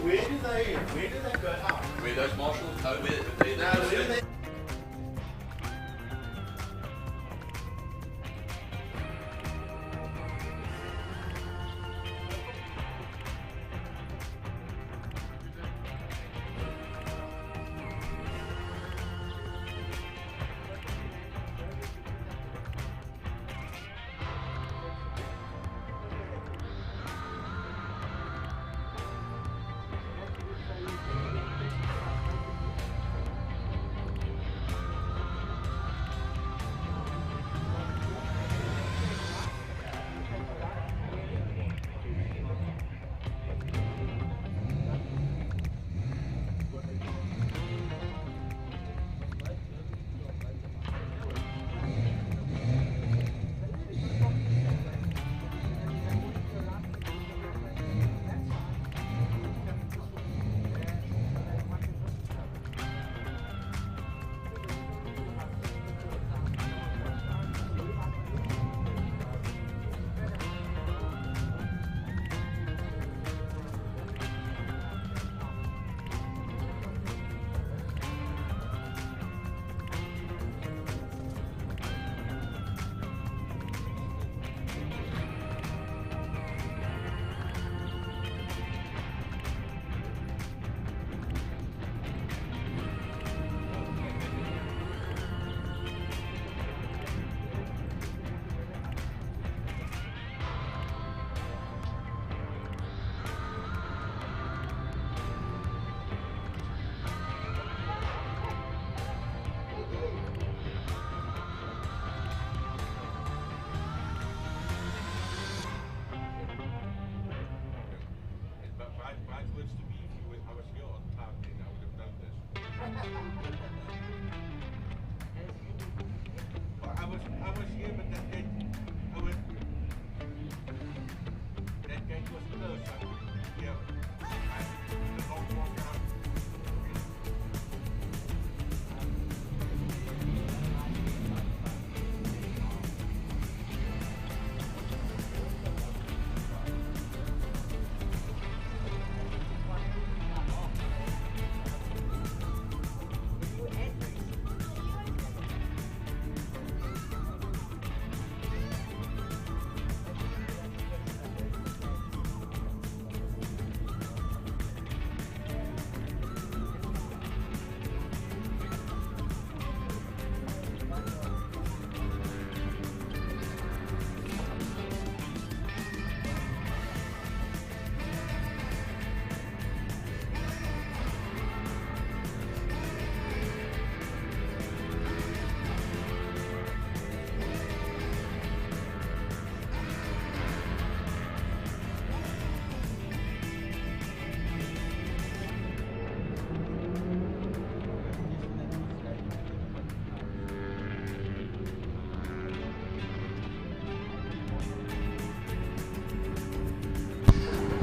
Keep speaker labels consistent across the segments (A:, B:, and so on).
A: Where do they go out?
B: Where those marshals? Oh, where they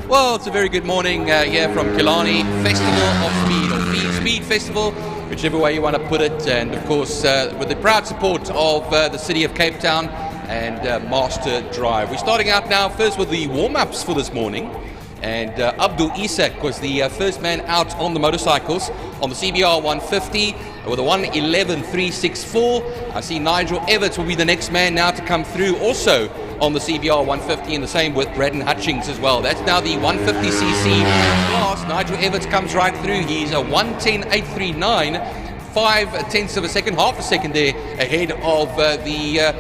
C: Well, it's a very good morning here from Killarney Festival of Speed, or Speed Festival, whichever way you want to put it, and of course with the proud support of the City of Cape Town and Masterdrive. We're starting out now first with the warm-ups for this morning, and Abdul Isak was the first man out on the motorcycles on the CBR 150 with a 1:11.364. I see Nigel Evans will be the next man now to come through, also on the CBR 150, and the same with Braden Hutchings as well. That's now the 150cc class. Nigel Evans comes right through. He's a 1:10.839, 5/10 of a second, half a second there ahead of the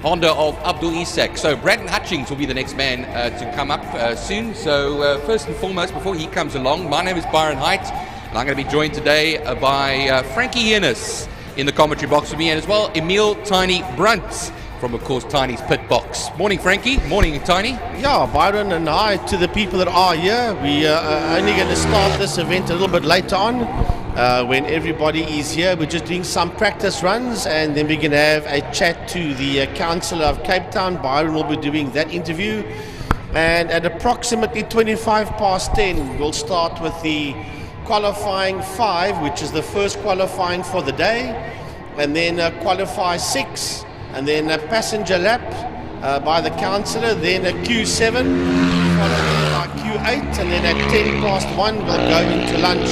C: Honda of Abdul Isak. So Braden Hutchings will be the next man to come up soon. So first and foremost, before he comes along, my name is Byron Height, and I'm going to be joined today by Frankie Yennis in the commentary box with me, and as well Emil Tiny Brunt from, of course, Tiny's pit box. Morning, Frankie. Morning, Tiny.
A: Yeah, Byron, and hi to the people that are here. We are only going to start this event a little bit later on when everybody is here. We're just doing some practice runs, and then we're going to have a chat to the Councillor of Cape Town. Byron will be doing that interview. And at approximately 10:25, we'll start with the qualifying 5, which is the first qualifying for the day, and then qualify 6, and then a passenger lap, by the councillor, then a Q7, followed by Q8, and then at 10 past 1 we'll go into lunch,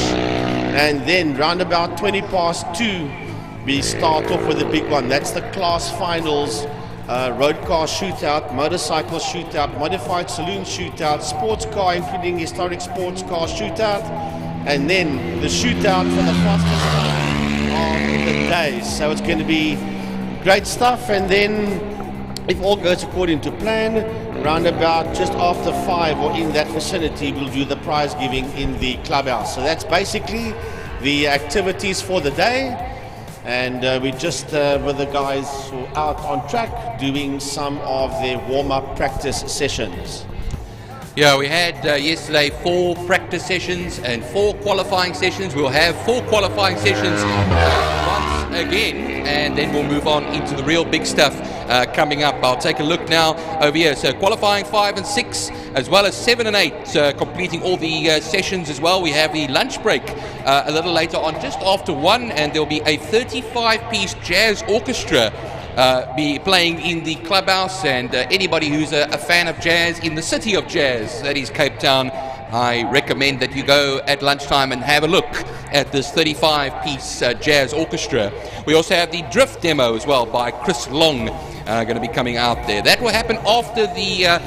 A: and then round about 20 past 2 we start off with the big one. That's the class finals, road car shootout, motorcycle shootout, modified saloon shootout, sports car including historic sports car shootout, and then the shootout for the fastest time of the day. So it's going to be great stuff, and then if all goes according to plan, round about just after 5 or in that vicinity, we'll do the prize giving in the clubhouse. So that's basically the activities for the day, and we just with the guys who are out on track doing some of their warm-up practice sessions.
C: Yeah, we had yesterday 4 practice sessions and 4 qualifying sessions. We'll have 4 qualifying sessions once again, and then we'll move on into the real big stuff coming up. I'll take a look now over here. So qualifying 5 and 6, as well as 7 and 8, completing all the sessions as well. We have the lunch break a little later on, just after 1, and there'll be a 35-piece jazz orchestra be playing in the clubhouse, and anybody who's a fan of jazz in the city of jazz, that is Cape Town, I recommend that you go at lunchtime and have a look at this 35-piece jazz orchestra. We also have the drift demo as well by Chris Long going to be coming out there. That will happen after the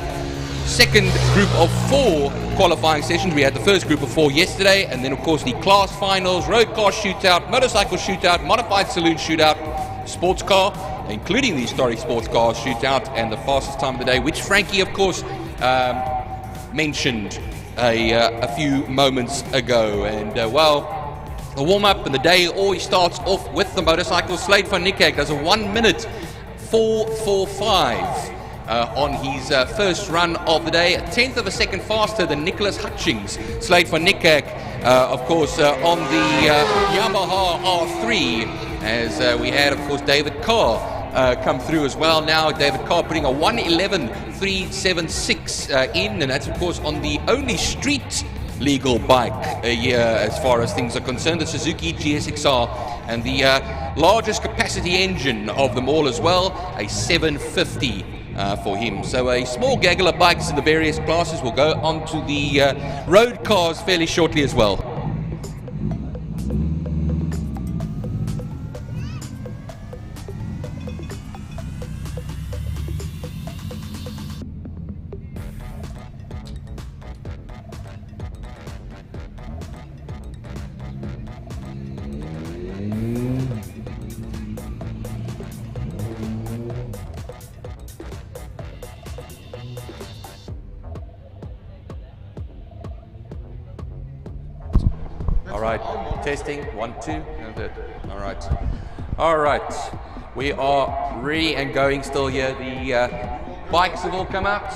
C: second group of 4 qualifying sessions. We had the first group of 4 yesterday, and then of course the class finals, road car shootout, motorcycle shootout, modified saloon shootout, sports car, including the historic sports car shootout, and the fastest time of the day, which Frankie of course mentioned a few moments ago. And well, the warm-up and the day always starts off with the motorcycle. Slade van Niekerk does a 1 minute 4:45 on his first run of the day, a 1/10 of a second faster than Nicholas Hutchings. Slade van Niekerk, of course, on the Yamaha R3, as we had, of course, David Carr come through as well. Now David Carr putting a 1:11.376 in, and that's of course on the only street legal bike here as far as things are concerned, the Suzuki GSXR, and the largest capacity engine of them all as well, a 750 for him. So a small gaggle of bikes in the various classes. Will go on to the road cars fairly shortly as well. Testing, 1, 2, all right, we are ready and going still here. The bikes have all come out,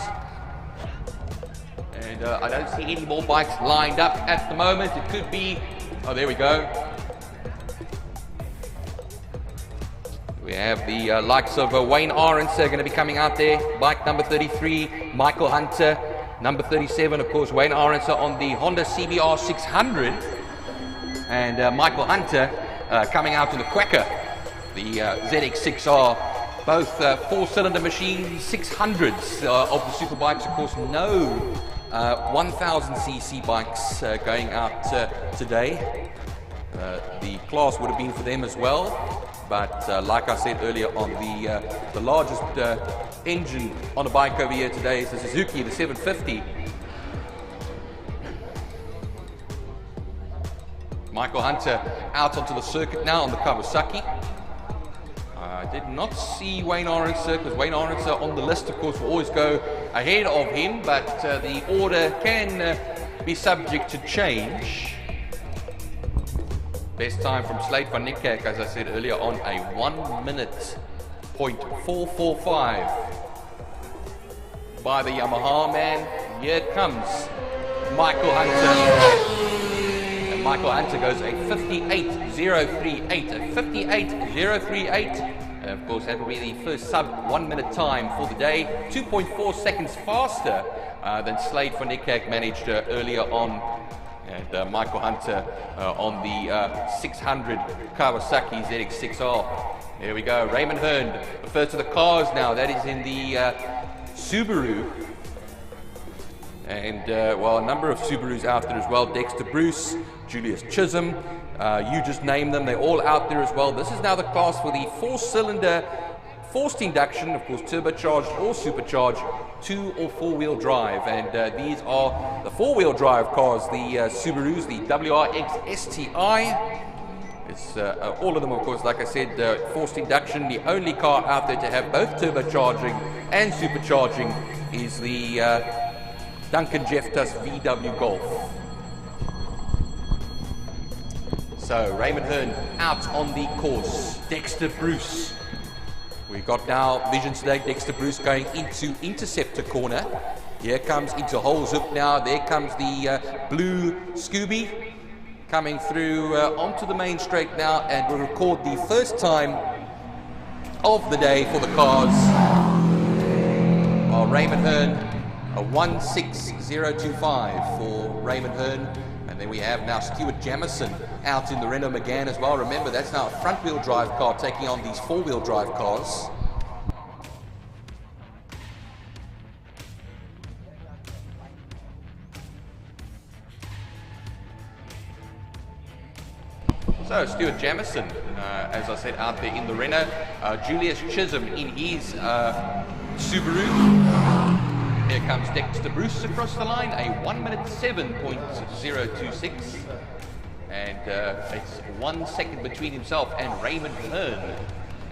C: and I don't see any more bikes lined up at the moment. It could be, oh, there we go. We have the likes of Wayne Arendse going to be coming out there. Bike number 33, Michael Hunter. Number 37, of course, Wayne Arendse on the Honda CBR 600. And Michael Hunter coming out in the Quacker, the ZX6R, both 4-cylinder machines, 600s of the superbikes. Of course, no 1000cc bikes going out today. The class would have been for them as well, but like I said earlier on, the largest engine on a bike over here today is the Suzuki, the 750. Michael Hunter out onto the circuit now on the Kawasaki. I did not see Wayne Arendse, because Wayne Arendse on the list, of course, will always go ahead of him, but the order can be subject to change. Best time from Slade van Niekerk, as I said earlier on, a 1 minute .445 by the Yamaha man. Here comes Michael Hunter. Michael Hunter goes a 58.038, a 58.038. Of course, that will be the first sub 1 minute time for the day, 2.4 seconds faster than Slade van Niekerk managed earlier on. And Michael Hunter on the 600 Kawasaki ZX6R. There we go. Raymond Hearn, the first of the cars now. That is in the Subaru. And, well, a number of Subarus out there as well. Dexter Bruce, Julius Chisholm, you just name them. They're all out there as well. This is now the class for the 4-cylinder forced induction, of course, turbocharged or supercharged, 2 or 4-wheel drive. And these are the 4-wheel drive cars, the Subarus, the WRX STI. It's all of them, of course, like I said, forced induction. The only car out there to have both turbocharging and supercharging is the Duncan Jefftus VW Golf. So Raymond Hearn out on the course. Dexter Bruce. We've got now vision today. Dexter Bruce going into Interceptor Corner. Here comes into Hoal's Hook now. There comes the blue Scooby coming through onto the main straight now, and we'll record the first time of the day for the cars. Raymond Hearn, a 16025 for Raymond Hearn. And then we have now Stewart Jameson out in the Renault Megane as well. Remember, that's now a front-wheel drive car taking on these 4-wheel drive cars. So Stuart Jameson, as I said, out there in the Renault. Julius Chisholm in his Subaru. Here comes Dexter Bruce across the line, a 1:07.026. And it's 1 second between himself and Raymond Hearn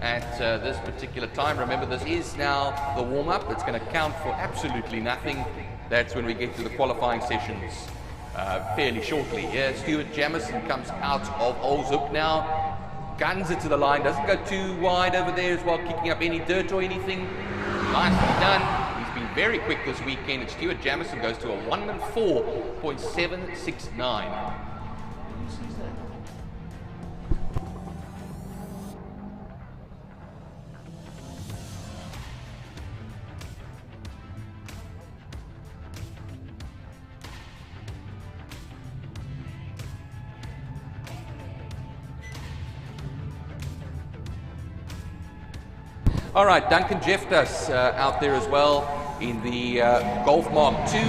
C: at this particular time. Remember, this is now the warm-up. It's going to count for absolutely nothing. That's when we get to the qualifying sessions fairly shortly. Here, Stewart Jameson comes out of Hoal's Hook now. Guns it to the line. Doesn't go too wide over there as well, kicking up any dirt or anything. Nicely done. Very quick this weekend, and Stewart Jameson goes to a 1:04.769. All right, Duncan Jefftus out there as well in the Golf Mark II.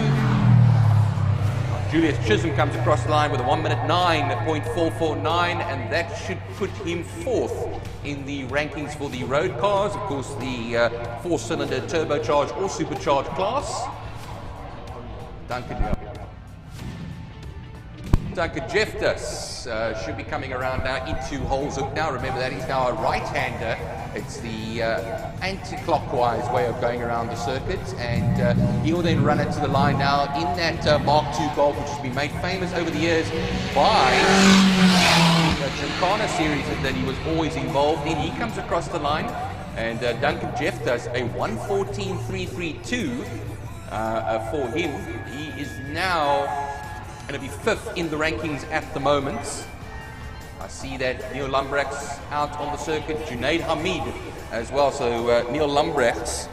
C: Julius Chisholm comes across the line with a 1:09.449, and that should put him 4th in the rankings for the road cars. Of course, the 4-cylinder turbocharged or supercharged class. Duncan Jefftus should be coming around now into Hoal's Hook now. Remember that he's now a right-hander. It's the anti-clockwise way of going around the circuit, and he'll then run it to the line now in that Mark II Golf, which has been made famous over the years by the Gymkhana series that he was always involved in. He comes across the line, and Duncan Jefftus, a 1:14.332 for him. He is now going to be 5th in the rankings at the moment. I see that Neil Lumbrecht's out on the circuit, Junaid Hamid as well. So Neil Lumbrecht's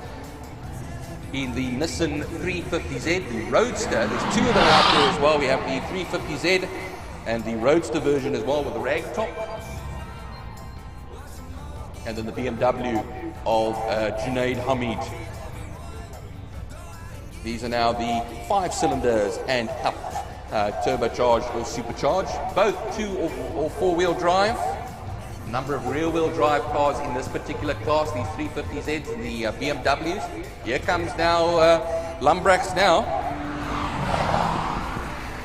C: in the Nissan 350Z, the Roadster. There's 2 of them out there as well. We have the 350Z and the Roadster version as well with the rag top. And then the BMW of Junaid Hamid. These are now the 5 cylinders and up. Turbocharged or supercharged, both 2 or 4-wheel drive. A number of rear-wheel drive cars in this particular class, these 350Zs and the BMWs. Here comes now Lumbrechts now.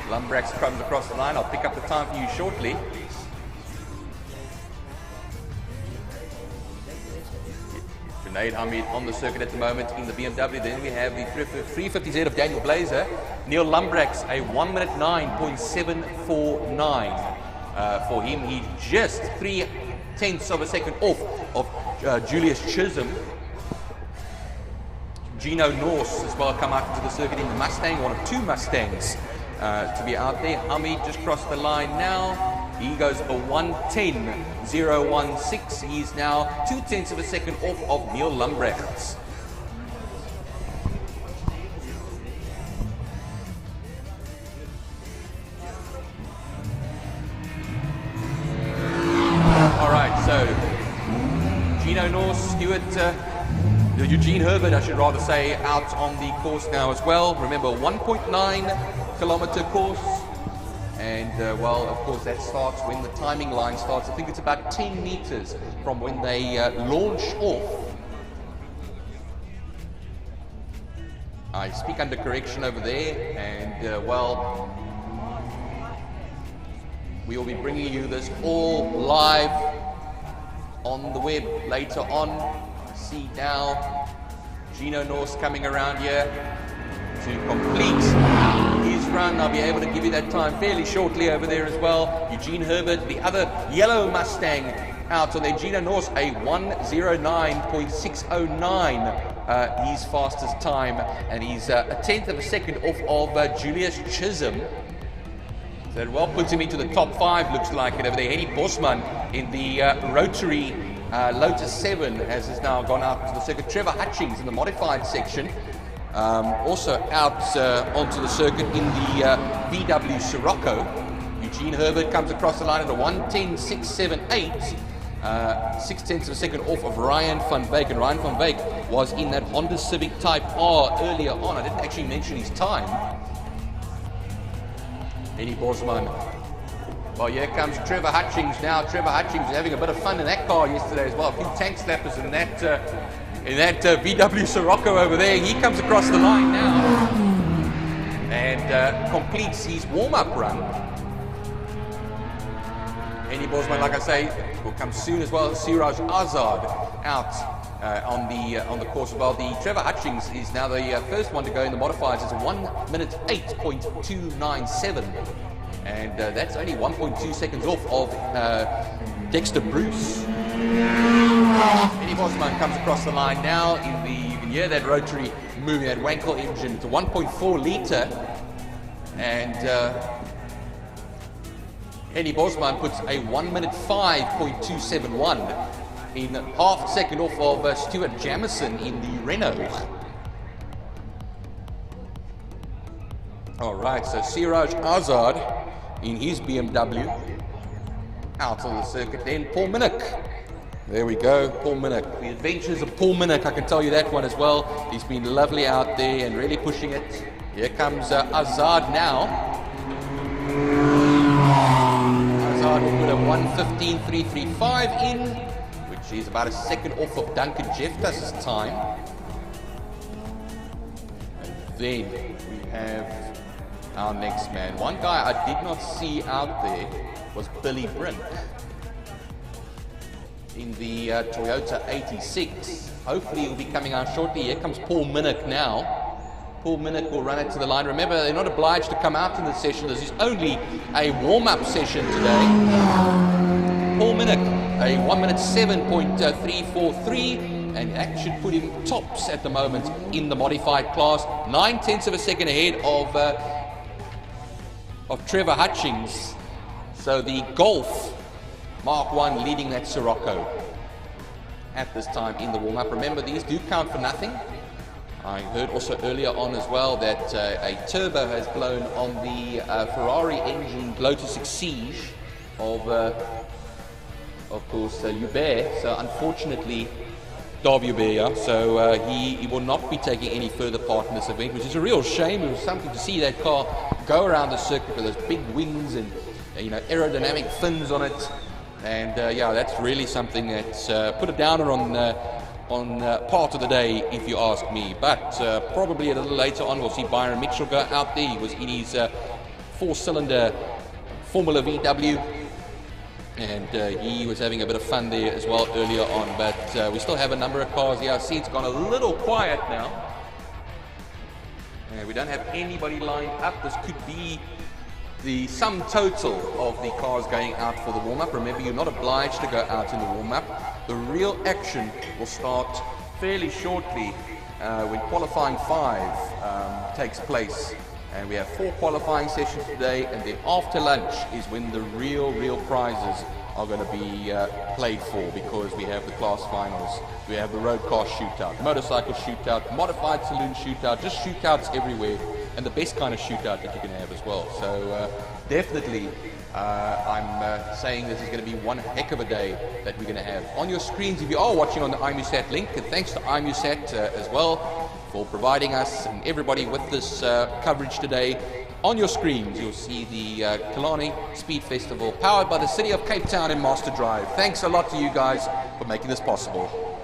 C: Lumbrechts comes across the line. I'll pick up the time for you shortly. Junaid Hamid on the circuit at the moment in the BMW. Then we have the 350Z of Daniel Blazer. Neil Lumbrechts, a 1:09.749 for him. He's just 0.3 of a second off of Julius Chisholm. Gino Norse as well come out into the circuit in the Mustang, one of 2 Mustangs to be out there. Hamid just crossed the line now. He goes a 1:10.016. He's now 0.2 of a second off of Neil Lumbrechts. All right, so Gino Norse, Stuart Eugene Herbert, I should rather say, out on the course now as well. Remember, 1.9 kilometre course. And, well, of course, that starts when the timing line starts. I think it's about 10 meters from when they launch off. I speak under correction over there, and, well, we will be bringing you this all live on the web later on. See now Gino Norse coming around here to complete his run. I'll be able to give you that time fairly shortly over there as well. Eugene Herbert, the other yellow Mustang, out on there. Gino Norse, a 1:09.609, his fastest time, and he's a tenth of a second off of Julius Chisholm. So it well puts him into the top 5, looks like it over there. Henny Bosman in the rotary Lotus 7 has now gone out to the circuit. Trevor Hutchings in the modified section, also out onto the circuit in the VW Sirocco. Eugene Herbert comes across the line at a 1:10.678, 6/10 of a second off of Ryan van Wyk. And Ryan van Wyk was in that Honda Civic Type R earlier on. I didn't actually mention his time. Henny Bosman. Well, here comes Trevor Hutchings now. Trevor Hutchings was having a bit of fun in that car yesterday as well. A few tank slappers in that VW Sirocco over there. He comes across the line now and completes his warm-up run. Henny Bosman, like I say, will come soon as well. Shiraz Azad out on the course as well. The Trevor Hutchings is now the first one to go in the modifieds. It's a 1:08.297, and that's only 1.2 seconds off of Dexter Bruce. Henny Bosman comes across the line now. You can hear that rotary moving, that Wankel engine. It's a 1.4 litre, and Henny Bosman puts a 1:05.271 in half a second off of Stuart Jameson in the Renault. All right, so Siraj Azad in his BMW out on the circuit. Then Paul Minak. There we go, Paul Minak. The adventures of Paul Minak, I can tell you that one as well. He's been lovely out there and really pushing it. Here comes Azad now. Azad will put a 1:15.335 in, which is about a second off of Duncan Jeftas' time. And then we have our next man. One guy I did not see out there was Billy Brink in the Toyota 86. Hopefully he'll be coming out shortly. Here comes Paul Minak now. Paul Minak will run it to the line. Remember, they're not obliged to come out in the session. This is only a warm-up session today. Paul Minak, a 1:07.343, and that should put him tops at the moment in the modified class. 9/10 of a second ahead of Trevor Hutchings. So the Golf Mark 1 leading that Sirocco at this time in the warm-up. Remember, these do count for nothing. I heard also earlier on as well that a turbo has blown on the Ferrari engine Lotus Exige of course, Joubert. So unfortunately, Joubert, yeah. So he will not be taking any further part in this event, which is a real shame. It was something to see that car go around the circuit with those big wings and aerodynamic fins on it. And yeah, that's really something that's put a downer on part of the day, if you ask me. But probably a little later on, we'll see Byron Mitchell go out there. He was in his 4-cylinder Formula VW, and he was having a bit of fun there as well earlier on. But we still have a number of cars here. I see it's gone a little quiet now. We don't have anybody lined up. This could be the sum total of the cars going out for the warm-up. Remember, you're not obliged to go out in the warm-up. The real action will start fairly shortly when qualifying 5 takes place. And we have 4 qualifying sessions today, and then after lunch is when the real prizes are going to be played for, because we have the class finals, we have the road car shootout, motorcycle shootout, modified saloon shootout, just shootouts everywhere. and the best kind of shootout that you can have as well. So definitely, I'm saying this is going to be one heck of a day that we're going to have. On your screens, if you are watching on the IMUSAT link, and thanks to IMUSAT as well for providing us and everybody with this coverage today. On your screens, you'll see the Killarney Speed Festival, powered by the City of Cape Town and Masterdrive. Thanks a lot to you guys for making this possible.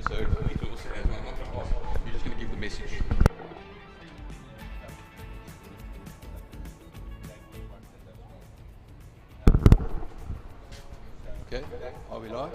C: So it also has, I'm not going to ask, you're just going to give the message. Okay, are we live?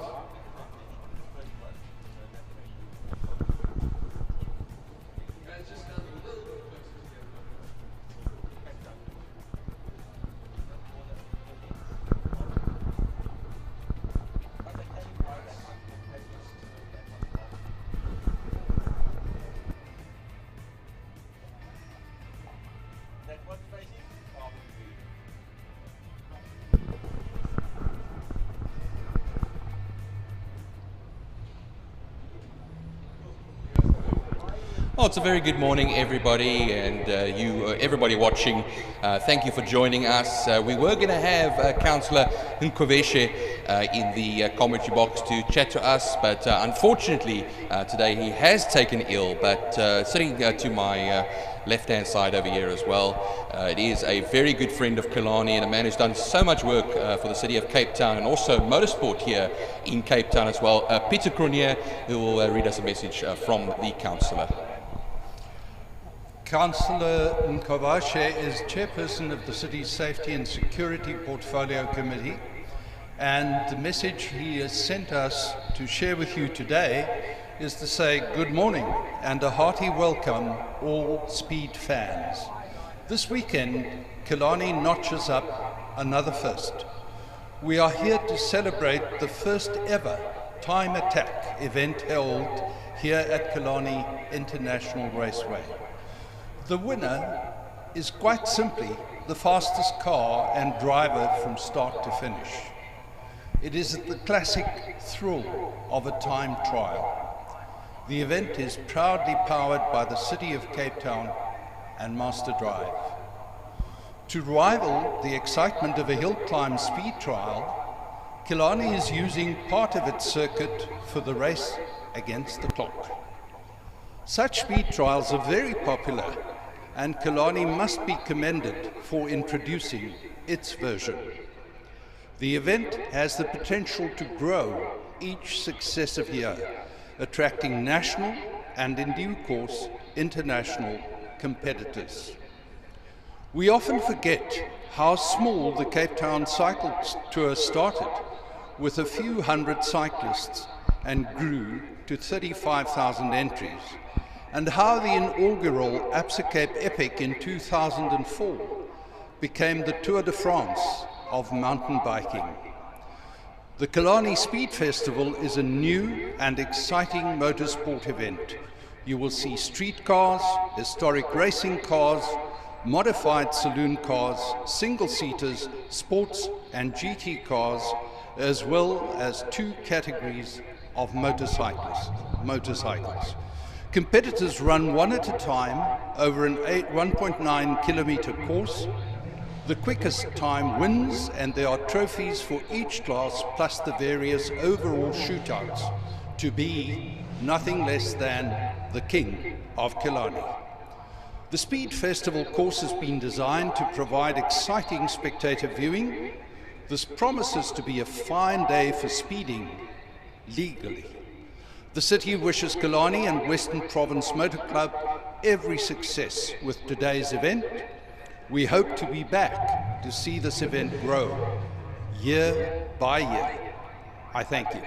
C: Well, it's a very good morning, everybody, and everybody watching. Thank you for joining us. We were going to have Councillor Nkoveshe in the commentary box to chat to us, but unfortunately today he has taken ill. But sitting to my left-hand side over here as well, it is a very good friend of Killarney and a man who's done so much work for the city of Cape Town and also motorsport here in Cape Town as well. Peter Cronier, who will read us a message from the councillor.
D: Councillor Nkoveshe is chairperson of the City's Safety and Security Portfolio Committee, and the message he has sent us to share with you today is to say good morning and a hearty welcome all speed fans. This weekend, Killarney notches up another first. We are here to celebrate the first ever time attack event held here at Killarney International Raceway. The winner is quite simply the fastest car and driver from start to finish. It is the classic thrill of a time trial. The event is proudly powered by the City of Cape Town and Masterdrive. To rival the excitement of a hill climb speed trial, Killarney is using part of its circuit for the race against the clock. Such speed trials are very popular, and Killarney must be commended for introducing its version. The event has the potential to grow each successive year, attracting national and, in due course, international competitors. We often forget how small the Cape Town Cycle Tour started, with a few hundred cyclists, and grew to 35,000 entries, and how the inaugural Absa Cape Epic in 2004 became the Tour de France of mountain biking. The Killarney Speed Festival is a new and exciting motorsport event. You will see street cars, historic racing cars, modified saloon cars, single-seaters, sports and GT cars, as well as 2 categories of motorcycles. Competitors run one at a time over an 1.9 kilometre course. The quickest time wins, and there are trophies for each class, plus the various overall shootouts, to be nothing less than the King of Killarney. The Speed Festival course has been designed to provide exciting spectator viewing. This promises to be a fine day for speeding legally. The city wishes Killarney and Western Province Motor Club every success with today's event. We hope to be back to see this event grow year by year. I thank you.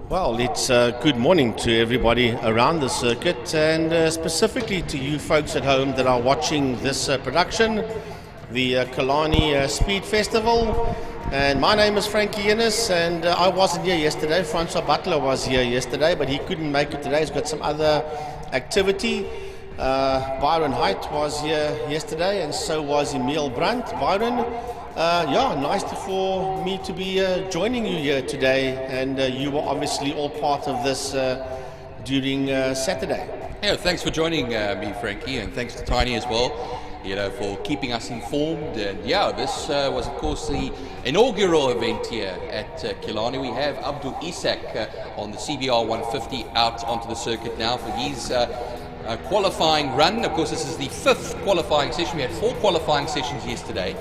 A: Well, it's good morning to everybody around the circuit, and specifically to you folks at home that are watching this production, the Killarney Speed Festival. And my name is Frankie Innes, and I wasn't here yesterday. Francois Butler was here yesterday, but he couldn't make it today. He's got some other activity. Byron Height was here yesterday, and so was Emil Brandt. Byron, nice for me to be joining you here today, and you were obviously all part of this during Saturday.
C: Yeah, thanks for joining me, Frankie, and thanks to Tiny as well, for keeping us informed. And this was, of course, the inaugural event here at Killarney. We have Abdul Isak on the CBR 150 out onto the circuit now for his qualifying run. Of course, this is the 5th qualifying session. We had 4 qualifying sessions yesterday.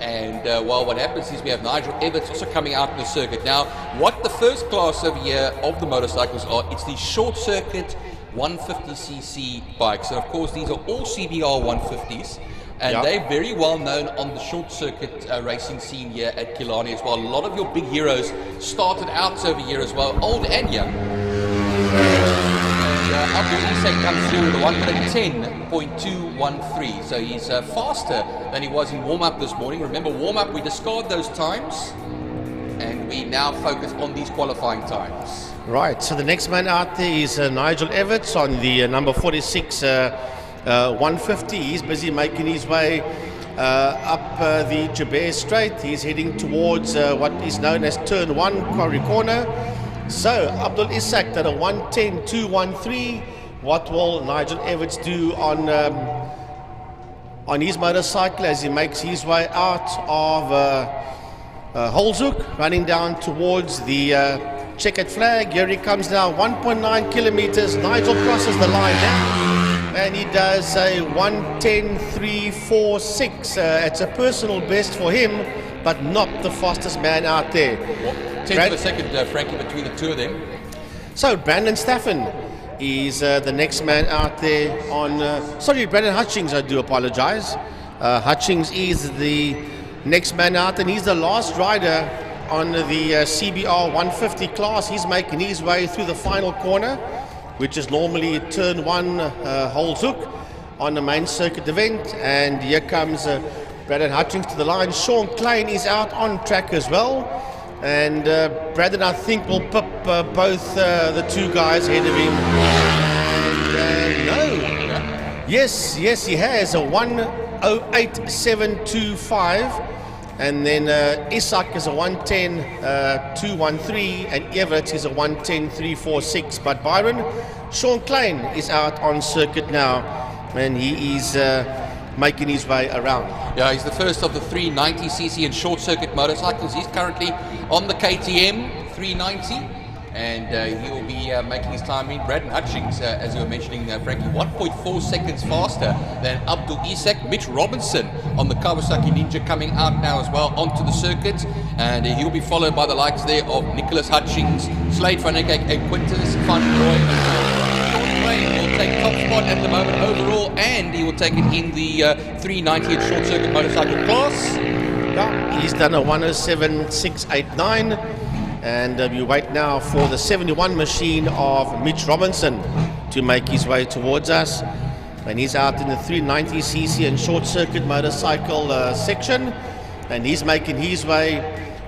C: And what happens is we have Nigel Evans also coming out in the circuit. Now, what the first class over here of the motorcycles are, it's the short circuit 150cc bikes. And of course, these are all CBR 150s. And they're very well known on the short circuit racing scene here at Killarney as well. A lot of your big heroes started out over here as well, old and young. Abdul Isak comes through with a 1:10.213, so he's faster than he was in warm-up this morning. Remember, warm-up, we discard those times, and we now focus on these qualifying times.
A: Right, so the next man out there is Nigel Evans on the number 46 150. He's busy making his way up the Joubert Straight. He's heading towards what is known as Turn 1, Quarry Corner. So, Abdul Isak at a 1:10.213. What will Nigel Evans do on his motorcycle as he makes his way out of Hoal, running down towards the checkered flag? Here he comes now, 1.9 kilometers. Nigel crosses the line now, and he does a 1:10.346. It's a personal best for him, but not the fastest man out there.
C: 10th of a second, Frankie, between the two of them.
A: So Brandon Staffen is the next man out there on... Braden Hutchings, I do apologize. Hutchings is the next man out, and he's the last rider on the CBR 150 class. He's making his way through the final corner, which is normally Turn 1 Hoal on the main circuit event. And here comes Braden Hutchings to the line. Sean Klein is out on track as well. And Braden, I think, will pip both the two guys ahead of him. And no. Yes, he has a 1:08.725. And then Isak is a 1:10.213. And Everett is a 1:10.346. But Byron, Sean Klein is out on circuit now. And he is making his way around.
C: Yeah, he's the first of the 390cc and short circuit motorcycles. He's currently on the KTM 390, and he will be making his time in. Braden Hutchings, as you were mentioning, Frankie, 1.4 seconds faster than Abdul Isak. Mitch Robinson on the Kawasaki Ninja coming out now as well onto the circuit, and he'll be followed by the likes there of Nicholas Hutchings, Slade van Eyck, and Quintus van Rooyen. Will take top spot at the moment overall, and he will take it in the 390 and short circuit motorcycle class.
A: Yeah, he's done a 1:07.689, and we wait now for the 71 machine of Mitch Robinson to make his way towards us. And he's out in the 390cc and short circuit motorcycle section, and he's making his way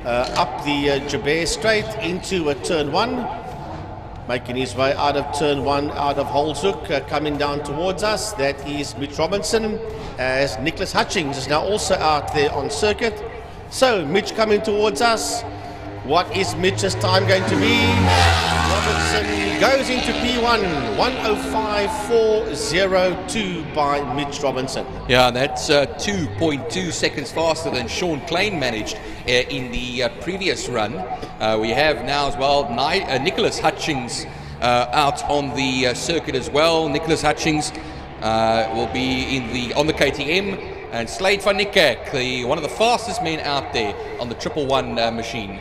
A: up the Joubert Straight into a Turn 1. Making his way out of Turn 1, out of Hoal, coming down towards us. That is Mitch Robinson, as Nicholas Hutchings is now also out there on circuit. So, Mitch coming towards us. What is Mitch's time going to be? Robinson goes into P1, 1:05.402 by Mitch Robinson.
C: Yeah, that's 2.2 seconds faster than Sean Klein managed in the previous run. We have now as well Nicholas Hutchings out on the circuit as well. Nicholas Hutchings will be on the KTM, and Slade van Eyck, one of the fastest men out there on the 111 machine.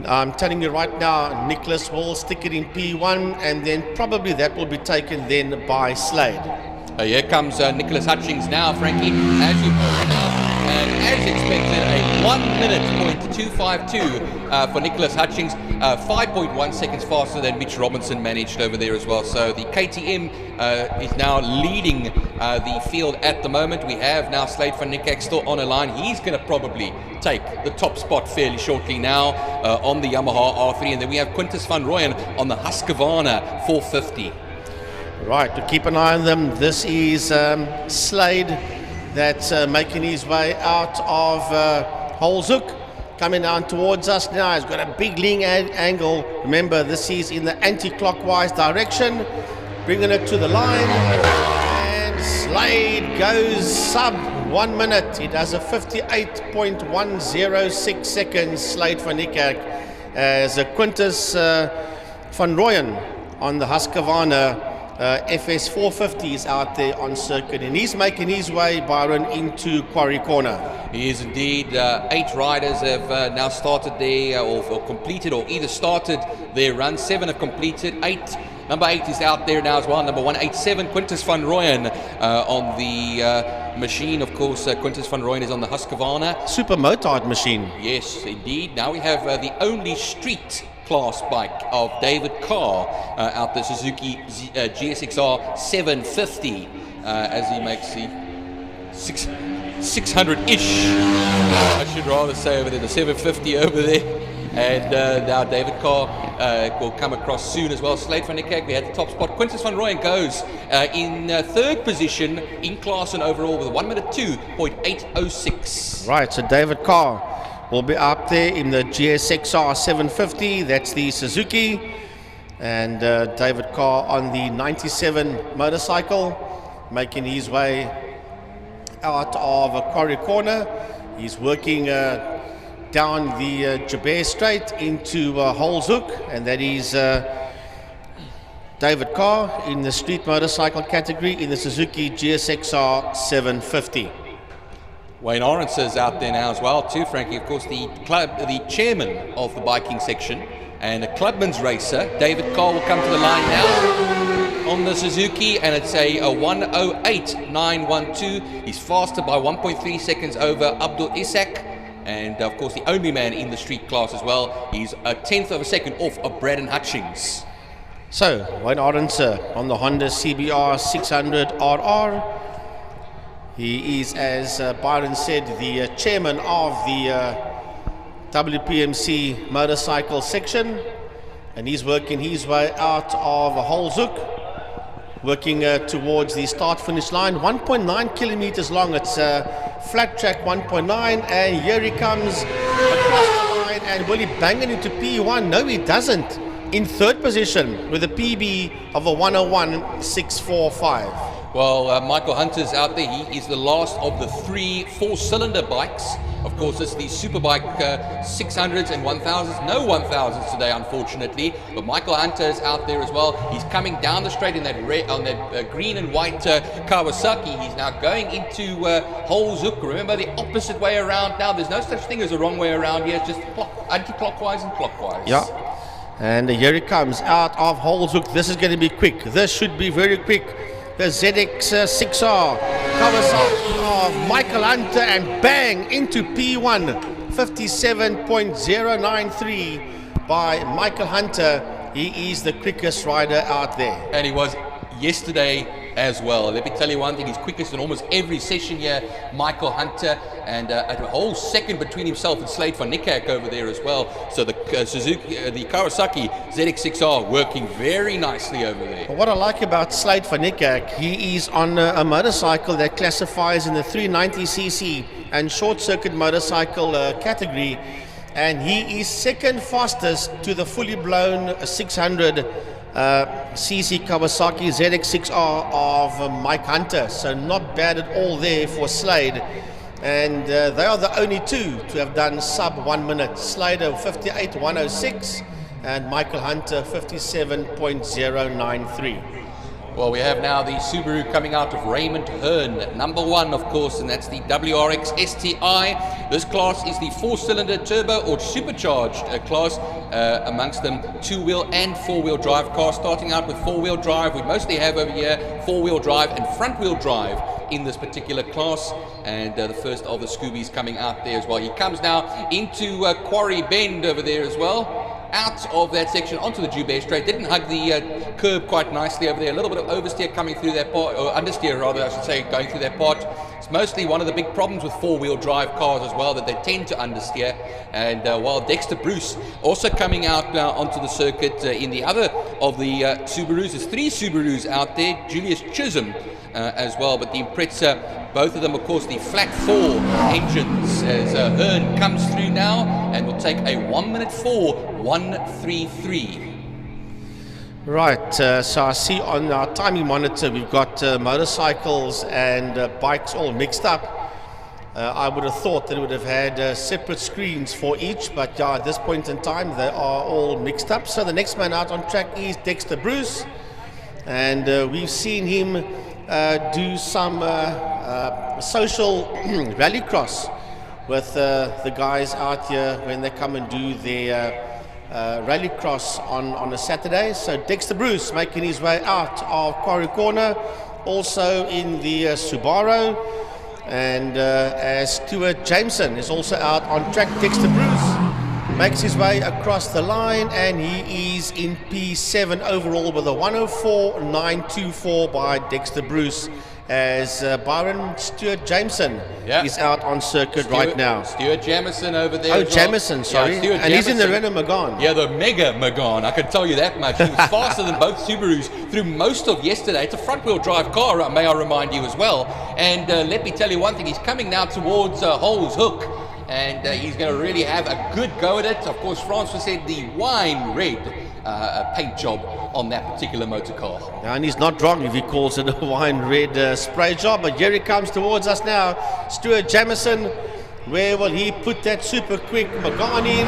A: I'm telling you right now, Nicholas will stick it in P1, and then probably that will be taken then by Slade.
C: Here comes Nicholas Hutchings now, Frankie, as you point out. And as expected, a 1 minute .252 for Nicholas Hutchings, 5.1 seconds faster than Mitch Robinson managed over there as well. So the KTM is now leading the field at the moment. We have now Slade van Niekerk still on a line. He's going to probably take the top spot fairly shortly now on the Yamaha R3, and then we have Quintus van Rooyen on the Husqvarna 450.
A: Right, to keep an eye on them, this is Slade that's making his way out of Holzhoek, coming down towards us now. He's got a big lean angle. Remember, this is in the anti-clockwise direction, bringing it to the line, and Slade goes sub 1 minute. He does a 58.106 seconds, Slade van Niekerk, as Quintus van Rooyen on the Husqvarna FS 450 is out there on circuit, and he's making his way, Byron, into Quarry Corner.
C: He is indeed. 8 riders have now started their, or completed, or either started their run. 7 have completed. 8. Number 8 is out there now as well. Number 187, Quintus van Rooyen on the machine. Of course, Quintus van Rooyen is on the Husqvarna.
A: Super motard machine.
C: Yes, indeed. Now we have the only street class bike of David Carr out the Suzuki GSXR 750 as he makes the 600-ish, I should rather say, over there, the 750 over there. And now David Carr will come across soon as well. Slade van Niekerk, we had the top spot. Quintus van Rooyen goes in third position in class and overall with a 1 minute 2.806.
A: Right, so David Carr will be up there in the GSXR 750, that's the Suzuki, and David Carr on the 97 motorcycle, making his way out of a Quarry Corner. He's working down the Joubert Straight into Holzhoek, and that is David Carr in the street motorcycle category in the Suzuki GSXR 750.
C: Wayne Orense is out there now as well too, Frankie. Of course, the chairman of the biking section and a clubman's racer. David Carr will come to the line now on the Suzuki, and it's a 108.912. He's faster by 1.3 seconds over Abdul Isak, and of course the only man in the street class as well. He's a 1/10 of a second off of Braden Hutchings.
A: So, Wayne Orense on the Honda CBR 600 RR. He is, as Byron said, the chairman of the WPMC motorcycle section, and he's working his way out of Holzhoek, working towards the start-finish line. 1.9 kilometers long. It's flat track 1.9, and here he comes across the line. And will he bang it into P1? No, he doesn't. In third position with a PB of a 101.645.
C: Well, Michael Hunter's out there. He is the last of the 3 4-cylinder bikes. Of course, it's the Superbike 600s and 1000s. No 1000s today, unfortunately. But Michael Hunter is out there as well. He's coming down the straight in that red, on that green and white Kawasaki. He's now going into Holzhoek. Remember, the opposite way around now. There's no such thing as a wrong way around here. It's just anti-clockwise and clockwise.
A: Yeah. And here he comes out of Holzhoek. This is going to be quick. This should be very quick. The ZX6R Kawasaki of Michael Hunter, and bang into P1. 57.093 by Michael Hunter. He is the quickest rider out there.
C: And he was yesterday as well. Let me tell you one thing, he's quickest in almost every session here, Michael Hunter, and a whole second between himself and Slade van Niekerk over there as well. So the the Kawasaki ZX6R working very nicely over there.
A: What I like about Slade van Niekerk, he is on a motorcycle that classifies in the 390cc and short circuit motorcycle category, and he is second fastest to the fully blown 600 CC Kawasaki ZX6R of Mike Hunter. So not bad at all there for Slade, and they are the only two to have done sub 1 minute. Slade 58.106 and Michael Hunter 57.093.
C: Well, we have now the Subaru coming out of Raymond Hearn, number 1, of course, and that's the WRX STI. This class is the 4-cylinder turbo or supercharged class, amongst them 2-wheel and 4-wheel drive cars. Starting out with 4-wheel drive, we mostly have over here 4-wheel drive and front-wheel drive in this particular class, and the first of the Scoobies coming out there as well. He comes now into Quarry Bend over there as well, out of that section onto the Joubert Straight. Didn't hug the curb quite nicely over there. A little bit of oversteer coming through that part, or understeer rather I should say, going through that part. It's mostly one of the big problems with four-wheel drive cars as well, that they tend to understeer. And while Dexter Bruce also coming out now onto the circuit in the other of the Subarus. There's three Subarus out there, Julius Chisholm as well, but the Impreza, both of them of course the flat 4 engines, as Hearn comes through now and will take a 1 minute 4:133.
A: Right, so I see on our timing monitor we've got motorcycles and bikes all mixed up. I would have thought that it would have had separate screens for each, but at this point in time they are all mixed up. So the next man out on track is Dexter Bruce, and we've seen him do some social rallycross with the guys out here when they come and do their rallycross on a Saturday. So Dexter Bruce making his way out of Quarry Corner, also in the Subaru, and as Stuart Jameson is also out on track, Dexter Bruce makes his way across the line, and he is in P7 overall with a 104.924 by Dexter Bruce, as Byron Stuart Jameson is out on circuit right now.
C: Stuart Jameson over there.
A: Oh, Jameson, sorry.
C: Yeah,
A: and he's in the Renault Megane.
C: Yeah, the Mega Megane, I can tell you that much. He was faster than both Subarus through most of yesterday. It's a front-wheel drive car, may I remind you as well. And let me tell you one thing, he's coming now towards Hoal's Hook, and he's going to really have a good go at it. Of course, Francois said the wine red paint job on that particular motor car.
A: And he's not wrong if he calls it a wine red spray job, but here he comes towards us now, Stuart Jameson. Where will he put that super quick Megane in?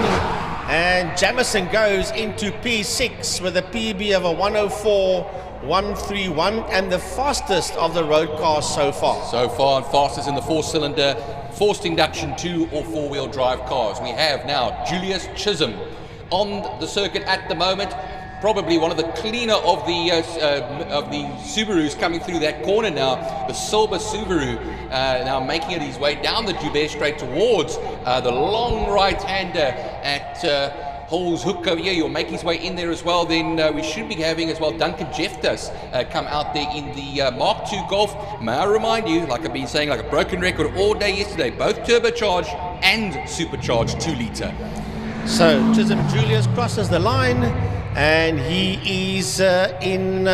A: And Jameson goes into P6 with a PB of a 104.131, and the fastest of the road cars so far.
C: So far, and fastest in the 4-cylinder forced induction 2 or 4-wheel drive cars. We have now Julius Chisholm on the circuit at the moment. Probably one of the cleaner of the Subarus coming through that corner now. The silver Subaru now making it his way down the Joubert Straight towards the long right-hander at Hoal's Hook over here. He'll make his way in there as well. Then we should be having as well Duncan Jeftas come out there in the Mark II Golf. May I remind you, like I've been saying, like a broken record all day yesterday, both turbocharged and supercharged 2-litre.
A: So Chisholm Julius crosses the line, and he is in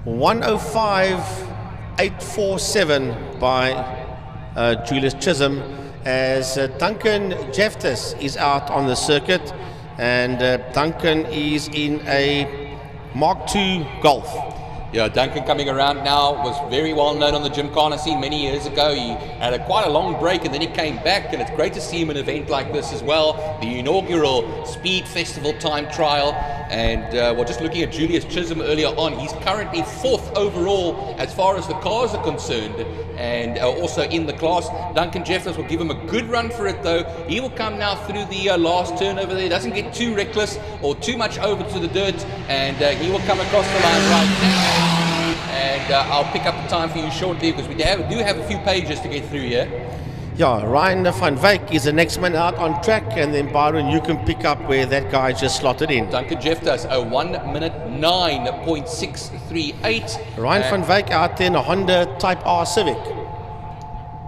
A: 105.847 by Julius Chisholm, as Duncan Jeftas is out on the circuit, and Duncan is in a Mark II Golf.
C: Yeah, Duncan coming around now, was very well known on the Gymkhana scene many years ago. He had quite a long break and then he came back, and it's great to see him in an event like this as well. The inaugural Speed Festival time trial. And well, just looking at Julius Chisholm earlier on, he's currently 4th overall as far as the cars are concerned, and also in the class. Duncan Jeftas will give him a good run for it though. He will come now through the last turn over there, doesn't get too reckless or too much over to the dirt, and he will come across the line right now. And I'll pick up the time for you shortly, because we do have a few pages to get through here.
A: Yeah, Ryan van Wyk is the next man out on track, and then Byron, you can pick up where that guy just slotted in.
C: Duncan Jeftas, a 1 minute 9.638.
A: Ryan van Wyk out there in a Honda Type R Civic.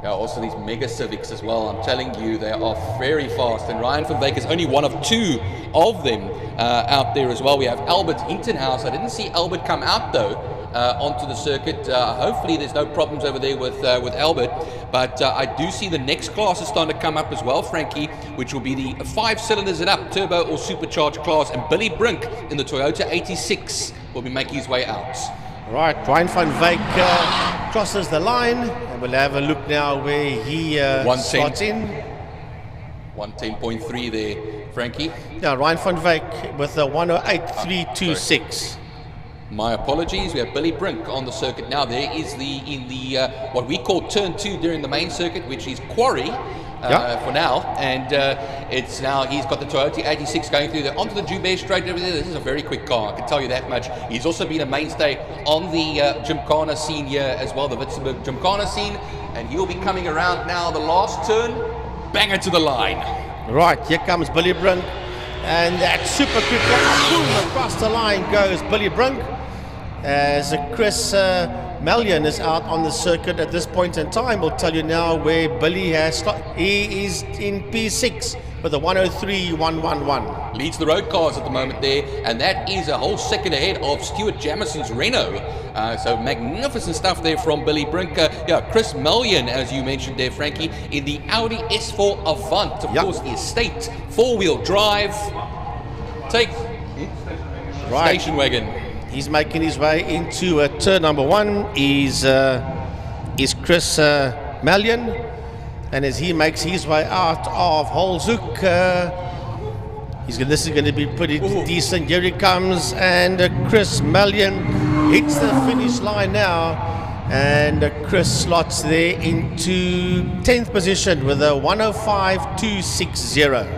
C: Yeah, also these Mega Civics as well. I'm telling you, they are very fast. And Ryan van Wyk is only one of 2 of them out there as well. We have Albert Hintenhouse. I didn't see Albert come out though onto the circuit. Hopefully there's no problems over there with Albert. But I do see the next class is starting to come up as well, Frankie, which will be the 5 cylinders and up, turbo or supercharged class. And Billy Brink in the Toyota 86 will be making his way out.
A: Right, Ryan van Wyk crosses the line, and we'll have a look now where he slots in.
C: 110.3 there, Frankie.
A: Yeah, Ryan van Wyk with a 108.326.
C: My apologies. We have Billy Brink on the circuit now. There is in the what we call turn 2 during the main circuit, which is Quarry. for now, and it's now he's got the Toyota 86 going through onto the Joubert Straight over there. This is a very quick car, I can tell you that much. He's also been a mainstay on the Gymkhana scene here as well, the Witzenberg Gymkhana scene, and he'll be coming around now the last turn, banger to the line.
A: Right, here comes Billy Brink, and that super quick car, boom, across the line goes Billy Brink, as Chris Mallion is out on the circuit at this point in time. We'll tell you now where Billy has he is in P6 with a 103.111.
C: Leads the road cars at the moment there, and that is a whole second ahead of Stewart Jameson's Renault. So magnificent stuff there from Billy Brink. Chris Mallion, as you mentioned there, Frankie, in the Audi S4 Avant, of course, the estate four-wheel drive. Station wagon.
A: He's making his way into turn number 1. Is Chris Mallion, and as he makes his way out of Holzoek, this is going to be pretty decent. Here he comes, and Chris Mallion hits the finish line now, and Chris slots there into 10th position with a 105.260.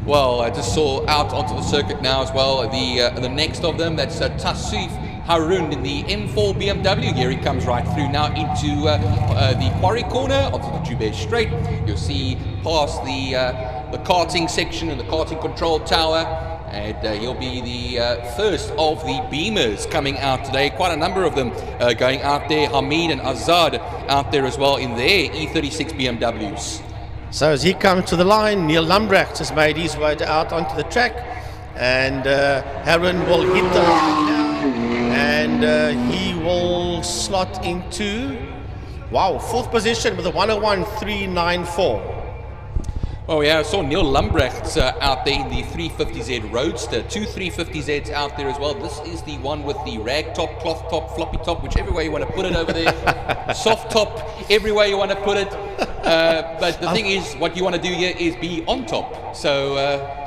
C: Well, I just saw out onto the circuit now as well, the next of them, that's Tassif Haroun in the M4 BMW. Here he comes right through now into the Quarry Corner, onto the Joubert Straight. You'll see past the karting section and the karting control tower, and he'll be the first of the Beamers coming out today. Quite a number of them going out there. Hamid and Azad out there as well in their E36 BMWs.
A: So as he comes to the line, Neil Lumbrecht has made his way out onto the track, and Haroun will hit the line now, and he will slot into, 4th position with a 101.394.
C: Oh yeah, I saw Neil Lumbrecht out there in the 350Z Roadster, 2 350Zs out there as well. This is the one with the rag top, cloth top, floppy top, whichever way you want to put it over there. Soft top, every way you want to put it. But the thing is, what you want to do here is be on top. So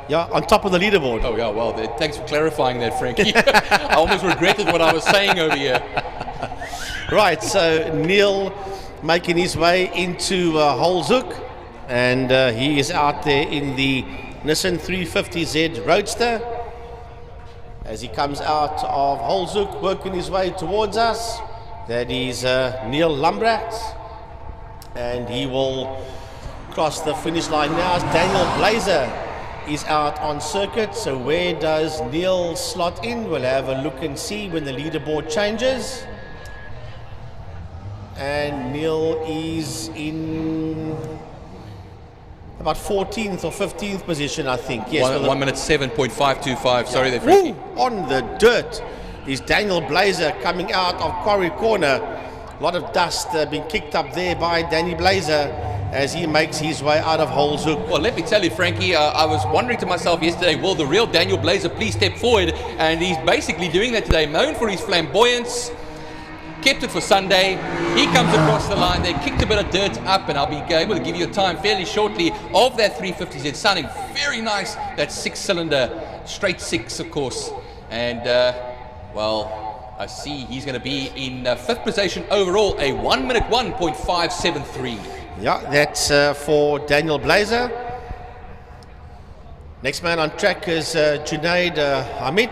A: on top of the leaderboard.
C: Oh yeah, well, thanks for clarifying that, Frankie. I almost regretted what I was saying over here.
A: Right, so Neil making his way into Holzoek. And he is out there in the Nissan 350Z Roadster. As he comes out of Holzoek, working his way towards us, that is Neil Lumbrecht, and he will cross the finish line now. Daniel Blazer is out on circuit, so where does Neil slot in? We'll have a look and see when the leaderboard changes. And Neil is in about 14th or 15th position, I think. Yes,
C: 1 minute 7.525. Sorry there, Frankie.
A: On the dirt is Daniel Blazer coming out of Quarry Corner. A lot of dust being kicked up there by Danny Blazer as he makes his way out of Holzoek.
C: Well, let me tell you, Frankie, I was wondering to myself yesterday, will the real Daniel Blazer please step forward? And he's basically doing that today, known for his flamboyance. Kept it for Sunday. He comes across the line there, kicked a bit of dirt up, and I'll be able to give you a time fairly shortly of that 350Z. Sounding very nice, that 6-cylinder, straight 6, of course. And, I see he's going to be in 5th position overall, a 1 minute 1.573.
A: Yeah, that's for Daniel Blazer. Next man on track is Junaid Hamid.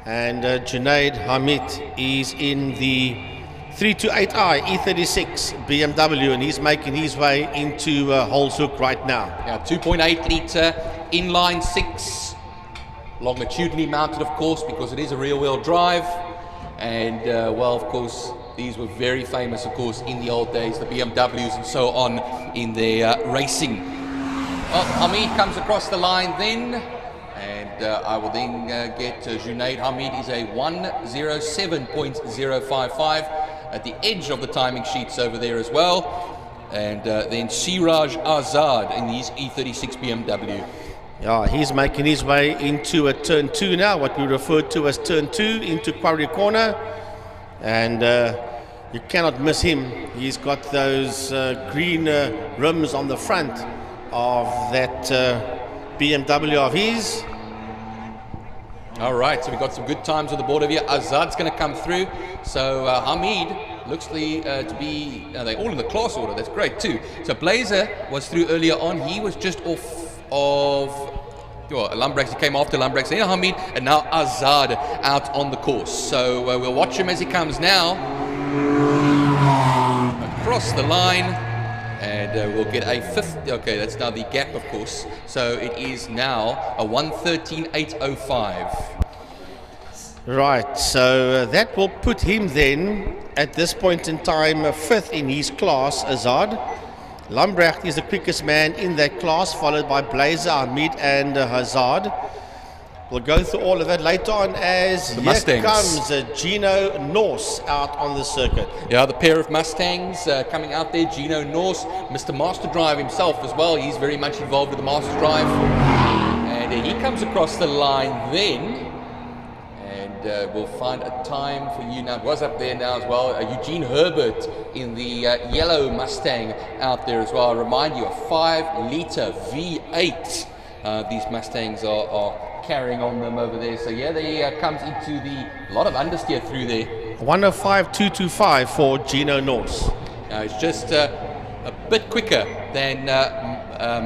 A: And Junaid Hamid is in the 328i E36 BMW, and he's making his way into Holzoek right now.
C: Yeah, 2.8 litre inline 6, longitudinally mounted, of course, because it is a rear-wheel drive. And of course, these were very famous, of course, in the old days, the BMWs and so on in their racing. Well, Hamid comes across the line then. And I will then get Junaid Hamid is a 107.055 at the edge of the timing sheets over there as well. And then Shiraz Azad in his E36 BMW.
A: Yeah, he's making his way into a turn 2 now, what we refer to as turn 2 into Quarry Corner. And you cannot miss him. He's got those green rims on the front of that BMW of his.
C: All right, so we've got some good times on the board over here. Azad's going to come through. So Hamid looks to be, they're all in the class order. That's great too. So Blazer was through earlier on. He was just off of Lumbrax. He came after Lumbrax, then Hamid, and now Azad out on the course. So we'll watch him as he comes now across the line, and we'll get a 50. Okay, that's now the gap, of course. So it is now a 1:13.805.
A: Right, so that will put him then, at this point in time, fifth in his class, Azad. Lambrecht is the quickest man in that class, followed by Blazer, Hamid and Hazard. We'll go through all of that later on as here comes Gino Norse out on the circuit.
C: Yeah, the pair of Mustangs coming out there, Gino Norse, Mr. Masterdrive himself as well. He's very much involved with the Masterdrive. And he comes across the line then. We'll find a time for you now. It was up there now as well. Eugene Herbert in the yellow Mustang out there as well. I remind you, a 5-litre V8. These Mustangs are carrying on them over there. So yeah, they comes into a lot of understeer through there.
A: 105.225 for Gino Norse.
C: It's just a bit quicker than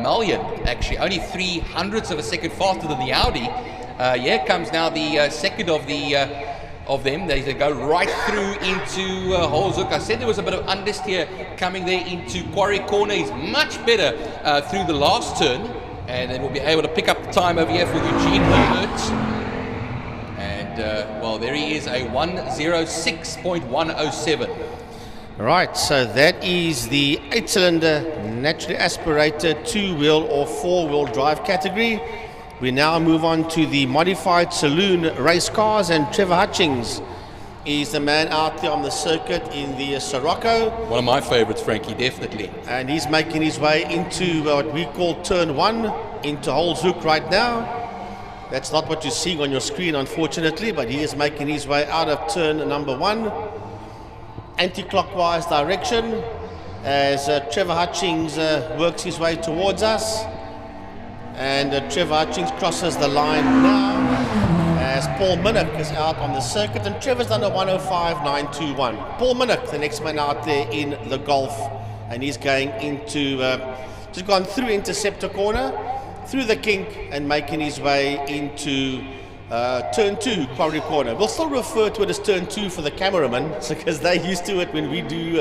C: Malian, actually. Only 0.03 of a second faster than the Audi. Here comes now the second of them. They go right through into Holzhoek. I said there was a bit of understeer coming there into Quarry Corner. He's much better through the last turn, and then we'll be able to pick up the time over here for Eugene Herbert. And well, there he is, a 1:06.107.
A: Right, so that is the 8-cylinder naturally aspirated 2-wheel or 4-wheel drive category. We now move on to the modified saloon race cars, and Trevor Hutchings is the man out there on the circuit in the Sirocco.
C: One of my favourites, Frankie, definitely.
A: And he's making his way into what we call turn 1, into Holzhoek right now. That's not what you're seeing on your screen, unfortunately, but he is making his way out of turn number 1, anti-clockwise direction, as Trevor Hutchings works his way towards us. And Trevor Hutchings crosses the line now as Paul Minak is out on the circuit, and Trevor's done a 105.921. Paul Minak, the next man out there in the Golf, and he's going into, just gone through Interceptor Corner, through the kink, and making his way into turn 2, Quarry Corner. We'll still refer to it as turn 2 for the cameramen, because they're used to it when we do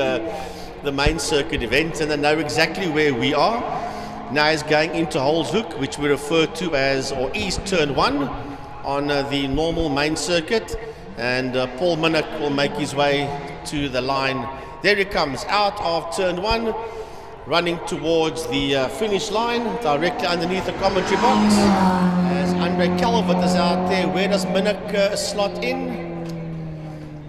A: the main circuit events, and they know exactly where we are. Now he's going into Holzhoek, which we refer to as, or is turn 1 on the normal main circuit. And Paul Minak will make his way to the line. There he comes out of turn 1, running towards the finish line, directly underneath the commentary box. As Andre Calvert is out there, where does Minak slot in?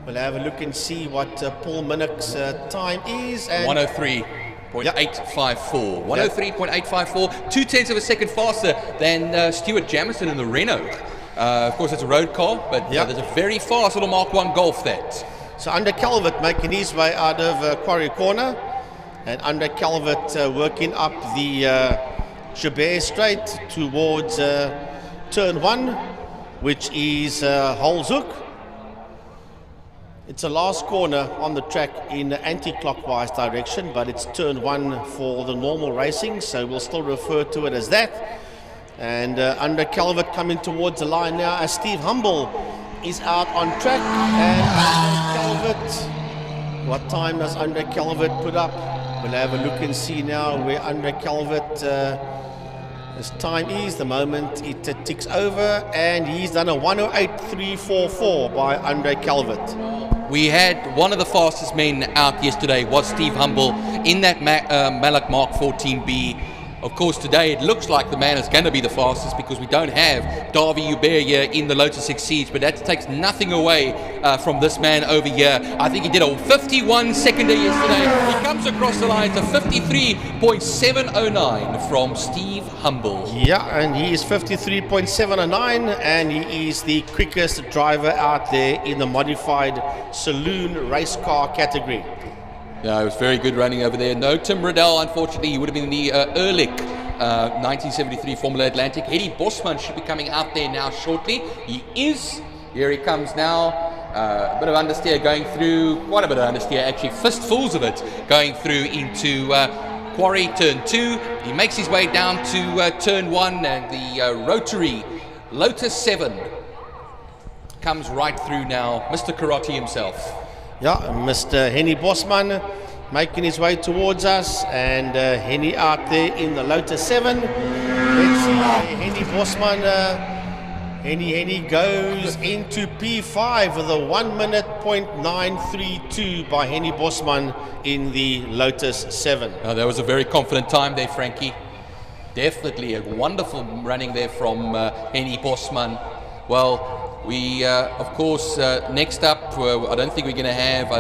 A: We'll have a look and see what Paul Minak's time is. And
C: 103.854. 103.854, 0.2 of a second faster than Stuart Jameson in the Renault. Of course, it's a road car, but there's a very fast little Mark 1 Golf that.
A: So Andre Calvert making his way out of Quarry Corner, and Andre Calvert working up the Joubert Straight towards turn 1, which is Holzhoek. It's the last corner on the track in the anti-clockwise direction, but it's turn 1 for the normal racing, so we'll still refer to it as that. And Andre Calvert coming towards the line now as Steve Humble is out on track. And Andre Calvert, what time does Andre Calvert put up? We'll have a look and see now where Andre Calvert his time is. The moment it ticks over, and he's done a 108.344 by Andre Calvert.
C: We had one of the fastest men out yesterday was Steve Humble in that Malak Mark 14B. Of course, today it looks like the man is going to be the fastest because we don't have Davy Joubert here in the Lotus Exceeds, but that takes nothing away from this man over here. I think he did a 51 seconder yesterday. He comes across the line to 53.709 from Steve Humble.
A: Yeah, and he is 53.709, and he is the quickest driver out there in the modified saloon race car category.
C: Yeah, it was very good running over there. No Tim Riddell, unfortunately. He would have been in the Ehrlich 1973 Formula Atlantic. Eddie Bosman should be coming out there now shortly. He is. Here he comes now. A bit of understeer going through, quite a bit of understeer, actually fistfuls of it going through into Quarry turn 2. He makes his way down to turn 1, and the rotary Lotus 7 comes right through now. Mr. Karate himself.
A: Yeah, Mr. Henny Bosman making his way towards us, and Henny out there in the Lotus 7. Let's see, Henny Bosman. Henny goes into P5 with a 1 minute .932 by Henny Bosman in the Lotus 7.
C: That was a very confident time there, Frankie. Definitely a wonderful running there from Henny Bosman. Well, we, of course, next up, I don't think we're going to have,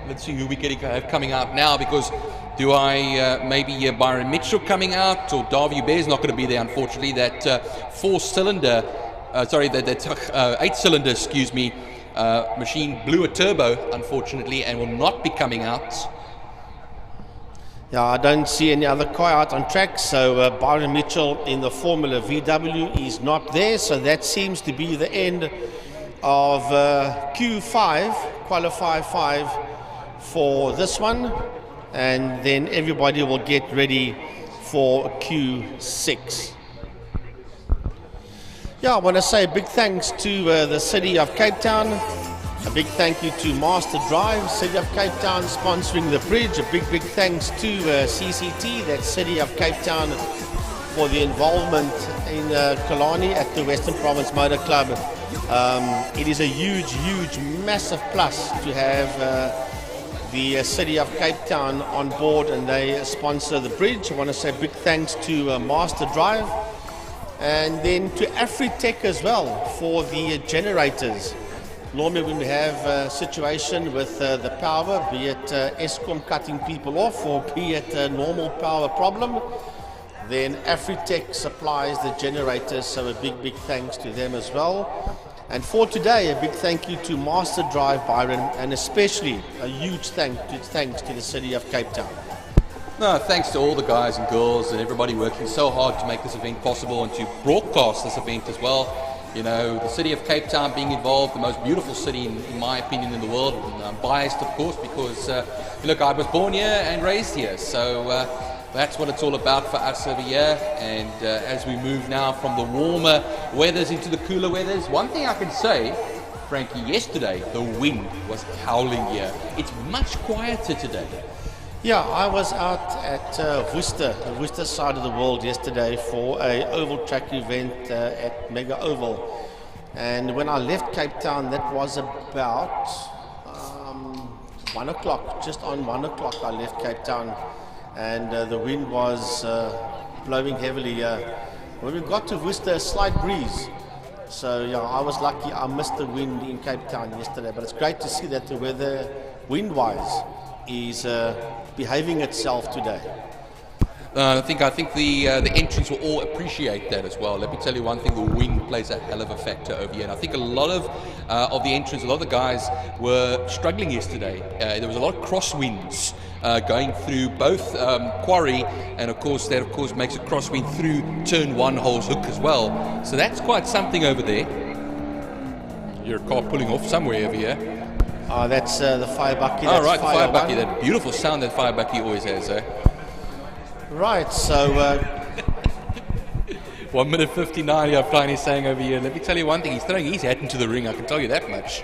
C: let's see who we're going to have coming out now, because do I maybe Byron Mitchell coming out, or Davy Bear's not going to be there, unfortunately. That 4-cylinder, that 8-cylinder, excuse me, machine blew a turbo, unfortunately, and will not be coming out.
A: Yeah, I don't see any other car out on track, so Byron Mitchell in the Formula VW is not there, so that seems to be the end of Q5, Qualify 5 for this one, and then everybody will get ready for Q6. Yeah, I want to say a big thanks to the City of Cape Town. A big thank you to Masterdrive, City of Cape Town sponsoring the bridge. A big thanks to CCT, that's City of Cape Town, for the involvement in Killarney at the Western Province Motor Club. It is a huge, massive plus to have the City of Cape Town on board, and they sponsor the bridge. I want to say big thanks to Masterdrive, and then to Afritech as well for the generators. Normally when we have a situation with the power, be it Eskom cutting people off or be it a normal power problem, then Afritech supplies the generators, so a big thanks to them as well. And for today, a big thank you to Masterdrive, Byron, and especially a huge thanks to the City of Cape Town.
C: No, thanks to all the guys and girls and everybody working so hard to make this event possible and to broadcast this event as well. You know, the City of Cape Town being involved, the most beautiful city, in my opinion, in the world. And I'm biased, of course, because, look, I was born here and raised here. So that's what it's all about for us over here. And as we move now from the warmer weathers into the cooler weathers, one thing I can say, Frankie, yesterday the wind was howling here. It's much quieter today.
A: Yeah, I was out at Worcester, the Worcester side of the world yesterday for a oval track event at Mega Oval. And when I left Cape Town, that was about 1 o'clock, just on 1 o'clock I left Cape Town. And the wind was blowing heavily. When we got to Worcester, a slight breeze. So yeah, I was lucky I missed the wind in Cape Town yesterday. But it's great to see that the weather, wind-wise, is behaving itself today.
C: I think the entrants will all appreciate that as well. Let me tell you one thing: the wind plays a hell of a factor over here, and I think a lot of the entrants, a lot of the guys were struggling yesterday. There was a lot of crosswinds going through both Quarry, and of course that makes a crosswind through turn 1 Hoal's Hook as well. So that's quite something over there. You're a car pulling off somewhere over here.
A: That's the fire bucky.
C: Oh, right, the fire bucky. That beautiful sound that fire bucky always has, eh?
A: Right, so
C: 1 minute 59, you're flying is saying over here. Let me tell you one thing, he's throwing his hat into the ring, I can tell you that much.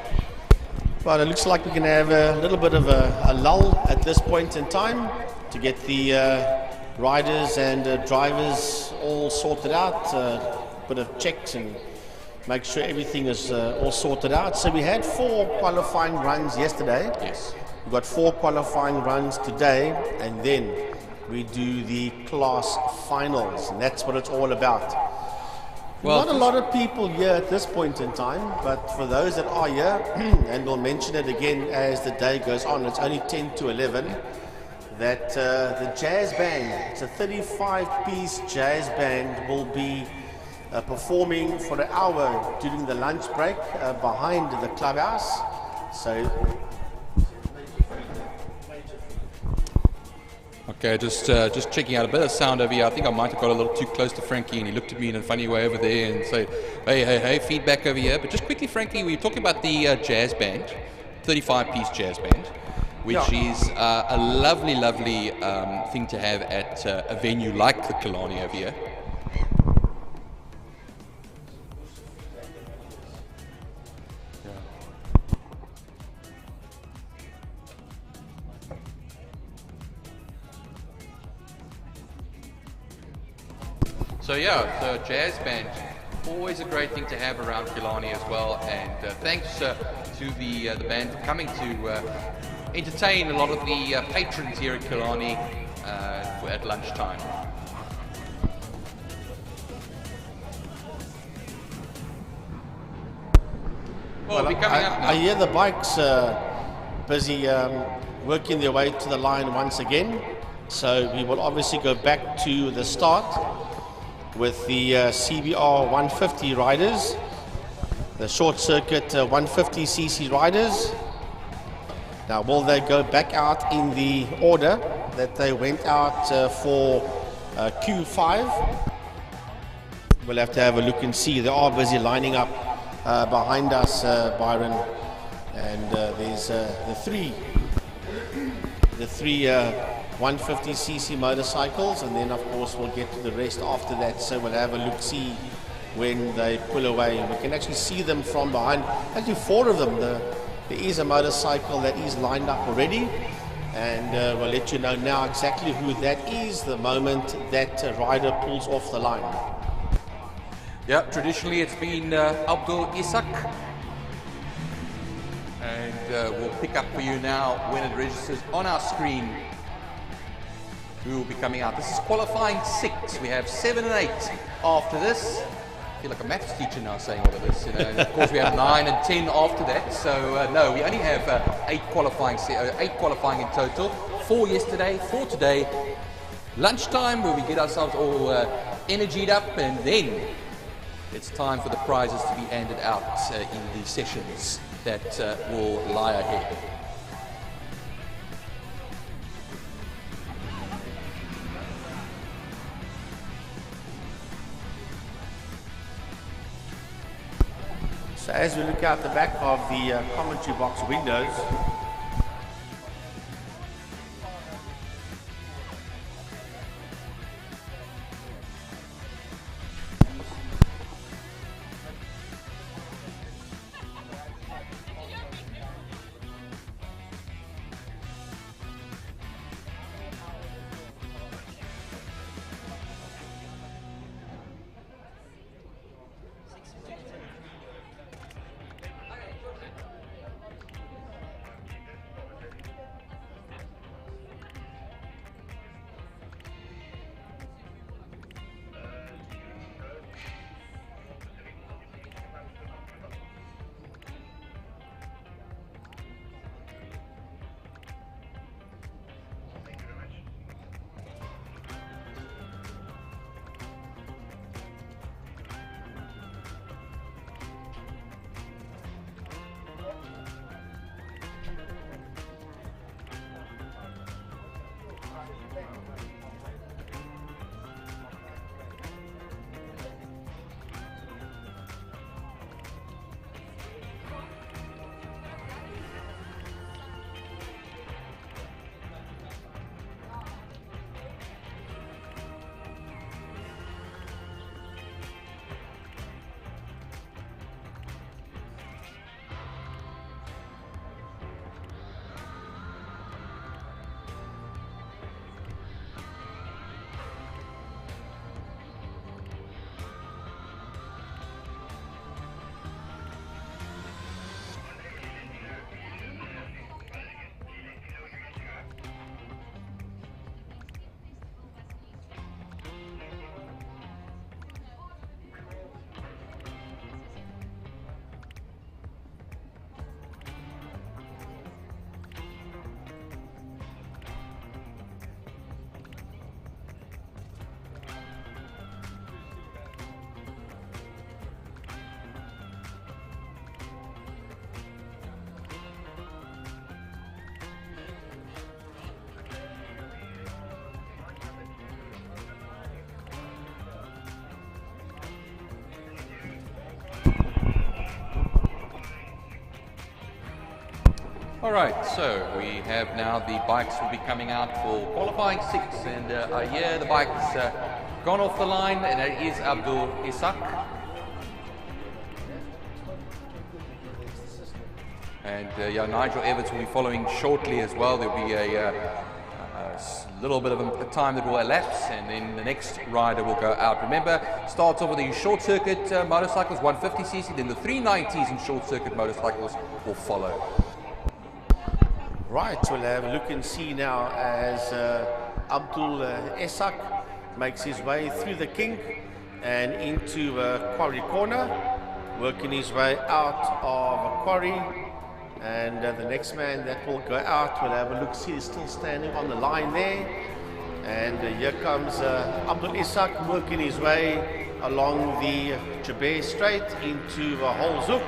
A: Well, it looks like we can have a little bit of a lull at this point in time to get the riders and drivers all sorted out, a bit of checks and make sure everything is all sorted out. So we had 4 qualifying runs yesterday.
C: Yes.
A: We've got 4 qualifying runs today, and then we do the class finals, and that's what it's all about. Well, not a lot of people here at this point in time, but for those that are here, and we'll mention it again as the day goes on, it's only 10 to 11, that the jazz band, it's a 35-piece jazz band, will be performing for an hour during the lunch break behind the clubhouse. So
C: Okay, just checking out a bit of sound over here. I think I might have got a little too close to Frankie, and he looked at me in a funny way over there and said, hey, feedback over here. But just quickly, Frankie, we were talking about the jazz band, 35-piece jazz band, which is a lovely thing to have at a venue like the Killarney over here. So yeah, the jazz band, always a great thing to have around Killarney as well. And thanks to the band for coming to entertain a lot of the patrons here at Killarney at lunchtime. Well, we'll be coming up now.
A: I hear the bikes busy working their way to the line once again. So we will obviously go back to the start with the CBR 150 riders, the short circuit 150cc riders. Now, will they go back out in the order that they went out for Q5? We'll have to have a look and see. They are busy lining up behind us, Byron, and there's the three 150cc motorcycles, and then of course we'll get to the rest after that. So we'll have a look-see when they pull away. We can actually see them from behind. Actually, 4 of them. There is a motorcycle that is lined up already, and we'll let you know now exactly who that is the moment that rider pulls off the line.
C: Yeah, traditionally it's been Abdul Isak, and we'll pick up for you now when it registers on our screen who will be coming out. This is qualifying 6. We have 7 and 8 after this. I feel like a maths teacher now saying all of this. And of course we have 9 and 10 after that. So no, we only have 8 qualifying in total. 4 yesterday, 4 today. Lunchtime where we get ourselves all energied up, and then it's time for the prizes to be handed out in the sessions that will lie ahead.
A: So as we look out the back of the commentary box windows,
C: All right, so we have now the bikes will be coming out for qualifying 6, and yeah, the bike's gone off the line, and it is Abdul Isak. And yeah, Nigel Evans will be following shortly as well. There'll be a little bit of a time that will elapse, and then the next rider will go out. Remember, starts off with the short circuit motorcycles, 150cc, then the 390s and short circuit motorcycles will follow.
A: Right, we'll have a look and see now as Abdul Isak makes his way through the kink and into Quarry Corner, working his way out of Quarry. And the next man that will go out, we'll have a look, see, he's still standing on the line there. And here comes Abdul Isak working his way along the Joubert Straight into Hoal,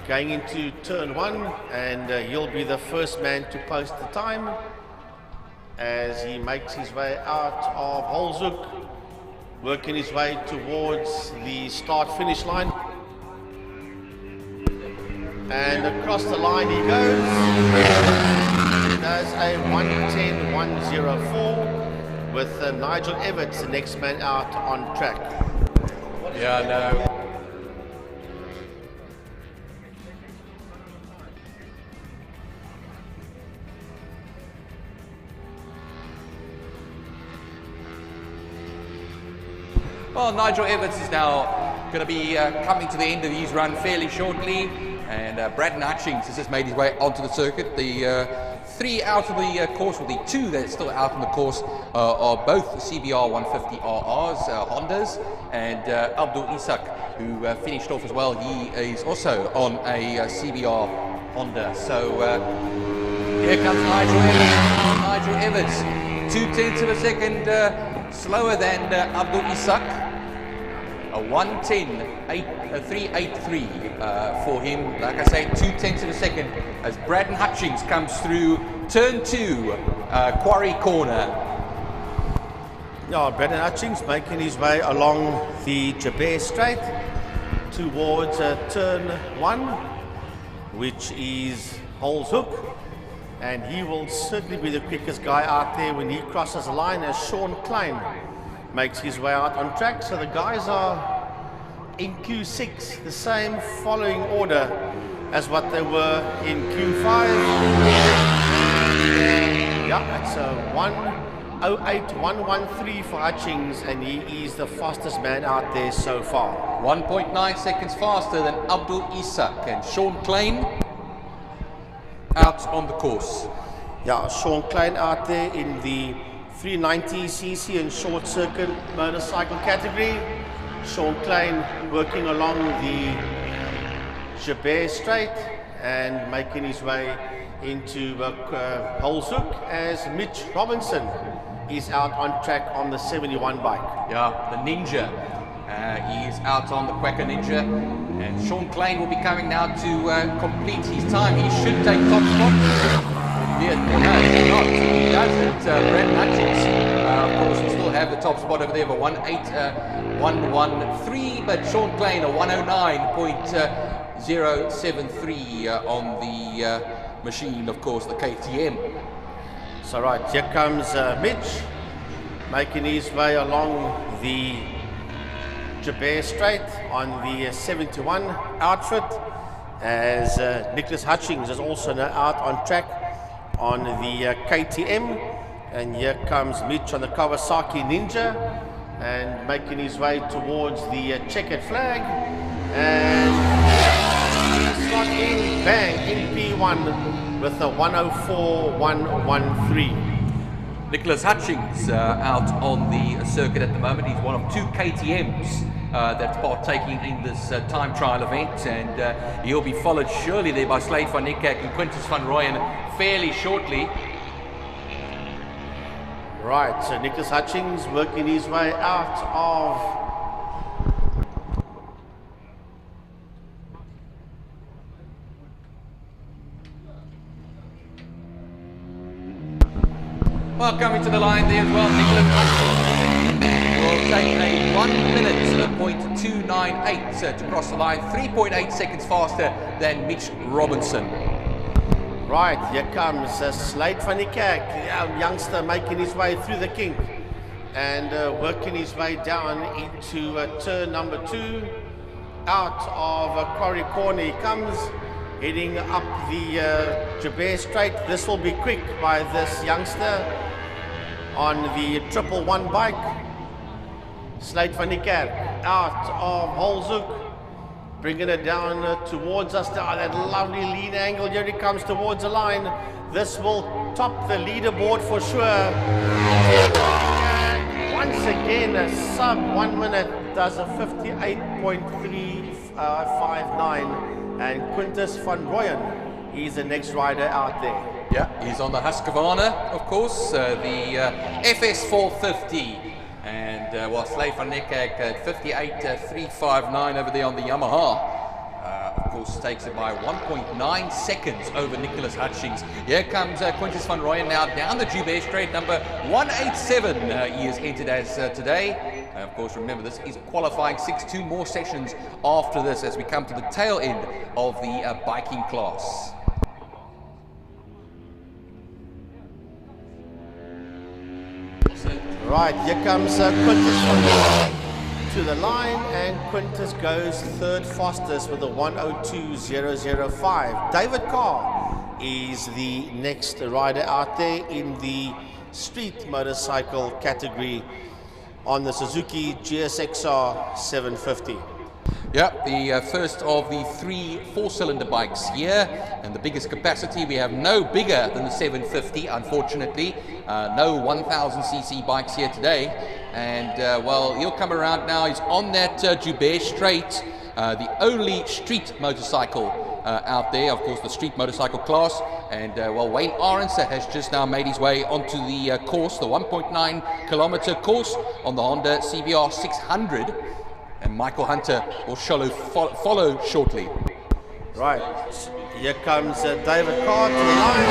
A: going into turn 1, and he'll be the first man to post the time as he makes his way out of Hoal, working his way towards the start-finish line. And across the line he goes. He does a 1:10.104 with Nigel Evans, the next man out on track.
C: Yeah, no. Well, Nigel Evans is now going to be coming to the end of his run fairly shortly. And Braden Hutchings has just made his way onto the circuit. The 3 out of the course, or the 2 that's still out on the course, are both CBR 150RRs, Hondas, and Abdul Isak, who finished off as well. He is also on a CBR Honda. So here comes Nigel Evans. 0.2 of a second slower than Abdul Isak. A 1:10.383 for him. Like I say, 0.2 of a second as Braden Hutchings comes through turn 2, Quarry Corner.
A: Yeah, Braden Hutchings making his way along the Joubert Straight towards turn 1, which is Hoal's Hook. And he will certainly be the quickest guy out there when he crosses the line, as Sean Klein makes his way out on track. So the guys are in Q6, the same following order as what they were in Q5. Yeah, that's a 1:08.113 for Hutchings, and he is the fastest man out there so far.
C: 1.9 seconds faster than Abdul Isak, and Sean Klein out on the course.
A: Yeah, Sean Klein out there in the 390cc and short circuit motorcycle category. Sean Klein working along the Joubert Straight and making his way into Hoal as Mitch Robinson is out on track on the 71 bike.
C: Yeah, the Ninja. He is out on the Quacker Ninja, and Sean Klein will be coming now to complete his time. He should take top spot. Yeah, no, not. He doesn't. Braden Hutchings, of course, will still have the top spot over there, but 1:08.113, but Sean Klein a 1:09.073 on the machine, of course, the KTM.
A: So right, here comes Mitch making his way along the Joubert Straight on the 71 outfit, as Nicholas Hutchings is also now out on track on the KTM. And here comes Mitch on the Kawasaki Ninja and making his way towards the checkered flag, and slot in, bang, in P1 with a 1:04.113.
C: Nicholas Hutchings out on the circuit at the moment. He's one of 2 KTMs that's partaking in this time trial event, and he'll be followed surely there by Slade van Niekerk and Quintus van Rooyen fairly shortly.
A: Right, so Nicholas Hutchings working his way out of
C: well, coming to the line there as well, Nicholas Hutchings will take a 1:298 to cross the line, 3.8 seconds faster than Mitch Robinson.
A: Right, here comes Slade van die Kerk, the youngster making his way through the kink and working his way down into turn number 2. Out of Quarry Corner he comes, heading up the Joubert Straight. This will be quick by this youngster on the 111 bike. Slade van die Kerk out of Hoal, bringing it down towards us now. That lovely lean angle. Here he comes towards the line. This will top the leaderboard for sure. And once again, a sub 1 minute does a 58.359. And Quintus van Rooyen, he's the next rider out there.
C: Yeah, he's on the Husqvarna, of course, the FS 450. And Slade van die Kerk at 58.359 over there on the Yamaha. Of course, takes it by 1.9 seconds over Nigel Hutchings. Here comes Quintus van Rooyen now down the Joubert Straight, number 187. He is entered as today. Of course, remember, this is qualifying 2 more sessions after this as we come to the tail end of the biking class.
A: Right, here comes Quintus van Rooyen to the line, and Quintus goes third fastest with a 1:02.005. David Carr is the next rider out there in the street motorcycle category on the Suzuki GSXR 750.
C: Yep, the first of the 3 4-cylinder bikes here, and the biggest capacity. We have no bigger than the 750, unfortunately. No 1000cc bikes here today. And well, he'll come around now. He's on that Joubert Straight, the only street motorcycle out there, of course, the street motorcycle class. And well, Wayne Arendse has just now made his way onto the course, the 1.9 kilometre course on the Honda CBR 600. And Michael Hunter will follow shortly. Right,
A: here comes David Carr to the line,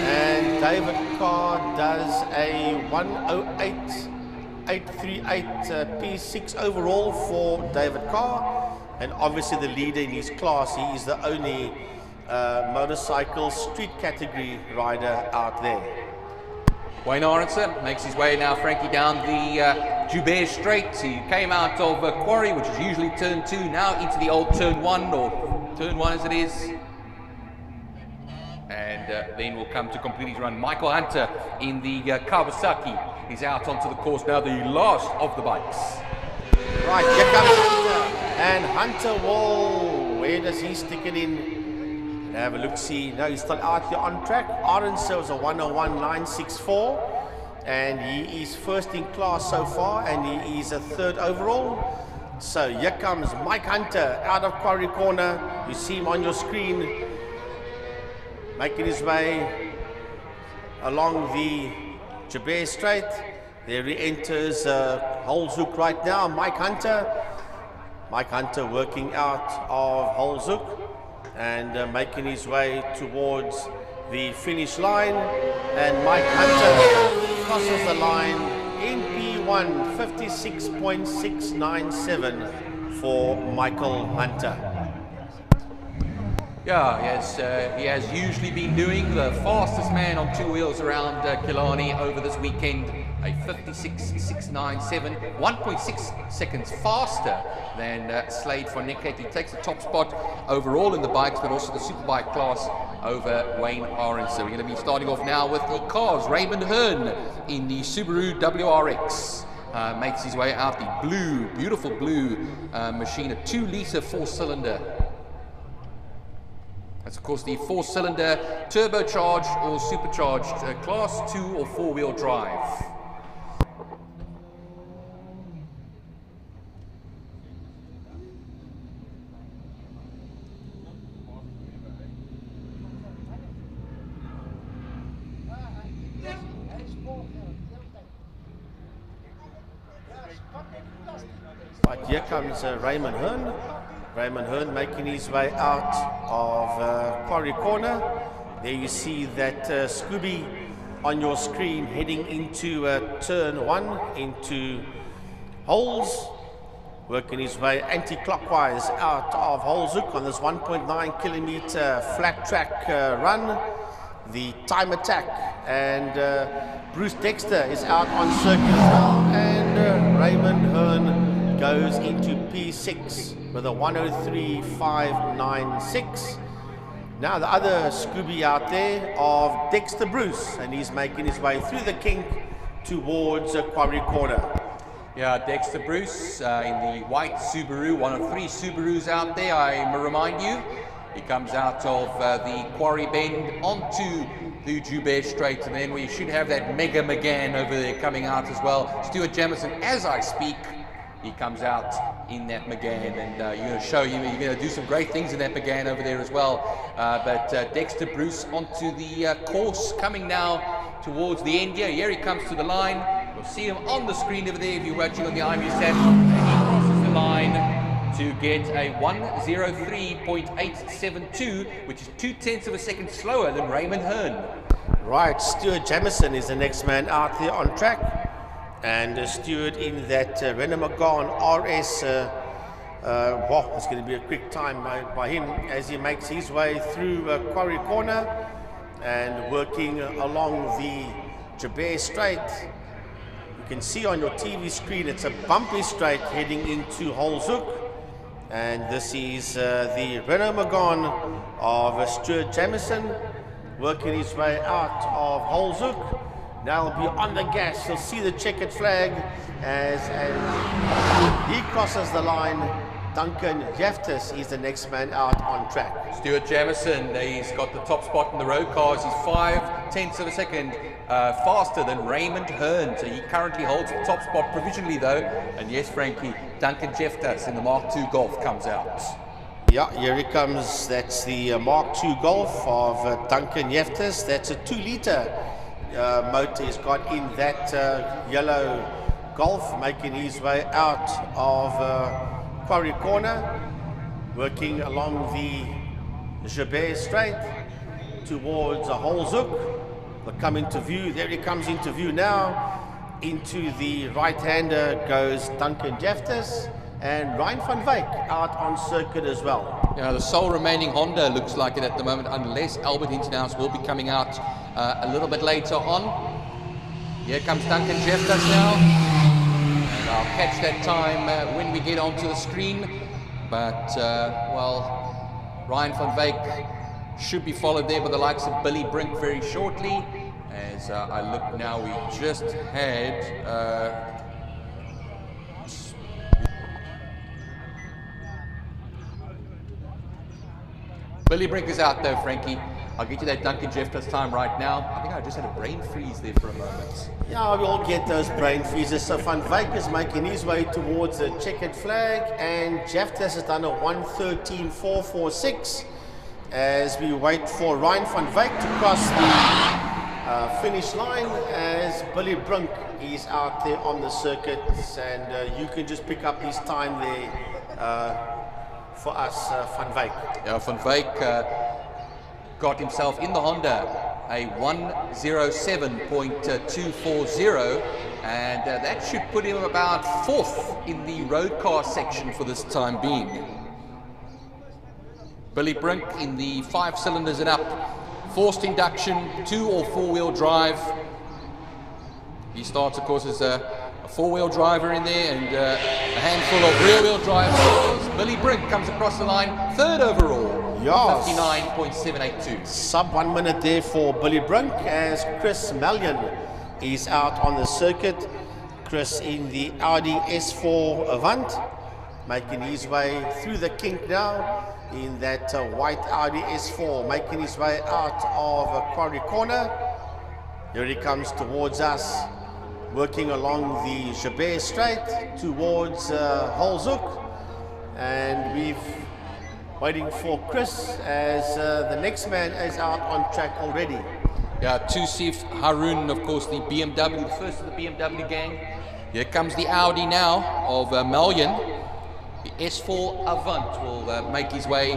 A: and David Carr does a 1:08.838 P6 overall for David Carr, and obviously the leader in his class. He is the only motorcycle street category rider out there.
C: Wayne Arendse makes his way now, Frankie, down the Joubert Straight. He came out of Quarry, which is usually turn 2, now into the old turn 1, or turn 1 as it is. And then we'll come to complete his run. Michael Hunter in the Kawasaki is out onto the course now, the last of the bikes.
A: Right, here comes Hunter. And Hunter will, where does he stick it in? Have a look, see. No, he's still out here on track. Arendse was a 1:01.964, and he is first in class so far, and he is a 3rd overall. So here comes Mike Hunter out of Quarry Corner. You see him on your screen, making his way along the Joubert Straight. There he enters Holzhoek right now. Mike Hunter working out of Holzhoek and making his way towards the finish line, and Mike Hunter crosses the line in P1 56.697 for Michael Hunter.
C: Yeah, he has usually been doing the fastest man on 2 wheels around Killarney over this weekend, a 56.697, 1.6 seconds faster than Slade van die Kerk. He takes the top spot overall in the bikes, but also the superbike class over Wayne Arendse. So we're going to be starting off now with the cars. Raymond Hearn in the Subaru WRX. Makes his way out, the blue, beautiful blue machine, a 2-litre 4-cylinder. That's of course the 4-cylinder turbocharged or supercharged class 2 or 4-wheel drive.
A: Right, here comes Raymond Hearn. Raymond Hearn making his way out of Quarry Corner. There you see that Scooby on your screen heading into turn 1 into Holes. working his way anti-clockwise out of Hoal on this 1.9 kilometre flat track run. The time attack, and Bruce Dexter is out on circuit as well, and Raymond Hearn goes into P6 with a 103.596. Now the other Scooby out there of Dexter Bruce, and he's making his way through the kink towards Quarry Corner.
C: Yeah, Dexter Bruce in the white Subaru, one of 3 Subarus out there, I remind you. He comes out of the Quarry Bend onto the Joubert Straight, and then we should have that Mega McGann over there coming out as well. Stuart Jameson, as I speak, he comes out in that McGann, and you're going to show him, you're going to do some great things in that McGann over there as well. But Dexter Bruce onto the course, coming now towards the end here. Here he comes to the line. You'll see him on the screen over there if you're watching on the IMUSAT. And he crosses the line to get a 1:03.872, which is 0.2 of a second slower than Raymond Hearn.
A: Right, Stuart Jameson is the next man out there on track, and Stuart in that Renault Megane RS. Wow, it's going to be a quick time by him as he makes his way through Quarry Corner and working along the Joubert Straight. You can see on your TV screen it's a bumpy straight heading into Hoal. And this is the Renault Megane of Stuart Jameson working his way out of Hoal. Now he'll be on the gas. You'll see the checkered flag as he crosses the line. Duncan Jeftis is the next man out on track.
C: Stuart Jameson, he's got the top spot in the road cars. He's 0.5 of a second faster than Raymond Hearn. So he currently holds the top spot provisionally though. And yes, Frankie, Duncan Jeftis in the Mark II Golf comes out.
A: Yeah, here he comes. That's the Mark II Golf of Duncan Jeftis. That's a 2-litre motor he's got in that yellow Golf, making his way out of Quarry Corner, working along the Joubert Straight towards Hoal. They'll come into view. There he comes into view now. Into the right-hander goes Duncan Jeftis, and Ryan van Wyk out on circuit as well.
C: Yeah, the sole remaining Honda looks like it at the moment, unless Albert Hintenhouse will be coming out a little bit later on. Here comes Duncan Jeftis now. And I'll catch that time when we get onto the screen. But, well, Ryan van Wyk should be followed there by the likes of Billy Brink very shortly. As I look now, we just had... Billy Brink is out though, Frankie. I'll get you that Duncan Jeftis time right now. I think I just had a brain freeze there for a moment.
A: Yeah, we all get those brain freezes. So Van Wyk is making his way towards the checkered flag, and Jeftis has done a 1:13.446 as we wait for Ryan van Wyk to cross the finish line, as Billy Brink is out there on the circuit, and you can just pick up his time there for us, Van Wyk.
C: Yeah, Van Wyk got himself in the Honda a 1:07.240, and that should put him about 4th in the road car section for this time being. Billy Brink in the 5 cylinders and up, forced induction, 2 or 4-wheel drive. He starts, of course, as a 4-wheel driver in there, and a handful of rear-wheel drive. Billy Brink comes across the line, 3rd overall.
A: Yes.
C: 59.782.
A: Sub 1 minute there for Billy Brink, as Chris Mallion is out on the circuit. Chris in the Audi S4 Avant, making his way through the kink now in that white Audi S4, making his way out of Quarry Corner. Here he comes towards us, working along the Joubert Straight towards Hoal, and we've waiting for Chris as the next man is out on track already.
C: Yeah, Tusif Haroon, of course, the BMW, the first of the BMW gang. Here comes the Audi now of Mallion. The S4 Avant will make his way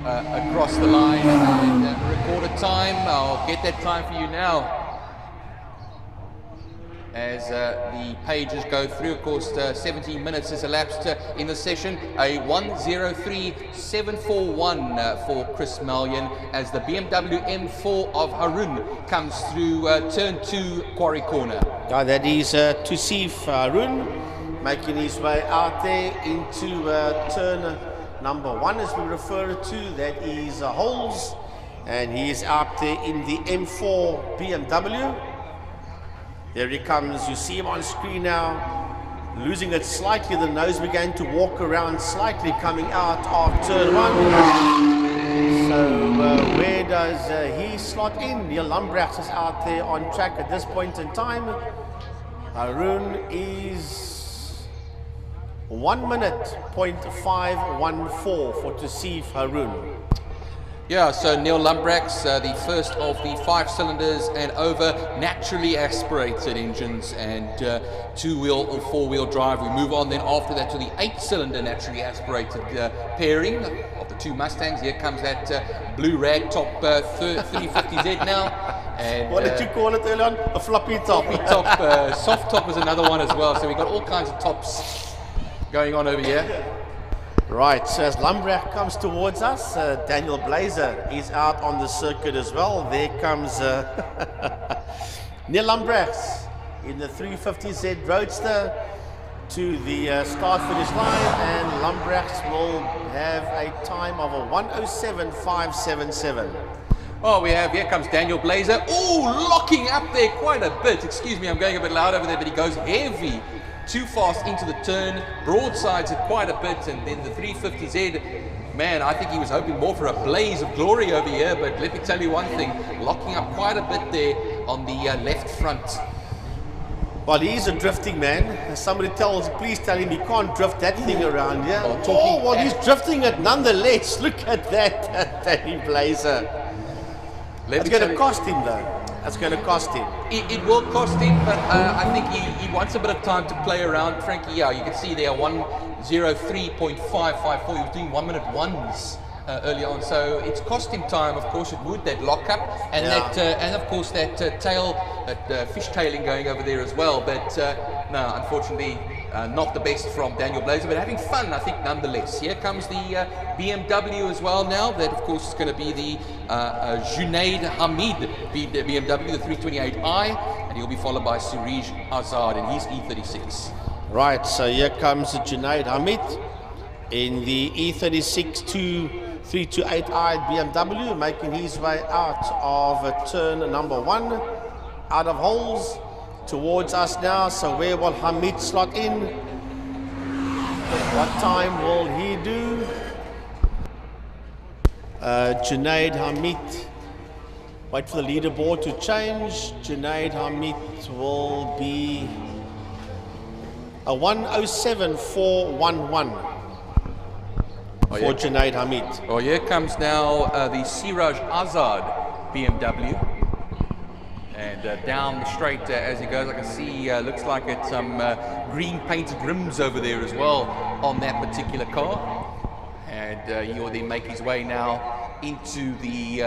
C: across the line and record a time. I'll get that time for you now. as the pages go through. Of course, 17 minutes has elapsed in the session. A 1:03.741 for Chris Mallion as the BMW M4 of Haroon comes through turn 2, Quarry Corner.
A: That is Tusif Haroon making his way out there into turn number 1, as we refer to. That is Hoal's, and he is out there in the M4 BMW. There he comes, you see him on screen now, losing it slightly. The nose began to walk around slightly coming out of turn 1. So where does he slot in? Neil Lumbrax is out there on track at this point in time. Haroon is 1:05.14 for Tusif Haroon.
C: Yeah, so Neil Lumbrax, the first of the 5 cylinders and over naturally aspirated engines and 2-wheel or 4-wheel drive. We move on then after that to the 8-cylinder naturally aspirated pairing of the 2 Mustangs. Here comes that blue rag top 350Z now. And,
A: what did you call it earlier on? A floppy top.
C: Floppy top, soft top was another one as well. So we've got all kinds of tops going on over here.
A: Right, so as Lumbrax comes towards us, Daniel Blazer is out on the circuit as well. There comes Neil Lumbrax in the 350Z Roadster to the start-finish line, and Lumbrax will have a time of a 1:07.577.
C: Oh, here comes Daniel Blazer. Oh, locking up there quite a bit. Excuse me, I'm going a bit loud over there, but he goes heavy. Too fast into the turn, broadsides it quite a bit, and then the 350Z, man, I think he was hoping more for a blaze of glory over here, but let me tell you one thing, locking up quite a bit there on the left front.
A: Well, he's a drifting man. As somebody please tell him he can't drift that thing around here. He's drifting it nonetheless. Look at that, Danny Blazer. It's going to cost him though. That's going to cost him.
C: It will cost him, but I think he wants a bit of time to play around. Frankie, yeah, you can see there 1:03.554. He was doing 1 minute ones early on, so it's cost him time. Of course, it would, that lock up and that, and of course that tail, that fishtailing going over there as well. But no, unfortunately, not the best from Daniel Blazer, but having fun, I think, nonetheless. Here comes the BMW as well now. That, of course, is going to be the Junaid Hamid BMW, the 328i, and he'll be followed by Shiraz Azad, and he's E36.
A: Right, so here comes Junaid Hamid in the E36 328i BMW, making his way out of turn number 1, out of Hoals. Towards us now, so where will Hamid slot in? What time will he do? Junaid Hamid, wait for the leaderboard to change. Junaid Hamid will be a 1:07.411 for Junaid Hamid.
C: Oh, here comes now the Shiraz Azad BMW. And down the straight as he goes, I can see looks like it's some green painted rims over there as well on that particular car. And he'll then make his way now into the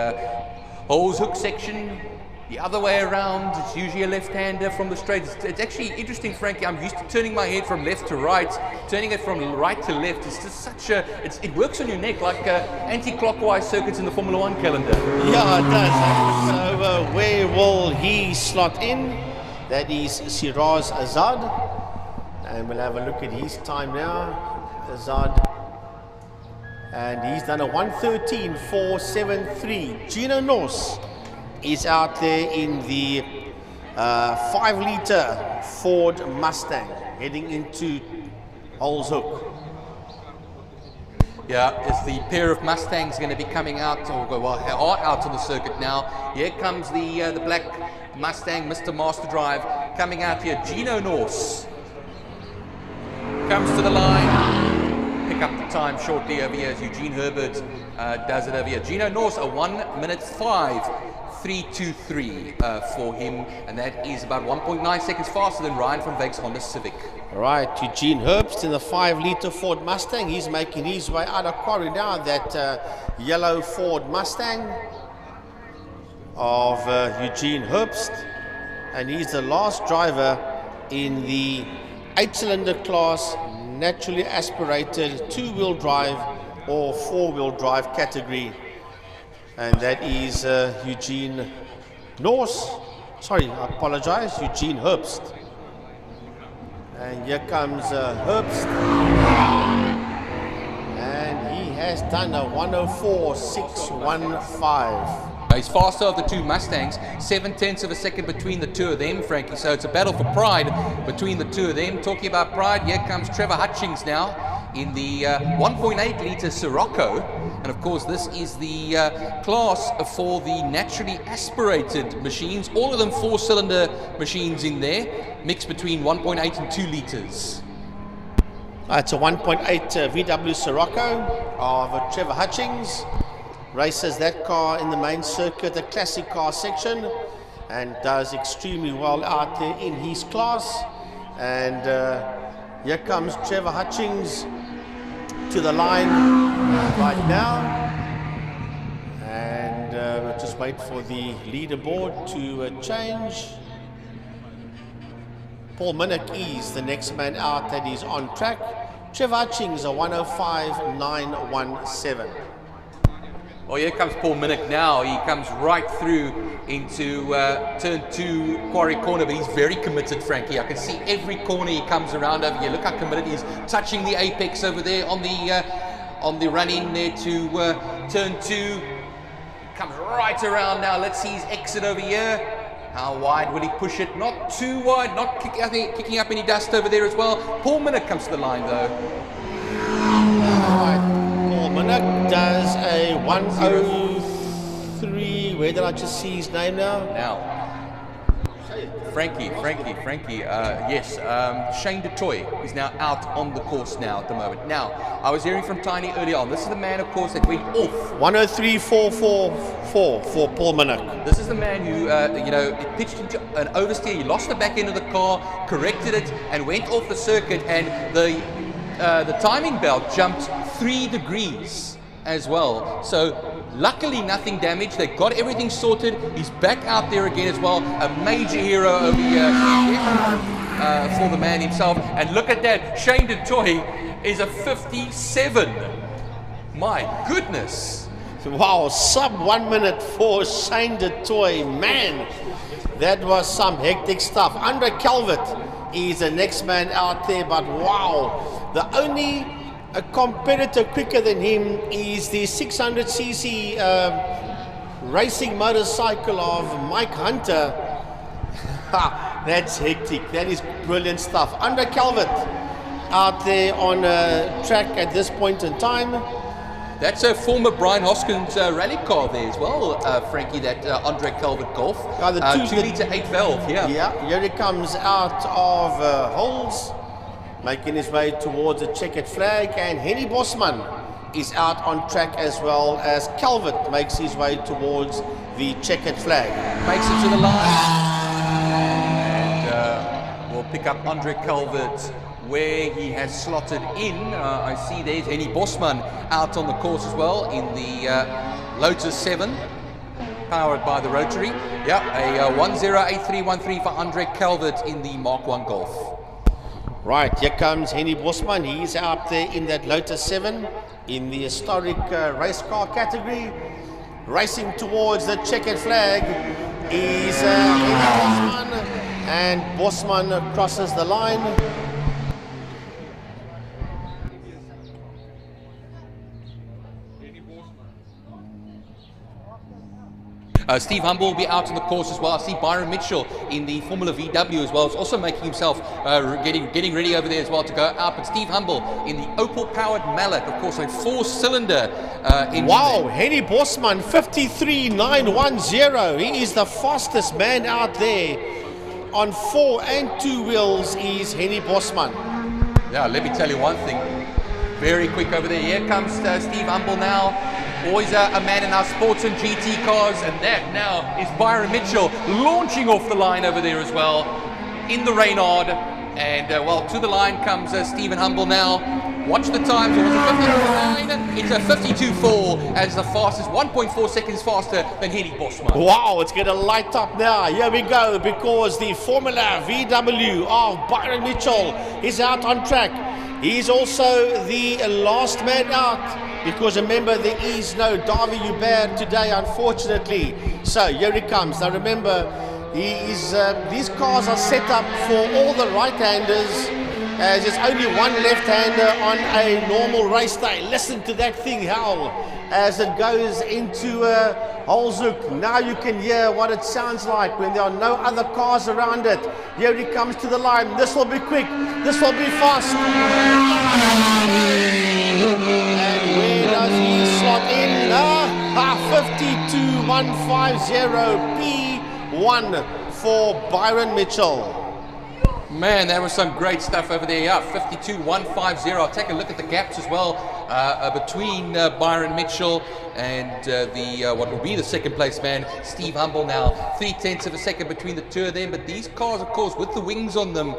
C: hose hook section. The other way around, it's usually a left-hander from the straight. It's actually interesting, Frankie. I'm used to turning my head from left to right. Turning it from right to left is just such a... it works on your neck like anti-clockwise circuits in the Formula 1 calendar.
A: Yeah, it does. So where will he slot in? That is Shiraz Azad. And we'll have a look at his time now. Azad. And he's done a 1:13.473. Gino Norse is out there in the 5-litre Ford Mustang heading into Hoal's Hook.
C: Yeah, it's the pair of Mustangs going to be coming out, or are out on the circuit now. Here comes the black Mustang, Mr. Masterdrive, coming out here. Gino Norse comes to the line. Pick up the time shortly over here as Eugene Herbert does it over here. Gino Norse, a 1:05.323 for him, and that is about 1.9 seconds faster than Ryan van Wyck's Honda Civic.
A: Right, Eugene Herbst in the 5-litre Ford Mustang. He's making his way out of Quarry now, that yellow Ford Mustang of Eugene Herbst. And he's the last driver in the 8-cylinder class, naturally aspirated 2-wheel drive or 4-wheel drive category. And that is Eugene Norse. Sorry, I apologize, Eugene Herbst. And here comes Herbst. And he has done a 104.615.
C: He's faster of the two Mustangs, 0.7 of a second between the two of them, Frankie. So it's a battle for pride between the two of them. Talking about pride, here comes Trevor Hutchings now in the 1.8 litre Sirocco. And of course, this is the class for the naturally aspirated machines. All of them 4-cylinder machines in there, mixed between 1.8 and 2 litres.
A: It's a 1.8 VW Sirocco of Trevor Hutchings. Races that car in the main circuit, the classic car section, and does extremely well out there in his class. And here comes Trevor Hutchings to the line right now. And we'll just wait for the leaderboard to change. Paul Minak is the next man out that is on track. Trevor Hutchings, a 105.917.
C: Well, here comes Paul Minak now. He comes right through into turn 2 Quarry Corner, but he's very committed, Frankie. I can see every corner he comes around over here. Look how committed he is, touching the apex over there on the run in there to turn 2. Comes right around now. Let's see his exit over here. How wide will he push it? Not too wide, not kicking up any dust over there as well. Paul Minak comes to the line though.
A: Minak does a 103. Where did I just see his name now?
C: Frankie. Yes, Shane DeToy is now out on the course now at the moment. Now, I was hearing from Tiny earlier on. This is the man, of course, that went off.
A: 103.444 for Paul Minak.
C: This is the man who, it pitched into an oversteer. He lost the back end of the car, corrected it, and went off the circuit. And the timing belt jumped 3 degrees as well. So luckily nothing damaged. They got everything sorted. He's back out there again as well. A major hero over here for the man himself. And look at that. Shane DeToy is a 57. My goodness.
A: Wow, sub 1 minute for Shane DeToy. Man, that was some hectic stuff. Andre Calvert is the next man out there, but wow, the only competitor quicker than him is the 600cc racing motorcycle of Mike Hunter. That's hectic. That is brilliant stuff. Andre Calvert out there on track at this point in time.
C: That's a former Brian Hoskins rally car there as well, Frankie, that Andre Calvert Golf. 2 litre 8 valve, yeah.
A: Yeah, here he comes out of Hoals, making his way towards the checkered flag, and Henny Bosman is out on track as well as Calvert makes his way towards the checkered flag.
C: Makes it to the line. And we'll pick up Andre Calvert where he has slotted in. I see there's Henny Bosman out on the course as well in the Lotus 7, powered by the rotary. Yeah, a 108313 for Andre Calvert in the Mark 1 Golf.
A: Right, here comes Henny Bosman. He's out there in that Lotus 7 in the historic race car category. Racing towards the checkered flag is Henny Bosman, and Bosman crosses the line.
C: Steve Humble will be out on the course as well. I see Byron Mitchell in the Formula VW as well. He's also making himself getting ready over there as well to go out. But Steve Humble in the Opel-powered Mallet, of course, a 4-cylinder engine.
A: Wow, Henny Bosman, 53.910. He is the fastest man out there. On 4 and 2 wheels is Henny Bosman.
C: Yeah, let me tell you one thing. Very quick over there. Here comes Steve Humble now. Always a man in our sports and GT cars, and that now is Byron Mitchell launching off the line over there as well in the Reynard. And well, to the line comes Stephen Humble now. Watch the times. It was a 52.9. It's a 52.4 as the fastest, 1.4 seconds faster than Henny Bosman.
A: Wow, it's going to light up now. Here we go, because the Formula VW of Byron Mitchell is out on track. He's also the last man out, because remember, there is no Davy Joubert today, unfortunately. So here he comes. Now remember, these cars are set up for all the right-handers, as there's only one left-hander on a normal race day. Listen to that thing howl as it goes into Holzoek. Now you can hear what it sounds like when there are no other cars around it. Here he comes to the line. This will be quick. This will be fast. And where does he slot in? 52.150 P1 for Byron Mitchell.
C: Man, there was some great stuff over there. Yeah, 52.150. I'll take a look at the gaps as well between Byron Mitchell and what will be the second place man, Steve Humble. Now 0.3 of a second between the two of them. But these cars, of course, with the wings on them,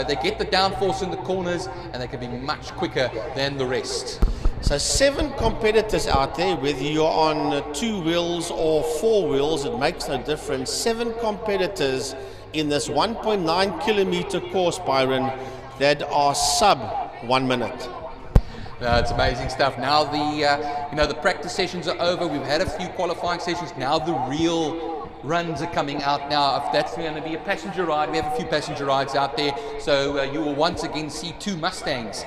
C: they get the downforce in the corners, and they can be much quicker than the rest.
A: So 7 competitors out there, whether you're on 2 wheels or 4 wheels, it makes no difference. 7 competitors in this 1.9 kilometer course, Byron, that are sub 1 minute.
C: It's amazing stuff. Now the practice sessions are over. We've had a few qualifying sessions. Now the real runs are coming out. Now, if that's going to be a passenger ride, we have a few passenger rides out there. So you will once again see 2 Mustangs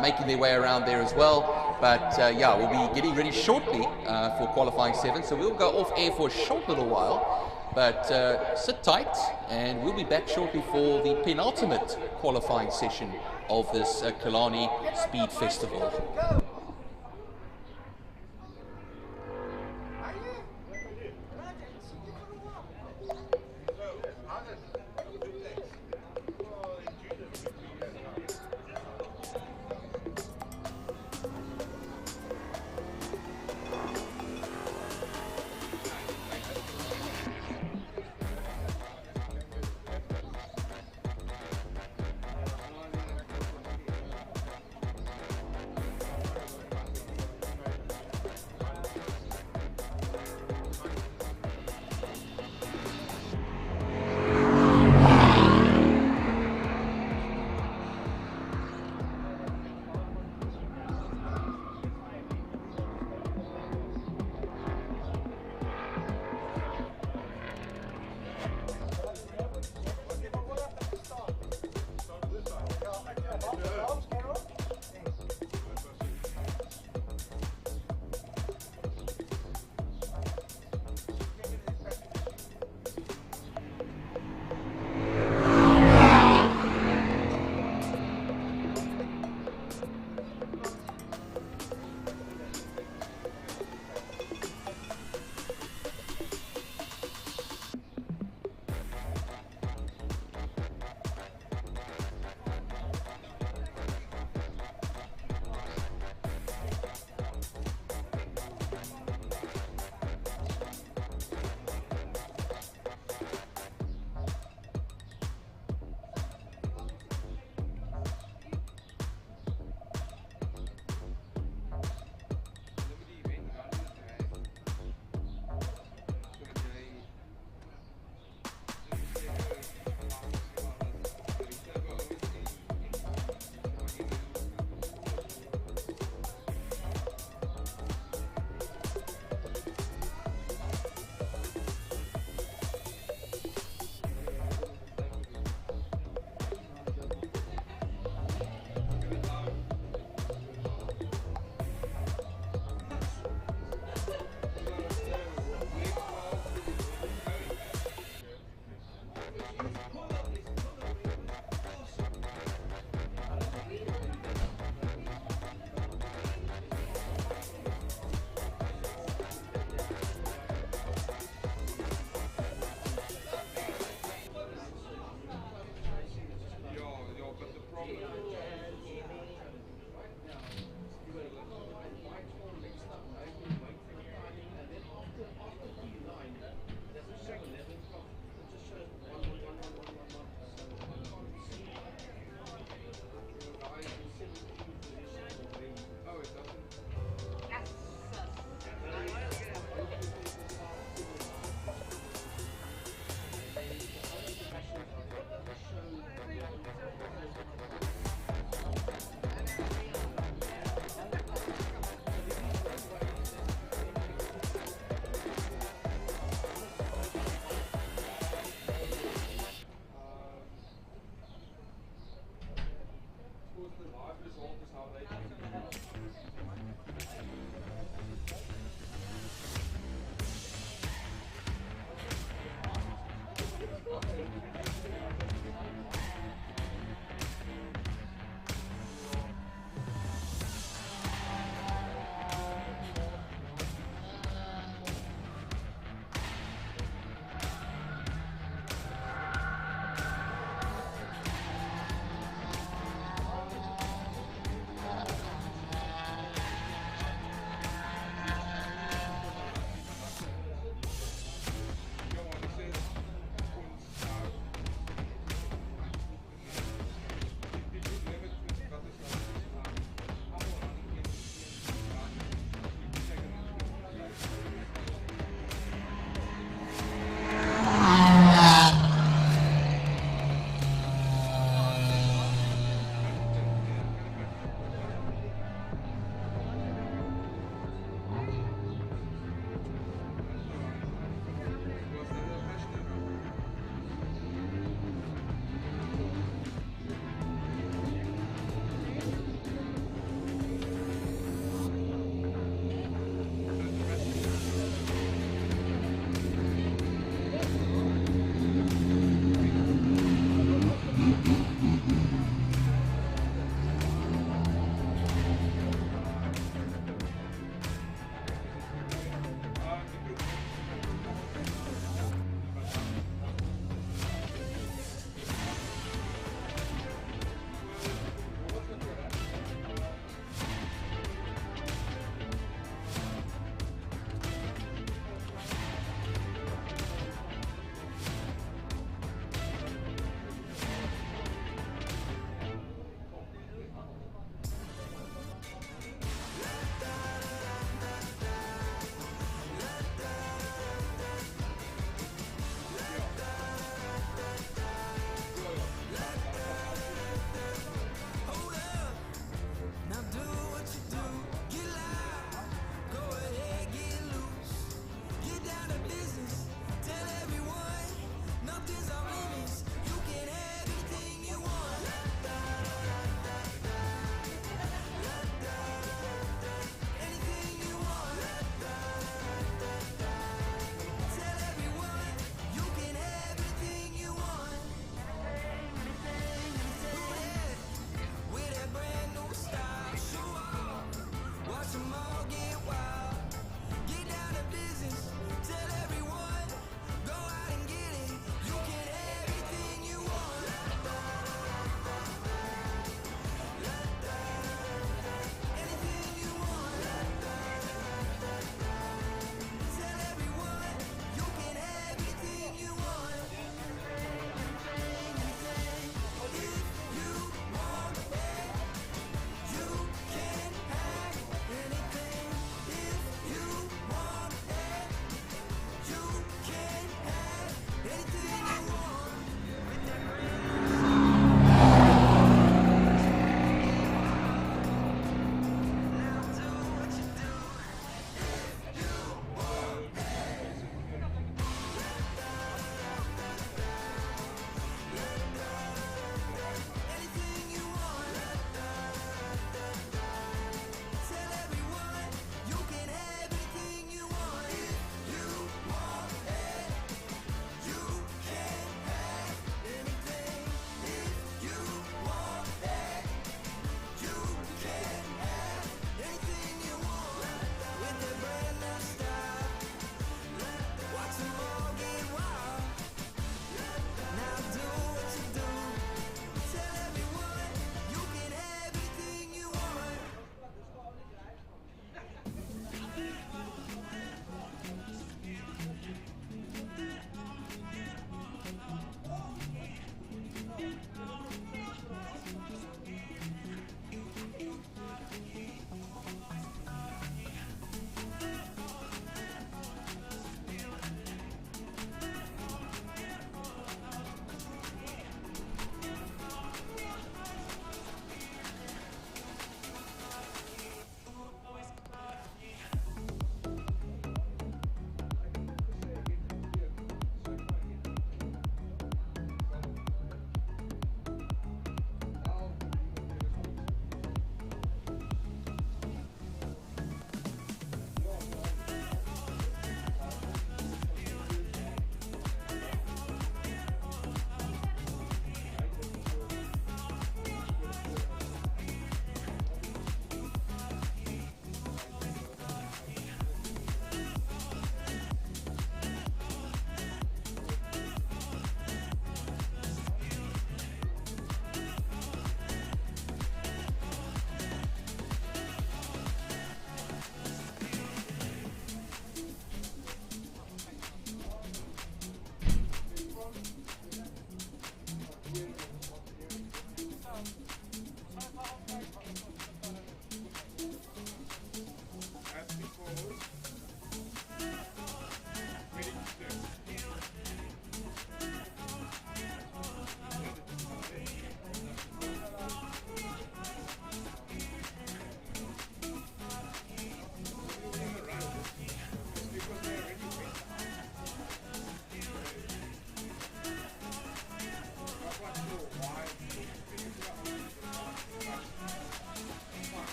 C: making their way around there as well. But yeah, we'll be getting ready shortly for qualifying 7. So we'll go off air for a short little while. But sit tight, and we'll be back shortly for the penultimate qualifying session of this Killarney Speed Festival.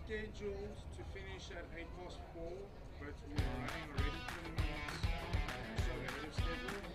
E: scheduled to finish at 4:08, but we are running already 20 minutes so ahead of schedule.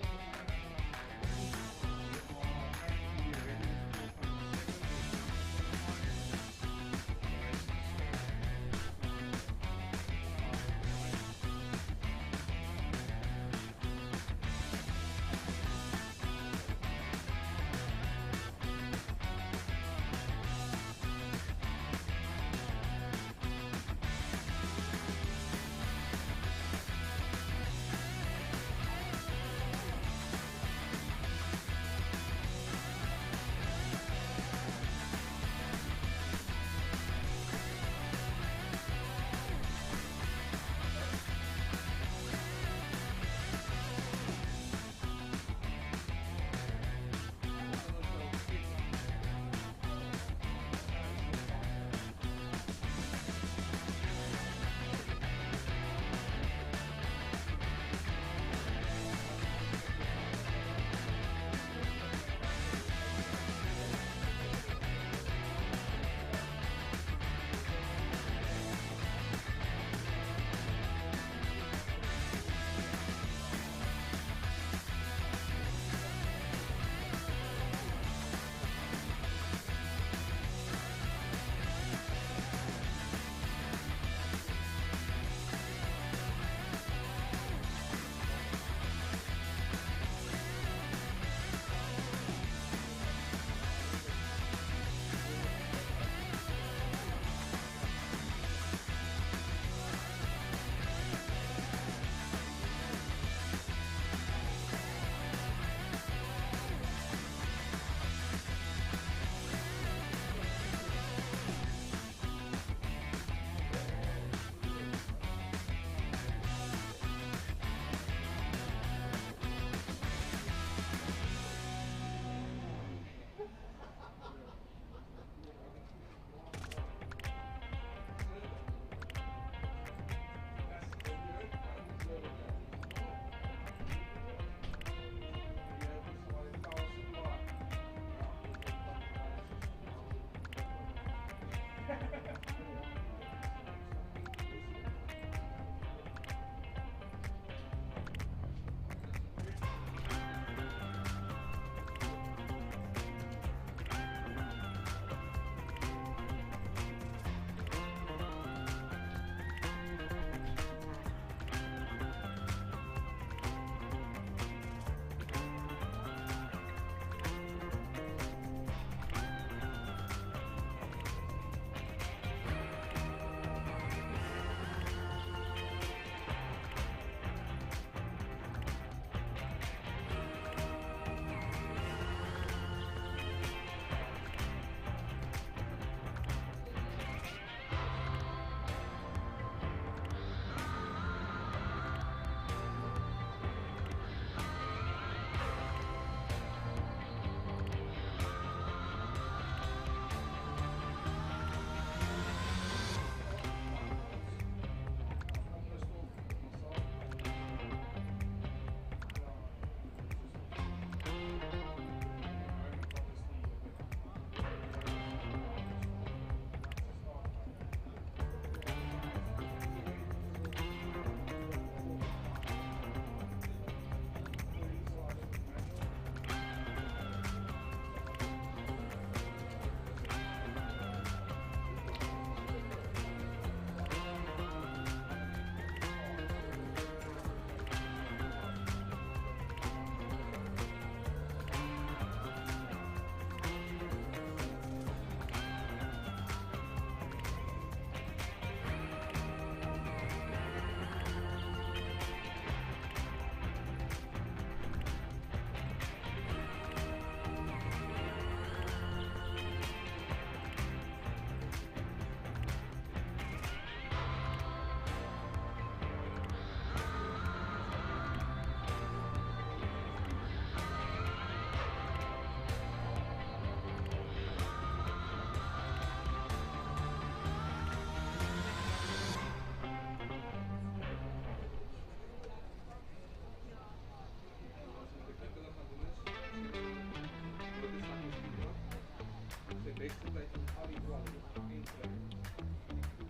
F: beste tijd om al die branden in te leggen.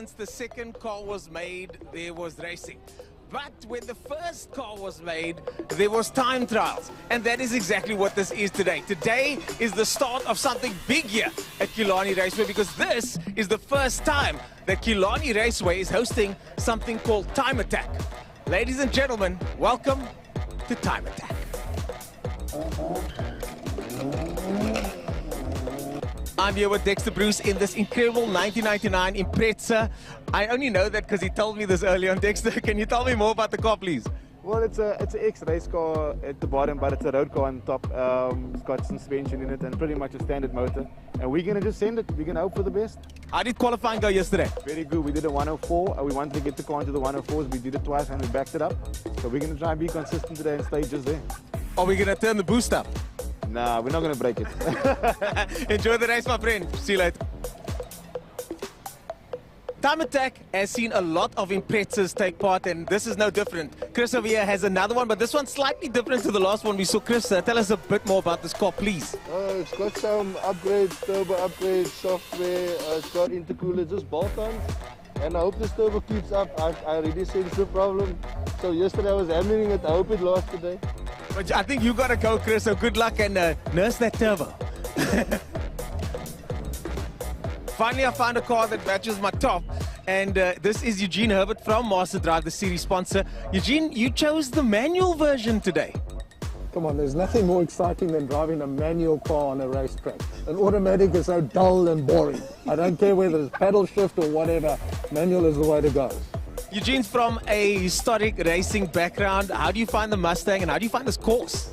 F: contestants, the second car was made, there was racing. But when the first car was made, there was time trials. And that is exactly what this is today. Today is the start of something big here at Killarney Raceway, because this is the first time that Killarney Raceway is hosting something called Time Attack. Ladies and gentlemen, welcome to Time Attack. I'm here with Dexter Bruce in this incredible 1999 Impreza. I only know that because he told me this earlier on. Dexter, can you tell me more about the car, please?
G: Well, it's an X-race car at the bottom, but it's a road car on top. It's got suspension in it and pretty much a standard motor. And we're going to just send it. We're going to hope for the best.
F: How did qualifying go yesterday?
G: Very good. We did a 104. We wanted to get the car into the 104s. We did it twice and we backed it up. So we're going to try and be consistent today and stay just there.
F: Are we going to turn the boost up?
G: Nah, we're not going to break it.
F: Enjoy the race, my friend. See you later. Time Attack has seen a lot of Imprezas take part, and this is no different. Chris over here has another one, but this one's slightly different to the last one we saw. Chris, tell us a bit more about this car, please.
H: It's got some upgrades, turbo upgrades, software, it's got intercooler, just bolt-ons. And I hope this turbo keeps up. I already sensed the problem. So yesterday I was hammering it. I hope it lasts today.
F: But I think you got to go, Chris, so good luck and nurse that turbo. Finally, I found a car that matches my top, and this is Eugene Herbert from Masterdrive, the series sponsor. Eugene, you chose the manual version today.
I: Come on, there's nothing more exciting than driving a manual car on a racetrack. An automatic is so dull and boring. I don't care whether it's paddle shift or whatever, manual is the way to go.
F: Eugene's from a historic racing background. How do you find the Mustang and how do you find this course?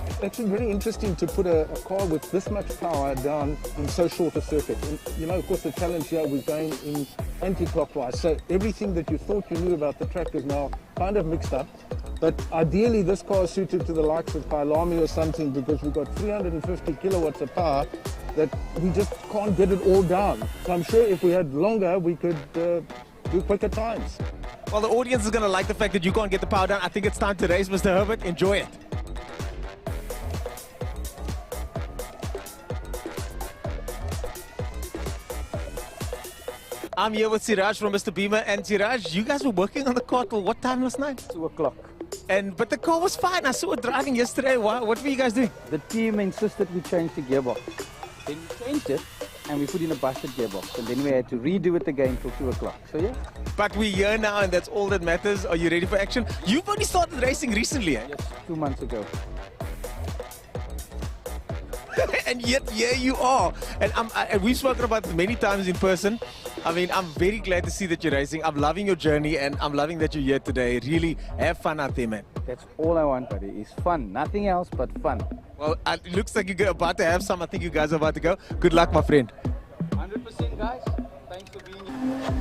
I: It's actually very interesting to put a car with this much power down in so short a circuit. And, you know, of course, the challenge here was going in anti-clockwise. So everything that you thought you knew about the track is now kind of mixed up. But ideally, this car is suited to the likes of Killarney or something, because we've got 350 kilowatts of power that we just can't get it all down. So I'm sure if we had longer, we could do quicker times.
F: Well, the audience is going to like the fact that you can't get the power down. I think it's time to race, Mr. Herbert. Enjoy it. I'm here with Shiraz from Mr. Beamer, and Shiraz, you guys were working on the car till what time last night?
J: 2 o'clock.
F: But the car was fine. I saw it driving yesterday. What were you guys doing?
J: The team insisted we change the gearbox. Then we changed it and we put in a busted gearbox, and then we had to redo it again till 2 o'clock. So yeah.
F: But we're here now, and that's all that matters. Are you ready for action? You've only started racing recently, eh?
J: Yes, 2 months ago.
F: And yet here you are. And we've spoken about this many times in person. I mean, I'm very glad to see that you're racing. I'm loving your journey, and I'm loving that you're here today. Really have fun out there, man.
J: That's all I want, buddy, is fun. Nothing else but fun.
F: Well, it looks like you're about to have some. I think you guys are about to go. Good luck, my friend.
J: 100%, guys. Thanks for being here.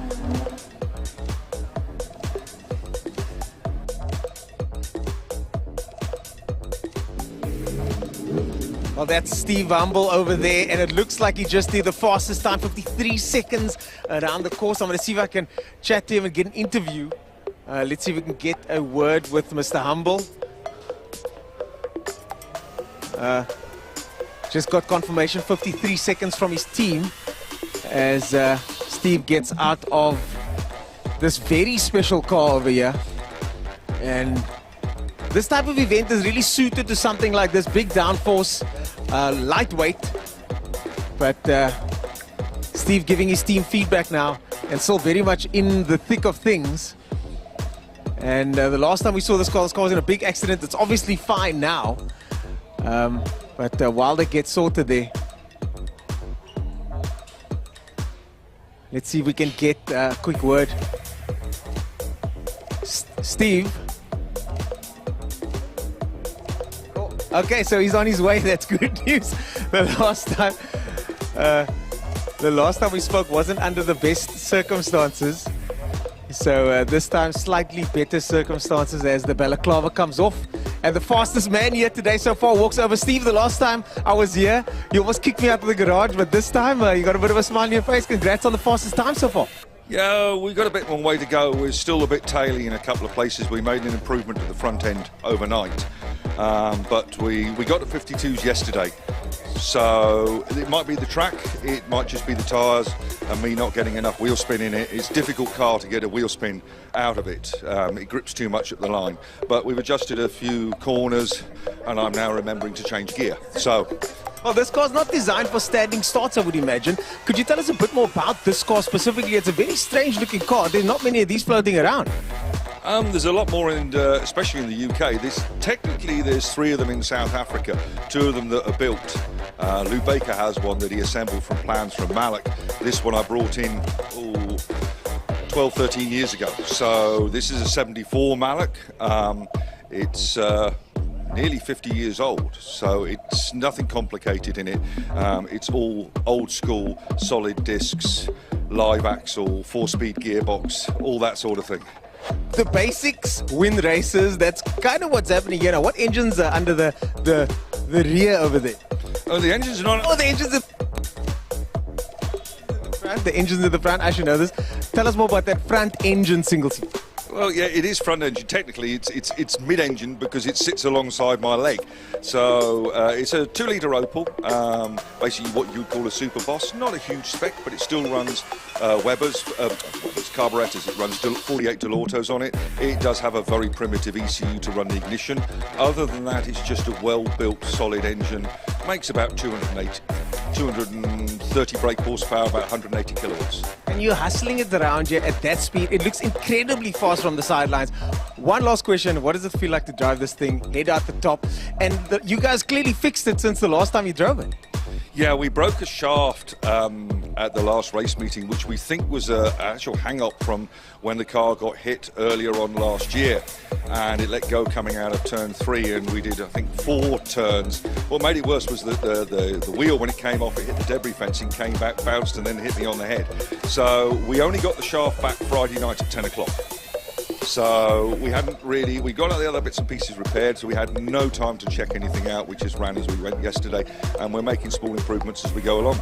F: Well, that's Steve Humble over there, and it looks like he just did the fastest time, 53 seconds around the course. I'm going to see if I can chat to him and get an interview. Let's see if we can get a word with Mr. Humble. Just got confirmation, 53 seconds from his team as Steve gets out of this very special car over here. And this type of event is really suited to something like this, big downforce, lightweight. But Steve giving his team feedback now and still very much in the thick of things. And the last time we saw this car was in a big accident. It's obviously fine now. But while they get sorted there, let's see if we can get a quick word. Steve. Okay, so he's on his way. That's good news. The last time we spoke wasn't under the best circumstances. So this time slightly better circumstances as the balaclava comes off. And the fastest man here today so far walks over. Steve, the last time I was here, you almost kicked me out of the garage, but this time you got a bit of a smile on your face. Congrats on the fastest time so far.
K: Yeah, we've got a bit more way to go. We're still a bit taily in a couple of places. We made an improvement at the front end overnight. But we got to 52s yesterday. So it might be the track, it might just be the tyres. and me not getting enough wheel spin in it. It's a difficult car to get a wheel spin out of it. It grips too much at the line. But we've adjusted a few corners, and I'm now remembering to change gear. So.
F: Well, this car's not designed for standing starts, I would imagine. Could you tell us a bit more about this car specifically? It's a very strange looking car. There's not many of these floating around.
K: There's a lot more, especially in the UK. Technically, there's 3 of them in South Africa, 2 of them that are built. Lou Baker has one that he assembled from plans from Malak. This one I brought in 12, 13 years ago. So this is a 74 Malak. It's nearly 50 years old, so it's nothing complicated in it. It's all old school, solid discs, live axle, 4-speed gearbox, all that sort of thing.
F: The basics win races. That's kind of what's happening here now. What engines are under the rear over there?
K: Oh, the engines are not.
F: Oh, the engines are. The engines at the front. I should know this. Tell us more about that front engine single seat.
K: Well, yeah, it is front engine. Technically, it's mid-engine because it sits alongside my leg. So it's a 2-litre Opel, basically what you'd call a Super Boss. Not a huge spec, but it still runs Weber's carburetors. It runs 48 Delautos on it. It does have a very primitive ECU to run the ignition. Other than that, it's just a well-built, solid engine. Makes about 230 brake horsepower, about 180 kilowatts.
F: And you're hustling it around here at that speed. It looks incredibly fast from the sidelines. One last question. What does it feel like to drive this thing, head out the top? And you guys clearly fixed it since the last time you drove it.
K: Yeah, we broke a shaft at the last race meeting, which we think was an actual hang-up from when the car got hit earlier on last year. And it let go coming out of turn 3, and we did, I think, 4 turns. What made it worse was that the wheel, when it came off, it hit the debris fencing, came back, bounced, and then hit me on the head. So we only got the shaft back Friday night at 10 o'clock. So we got all the other bits and pieces repaired, so we had no time to check anything out. We just ran as we went yesterday, and we're making small improvements as we go along.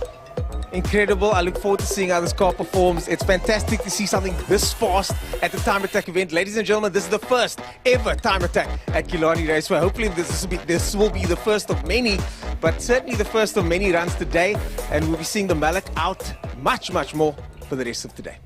F: Incredible. I look forward to seeing how this car performs. It's fantastic to see something this fast at the Time Attack event. Ladies and gentlemen, this is the first ever Time Attack at Killarney Raceway. Hopefully this will be the first of many, but certainly the first of many runs today, and we'll be seeing the Malak out much, much more for the rest of today.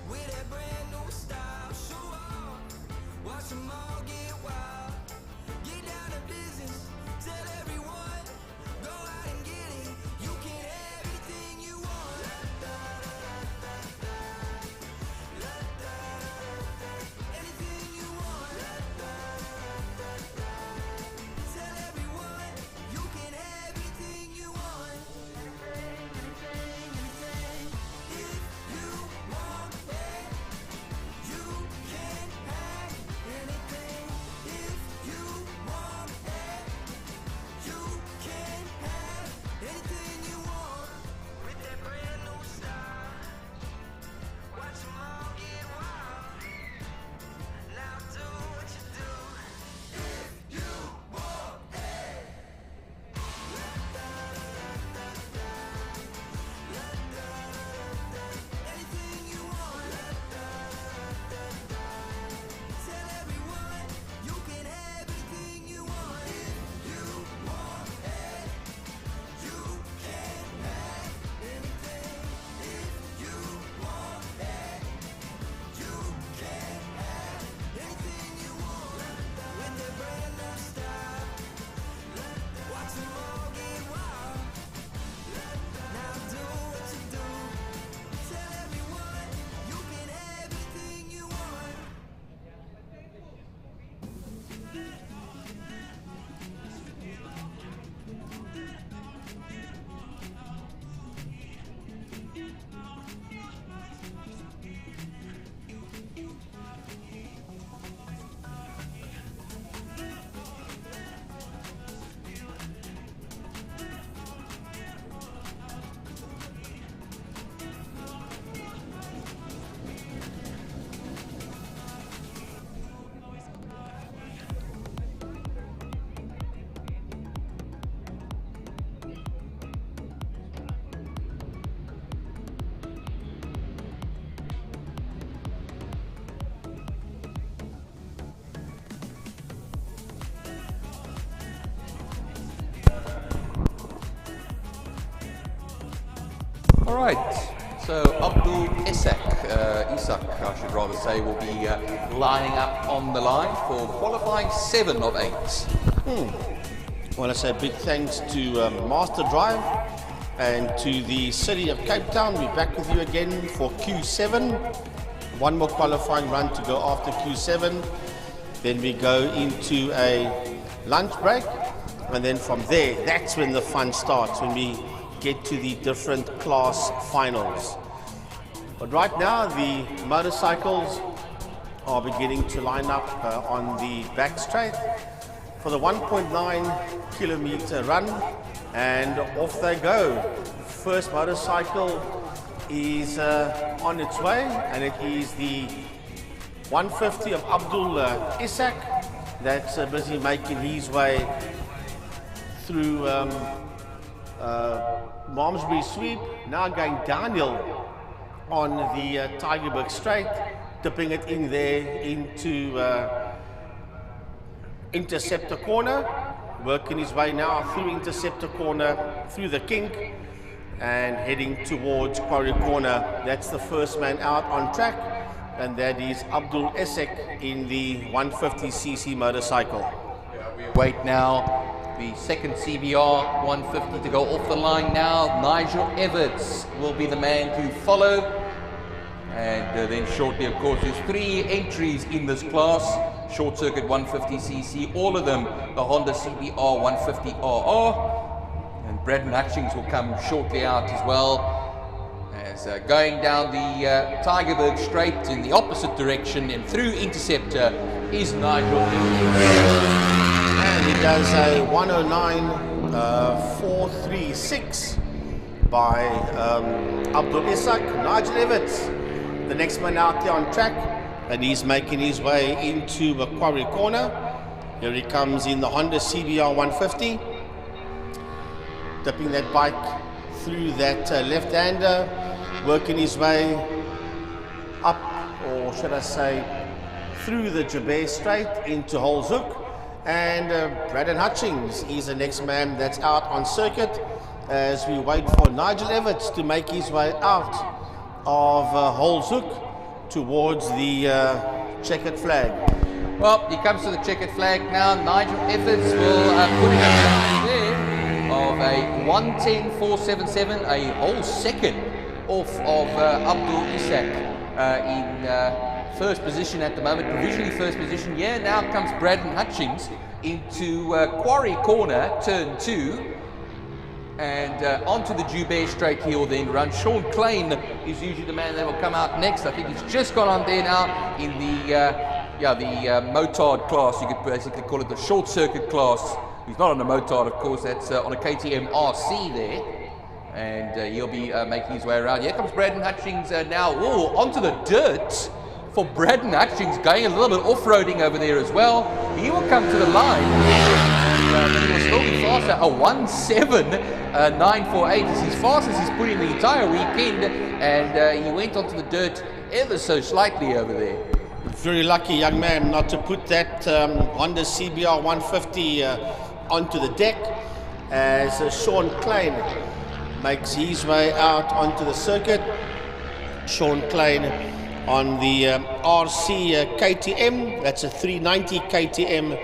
L: With a brand new
C: All right. So Abdul Isak, I should rather say, will be lining up on the line for qualifying 7 of 8.
A: Well, I say big thanks to Masterdrive and to the City of Cape Town. We're back with you again for Q7. One more qualifying run to go after Q7. Then we go into a lunch break. And then from there, that's when the fun starts, when we get to the different class finals. But right now, the motorcycles are beginning to line up on the back straight for the 1.9 kilometer run, and off they go. First motorcycle is on its way, and it is the 150 of Abdul Isak that's busy making his way through Malmesbury Sweep, now going downhill on the Tygerberg Straight, dipping it in there into Interceptor Corner, working his way now through Interceptor Corner, through the kink, and heading towards Quarry Corner. That's the first man out on track, and that is Abdul Isak in the 150cc motorcycle.
C: Wait now. The second CBR 150 to go off the line now. Nigel Evans will be the man to follow. And then shortly, of course, there's 3 entries in this class. Short circuit 150cc, all of them the Honda CBR 150RR. And Braden Hutchings will come shortly out as well. As going down the Tygerberg Straight in the opposite direction and through Interceptor is Nigel Evans.
A: And he does a 109.436 by Abdul Isak. Nigel Evans, the next man out there on track, and he's making his way into a Quarry Corner. Here he comes in the Honda CBR 150, dipping that bike through that left-hander, working his way up, or should I say, through the Joubert Straight into Hoal's Hook. And Braden Hutchings is the next man that's out on circuit as we wait for Nigel Evans to make his way out of Hoal's Hook towards the checkered flag.
C: Well, he comes to the checkered flag now. Nigel Evans will put in a there of a 110.477, a whole second off of Abdul Isak in first position at the moment, provisionally first position. Yeah, now comes Braden Hutchings into Quarry Corner, turn 2, and onto the Joubert Straight he will then run. Sean Klein is usually the man that will come out next. I think he's just gone on there now in the motard class. You could basically call it the short circuit class. He's not on a motard, of course, that's on a KTM RC there. And he'll be making his way around. Here comes Braden Hutchings now. Whoa, onto the dirt for Braden Hutchings, going a little bit off-roading over there as well. He will come to the line. He will still be faster. A 1:7.948 is his fastest he's put in the entire weekend. And he went onto the dirt ever so slightly over there.
A: Very lucky young man not to put that Honda CBR 150 onto the deck, as Sean Klein makes his way out onto the circuit. Sean Klein on the RC KTM, that's a 390 KTM,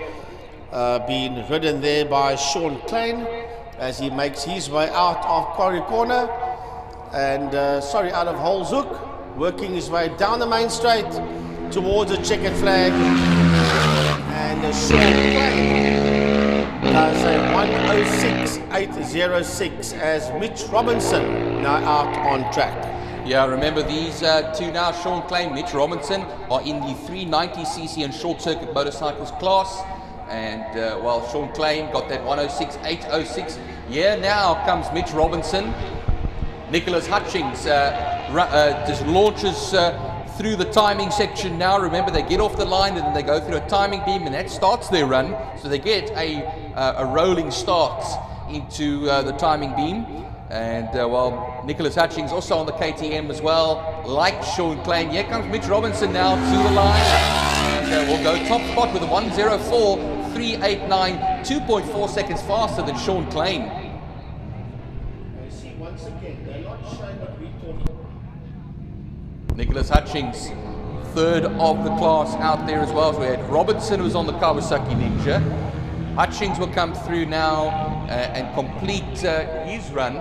A: being ridden there by Sean Klein as he makes his way out of Quarry Corner and out of Hoal's Hook, working his way down the main straight towards the checkered flag, and Sean Klein does a 1:06.806 as Mitch Robinson now out on track.
C: Yeah, remember these two now, Sean Klein, Mitch Robinson, are in the 390cc and short circuit motorcycles class. And while Sean Klein got that 1:06.806, yeah, now comes Mitch Robinson. Nicholas Hutchings just launches through the timing section now. Remember, they get off the line and then they go through a timing beam, and that starts their run. So they get a rolling start into the timing beam. And while Nicholas Hutchings also on the KTM as well, like Sean Klein. Here comes Mitch Robinson now to the line. And we'll go top spot with a 1:04.389, 2.4 seconds faster than Sean Klein.
A: You see 1:04.389 once again, they're not showing what we thought.
C: Nicholas Hutchings, third of the class out there as well. So we had Robertson, who's on the Kawasaki Ninja. Hutchings will come through now and complete his run.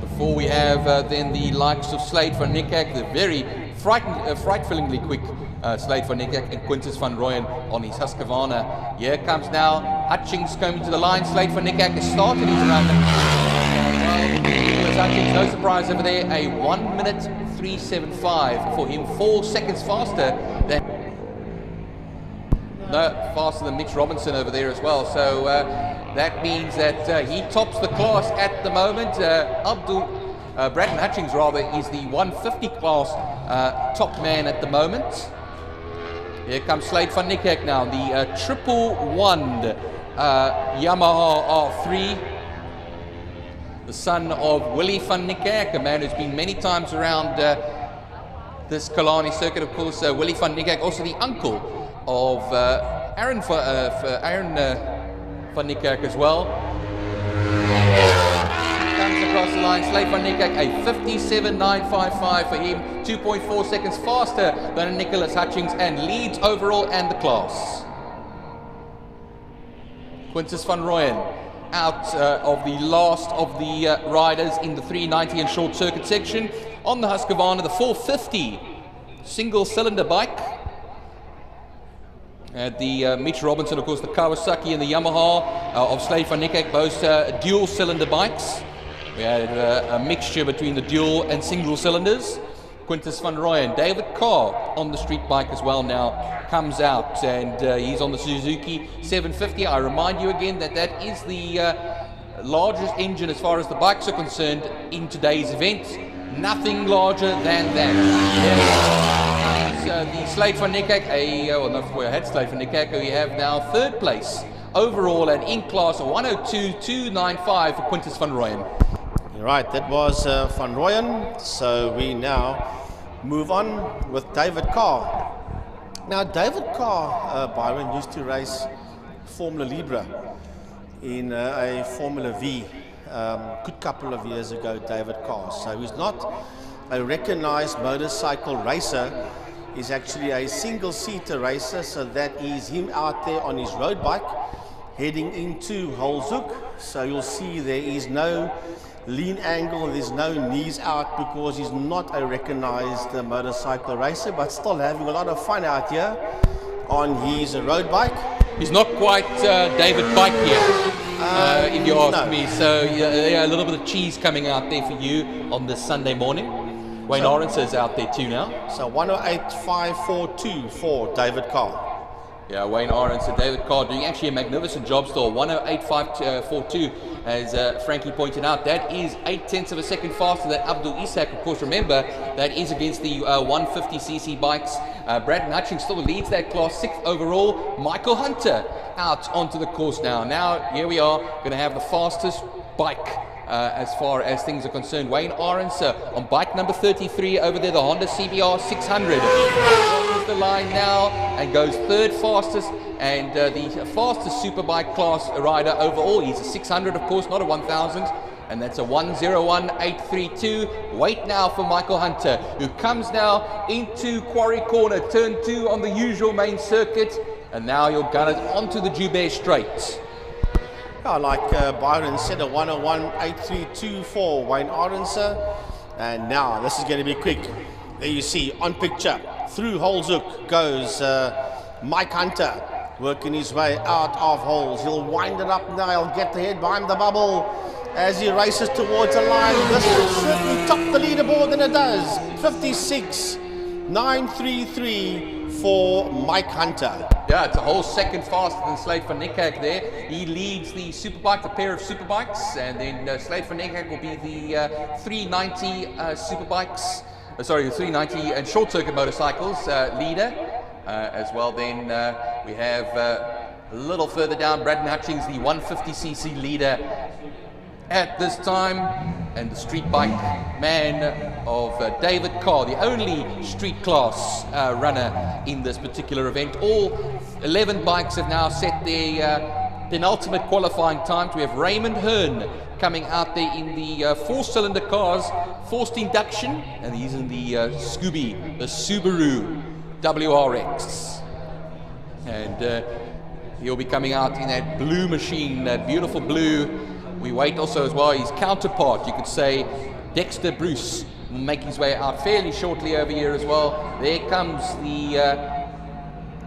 C: Before we have then the likes of Slade van Niekerk, the very frightfully quick Slade van Niekerk and Quintus van Rooyen on his Husqvarna. Here comes now Hutchings coming to the line. Slade van Niekerk has started his run. Hutchings, no surprise over there, a 1 minute 3:75 for him, 4 seconds faster than Mitch Robinson over there as well. So that means that he tops the class at the moment. Braden Hutchings rather is the 150 class top man at the moment. Here comes Slade van Niekerk now, the triple wand Yamaha R3. The son of Willie van Niekerk, a man who's been many times around this Killarney circuit. Of course, Willie van Niekerk, also the uncle of Aaron van Niekerk as well. Comes across the line, Slade van Niekerk, a 57.955 for him, 2.4 seconds faster than Nicholas Hutchings, and leads overall and the class. Quintus van Rooyen, out of the last of the riders in the 390 and short circuit section on the Husqvarna, the 450 single cylinder bike. The Mitch Robinson, of course, the Kawasaki and the Yamaha of Slade van Niekerk, both dual cylinder bikes. We had a mixture between the dual and single cylinders. Quintus van Rooyen, David Carr on the street bike as well now comes out, and he's on the Suzuki 750. I remind you again that that is the largest engine as far as the bikes are concerned in today's event. Nothing larger than that. So the Slade van Niekerk, we had Slade van Niekerk, we have now third place overall and in class 102.295 for Quintus van Rooyen.
A: Right, that was Van Rooyen. So we now move on with David Carr. Now, David Carr, Byron, used to race Formula Libre in a Formula V good couple of years ago, David Carr. So he's not a recognized motorcycle racer. He's actually a single-seater racer, so that is him out there on his road bike heading into Hoal. So you'll see there is no lean angle, there's no knees out, because he's not a recognized motorcycle racer, but still having a lot of fun out here on his road bike.
C: He's not quite David Bike yet, if you ask me. So yeah, a little bit of cheese coming out there for you on this Sunday morning. Wayne Orense is out there too now.
A: So 108.542 for David Carr.
C: Yeah, Wayne Orense and David Carr doing actually a magnificent job still. 108.542, as Frankie pointed out. That is 0.8 of a second faster than Abdul Isak. Of course, remember, that is against the 150cc bikes. Braden Hutchings still leads that class, 6th overall. Michael Hunter out onto the course now. Now, here we are, going to have the fastest bike as far as things are concerned. Wayne Orense on bike number 33 over there, the Honda CBR 600. The line now and goes third fastest, and the fastest superbike class rider overall. He's a 600, of course, not a 1000, and that's a 101.832. Wait now for Michael Hunter, who comes now into Quarry Corner, turn 2 on the usual main circuit, and now he'll gun it onto the Joubert Straight.
A: Like Byron said, a 101.832 for Wayne Orense. And now this is going to be quick. There you see on picture, through Hoal goes Mike Hunter, working his way out of Holes. He'll wind it up now, he'll get the head behind the bubble as he races towards the line. This will certainly top the leaderboard, and it does. 56.933 for Mike Hunter.
C: Yeah, it's a whole second faster than Slade van Niekerk there. He leads the superbike, the pair of superbikes, and then Slade van Niekerk will be the 390 superbikes. The 390 and short circuit motorcycles leader as well. Then we have a little further down Braden Hutchings, the 150cc leader at this time, and the street bike man of David Carr, the only street class runner in this particular event. All 11 bikes have now set their penultimate qualifying times. We have Raymond Hearn coming out there in the four-cylinder cars, forced induction, and he's in the Scooby, the Subaru WRX. And he'll be coming out in that blue machine, that beautiful blue. We wait also as well, his counterpart, you could say, Dexter Bruce, will make his way out fairly shortly over here as well. There comes the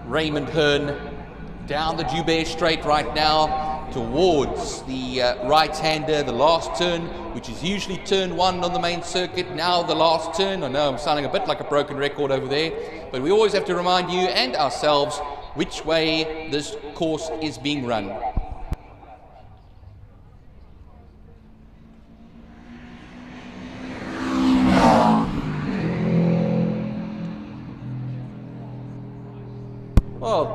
C: Raymond Hearn down the Joubert Straight right now towards the right-hander, the last turn, which is usually turn 1 on the main circuit. Now the last turn. I know I'm sounding a bit like a broken record over there, but we always have to remind you and ourselves which way this course is being run. Well,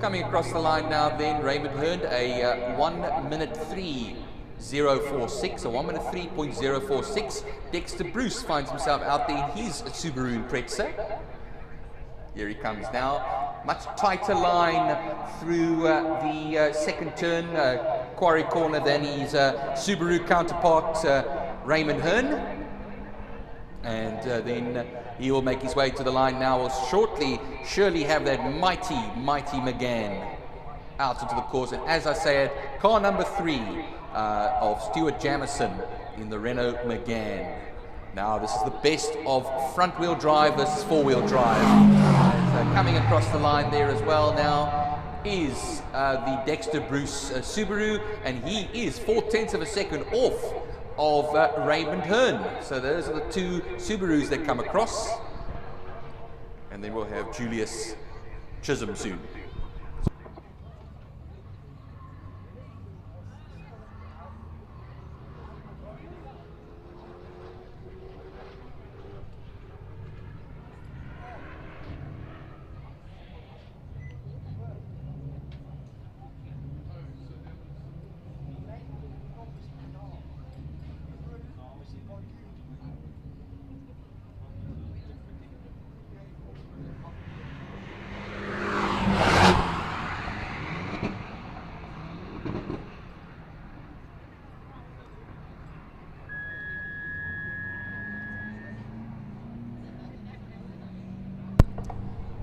C: coming across the line now then, Raymond Hearn, a 1 minute 3.046, a 1 minute 3.046. Dexter Bruce finds himself out there in his Subaru Impreza. Here he comes now. Much tighter line through the second turn, Quarry Corner, than his Subaru counterpart, Raymond Hearn. And then he will make his way to the line now. Will shortly, surely have that mighty McGann out into the course. And as I said, car number 3 of Stuart Jameson in the Renault Megane. Now this is the best of front-wheel drive versus four-wheel drive. And, coming across the line there as well now is the Dexter Bruce Subaru, and he is 0.4 of a second off of Raymond Hearn. So those are the two Subarus that come across. And then we'll have Julius Chisholm soon.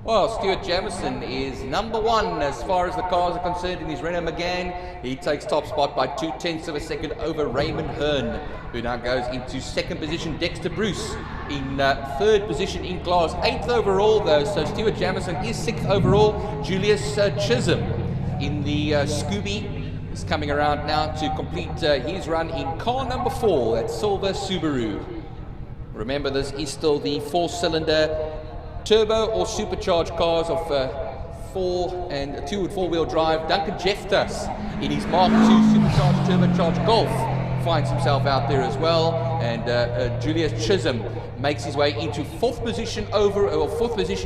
C: Well, Stuart Jameson is number 1 as far as the cars are concerned in his Renault Megane. He takes top spot by 0.2 of a second over Raymond Hearn, who now goes into second position. Dexter Bruce in third position in class, 8th overall though, so Stuart Jameson is 6th overall. Julius Chisholm in the Scooby is coming around now to complete his run in car number 4, that silver Subaru. Remember, this is still the 4-cylinder turbo or supercharged cars of 4 and 2 and 4-wheel drive. Duncan Jeftas in his Mark II supercharged turbocharged Golf finds himself out there as well, and Julius Chisholm makes his way into 4th position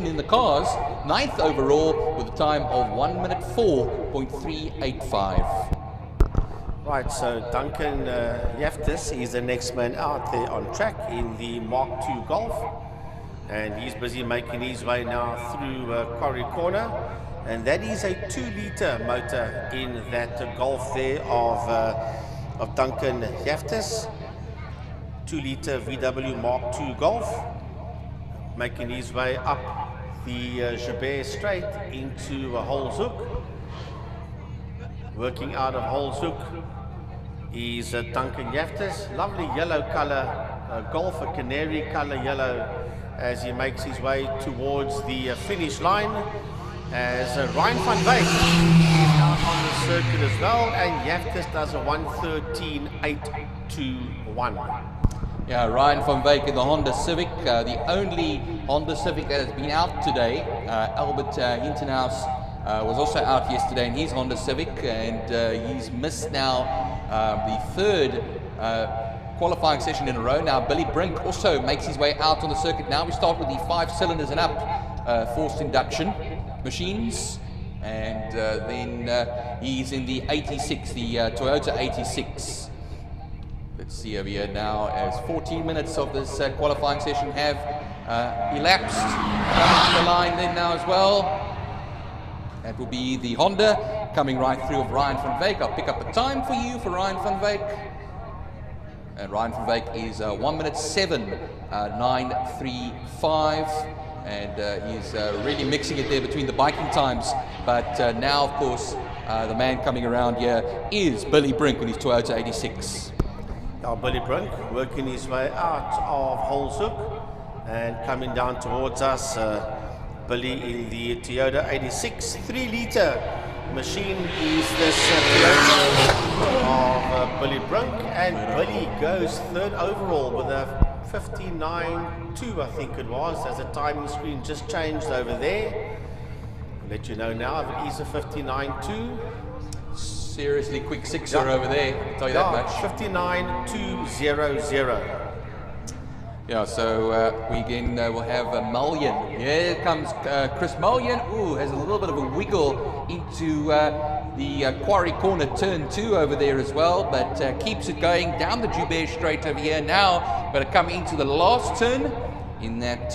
C: in the cars, 9th overall with a time of 1 minute 4.385.
A: Right, so Duncan Jeftas is the next man out there on track in the Mark II Golf. And he's busy making his way now through Quarry Corner. And that is a 2-litre motor in that Golf there of Duncan Jeftas. 2-litre VW Mark II Golf. Making his way up the Joubert Straight into Hoal's Hook. Working out of Hoal's Hook is Duncan Jeftas. Lovely yellow colour Golf, a canary colour yellow, as he makes his way towards the finish line, as Ryan van Wyk is out on the circuit as well, and Jeftas does a 1:13.821.
C: Yeah, Ryan van Wyk in the Honda Civic, the only Honda Civic that has been out today. Albert Hintenhuis was also out yesterday in his Honda Civic, and he's missed now the 3rd qualifying session in a row. Now Billy Brink also makes his way out on the circuit. Now we start with the 5 cylinders and up forced induction machines, and then he's in the 86, the Toyota 86. Let's see over here now, as 14 minutes of this qualifying session have elapsed. Coming to the line then now as well. That will be the Honda coming right through of Ryan van Wyk. I'll pick up the time for you for Ryan van Wyk. And Ryan van Wyk is 1 minute 7:935. And he's really mixing it there between the biking times. But now, of course, the man coming around here is Billy Brink with his Toyota 86.
A: Now Billy Brink working his way out of Holshoek and coming down towards us. Billy in the Toyota 86 3-litre machine is this Toyota of Billy Brink, and Billy goes third overall with a 59.2, I think it was, as the timing screen just changed over there. I'll let you know now if it is a 59.2.
C: Seriously quick sixer over there, I'll tell you that much.
A: 59.200.
C: Yeah, so we again will have Mullion. Here comes Chris Mullion. Ooh, has a little bit of a wiggle into the Quarry Corner turn 2 over there as well, but keeps it going down the Joubert Straight over here. Now, going to come into the last turn in that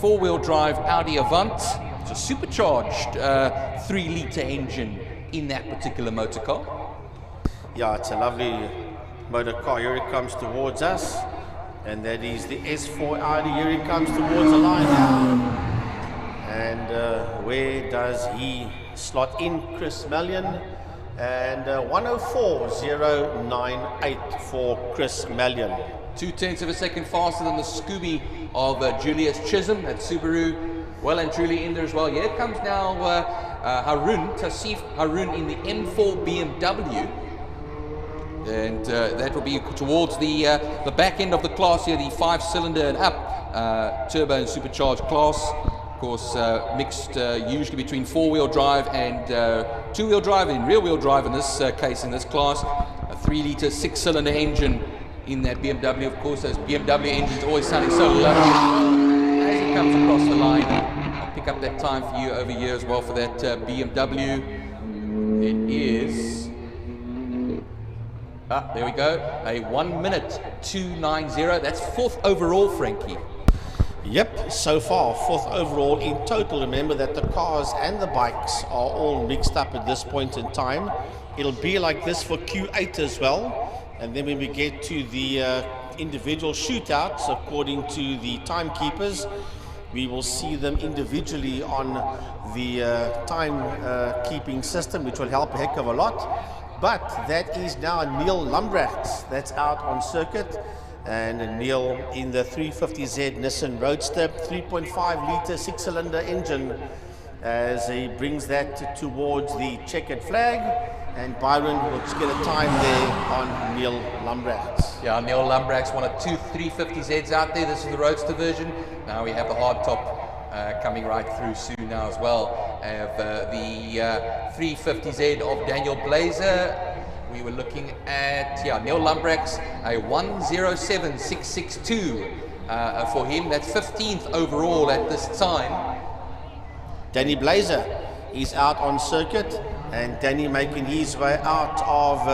C: 4-wheel drive Audi Avant. It's a supercharged 3-litre engine in that particular motor car.
A: Yeah, it's a lovely motor car. Here it comes towards us. And that is the S4 Audi. Here he comes towards the line now. And where does he slot in? Chris Mullion. And 104.098 for Chris Mullion.
C: 0.2 of a second faster than the Scooby of Julius Chisholm at Subaru. Well and truly in there as well. Here comes now Tassif Haroon in the M4 BMW. And that will be towards the back end of the class here, the 5-cylinder and up turbo and supercharged class. Of course, mixed usually between 4-wheel drive and 2-wheel drive, and rear-wheel drive in this case, in this class. A 3-litre 6-cylinder engine in that BMW. Of course, those BMW engines always sounding so lovely as it comes across the line. I'll pick up that time for you over here as well for that BMW. It is... there we go, a 1 minute 2:90. That's 4th overall, Frankie.
A: Yep, so far 4th overall in total. Remember that the cars and the bikes are all mixed up at this point in time. It'll be like this for Q8 as well. And then when we get to the individual shootouts, according to the timekeepers, we will see them individually on the time keeping system, which will help a heck of a lot. But that is now Neil Lumbrecht that's out on circuit, and Neil in the 350Z Nissan Roadster 3.5-litre 6-cylinder engine as he brings that towards the checkered flag, and Byron will just get a time there on Neil Lumbrecht.
C: Yeah, Neil Lumbrecht's one of 2 350Zs out there. This is the Roadster version. Now we have the hardtop coming right through soon now as well. Have the 350Z of Daniel Blazer. We were looking at Neil Lumbrecht's a 107.662 for him. That's 15th overall at this time.
A: Danny Blazer is out on circuit, and Danny making his way out of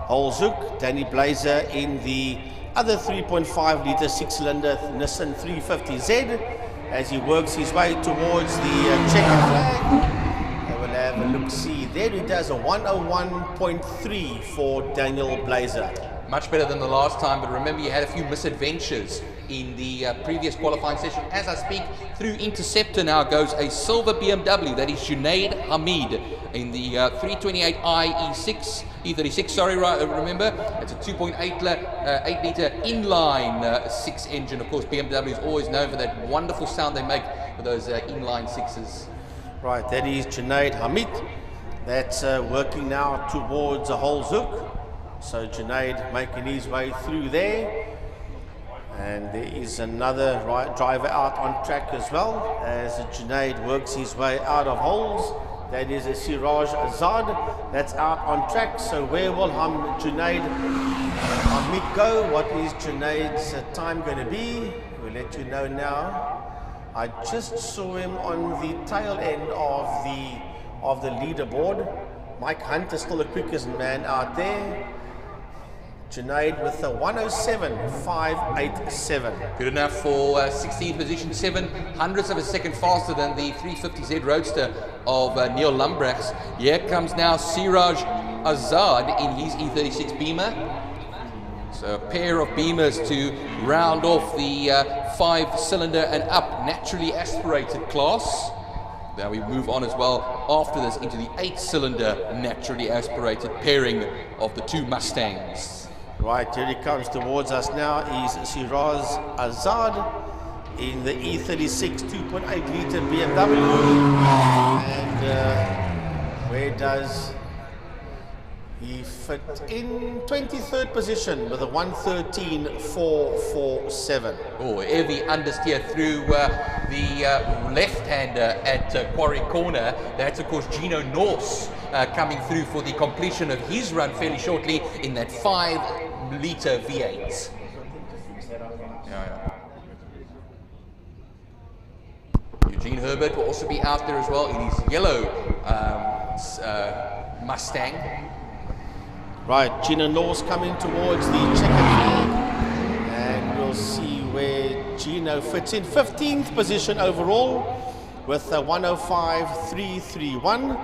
A: Holshoek. Danny Blazer in the other 3.5-litre 6-cylinder Nissan 350Z. As he works his way towards the checkered flag. And we'll have a look-see. There he does a 101.3 for Daniel Blazer.
C: Much better than the last time, but remember you had a few misadventures in the previous qualifying session. As I speak, through Interceptor now goes a silver BMW. That is Junaid Hamid in the 328i E36, sorry, remember? It's a 8-litre inline 6 engine. Of course, BMW is always known for that wonderful sound they make with those inline 6s.
A: Right, that is Junaid Hamid. That's working now towards Holshoek. So Junaid making his way through there. And there is another driver out on track as well, as Junaid works his way out of holes. That is a Shiraz Azad that's out on track. So where will Junaid Hamid go? What is Junaid's time going to be? We'll let you know now. I just saw him on the tail end of the leaderboard. Mike Hunt is still the quickest man out there. Junaid with the 107.587.
C: Good enough for 16th position, 7/100 of a second faster than the 350Z Roadster of Neil Lumbrechts. Here comes now Shiraz Azad in his E36 Beamer. So a pair of Beamers to round off the 5-cylinder and up naturally aspirated class. Now we move on as well after this into the 8-cylinder naturally aspirated pairing of the two Mustangs.
A: Right, here he comes towards us now is Shiraz Azad in the E36 2.8 litre BMW. And where does he fit? In 23rd position with a 1:13.447.
C: Oh, heavy understeer through the left-hander at Quarry Corner. That's of course Gino Norse coming through for the completion of his run fairly shortly in that 5-litre V8. Eugene Herbert will also be out there as well in his yellow Mustang.
A: Right, Gino Norse coming towards the checkered flag, and we'll see where Gino fits in. 15th position overall with a 1:05.331,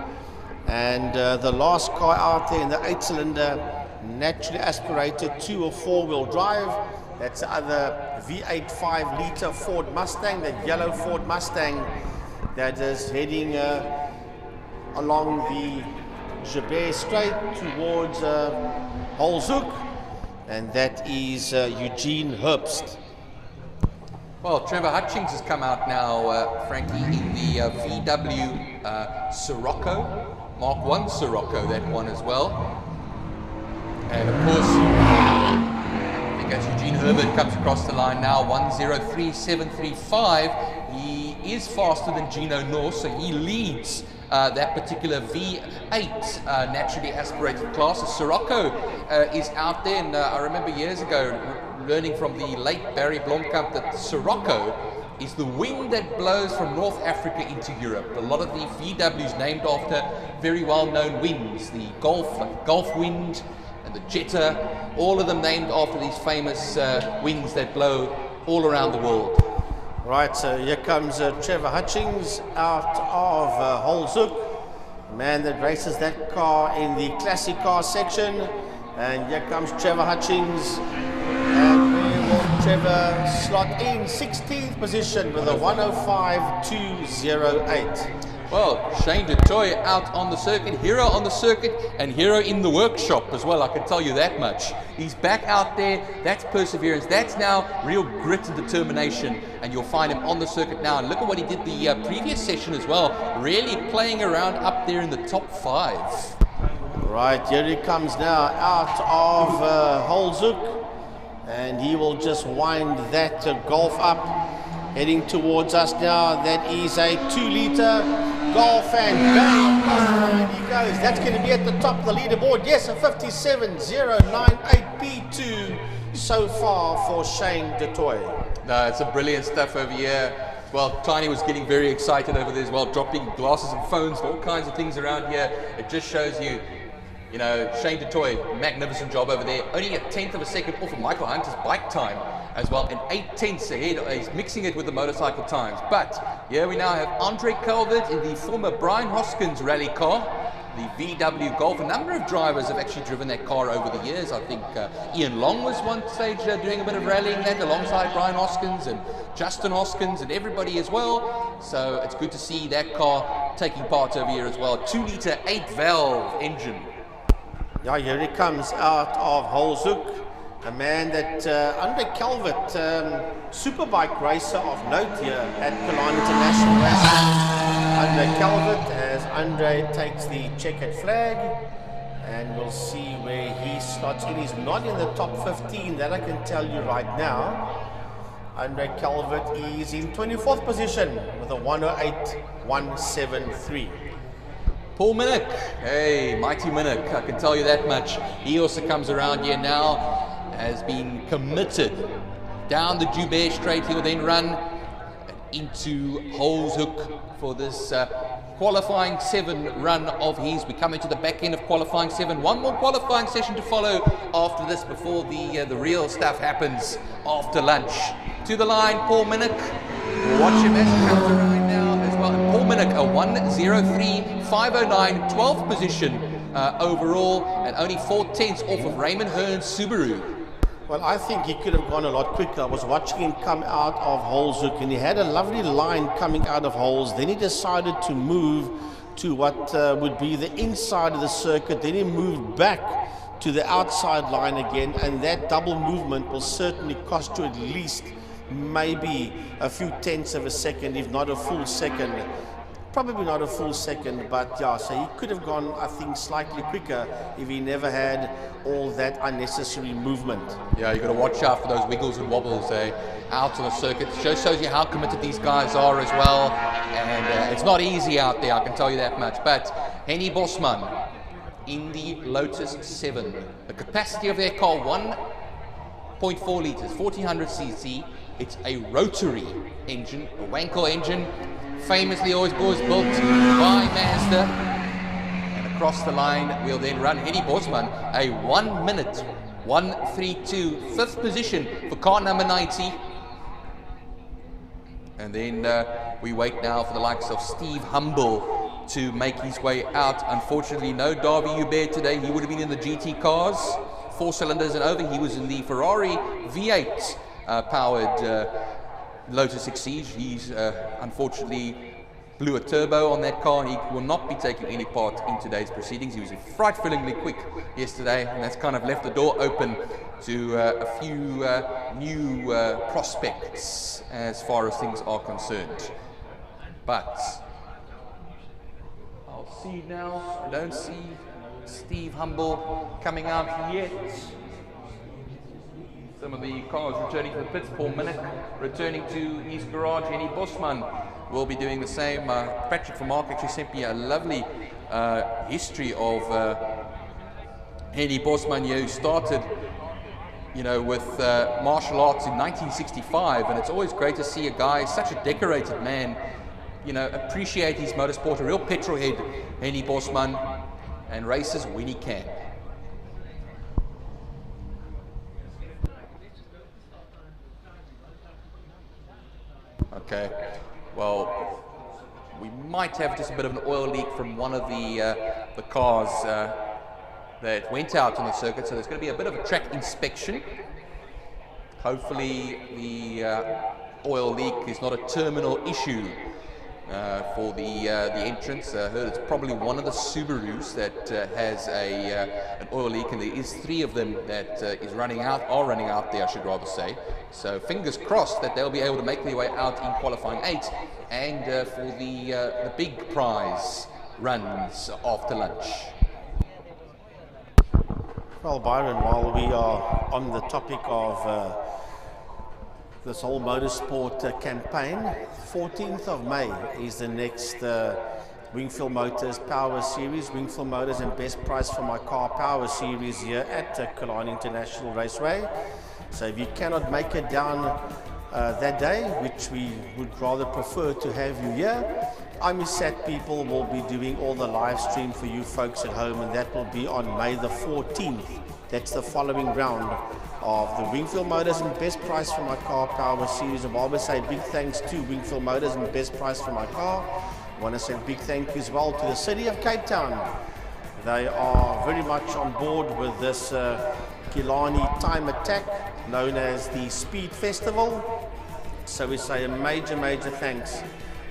A: and the last car out there in the 8-cylinder naturally aspirated 2 or 4-wheel drive. That's the other V8 5-litre Ford Mustang, that yellow Ford Mustang that is heading along the Joubert Straight towards Hoal, and that is Eugene Herbst.
C: Well, Trevor Hutchings has come out now, Frankie, in the VW Sirocco, Mark 1 Sirocco, that one as well. And of course, I think as Eugene Herbert comes across the line now, 1:03.735, he is faster than Gino Norse, so he leads that particular V8 naturally aspirated class. Sirocco is out there, and I remember years ago learning from the late Barry Blomkamp that Sirocco is the wind that blows from North Africa into Europe. A lot of the VWs named after very well-known winds, the Gulf wind and the Jetta, all of them named after these famous winds that blow all around the world.
A: Right, so here comes Trevor Hutchings out of Holzoek, man that races that car in the classic car section. And here comes Trevor Hutchings, and where will Trevor slot in? 16th position with a 1:05.208.
C: Well, Shane DeToy out on the circuit, Hero on the circuit, and Hero in the workshop as well, I can tell you that much. He's back out there, that's perseverance, that's now real grit and determination, and you'll find him on the circuit now. And look at what he did the previous session as well, really playing around up there in the top 5.
A: Right, here he comes now out of Holzoek, and he will just wind that Golf up, heading towards us now. That is a 2-litre Golf, and bang, he goes. That's going to be at the top of the leaderboard. Yes, a 57.098 P2 so far for Shane DeToy.
C: No, it's a brilliant stuff over here. Well, Tiny was getting very excited over there as well, dropping glasses and phones and all kinds of things around here. It just shows you, you know, Shane DeToy, magnificent job over there. Only a 1/10 of a second off of Michael Hunter's bike time as well, and 8/10 ahead. He's mixing it with the motorcycle times. But here we now have Andre Calvert in the former Brian Hoskins rally car, the VW Golf. A number of drivers have actually driven that car over the years. I think Ian Long was one stage doing a bit of rallying that alongside Brian Hoskins and Justin Hoskins and everybody as well. So it's good to see that car taking part over here as well. 2-litre 8-valve engine.
A: Yeah, here he comes out of Holzoek, a man that Andre Calvert, superbike racer of note here at Killarney International Racing. Andre Calvert, as Andre takes the checkered flag, and we'll see where he slots in. He's not in the top 15, that I can tell you right now. Andre Calvert is in 24th position with a 1:08.173.
C: Paul Minak, hey, mighty Minak, I can tell you that much. He also comes around here now, has been committed down the Joubert Straight. He'll then run into Holzoek for this qualifying 7 run of his. We come into the back end of qualifying 7. One more qualifying session to follow after this before the real stuff happens after lunch. To the line, Paul Minak. Watch him as he comes around now as well. And Paul Minak, a 1:03.509, 12th position overall, and only 4/10 off of Raymond Hearn's Subaru.
A: Well, I think he could have gone a lot quicker. I was watching him come out of Hoal's hook, and he had a lovely line coming out of Hoal's. Then he decided to move to what would be the inside of the circuit. Then he moved back to the outside line again, and that double movement will certainly cost you at least maybe a few tenths of a second, if not a full second. Probably not a full second, but yeah, so he could have gone, I think, slightly quicker if he never had all that unnecessary movement.
C: Yeah, you've got to watch out for those wiggles and wobbles out on the circuit. It shows you how committed these guys are as well, and it's not easy out there, I can tell you that much. But Henny Bosman in the Lotus 7, the capacity of their car 1.4 litres, 1400 cc. It's a rotary engine, a Wankel engine, famously always built by Mazda. And across the line, we'll then run Henny Bosman, a 1 minute 1:32, 5th position for car number 90. And then we wait now for the likes of Steve Humble to make his way out. Unfortunately, no Darby Joubert today. He would have been in the GT cars, 4 cylinders and over. He was in the Ferrari V8 powered Lotus Exige. He's unfortunately blew a turbo on that car. He will not be taking any part in today's proceedings. He was frightfully quick yesterday, and that's kind of left the door open to a few new prospects as far as things are concerned. But I'll see now. I don't see Steve Humble coming out yet. Some of the cars returning to the pits. Paul Minak returning to his garage. Henny Bosman will be doing the same. Patrick from Mark actually sent me a lovely history of Henny Bosman, who started, you know, with martial arts in 1965, and it's always great to see a guy, such a decorated man, you know, appreciate his motorsport, a real petrol head, Henny Bosman, and races when he can. Okay, well, we might have just a bit of an oil leak from one of the cars that went out on the circuit, so there's going to be a bit of a track inspection. Hopefully the oil leak is not a terminal issue for the entrance. I heard it's probably one of the Subarus that has an oil leak, and there is 3 of them that are running out there, I should rather say. So fingers crossed that they'll be able to make their way out in qualifying 8 and for the big prize runs after lunch.
A: Well, Byron, while we are on the topic of this whole motorsport campaign, 14th of May is the next Wingfield Motors Power Series, Wingfield Motors and Best Price for My Car Power Series here at Killarney International Raceway. So if you cannot make it down that day, which we would rather prefer to have you here, IMUSAT people will be doing all the live stream for you folks at home, and that will be on May the 14th. That's the following round of the Wingfield Motors and Best Price for My Car Power Series. And I always say big thanks to Wingfield Motors and Best Price for My Car. I want to say big thank you as well to the City of Cape Town. They are very much on board with this Killarney time attack known as the Speed Festival. So we say a major thanks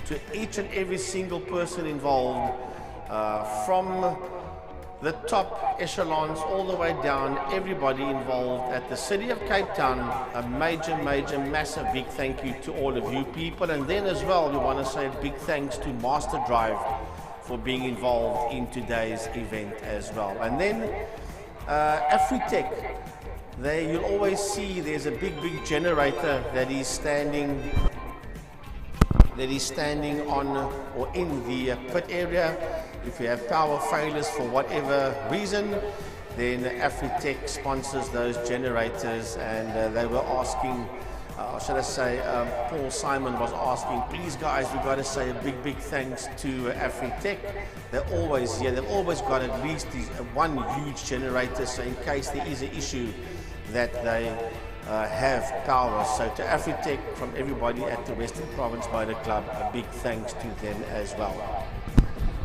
A: to each and every single person involved, from the top echelons all the way down, everybody involved at the City of Cape Town. A major, massive big thank you to all of you people. And then as well, we want to say a big thanks to Masterdrive for being involved in today's event as well. And then Afritech, there you'll always see there's a big generator that is standing on or in the pit area. If you have power failures for whatever reason, then Afritech sponsors those generators, and they were asking, should I say, Paul Simon was asking, please guys, we've got to say a big thanks to Afritech. They're always here. They've always got at least one huge generator, so in case there is an issue that they have power. So to Afritech, from everybody at the Western Province Motor Club, a big thanks to them as well.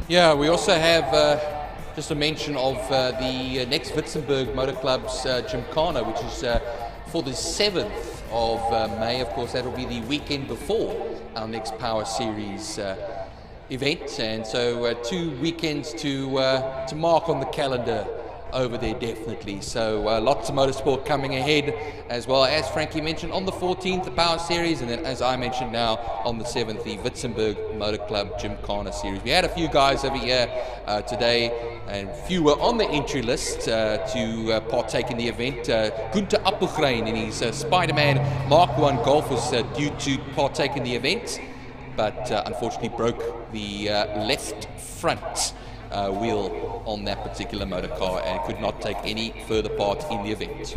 C: Yeah, we also have just a mention of the next Witzenberg Motor Club's Gymkhana, which is for the 7th of May. Of course, that will be the weekend before our next Power Series event, and so 2 weekends to mark on the calendar over there, definitely. So lots of motorsport coming ahead, as well as Frankie mentioned on the 14th, the Power Series, and then as I mentioned now on the 7th, the Witzenberg Motor Club Gymkhana Series. We had a few guys over here today, and few were on the entry list to partake in the event. Gunther Appelgrein in his Spider-Man Mark 1 Golf was due to partake in the event, but unfortunately broke the left front wheel on that particular motor car and could not take any further part in the event.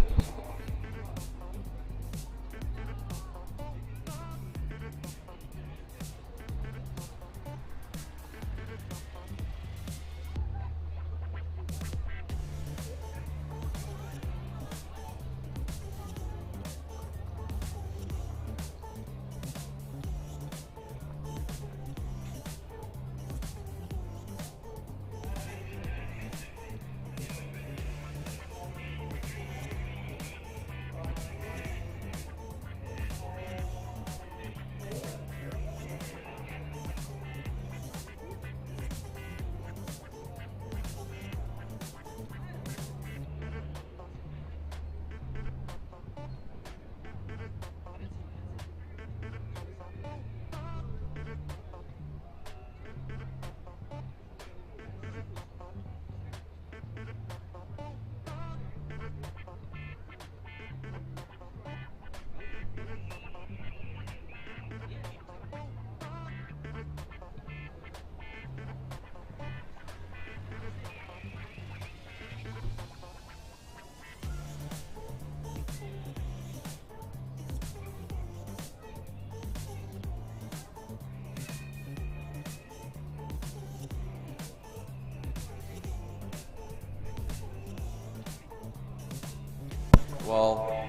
C: Well,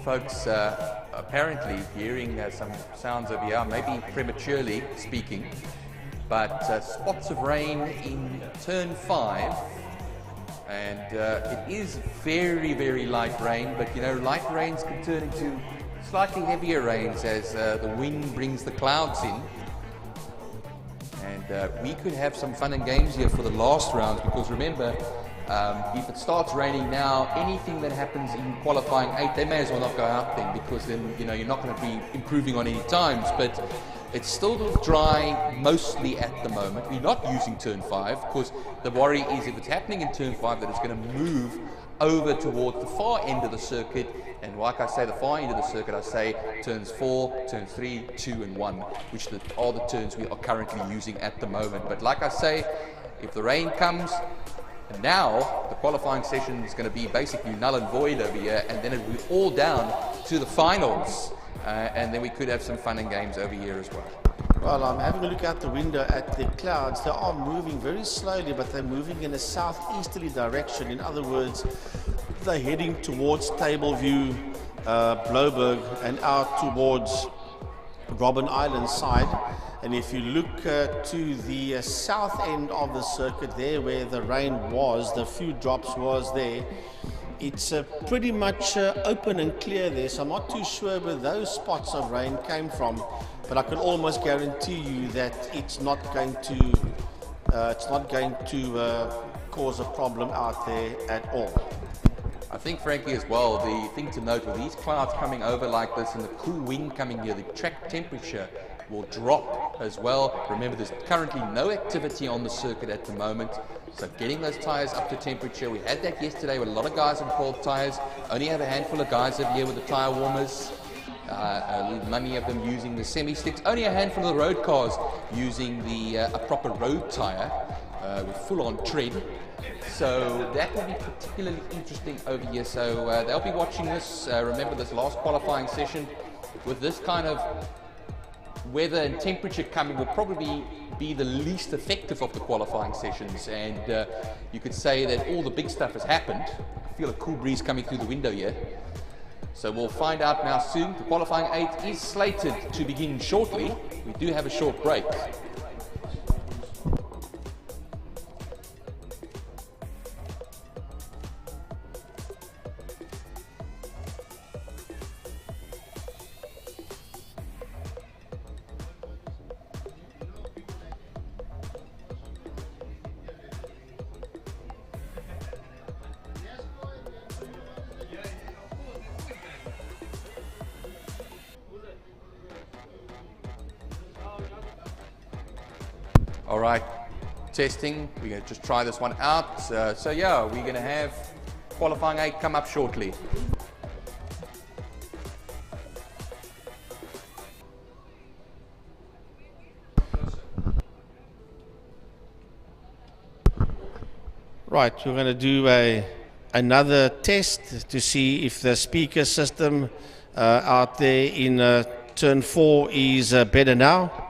C: folks, apparently hearing some sounds over here, maybe prematurely speaking, but spots of rain in turn 5, and it is very, very light rain, but you know, light rains can turn into slightly heavier rains as the wind brings the clouds in. And we could have some fun and games here for the last rounds, because remember, if it starts raining now, anything that happens in qualifying 8, they may as well not go out then, because then, you know, you're not going to be improving on any times. But it's still dry mostly at the moment. We're not using turn 5, because the worry is if it's happening in turn 5 that it's going to move over towards the far end of the circuit. And like I say, the far end of the circuit, I say turns 4, turn 3, 2 and 1, which are the turns we are currently using at the moment. But like I say, if the rain comes, and now the qualifying session is going to be basically null and void over here, and then it will be all down to the finals, and then we could have some fun and games over here as well.
A: Well, I'm having a look out the window at the clouds. They are moving very slowly, but they're moving in a southeasterly direction. In other words, they're heading towards Tableview, Bloberg, and out towards Robben Island side. And if you look to the south end of the circuit there, where the rain was, the few drops was there, it's pretty much open and clear there. So I'm not too sure where those spots of rain came from, but I can almost guarantee you that it's not going to cause a problem out there at all.
C: I think, Frankie, as well, the thing to note with these clouds coming over like this and the cool wind coming here, the track temperature will drop as well. Remember, there's currently no activity on the circuit at the moment, so getting those tyres up to temperature. We had that yesterday with a lot of guys on cold tyres. Only have a handful of guys over here with the tyre warmers. Many of them using the semi-sticks. Only a handful of the road cars using the a proper road tyre with full-on tread. So that will be particularly interesting over here. So they'll be watching this. Remember, this last qualifying session with this kind of weather and temperature coming will probably be the least effective of the qualifying sessions, and you could say that all the big stuff has happened. I feel a cool breeze coming through the window here. So we'll find out now soon. The qualifying 8 is slated to begin shortly. We do have a short break. All right, testing. We're going to just try this one out. So yeah, we're going to have qualifying 8 come up shortly.
A: Right, we're going to do another test to see if the speaker system out there in turn 4 is better now.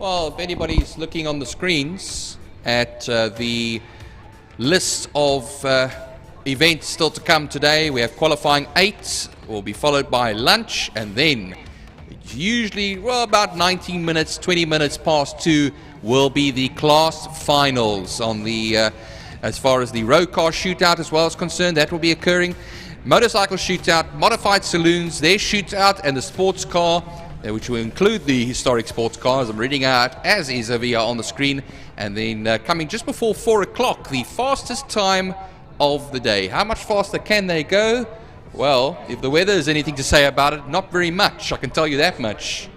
C: Well, if anybody's looking on the screens at the list of events still to come today, we have qualifying 8, will be followed by lunch, and then it's usually, well, about 19 minutes, 20 minutes past 2 will be the class finals on the, as far as the road car shootout as well is concerned, that will be occurring. Motorcycle shootout, modified saloons, their shootout, and the sports car, which will include the historic sports cars. I'm reading out as is over here on the screen. And then coming just before 4 o'clock, the fastest time of the day. How much faster can they go? Well, if the weather is anything to say about it, not very much, I can tell you that much.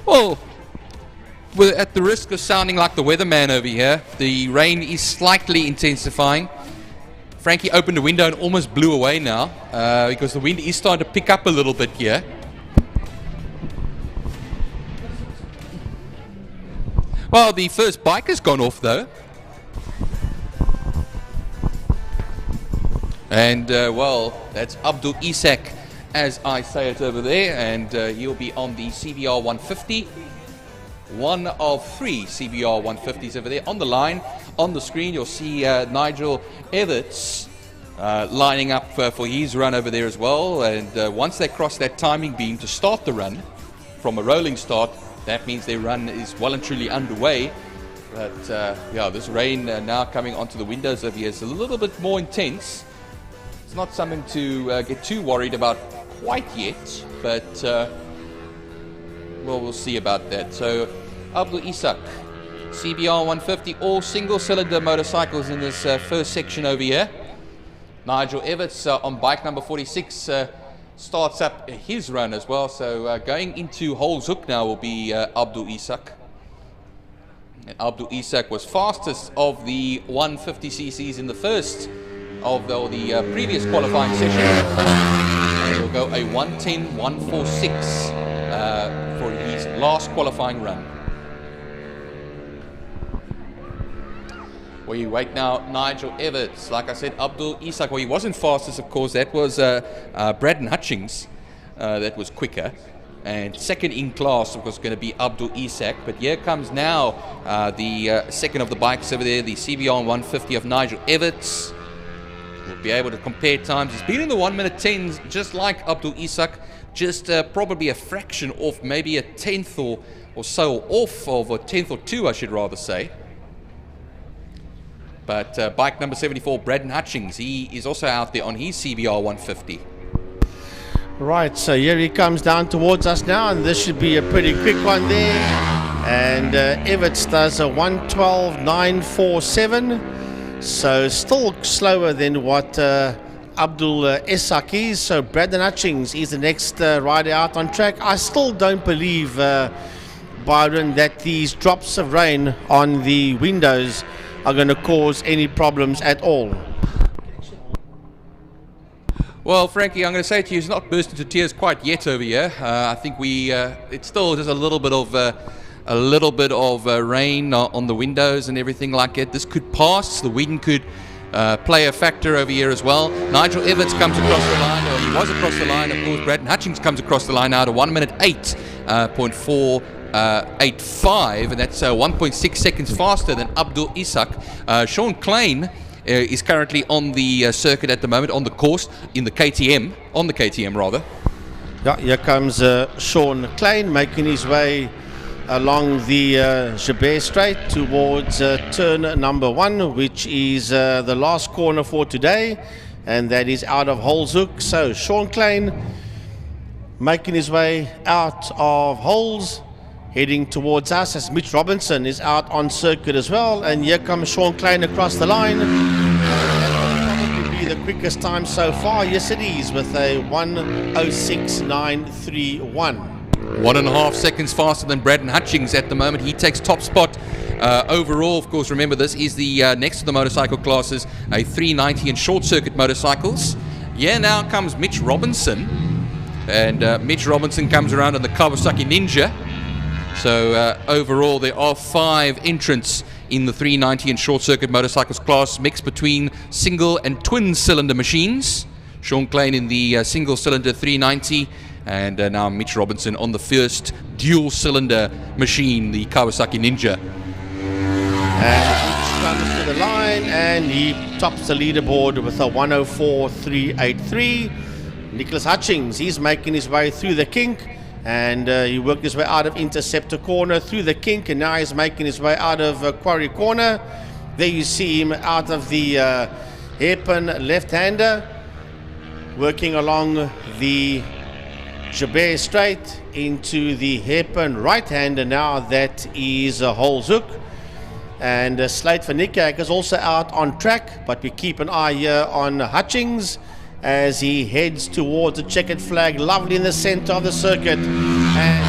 C: Well, at the risk of sounding like the weatherman over here, the rain is slightly intensifying. Frankie opened the window and almost blew away now because the wind is starting to pick up a little bit here. Well, the first bike has gone off though. And well, that's Abdul Isak, as I say it over there, and he'll be on the CBR 150. One of 3 CBR 150s over there on the line. On the screen, you'll see Nigel Evans lining up for his run over there as well. And once they cross that timing beam to start the run from a rolling start, that means their run is well and truly underway. But yeah, this rain now coming onto the windows over here is a little bit more intense. It's not something to get too worried about quite yet, but well, we'll see about that. So Abdul Isak, CBR 150, all single-cylinder motorcycles in this first section over here. Nigel Evans on bike number 46 starts up his run as well. So going into Hoal's hook now will be Abdul Isak. And Abdul Isak was fastest of the 150cc's in the first of the previous qualifying session. He'll go a 1:10.146 for his last qualifying run. We wait now, Nigel Evans. Like I said, Abdul Isak, well, he wasn't fastest, of course. That was Braden Hutchings. That was quicker. And second in class was going to be Abdul Isak. But here comes now the second of the bikes over there, the CBR 150 of Nigel Evans. We'll be able to compare times. He's been in the 1 minute 10s, just like Abdul Isak, just probably a fraction off, maybe a tenth or so off of a tenth or two, I should rather say. But bike number 74, Braden Hutchings, he is also out there on his CBR 150.
A: Right, so here he comes down towards us now, and this should be a pretty quick one there. And Everts does a 1:12.947, so still slower than what Abdul Isak is. So Braden Hutchings is the next rider out on track. I still don't believe, Byron, that these drops of rain on the windows are going to cause any problems at all.
C: Well, Frankie, I'm going to say to you, it's not burst into tears quite yet over here. I think it's still just a little bit of rain on the windows and everything like that. This could pass. The wind could play a factor over here as well. Nigel Evans comes across the line, or he was across the line. Of course, Braden Hutchings comes across the line now to 1 minute 8.485, and that's 1.6 seconds faster than Abdul Isak. Sean Klein is currently on the circuit at the moment, on the course, on the KTM rather.
A: Yeah, here comes Sean Klein making his way along the Joubert Straight towards turn number 1, which is the last corner for today, and that is out of Hoal's Hook. So Sean Klein making his way out of Hoal's, heading towards us as Mitch Robinson is out on circuit as well. And here comes Sean Klein across the line. That will probably be the quickest time so far. Yes, it is, with a 1:06.931.
C: 1.5 seconds faster than Braden Hutchings at the moment. He takes top spot overall. Of course, remember, this is the next to the motorcycle classes, a 390 and short circuit motorcycles. Yeah, now comes Mitch Robinson. And Mitch Robinson comes around on the Kawasaki Ninja. So overall, there are 5 entrants in the 390 and short circuit motorcycles class, mixed between single and twin cylinder machines. Sean Klein in the single cylinder 390, and now Mitch Robinson on the first dual cylinder machine, the Kawasaki Ninja.
A: And Mitch comes to the line and he tops the leaderboard with a 1:04.383. Nicholas Hutchings, he's making his way through the kink. And he worked his way out of Interceptor Corner through the kink, and now he's making his way out of Quarry Corner. There you see him out of the hairpin left-hander, working along the Joubert Straight into the hairpin right-hander now. That is Hoal's Hook. And Slate van Niekerk is also out on track, but we keep an eye here on Hutchings as he heads towards the checkered flag, lovely in the center of the circuit. And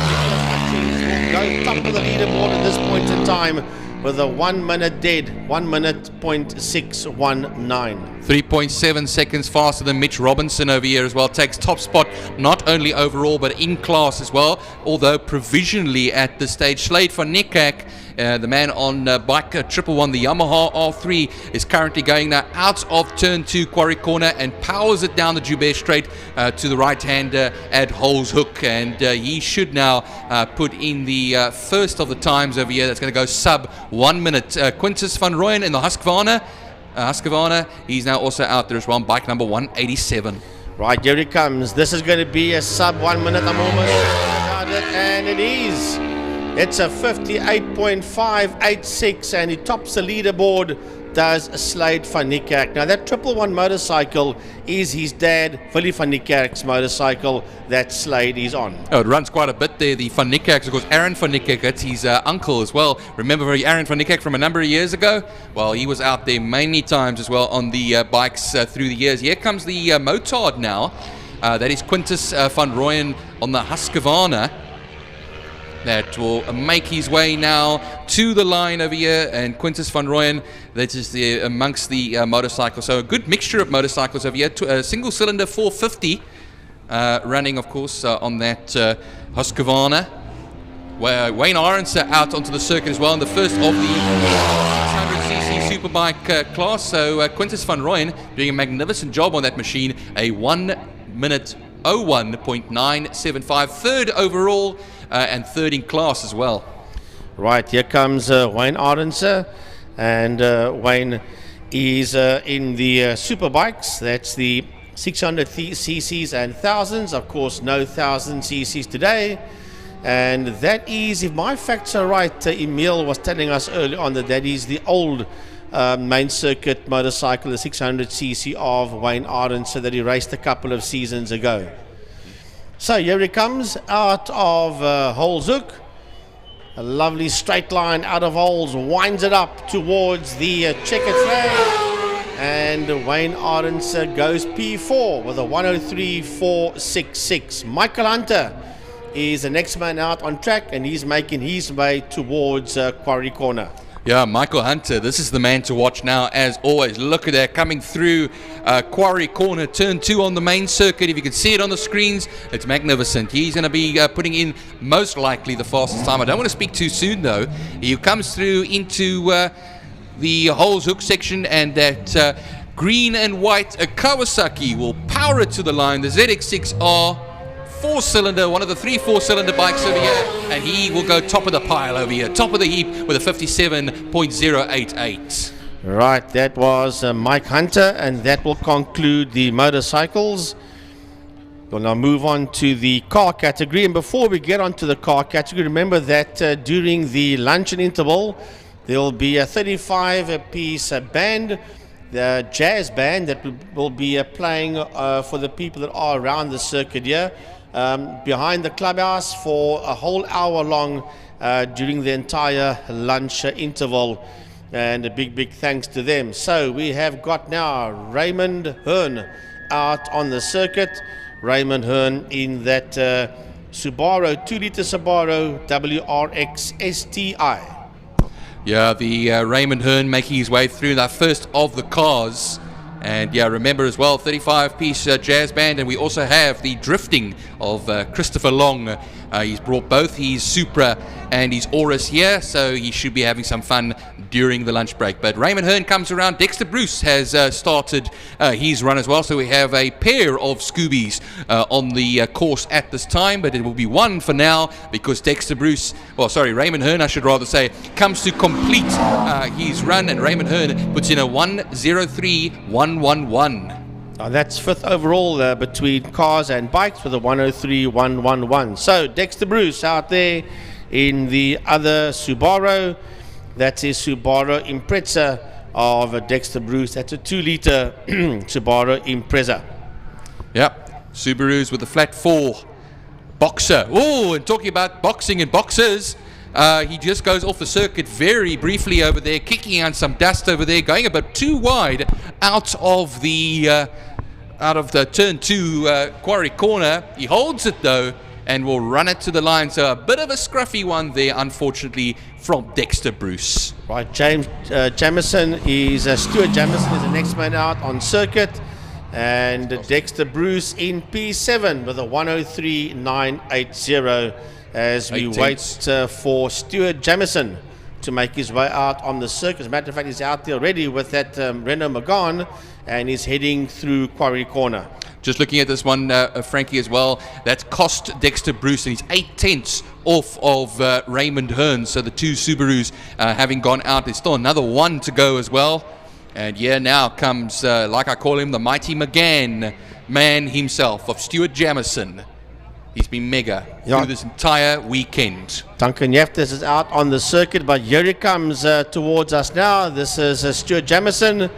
A: Hutchings will go top of the leaderboard at this point in time with a 1 minute dead, 1 minute 0.619.
C: 3.7 seconds faster than Mitch Robinson over here as well. Takes top spot not only overall but in class as well, although provisionally at this stage. Slade van Niekerk, the man on bike 111, the Yamaha R3, is currently going now out of turn 2 Quarry Corner and powers it down the Joubert Straight to the right hander at Hoal's Hook, and he should now put in the first of the times over here. That's going to go sub 1 minute. Quintus van Rooyen in the Husqvarna, he's now also out there as well, bike number 187.
A: Right, here he comes. This is going to be a sub 1 minute. I'm almost about it, and it is. It's a 58.586, and he tops the leaderboard, does Slade van Niekerk. Now, that 111 motorcycle is his dad, Willie van Niekerk's motorcycle that Slade is on.
C: Oh, it runs quite a bit there, the van Niekerk's. Of course, Aaron van Niekerk, that's his uncle as well. Remember Aaron van Niekerk from a number of years ago? Well, he was out there many times as well on the bikes through the years. Here comes the motard now. That is Quintus van Rooyen on the Husqvarna. That will make his way now to the line over here, and Quintus van Rooyen, that is amongst the motorcycles. So a good mixture of motorcycles over here. Single cylinder 450 running, of course, on that Husqvarna. Wayne Arendse out onto the circuit as well in the first of the 600cc superbike class. So Quintus van Rooyen doing a magnificent job on that machine. A 1 minute 01.975, third overall and third in class as well.
A: Right, here comes Wayne Arendse, and Wayne is in the superbikes. That's the 600 cc's and thousands. Of course, no 1000 cc's today. And that is, if my facts are right, Emil was telling us earlier on that is the old main circuit motorcycle, the 600 cc of Wayne Arendse that he raced a couple of seasons ago. So here he comes out of Hoal's Hook. A lovely straight line out of Hoal's, winds it up towards the checkered flag. And Wayne Arendse goes P4 with a 103.466. Michael Hunter is the next man out on track, and he's making his way towards Quarry Corner.
C: Yeah, Michael Hunter, this is the man to watch now, as always. Look at that, coming through Quarry Corner, turn 2 on the main circuit. If you can see it on the screens, it's magnificent. He's going to be putting in, most likely, the fastest time. I don't want to speak too soon, though. He comes through into the Hoal's Hook section, and that green and white Kawasaki will power it to the line. The ZX6R 4-cylinder, one of the 3 4-cylinder bikes over here, and he will go top of the pile over here, top of the heap with a 57.088.
A: Right, that was Mike Hunter, and that will conclude the motorcycles. We'll now move on to the car category, and before we get on to the car category, remember that during the luncheon interval there will be a 35-piece band, the jazz band that will be playing for the people that are around the circuit here. Behind the clubhouse for a whole hour long during the entire lunch interval, and a big thanks to them. So we have got now Raymond Hearn out on the circuit. Raymond Hearn in that Subaru, 2-litre Subaru WRX STI.
C: Yeah, the Raymond Hearn making his way through that first of the cars. And yeah, remember as well, 35-piece jazz band, and we also have the drifting of Christopher Long. He's brought both his Supra and his Aurus here, so he should be having some fun during the lunch break. But Raymond Hearn comes around. Dexter Bruce has started his run as well, so we have a pair of Scoobies on the course at this time, but it will be one for now because Raymond Hearn, I should rather say, comes to complete his run, and Raymond Hearn puts in a 1:03.111.
A: That's 5th overall between cars and bikes with a 1:03.111. So Dexter Bruce out there in the other Subaru. That's his Subaru Impreza of Dexter Bruce. That's a 2-litre Subaru Impreza.
C: Yep, Subarus with the flat 4 Boxer. Oh, and talking about boxing and boxers, he just goes off the circuit very briefly over there, kicking out some dust over there, going a bit too wide out of the turn 2 Quarry Corner. He holds it though and will run it to the line. So a bit of a scruffy one there, unfortunately, from Dexter Bruce.
A: Right, Stuart Jameson is the next man out on circuit, and Dexter Bruce in P7 with a 1:03.980 as we wait for Stewart Jameson to make his way out on the circuit. As a matter of fact, he's out there already with that Renault Megane, and he's heading through Quarry Corner.
C: Just looking at this one, Frankie, as well, that's cost Dexter Bruce, and he's 8/10 off of Raymond Hearn. So the 2 Subarus having gone out, there's still another one to go as well. And yeah, now comes, like I call him, the mighty Megane man himself, of Stuart Jameson. He's been mega through this entire weekend.
A: Duncan Jeftes is out on the circuit, but here he comes towards us now. This is Stuart Jameson.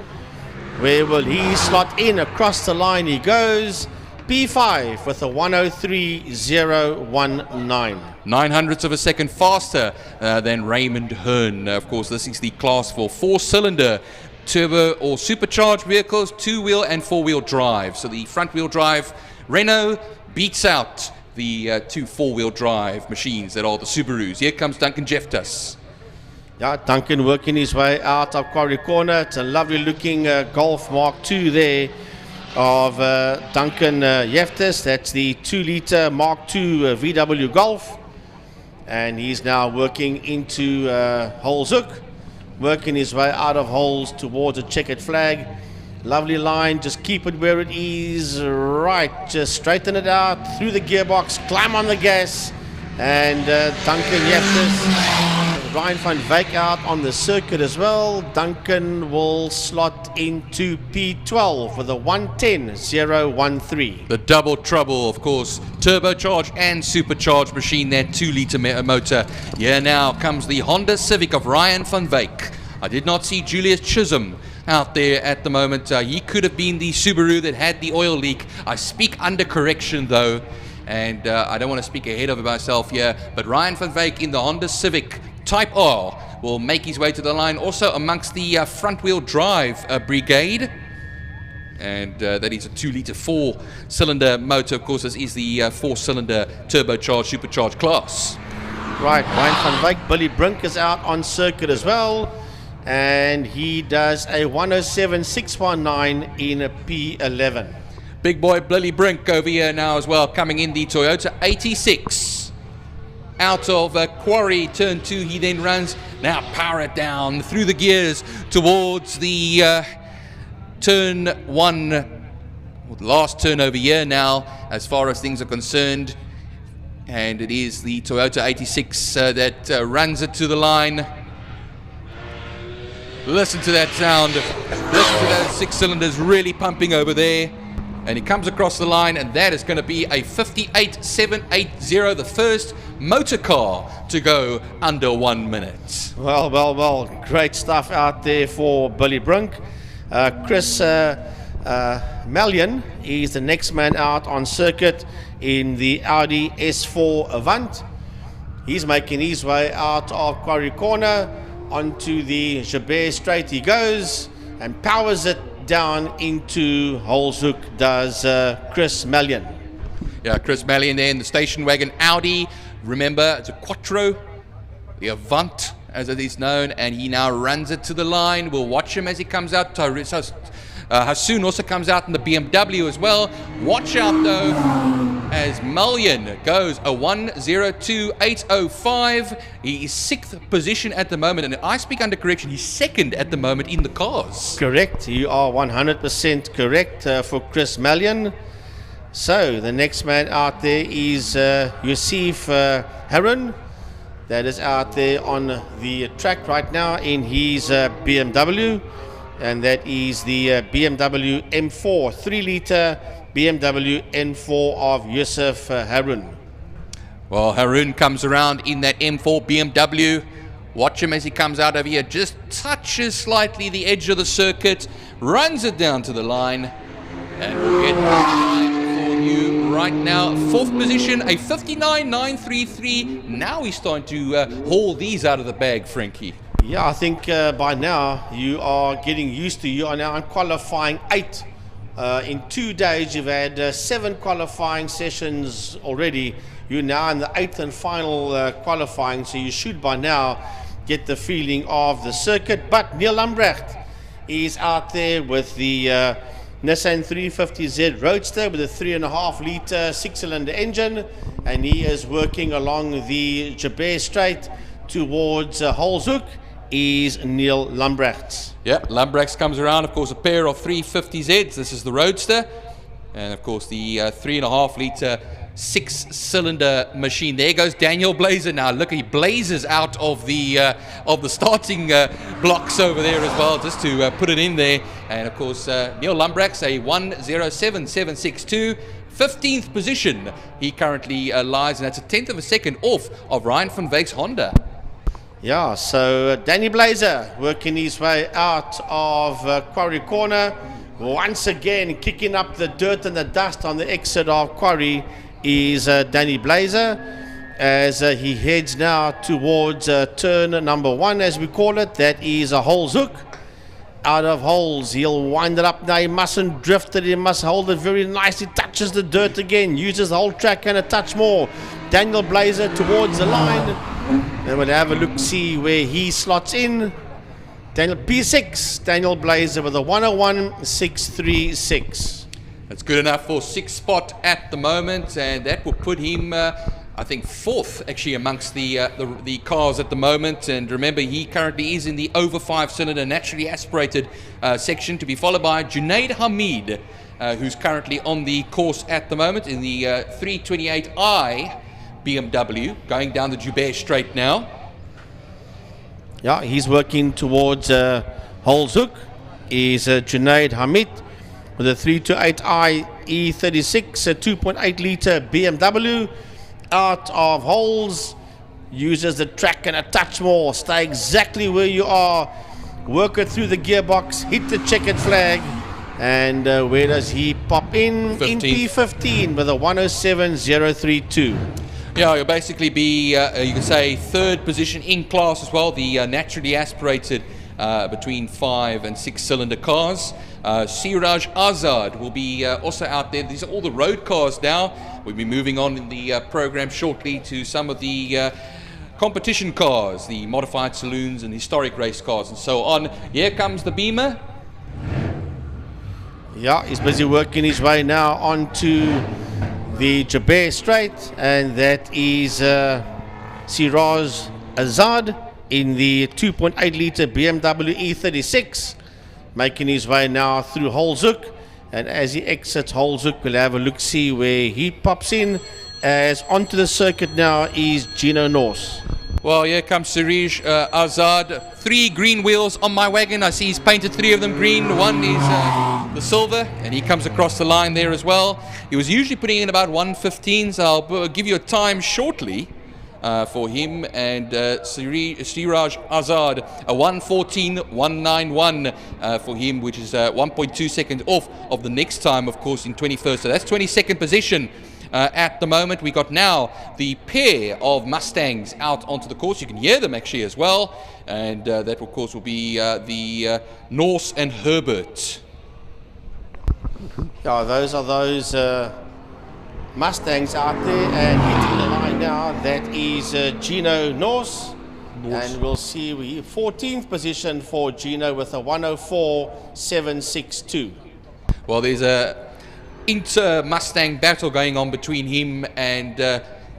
A: Where will he slot in? Across the line he goes. P5 with a 1:03.019.
C: 900ths of a second faster than Raymond Hearn. Of course, this is the class for 4-cylinder turbo or supercharged vehicles, 2-wheel and 4-wheel drive. So the front-wheel drive Renault beats out the 2 4-wheel drive machines that are the Subarus. Here comes Duncan Jeftes.
A: Yeah, Duncan working his way out of Quarry Corner. It's a lovely looking Golf Mark II there of Duncan Jeftes. That's the 2-litre Mark II VW Golf. And he's now working into Hoal's Hook. working his way out of holes towards a checkered flag. Lovely line, just keep it where it is. Right, just straighten it out through the gearbox, climb on the gas, and Duncan Jeftes. Ryan van Wyk out on the circuit as well. Duncan will slot into P12 with a 1:10.013.
C: The double trouble, of course, turbocharged and supercharged machine, that 2-litre motor. Here now comes the Honda Civic of Ryan van Wyk. I did not see Julius Chisholm out there at the moment. He could have been the Subaru that had the oil leak. I speak under correction though, and I don't want to speak ahead of myself here, but Ryan van Wyk in the Honda Civic Type R will make his way to the line, also amongst the front-wheel drive brigade. And that is a 2-litre 4-cylinder motor. Of course, this is the 4-cylinder turbocharged, supercharged class.
A: Right, Ryan van Wyk. Billy Brink is out on circuit as well, and he does a 1:07.619 in a P11.
C: Big boy Billy Brink over here now as well, coming in the Toyota 86. Out of Quarry, turn 2, he then runs, now power it down through the gears towards the turn 1, last turn over here now, as far as things are concerned. And it is the Toyota 86 that runs it to the line. Listen to that sound. Listen to those 6 cylinders really pumping over there. And he comes across the line, and that is going to be a 58.780, the first motor car to go under 1 minute.
A: Well, great stuff out there for Billy Brink. Chris Mallion is the next man out on circuit in the Audi S4 Avant. He's making his way out of Quarry Corner onto the Joubert Straight. He goes and powers it down into Holzhoek, does Chris Mallion.
C: Yeah, Chris Mallion there in the station wagon Audi. Remember, it's a Quattro, the Avant as it is known, and he now runs it to the line. We'll watch him as he comes out. Hassoun also comes out in the BMW as well. Watch out though, as Mallion goes a 1:02.805. He is 6th position at the moment, and I speak under correction, he's 2nd at the moment in the cars.
A: Correct, you are 100% correct for Chris Mallion. So the next man out there is Yusuf Harun, that is out there on the track right now in his BMW, and that is the BMW M4 3-litre BMW M4 of Yusuf Harun.
C: Well, Harun comes around in that M4 BMW. Watch him as he comes out over here, just touches slightly the edge of the circuit, runs it down to the line, and we'll get for you right now. 4th position, a 59.933. Now he's starting to haul these out of the bag, Frankie.
A: Yeah, I think by now you are getting used to, you are now in qualifying 8. In 2 days you've had 7 qualifying sessions already. You're now in the 8th and final qualifying, so you should by now get the feeling of the circuit. But Neil Lambrecht is out there with the Nissan 350Z Roadster with a 3.5-litre 6-cylinder engine, and he is working along the Joubert Straight towards Holzhoek. Is Neil Lambrecht.
C: Yeah, Lambrecht comes around, of course, a pair of 350Zs. This is the Roadster, and of course the 3.5-litre 6-cylinder machine. There goes Daniel Blazer now. Look, he blazes out of the starting blocks over there as well, just to put it in there. And of course, Neil Lambrecht's a 1:07.762. 15th position he currently lies, and that's a 10th of a second off of Ryan van Wyk's Honda.
A: Yeah, so Danny Blazer working his way out of Quarry Corner. Once again, kicking up the dirt and the dust on the exit of Quarry is Danny Blazer, as he heads now towards turn number 1, as we call it. That is a Holzhoek. Out of holes, he'll wind it up now. He mustn't drift it, he must hold it very nicely. Touches the dirt again, uses the whole track and a touch more. Daniel Blazer towards the line. And we'll have a look, see where he slots in. Daniel P6, Daniel Blazer with a 1:01.636.
C: That's good enough for 6th spot at the moment, and that will put him I think, fourth actually amongst the cars at the moment. And remember, he currently is in the over 5-cylinder naturally aspirated section, to be followed by Junaid Hamid, who's currently on the course at the moment in the 328i BMW, going down the Joubert Straight now.
A: Yeah, he's working towards Hoal's Hook. Is Junaid Hamid with a 328i E36, a 2.8 litre BMW. Out of Holes, uses the track and a touch more. Stay exactly where you are. Work it through the gearbox, hit the checkered flag. And where does he pop in?
C: 15th.
A: In P15 with a 107.032.
C: Yeah, you'll basically be, you can say, third position in class as well. The naturally aspirated between 5 and 6 cylinder cars. Shiraz Azad will be also out there. These are all the road cars now. We'll be moving on in the program shortly to some of the competition cars, the modified saloons and historic race cars and so on. Here comes the Beamer.
A: Yeah, he's busy working his way now onto the Joubert Straight, and that is Shiraz Azad in the 2.8 litre BMW E36, making his way now through Holzoek. And as he exits Holzoek, we'll have a look-see where he pops in, as onto the circuit now is Gino Norse.
C: Well, here comes Shiraz Azad. 3 green wheels on my wagon. I see he's painted 3 of them green. One is the silver, and he comes across the line there as well. He was usually putting in about 1:15, so I'll give you a time shortly for him. And Shiraz Azad, a 1:14.191 for him, which is 1.2 seconds off of the next time, of course, in 21st. So that's 22nd position. At the moment, we got now the pair of Mustangs out onto the course. You can hear them actually as well, and that of course will be the Norse and Herbert.
A: Yeah, those are those Mustangs out there, and hitting the line now, that is Gino Norse. And we'll see 14th position for Gino with a 104.762.
C: Well, there's a inter-Mustang battle going on between him and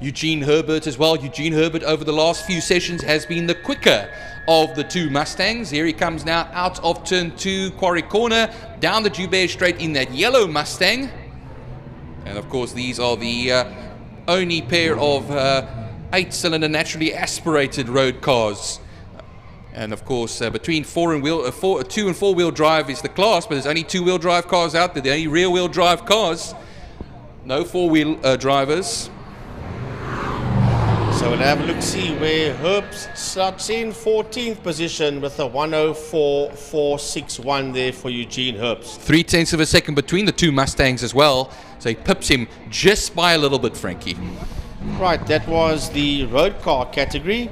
C: Eugene Herbert as well. Eugene Herbert over the last few sessions has been the quicker of the 2 Mustangs. Here he comes now out of turn 2, Quarry Corner, down the Joubert Straight in that yellow Mustang. And of course these are the only pair of 8-cylinder naturally aspirated road cars. And of course, between 2 and 4-wheel drive is the class, but there's only 2-wheel drive cars out there. The only rear-wheel drive cars, no 4-wheel drivers.
A: So we'll have a look, see where Herbst slots in 14th position with a 104.461 there for Eugene Herbst.
C: 0.3 of a second between the 2 Mustangs as well, so he pips him just by a little bit, Frankie.
A: Right, that was the road car category.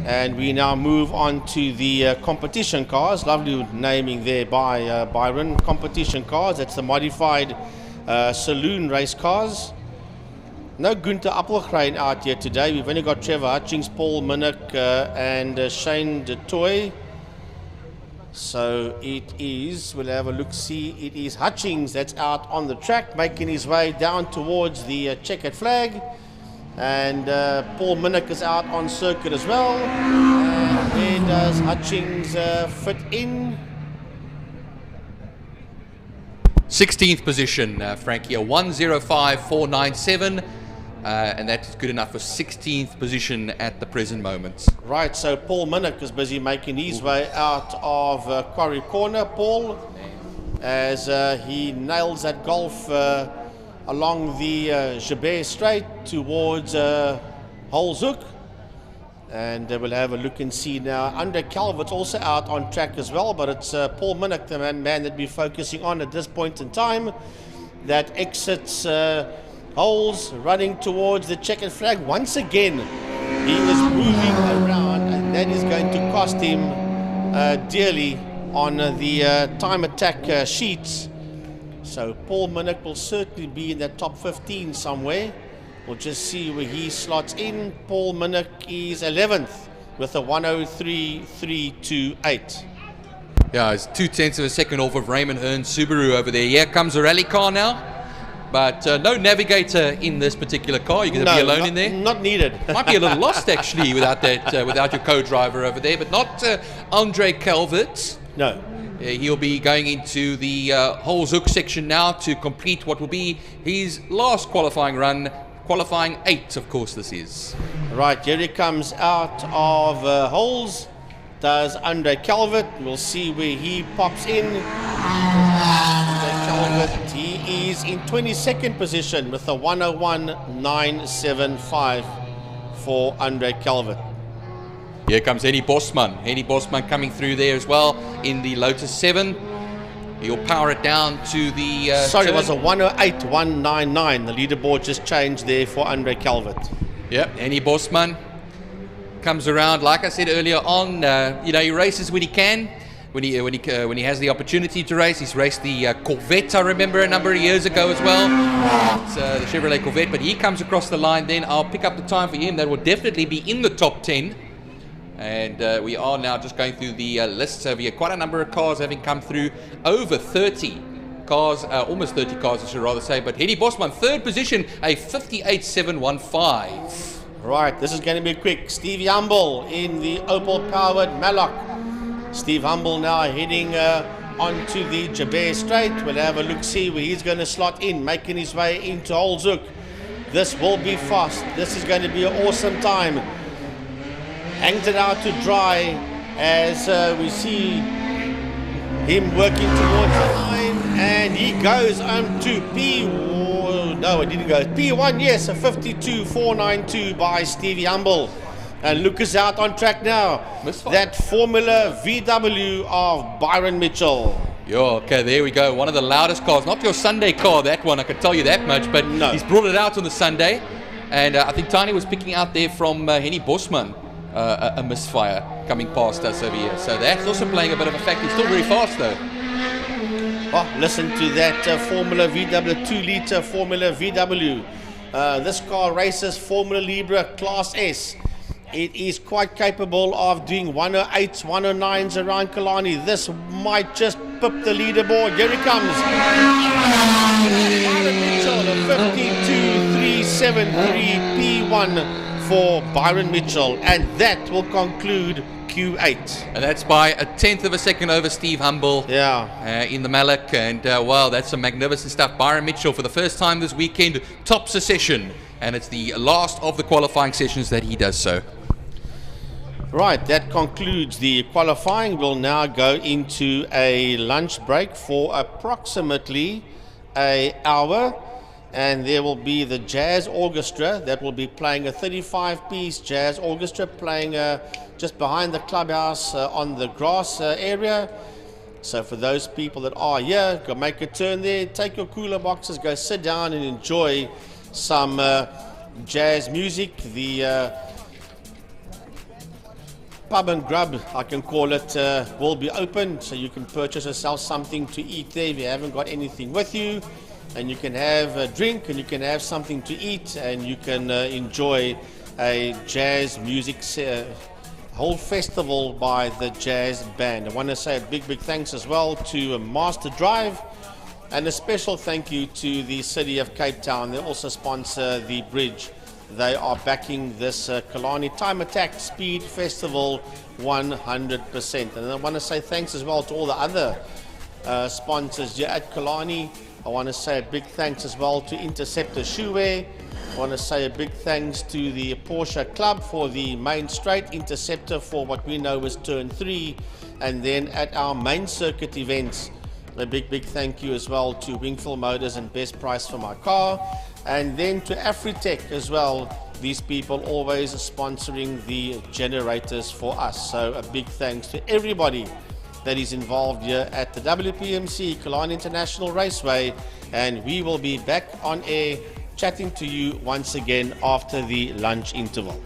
A: And we now move on to the competition cars. Lovely naming there by Byron. Competition cars, that's the modified saloon race cars. No Gunther Appelgrein out here today. We've only got Trevor Hutchings, Paul Minak and Shane de Toy. So it is, we'll have a look-see, it is Hutchings that's out on the track, making his way down towards the checkered flag. And Paul Minak is out on circuit as well. And where does Hutchings fit in?
C: 16th position, Frankie, a 105.497. And that's good enough for 16th position at the present moment.
A: Right, so Paul Minak is busy making his way out of Quarry Corner, Paul, as he nails that golf along the Joubert Straight towards Holzoek. And we'll have a look and see now. Under Calvert's also out on track as well, but it's Paul Minak, the man that we're focusing on at this point in time, that exits Holes, running towards the checkered flag. Once again, he is moving around, and that is going to cost him dearly on the time attack sheets. So Paul Minak will certainly be in that top 15 somewhere. We'll just see where he slots in. Paul Minak is 11th with a 103.328.
C: Yeah, it's 0.2 of a second off of Raymond Hearn's Subaru over there. Here comes a rally car now. But no navigator in this particular car. You're going to be alone in there?
A: Not needed.
C: Might be a little lost actually without that, without your co-driver over there, but not Andre Calvert.
A: No.
C: He'll be going into the Hoal section now to complete what will be his last qualifying run. Qualifying 8, of course, this is.
A: Right, here he comes out of Hoals. Does Andre Calvert. We'll see where he pops in. Calvert, he is in 22nd position with a 101.975 for Andre Calvert.
C: Here comes Henny Bosman. Henny Bosman coming through there as well in the Lotus 7. He'll power it down to the...
A: Sorry, it was a 108.199. The leaderboard just changed there for Andre Calvert.
C: Yep, Henny Bosman comes around, like I said earlier on, you know, he races when he can, when he has the opportunity to race. He's raced the Corvette, I remember, a number of years ago as well. It's the Chevrolet Corvette, but he comes across the line then. I'll pick up the time for him. That will definitely be in the top 10. And we are now just going through the lists over here. Quite a number of cars having come through, over 30 cars, almost 30 cars I should rather say. But Henny Bosman, 3rd position, a 58.715.
A: Right, this is going to be quick. Steve Humble in the Opel-powered Malak. Steve Humble now heading onto the Joubert Straight. We'll have a look-see where he's going to slot in, making his way into Holzoek. This will be fast. This is going to be an awesome time. Hangs it out to dry as we see him working towards the line. And he goes on to No, it didn't go. P1, yes, a 52.492 by Stevie Humble. And look is out on track now. That Formula VW of Byron Mitchell.
C: Yeah, okay, there we go. One of the loudest cars. Not your Sunday car, that one, I can tell you that much. But no, he's brought it out on the Sunday. And I think Tiny was picking out there from Henny Bosman a misfire coming past us over here. So that's also playing a bit of a factor. He's still very fast, though.
A: Oh, listen to that Formula VW, 2-litre Formula VW. This car races Formula Libre Class S. It is quite capable of doing 108s, 109s around Killarney. This might just pip the leaderboard. Here he comes. 52.373 P1 for Byron Mitchell. And that will conclude Q8.
C: And that's by a 1/10 of a second over Steve Humble in the Malak. And wow, that's some magnificent stuff. Byron Mitchell for the first time this weekend tops a session. And it's the last of the qualifying sessions that he does so.
A: Right, that concludes the qualifying. We'll now go into a lunch break for approximately an hour. And there will be the jazz orchestra that will be playing a 35-piece jazz orchestra playing just behind the clubhouse on the grass area. So for those people that are here, go make a turn there, take your cooler boxes, go sit down and enjoy some jazz music. The pub and grub, I can call it, will be open, so you can purchase yourself something to eat there if you haven't got anything with you. And you can have a drink and you can have something to eat and you can enjoy a jazz music whole festival by the jazz band. I want to say a big thanks as well to Masterdrive and a special thank you to the City of Cape Town. They also sponsor the bridge. They are backing this Killarney Time Attack Speed Festival 100%. And I want to say thanks as well to all the other sponsors here at Killarney. I want to say a big thanks as well to Interceptor Shoewear. I want to say a big thanks to the Porsche Club for the main straight, Interceptor for what we know as Turn 3. And then at our main circuit events, a big thank you as well to Wingfield Motors and Best Price for My Car. And then to Afritech as well. These people always sponsoring the generators for us. So a big thanks to everybody that is involved here at the WPMC Killarney International Raceway, and we will be back on air chatting to you once again after the lunch interval.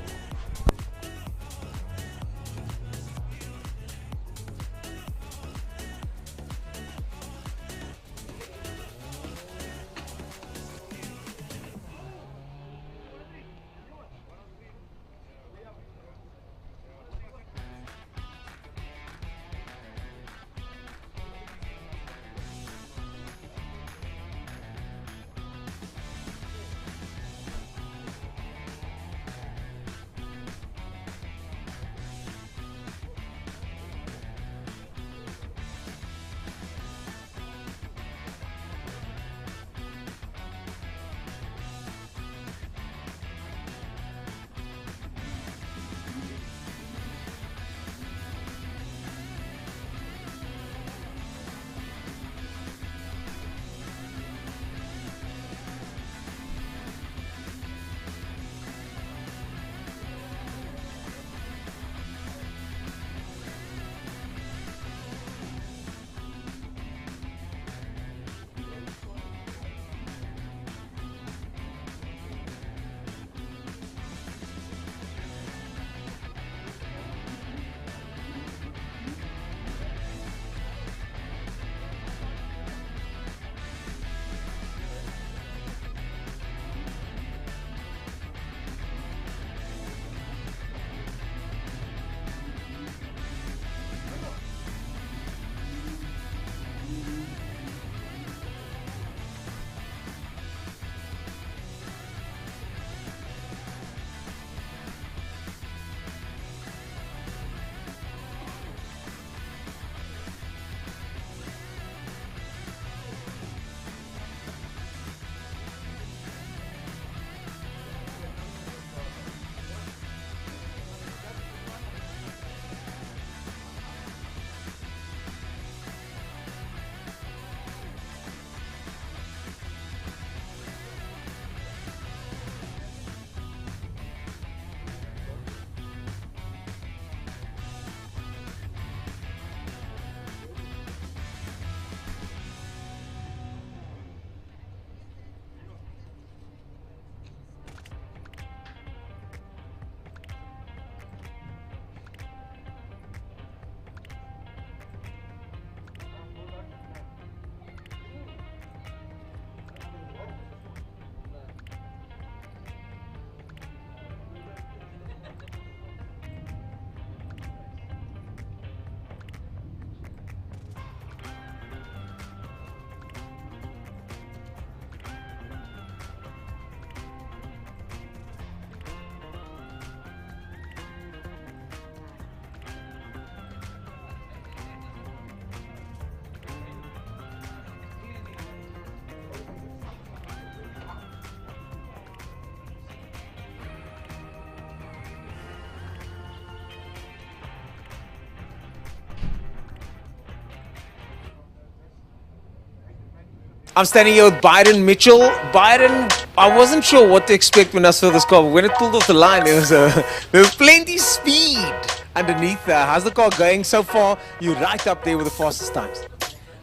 F: I'm standing here with Byron Mitchell. Byron, I wasn't sure what to expect when I saw this car, but when it pulled off the line, there was plenty speed underneath. How's the car going so far? You're right up there with the fastest times.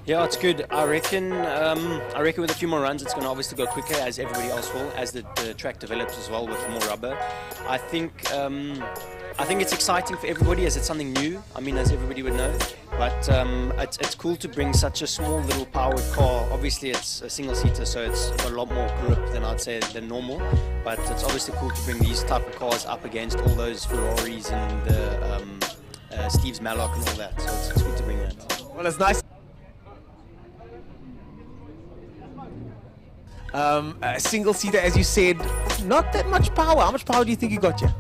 L: Yeah, it's good. I reckon with a few more runs, it's going to obviously go quicker, as everybody else will, as the track develops as well with more rubber. I think it's exciting for everybody, as it's something new. I mean, as everybody would know. But it's cool to bring such a small little powered car. Obviously, it's a single-seater, so it's got a lot more grip than I'd say than normal. But it's obviously cool to bring these type of cars up against all those Ferraris and the Steve's Mallock and all that. So it's good to bring that.
F: Well, it's nice. A single seater, as you said, not that much power. How much power do you think you got here?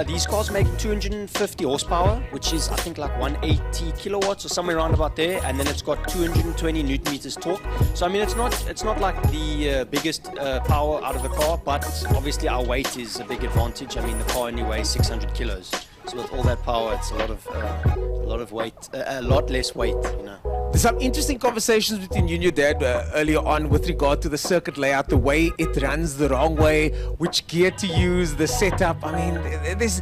L: These cars make 250 horsepower, which is I think like 180 kilowatts or somewhere around about there, and then it's got 220 newton meters torque. So I mean, it's not like the biggest power out of the car, but obviously our weight is a big advantage. I mean, the car only weighs 600 kilos, so with all that power, it's a lot of weight, a lot less weight, you know.
F: There's some interesting conversations between you and your dad earlier on with regard to the circuit layout, the way it runs the wrong way, which gear to use, the setup. I mean, there's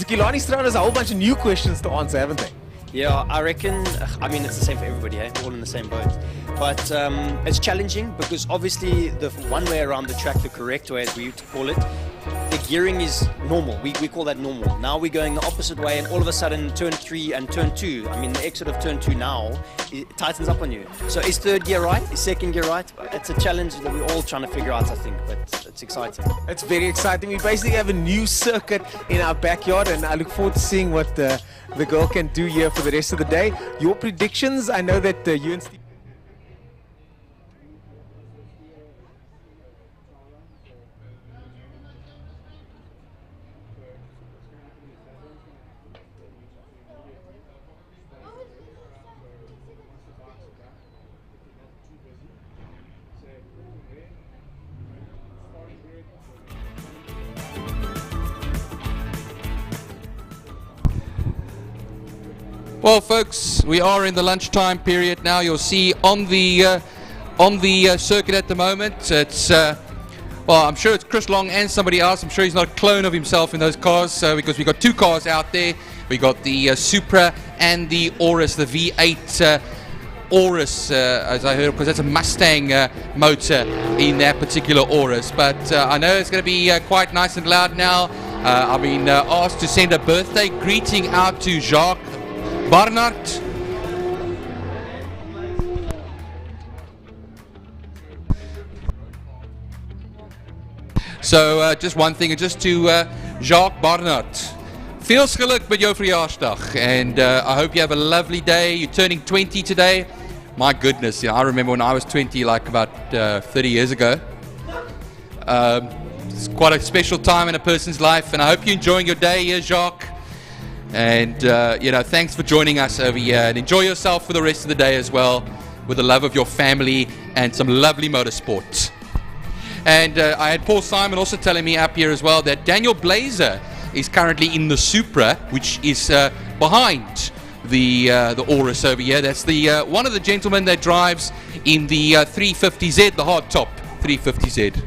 F: Killarney's thrown us a whole bunch of new questions to answer, haven't they?
L: Yeah, I reckon, I mean, it's the same for everybody, eh? We're all in the same boat. But it's challenging because obviously the one way around the track, the correct way as we used to call it, the gearing is normal. We call that normal. Now we're going the opposite way, and all of a sudden turn 3 and turn 2, I mean the exit of turn 2 now, it tightens up on you. So is third gear right? Is second gear right? It's a challenge that we're all trying to figure out, I think, but it's exciting.
F: It's very exciting. We basically have a new circuit in our backyard, and I look forward to seeing what the girl can do here for the rest of the day. Your predictions, I know that you and Steve...
C: Well, folks, we are in the lunchtime period now. You'll see on the circuit at the moment, it's well, I'm sure it's Chris Long and somebody else. I'm sure he's not a clone of himself in those cars, because we got two cars out there. We got the Supra and the Aurus, the V8 Aurus, as I heard, because that's a Mustang motor in that particular Aurus. But I know it's going to be quite nice and loud now. I've been asked to send a birthday greeting out to Jacques Barnard. So just one thing, just to Jacques Barnard. Veel geluk met jou verjaarsdag, and I hope you have a lovely day. You're turning 20 today. My goodness, you know, I remember when I was 20, like about 30 years ago. It's quite a special time in a person's life, and I hope you're enjoying your day here, Jacques. And you know, thanks for joining us over here, and enjoy yourself for the rest of the day as well, with the love of your family and some lovely motorsport. And I had Paul Simon also telling me up here as well that Daniel Blazer is currently in the Supra, which is behind the Aurus over here. That's the one of the gentlemen that drives in the 350Z, the hardtop 350Z.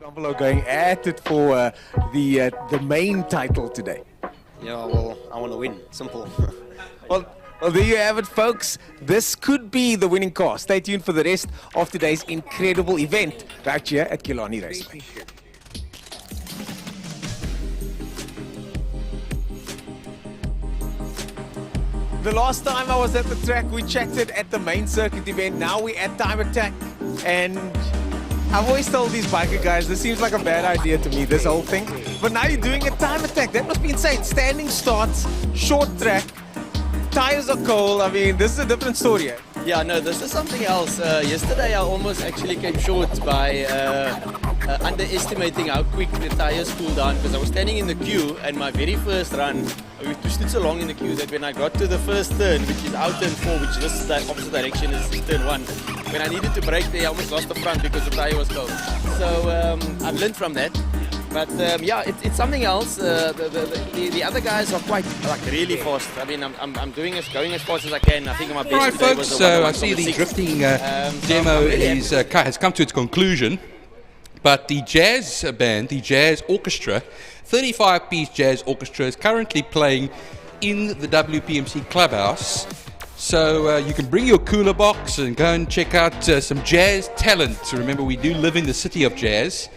F: Buffalo going at it for the main title today.
L: Yeah, well, I want to win. Simple.
F: Well, there you have it, folks. This could be the winning car. Stay tuned for the rest of today's incredible event right here at Killarney Raceway. The last time I was at the track, we chatted at the main circuit event. Now we're at Time Attack, and I've always told these biker guys, this seems like a bad idea to me, this whole thing. But now you're doing a Time Attack. That must be insane. Standing starts, short track, tires are cold. I mean, this is a different story.
L: Yeah, no, this is something else. Yesterday I almost actually came short by underestimating how quick the tires cooled down, because I was standing in the queue, and my very first run, we pushed it so long in the queue that when I got to the first turn, which is out turn 4, which this the opposite direction is turn 1, when I needed to brake there, I almost lost the front because the tire was cold. So I've learned from that. But yeah, it's something else. The other guys are quite really fast. I mean, I'm going as fast as I can. I think my best.
C: All right,
L: today
C: folks.
L: was the
C: So I
L: 1:06.
C: see the drifting demo has come to its conclusion. But the jazz band, the jazz orchestra, 35-piece jazz orchestra, is currently playing in the WPMC clubhouse. So you can bring your cooler box and go and check out some jazz talent. So remember, we do live in the city of jazz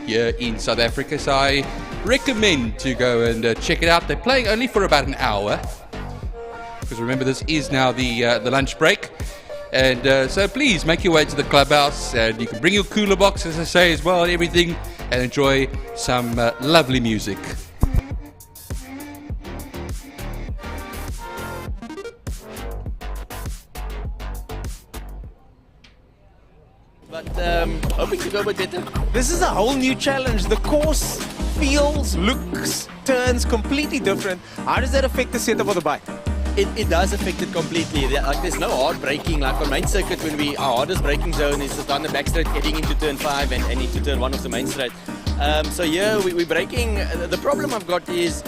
C: here in South Africa, so I recommend to go and check it out. They're playing only for about an hour, because remember, this is now the lunch break. And so please make your way to the clubhouse, and you can bring your cooler box, as I say, as well, and everything, and enjoy some lovely music.
L: But hoping to go a bit better.
F: This is a whole new challenge. The course feels, looks turns completely different. How does that affect the setup of the bike?
L: It does affect it completely. Like, there's no hard braking. Like on main circuit, when our hardest braking zone is down the back straight, getting into turn 5 and into turn 1 of the main straight. So here we're braking. The problem I've got is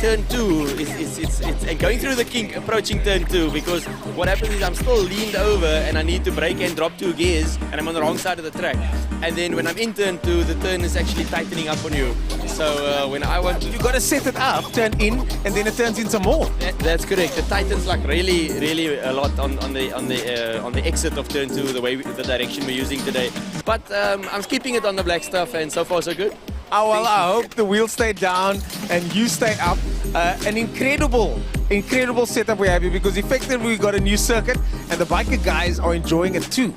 L: turn 2 is and going through the kink approaching turn 2, because what happens is I'm still leaned over and I need to brake and drop 2 gears and I'm on the wrong side of the track. And then when I'm in turn 2, the turn is actually tightening up on you. So when I want to,
F: you got to set it up, turn in, and then it turns in some more.
L: That's correct. It tightens like really a lot on the exit of turn 2, the direction we're using today. But I'm keeping it on the black stuff, and so far so good.
F: Oh, well, I hope the wheels stay down and you stay up. An incredible setup we have here, because effectively we got a new circuit and the biker guys are enjoying it too.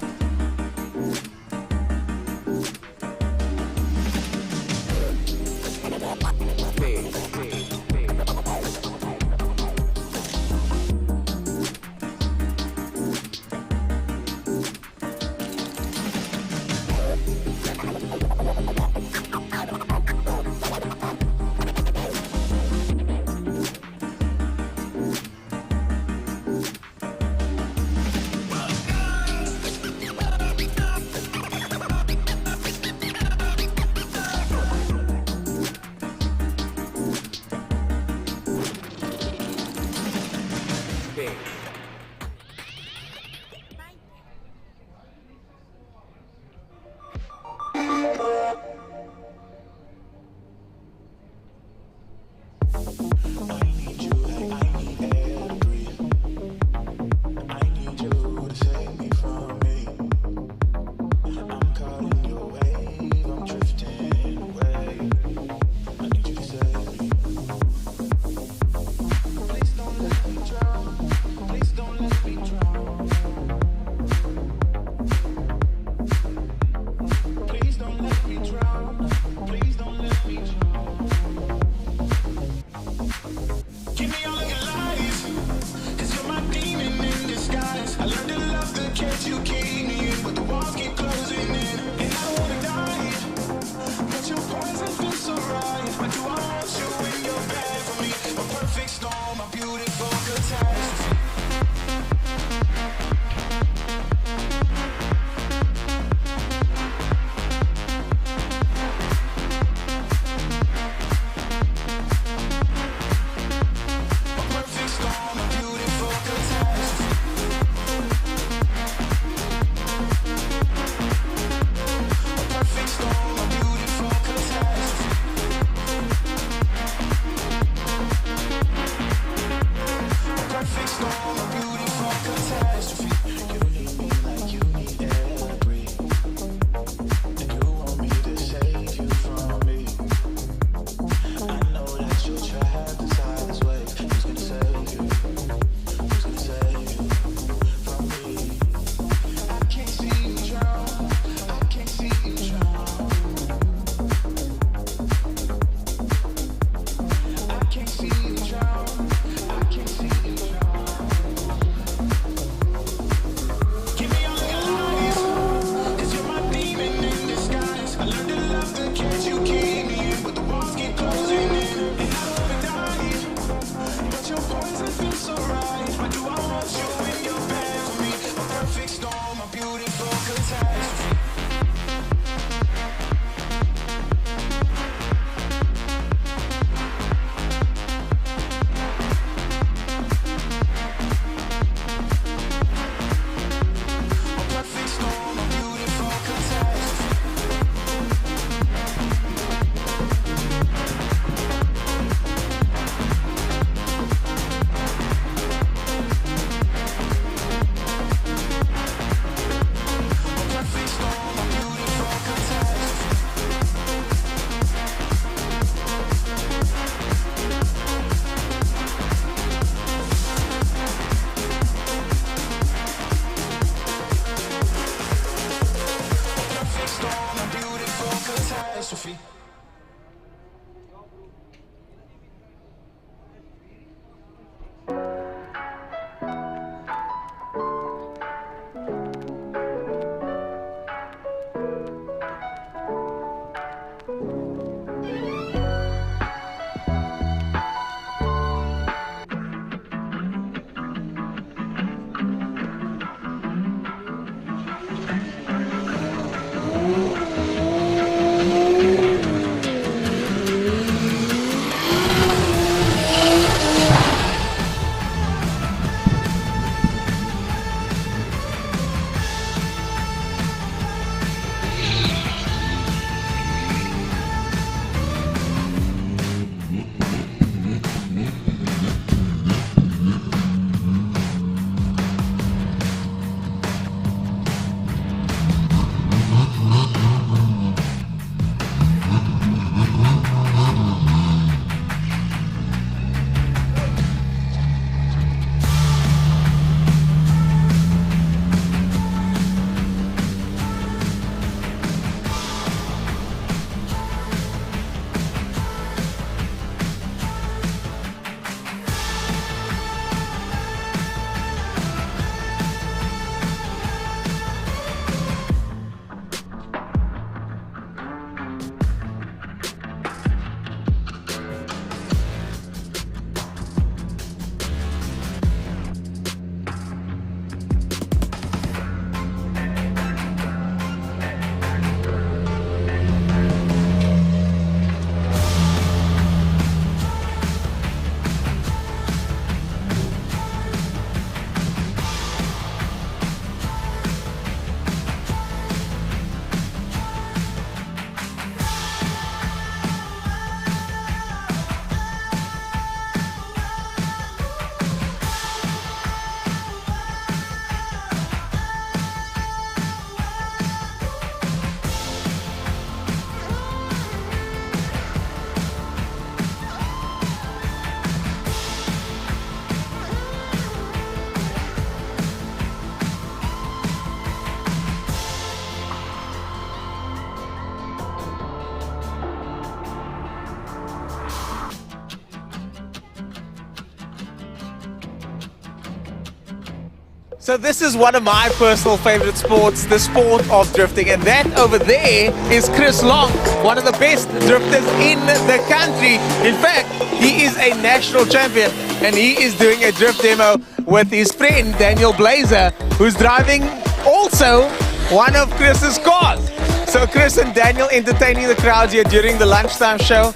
F: So this is one of my personal favorite sports, the sport of drifting, and that over there is Chris Long, one of the best drifters in the country. In fact, he is a national champion, and he is doing a drift demo with his friend Daniel Blazer, who's driving also one of Chris's cars. So Chris and Daniel entertaining the crowds here during the lunchtime show.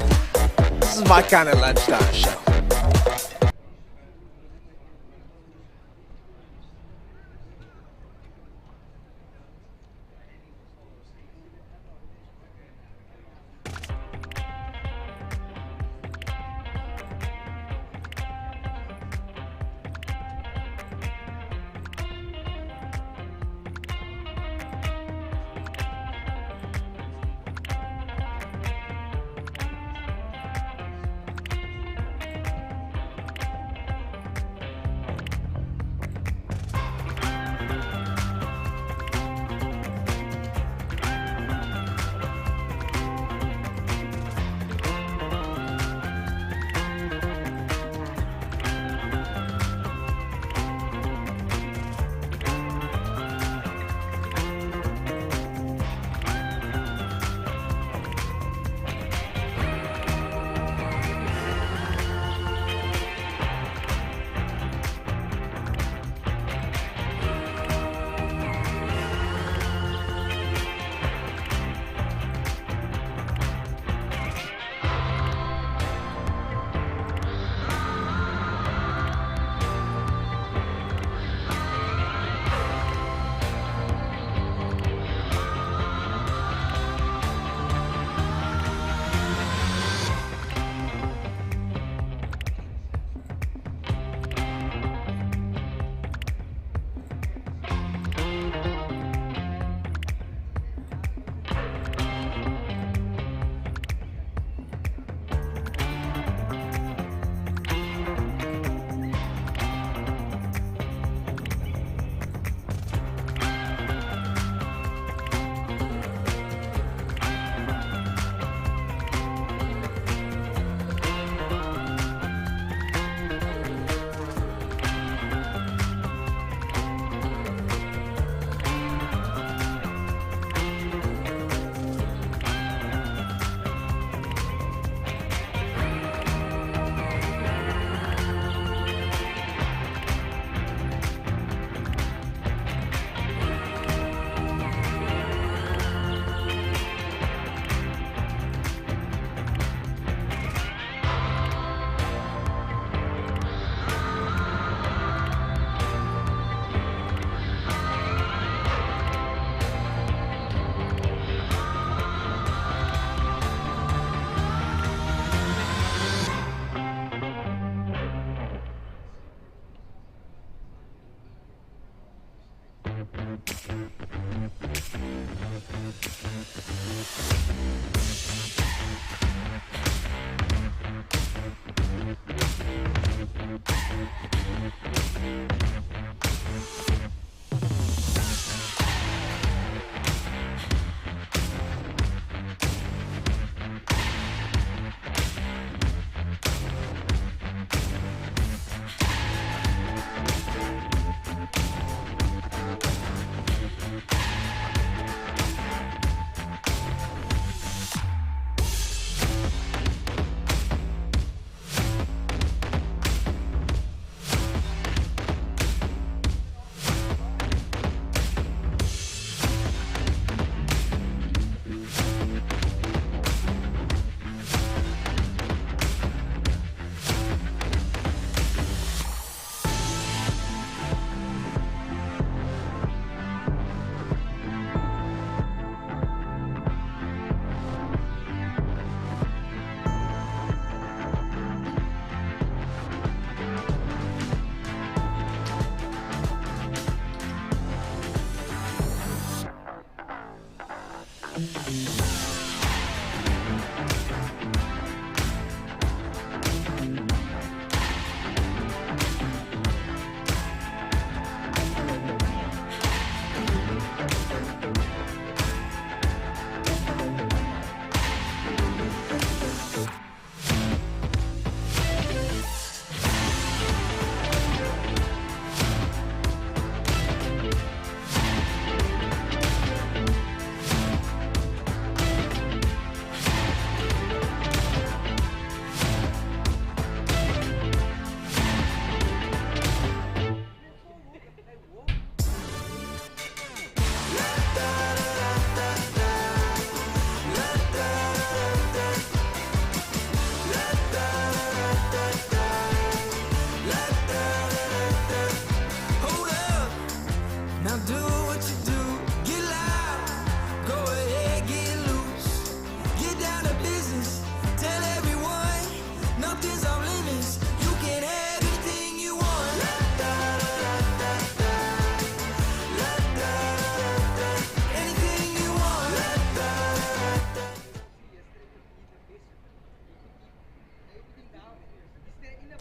F: This is my kind of lunchtime show.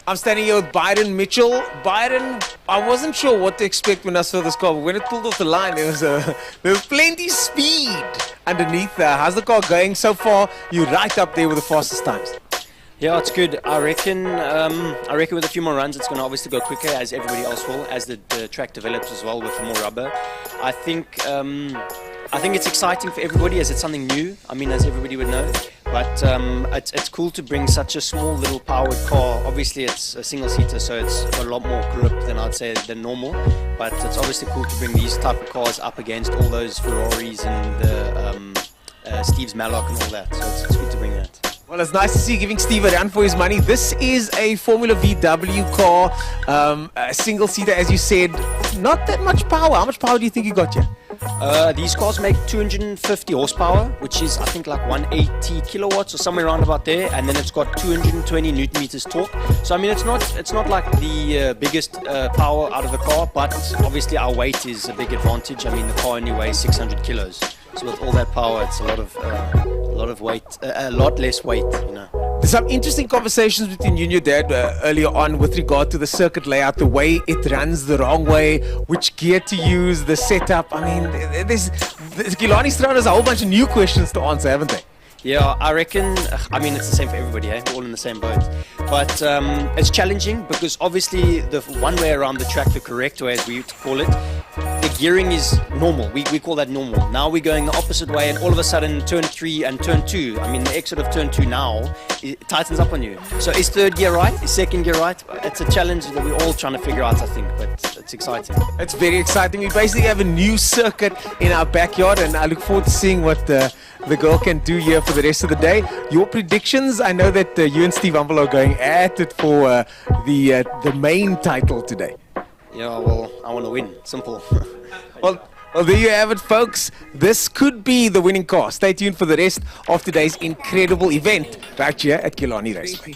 F: I'm standing here with Byron Mitchell. Byron, I wasn't sure what to expect when I saw this car, but when it pulled off the line, there was plenty speed underneath there. How's the car going so far? You're right up there with the fastest times.
L: Yeah, it's good. I reckon with a few more runs, it's going to obviously go quicker, as everybody else will, as the track develops as well with more rubber. I think it's exciting for everybody, as it's something new. I mean, as everybody would know. But it's cool to bring such a small little powered car. Obviously, it's a single-seater, so it's got a lot more grip than I'd say than normal. But it's obviously cool to bring these type of cars up against all those Ferraris and the Steve's Mallock and all that. So it's good to bring that.
F: Well, it's nice to see you giving Steve a run for his money. This is a Formula VW car, a single-seater, as you said. Not that much power. How much power do you think you got here?
L: These cars make 250 horsepower, which is I think like 180 kilowatts or somewhere around about there, and then it's got 220 newton meters torque. So I mean, it's not like the biggest power out of the car, but obviously our weight is a big advantage. I mean, the car only weighs 600 kilos, so with all that power, it's a lot of weight, a lot less weight, you know.
F: There's some interesting conversations between you and your dad earlier on with regard to the circuit layout, the way it runs the wrong way, which gear to use, the setup. I mean, Killarney Straight has a whole bunch of new questions to answer, haven't they?
L: Yeah, I reckon, I mean, it's the same for everybody, eh? We're all in the same boat. But it's challenging because obviously the one way around the track, the correct way as we call it, the gearing is normal. We call that normal. Now we're going the opposite way, and all of a sudden turn 3 and turn 2, I mean the exit of turn 2 now, it tightens up on you. So is third gear right? Is second gear right? It's a challenge that we're all trying to figure out, I think, but it's exciting.
F: It's very exciting. We basically have a new circuit in our backyard, and I look forward to seeing what the girl can do here for the rest of the day. Your predictions? I know that you and Steve Umbel are going at it for the main title today.
L: Yeah, well, I want to win. Simple.
F: Well, there you have it, folks. This could be the winning car. Stay tuned for the rest of today's incredible event right here at Killarney Raceway.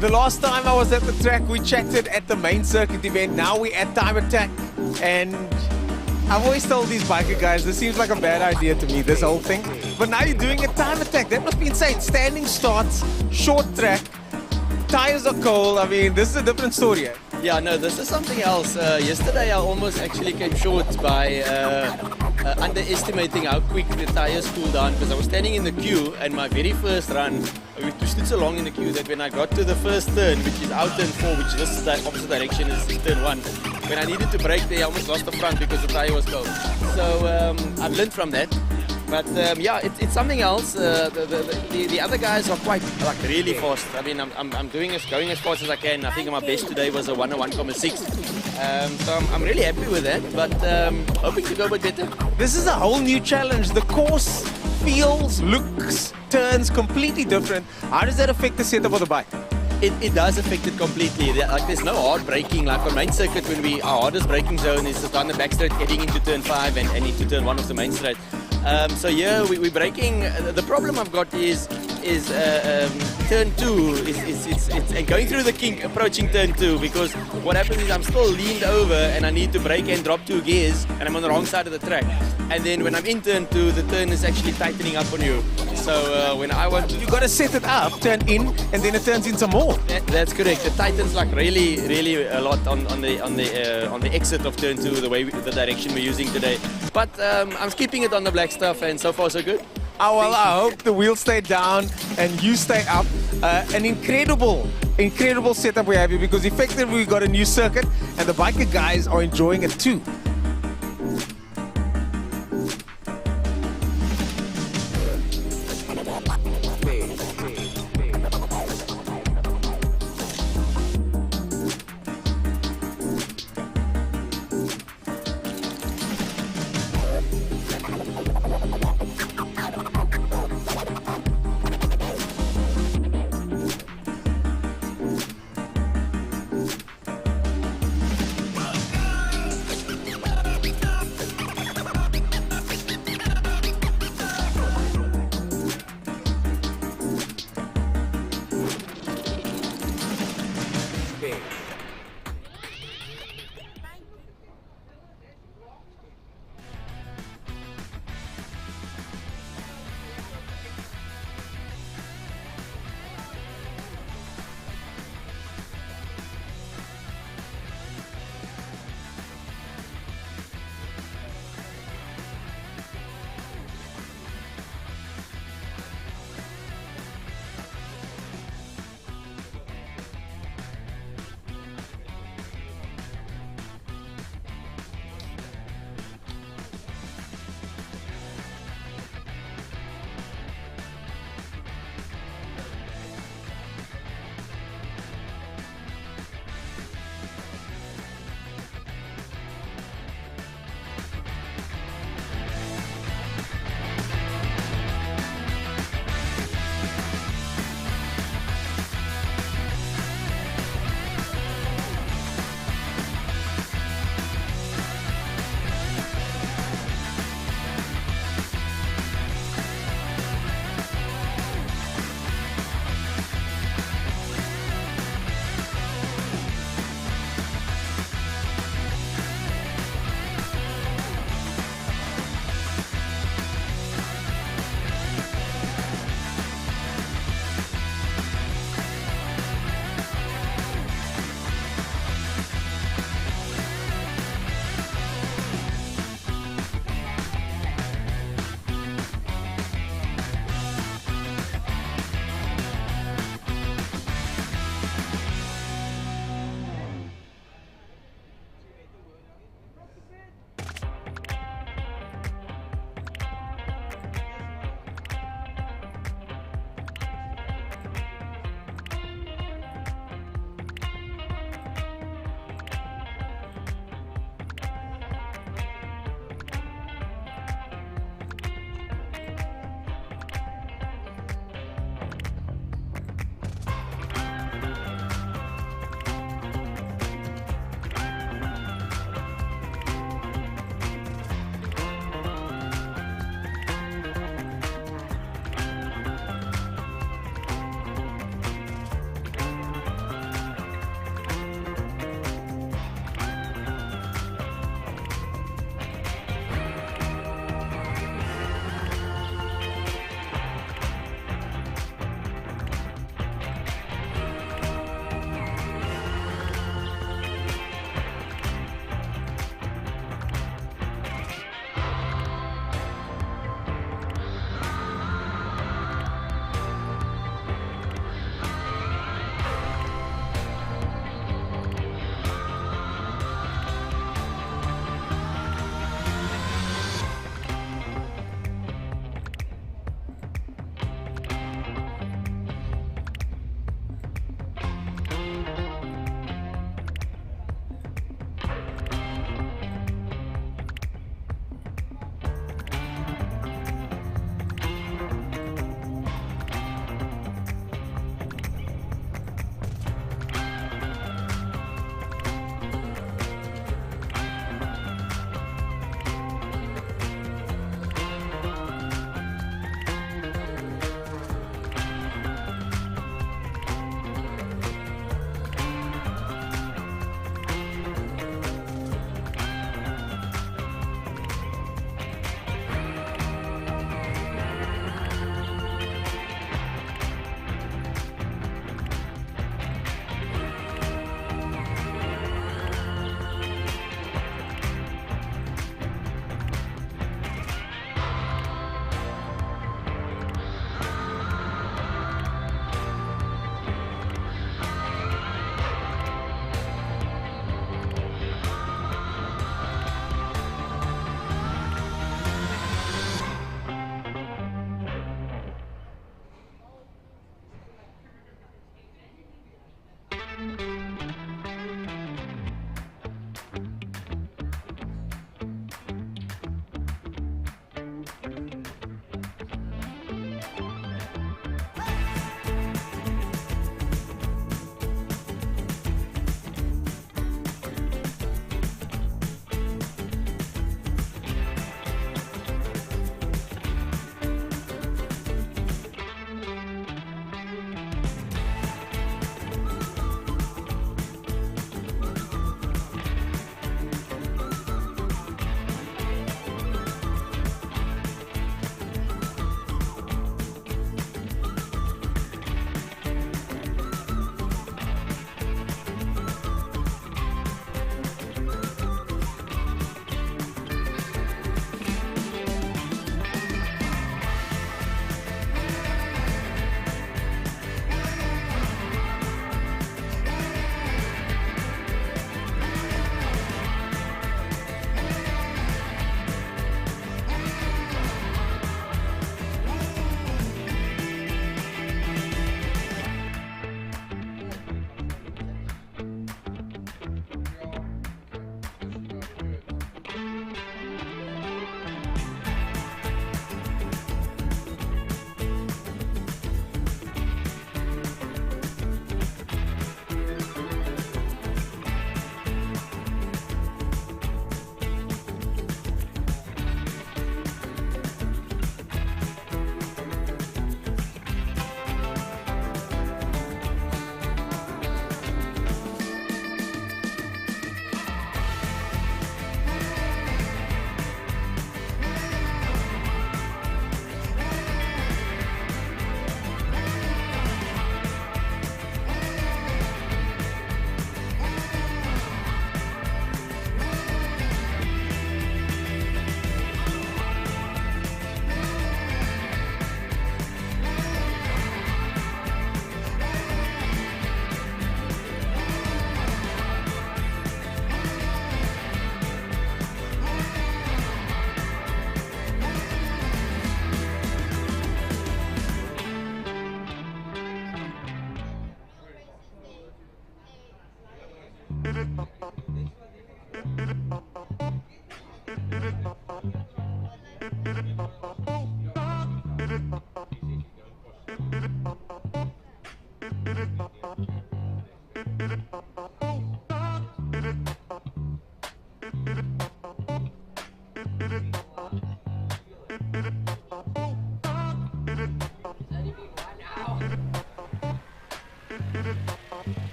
F: The last time I was at the track, we chatted at the main circuit event. Now we're at Time Attack, and I've always told these biker guys, this seems like a bad idea to me, this whole thing. But now you're doing a Time Attack. That must be insane. Standing starts, short track, tires are cold. I mean, this is a different story. Eh?
M: Yeah, no, this is something else. Yesterday I almost actually came short by underestimating how quick the tires cooled down, because I was standing in the queue, and my very first run, we stood so long in the queue that when I got to the first turn, which is our turn 4, which this is the opposite direction is turn 1, when I needed to brake there, I almost lost the front because the tire was cold. So I've learned from that. But yeah, it's something else. The other guys are quite really fast. I mean, I'm going as fast as I can. I think my best today was a 101.6. So I'm really happy with that. But hoping to go a bit better.
F: This is a whole new challenge. The course feels, looks, turns completely different. How does that affect the setup of the bike?
M: It does affect it completely. Like, there's no hard braking. Like on main circuit, when our hardest braking zone is down the back straight, heading into turn 5 and into turn 1 of the main straight. So yeah, we're braking. The problem I've got is turn 2 it's and going through the kink approaching turn 2, because what happens is I'm still leaned over and I need to brake and drop 2 gears, and I'm on the wrong side of the track. And then when I'm in turn 2, the turn is actually tightening up on you. So when I want to,
F: you got to set it up, turn in, and then it turns in some more.
M: That's correct. It tightens like really a lot on the exit of turn 2, the direction we're using today. But I'm keeping it on the black stuff, and so far so good.
F: Oh, well, I hope the wheels stay down and you stay up. An incredible setup we have here, because effectively we got a new circuit and the biker guys are enjoying it too.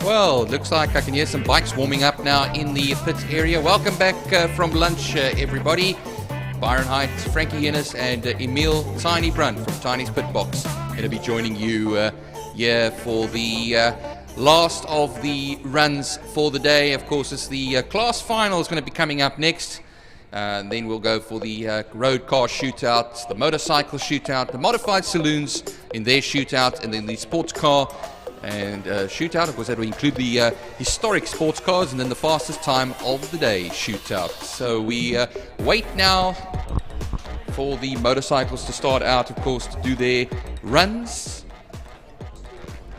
C: Well, looks like I can hear some bikes warming up now in the pit area. Welcome back from lunch, everybody. Byron Height, Frankie Innes, and Emil Tiny Brunt from Tiny's Pit Box going to be joining you here for the last of the runs for the day. Of course, it's the class final is going to be coming up next. And then we'll go for the road car shootout, the motorcycle shootout, the modified saloons in their shootout, and then the sports car and shootout. Of course, that will include the historic sports cars, and then the fastest time of the day shootout. So we wait now for the motorcycles to start out, of course, to do their runs.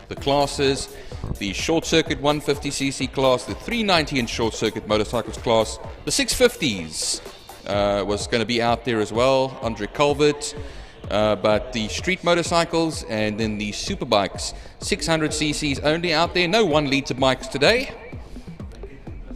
C: The classes, the short circuit 150cc class, the 390 inch short circuit motorcycles class, the 650s was going to be out there as well, Andre Calvert. But the street motorcycles and then the superbikes, 600cc's only out there, no 1 litre bikes today.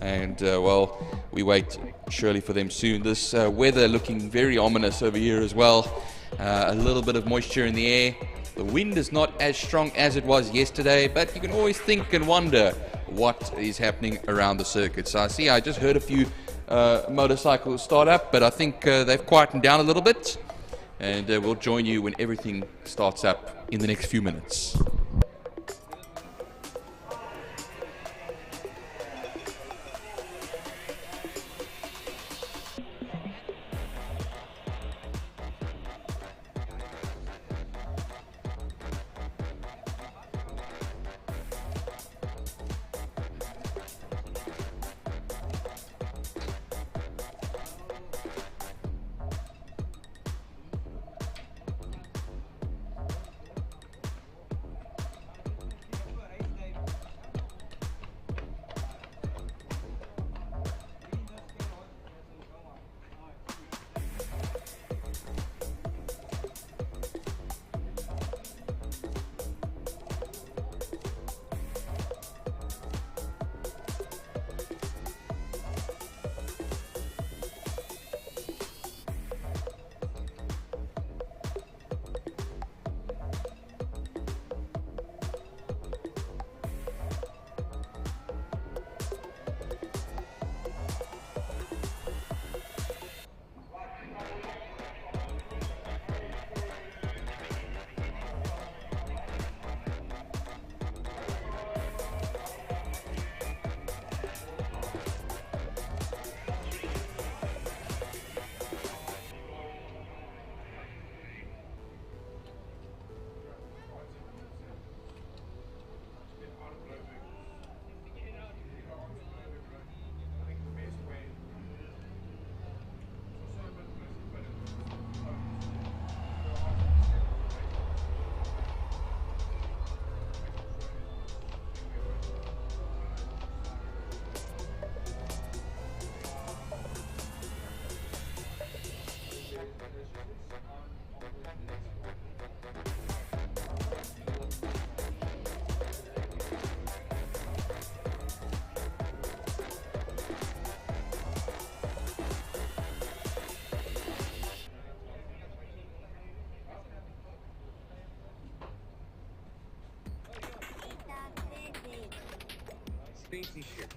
C: And well, we wait surely for them soon. This weather looking very ominous over here as well. A little bit of moisture in the air. The wind is not as strong as it was yesterday, but you can always think and wonder what is happening around the circuit. So I just heard a few motorcycles start up, but I think they've quietened down a little bit. And we'll join you when everything starts up in the next few minutes.
N: Spaceship.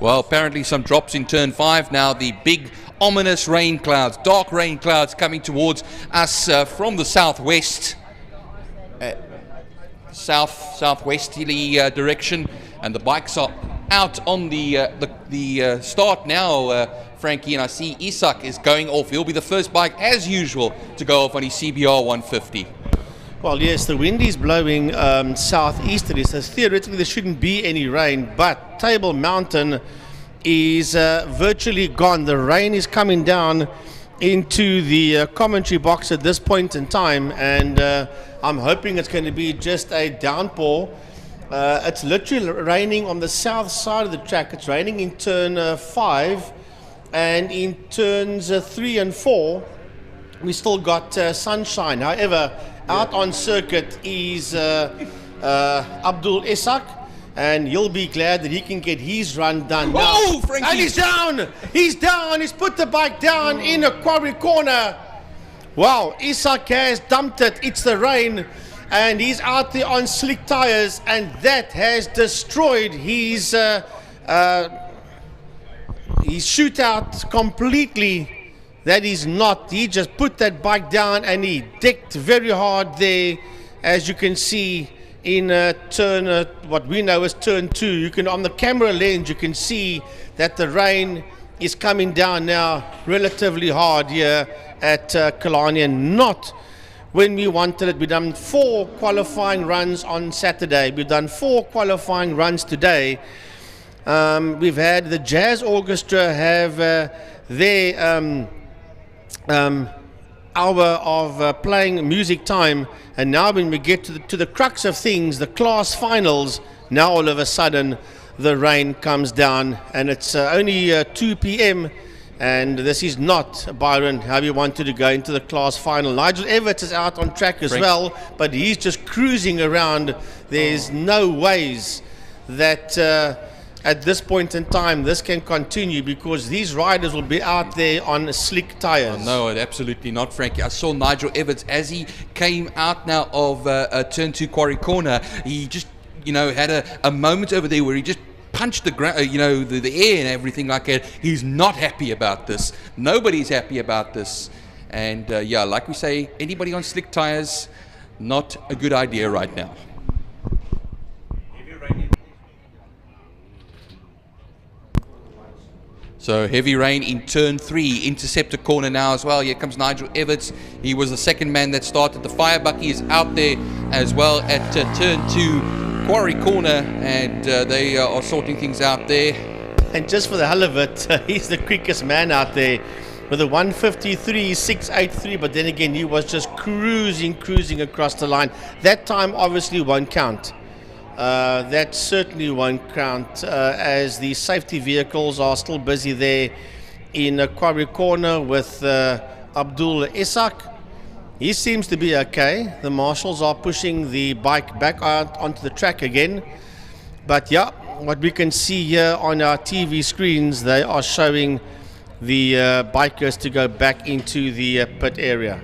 C: Well, apparently some drops in turn 5 now. The big ominous rain clouds, dark rain clouds coming towards us from the southwest, southwesterly direction, and the bikes are out on the start now, Frankie, and I see Isak is going off. He'll be the first bike, as usual, to go off on his CBR 150.
A: Well, yes, the wind is blowing southeasterly, so theoretically there shouldn't be any rain, but Table Mountain is virtually gone. The rain is coming down into the commentary box at this point in time, and I'm hoping it's going to be just a downpour. It's literally raining on the south side of the track. It's raining in turn 5, and in turns 3 and 4 we still got sunshine. However, out on circuit is Abdul Isak, and he'll be glad that he can get his run done now.
C: Oh, Frankie!
A: And he's down! He's down! He's put the bike down in a Quarry Corner. Wow, Isak has dumped it. It's the rain, and he's out there on slick tires, and that has destroyed his shootout completely. That is not. He just put that bike down and he decked very hard there, as you can see in turn what we know as turn 2. You can, on the camera lens, you can see that the rain is coming down now relatively hard here at Killarney, and not when we wanted it. We've done 4 qualifying runs on Saturday. We've done 4 qualifying runs today. We've had the Jazz Orchestra have their hour of playing music time, and now when we get to the crux of things, the class finals, now all of a sudden the rain comes down, and it's only 2 p.m. and this is not, Byron, how we wanted to go into the class final. Nigel Evans is out on track as well, but he's just cruising around. There's no ways that at this point in time this can continue, because these riders will be out there on slick tires.
C: No, absolutely not, Frankie. I saw Nigel Evans as he came out now of turn 2 Quarry Corner. He just, had a moment over there where he just punched the ground, the air and everything like that. He's not happy about this. Nobody's happy about this. And like we say, anybody on slick tires, not a good idea right now. So heavy rain in turn 3, Interceptor Corner now as well. Here comes Nigel Evans. He was the second man that started. The fire bucky is out there as well at turn 2 Quarry Corner, and they are sorting things out there.
A: And just for the hell of it, he's the quickest man out there with a 1:53.683, but then again he was just cruising across the line. That time obviously won't count. That certainly won't count, as the safety vehicles are still busy there in Quarry Corner with Abdul Isak. He seems to be okay. The marshals are pushing the bike back out onto the track again. But yeah, what we can see here on our TV screens, they are showing the bikers to go back into the pit area.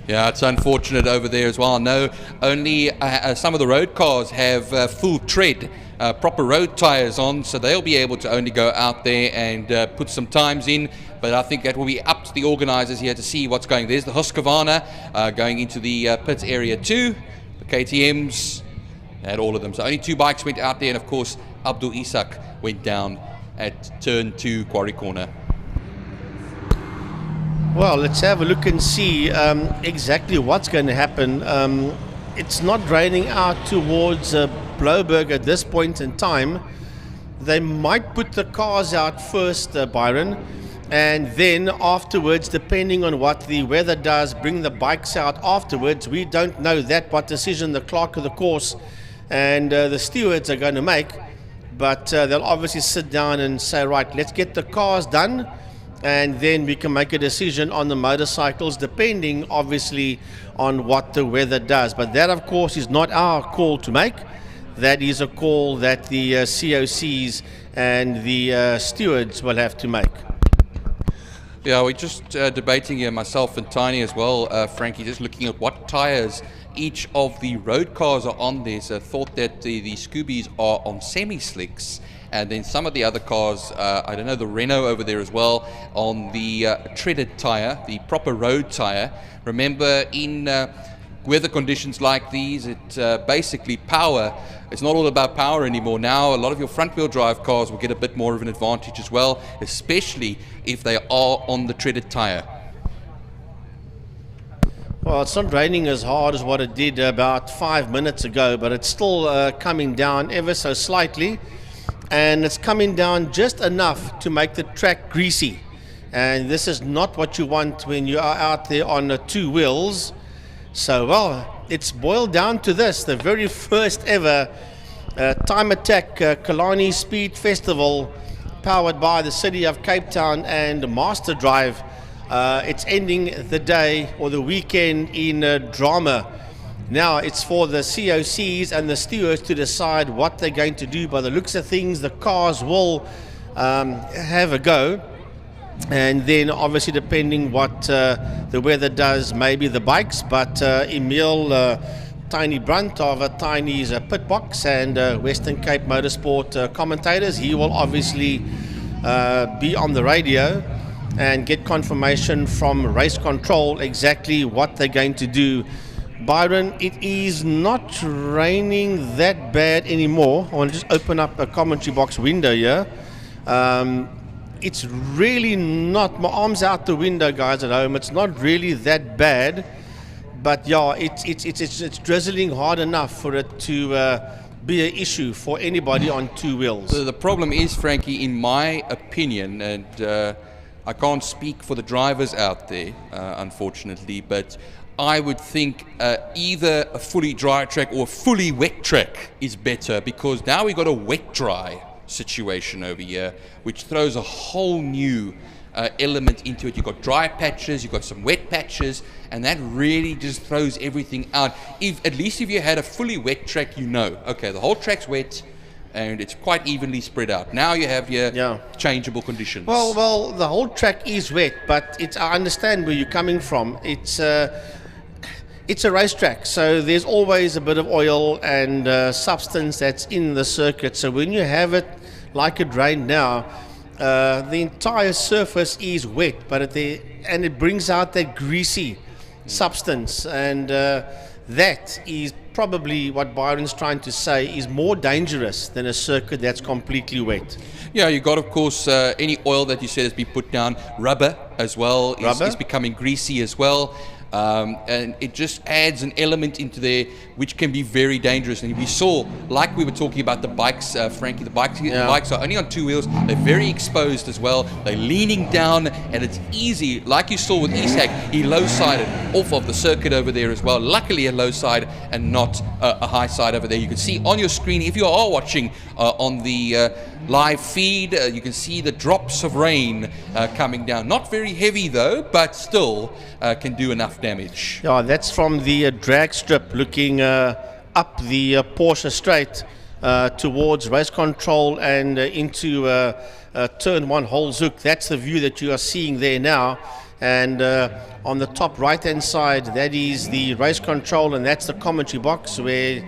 C: Yeah, it's unfortunate over there as well. No, only some of the road cars have full tread, proper road tyres on, so they'll be able to only go out there and put some times in. But I think that will be up to the organisers here to see what's going. There's the Husqvarna going into the pits area too, the KTMs, and all of them. So only 2 bikes went out there, and of course Abdul Isak went down at turn 2 Quarry Corner.
A: Well, let's have a look and see exactly what's going to happen. It's not raining out towards Blouberg at this point in time. They might put the cars out first, Byron, and then afterwards, depending on what the weather does, bring the bikes out afterwards. We don't know that, what decision the clerk of the course and the stewards are going to make, but they'll obviously sit down and say, right, let's get the cars done, and then we can make a decision on the motorcycles, depending obviously on what the weather does. But that, of course, is not our call to make. That is a call that the COCs and the stewards will have to make.
C: Yeah, we're just debating here, myself and Tiny as well, Frankie, just looking at what tyres each of the road cars are on there. So I thought that the Scoobies are on semi-slicks, and then some of the other cars, I don't know, the Renault over there as well, on the treaded tyre, the proper road tyre. Remember, in weather conditions like these, it basically power. It's not all about power anymore. Now, a lot of your front-wheel drive cars will get a bit more of an advantage as well, especially if they are on the treaded tyre.
A: Well, it's not raining as hard as what it did about 5 minutes ago, but it's still coming down ever so slightly, and it's coming down just enough to make the track greasy. And this is not what you want when you are out there on 2 wheels. So, well, it's boiled down to this, the very first ever time attack Killarney Speed Festival, powered by the City of Cape Town and Masterdrive. It's ending the day or the weekend in drama. Now it's for the COCs and the stewards to decide what they're going to do. By the looks of things, the cars will have a go, and then obviously depending what the weather does, maybe the bikes. But Emil Tiny Brunt of Tiny's pit box and Western Cape Motorsport commentators, he will obviously be on the radio and get confirmation from race control exactly what they're going to do. Byron, it is not raining that bad anymore. I want to just open up a commentary box window here. It's really not, my arm's out the window, guys at home, it's not really that bad, but yeah, it's drizzling hard enough for it to be an issue for anybody on 2 wheels.
C: So the problem is, Frankie, in my opinion, and I can't speak for the drivers out there, unfortunately, but I would think either a fully dry track or a fully wet track is better, because now we've got a wet-dry situation over here, which throws a whole new element into it. You've got dry patches, you've got some wet patches, and that really just throws everything out. At least if you had a fully wet track, okay, the whole track's wet, and it's quite evenly spread out. Now you have your changeable conditions.
A: Well, the whole track is wet, but I understand where you're coming from. It's a racetrack, so there's always a bit of oil and substance that's in the circuit. So when you have it like it rained now, the entire surface is wet, but it brings out that greasy substance, and that is probably what Byron's trying to say is more dangerous than a circuit that's completely wet.
C: Yeah, you got, of course, any oil that you said has been put down. Rubber as well is becoming greasy as well. And it just adds an element into there which can be very dangerous. And we saw, like we were talking about the bikes, Frankie, the bikes are only on 2 wheels. They're very exposed as well. They're leaning down, and it's easy, like you saw with Isak, he low-sided off of the circuit over there as well. Luckily a low side and not a high side over there. You can see on your screen, if you are watching on the live feed, you can see the drops of rain coming down. Not very heavy though, but still can do enough damage.
A: Yeah, that's from the drag strip looking up the Porsche Straight towards race control and into turn 1 Hoal Zook. That's the view that you are seeing there now. And on the top right hand side, that is the race control, and that's the commentary box where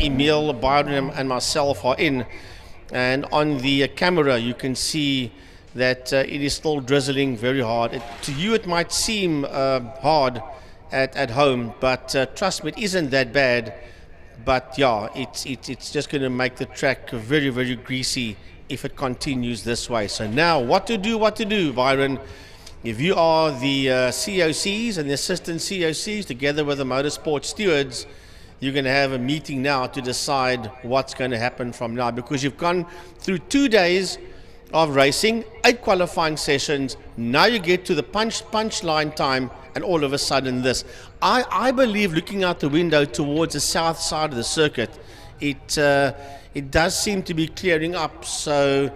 A: Emil, Byron and myself are in. And on the camera you can see that it is still drizzling very hard. To you it might seem hard at home, but trust me, it isn't that bad. But yeah, it's just going to make the track very, very greasy if it continues this way. So now what to do, Byron? If you are the COCs and the assistant COCs together with the motorsport stewards, you're going to have a meeting now to decide what's going to happen from now, because you've gone through 2 days of racing, 8 qualifying sessions. Now you get to the punch line time, and all of a sudden this. I believe, looking out the window towards the south side of the circuit, it does seem to be clearing up. So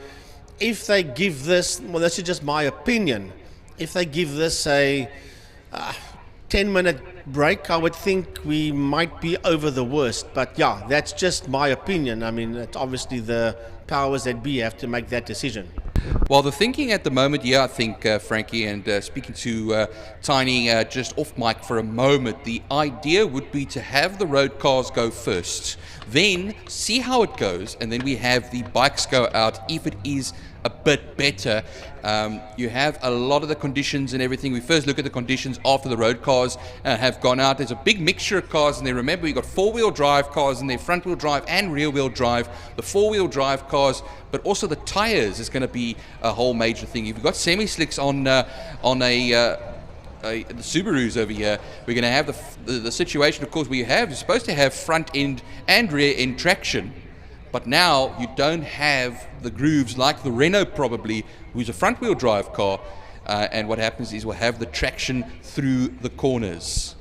A: if they give this, well, this is just my opinion, if they give this a 10-minute break, I would think we might be over the worst. But yeah, that's just my opinion. I mean, it's obviously the powers that be have to make that decision.
C: Well, the thinking at the moment, I think, Frankie, and speaking to Tiny just off mic for a moment, the idea would be to have the road cars go first, then see how it goes, and then we have the bikes go out if it is a bit better. You have a lot of the conditions and everything. We first look at the conditions after the road cars have gone out. There's a big mixture of cars in there. Remember, you've got 4-wheel drive cars in there, front-wheel drive and rear-wheel drive. The 4-wheel drive cars, but also the tires is going to be a whole major thing. You've got semi-slicks on a the Subarus over here, we're going to have the situation, of course, you're supposed to have front end and rear end traction. But now you don't have the grooves like the Renault probably, who's a front wheel drive car. And what happens is we'll have the traction through the corners.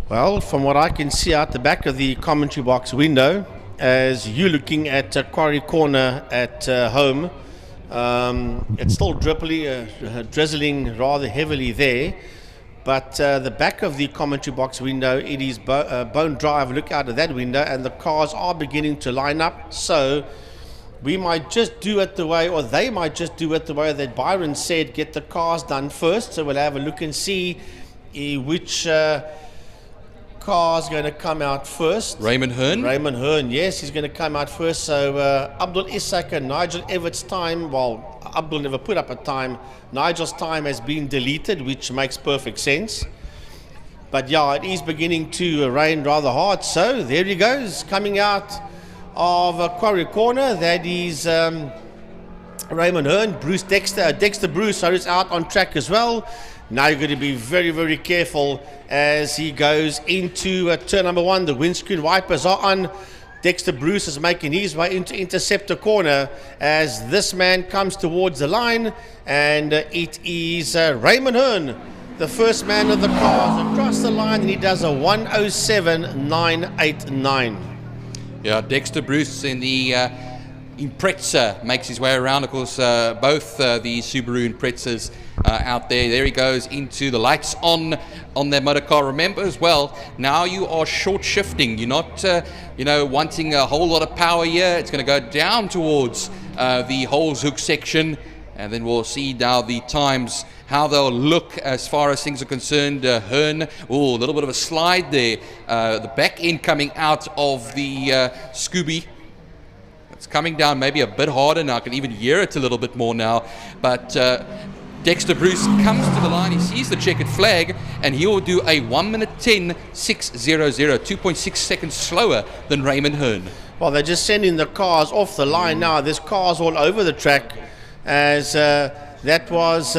A: Well, from what I can see out the back of the commentary box window, as you're looking at Quarry Corner at home, it's still drizzling rather heavily there. But the back of the commentary box window, it is bone dry. Look out of that window, and the cars are beginning to line up. So we might just do it the way, or they might just do it the way that Byron said, get the cars done first. So we'll have a look and see which car's going to come out first.
C: Raymond Hearn,
A: yes, he's going to come out first. So Abdul Isak and Nigel Evans' time, well, Abdul never put up a time. Nigel's time has been deleted, which makes perfect sense. But yeah, it is beginning to rain rather hard. So there he goes, coming out of Quarry Corner. That is Raymond Hearn. Dexter Bruce is out on track as well. Now you're going to be very, very careful as he goes into turn number 1. The windscreen wipers are on. Dexter Bruce is making his way into Interceptor Corner as this man comes towards the line, and it is Raymond Hearn, the first man of the cars, across the line, and he does a 1:07.989.
C: Yeah, Dexter Bruce in the Impreza makes his way around. Of course, both the Subaru Imprezas out there. There he goes into the lights on their motor car. Remember as well, now you are short shifting. You're not, wanting a whole lot of power here. It's going to go down towards the Hoal's hook section, and then we'll see now the times, how they'll look as far as things are concerned. Hearn, a little bit of a slide there. The back end coming out of the Scooby. It's coming down maybe a bit harder now. I can even hear it a little bit more now. But Dexter Bruce comes to the line. He sees the checkered flag, and he will do a 1:10.600, 2.6 seconds slower than Raymond Hearn.
A: Well, they're just sending the cars off the line now. There's cars all over the track, as that was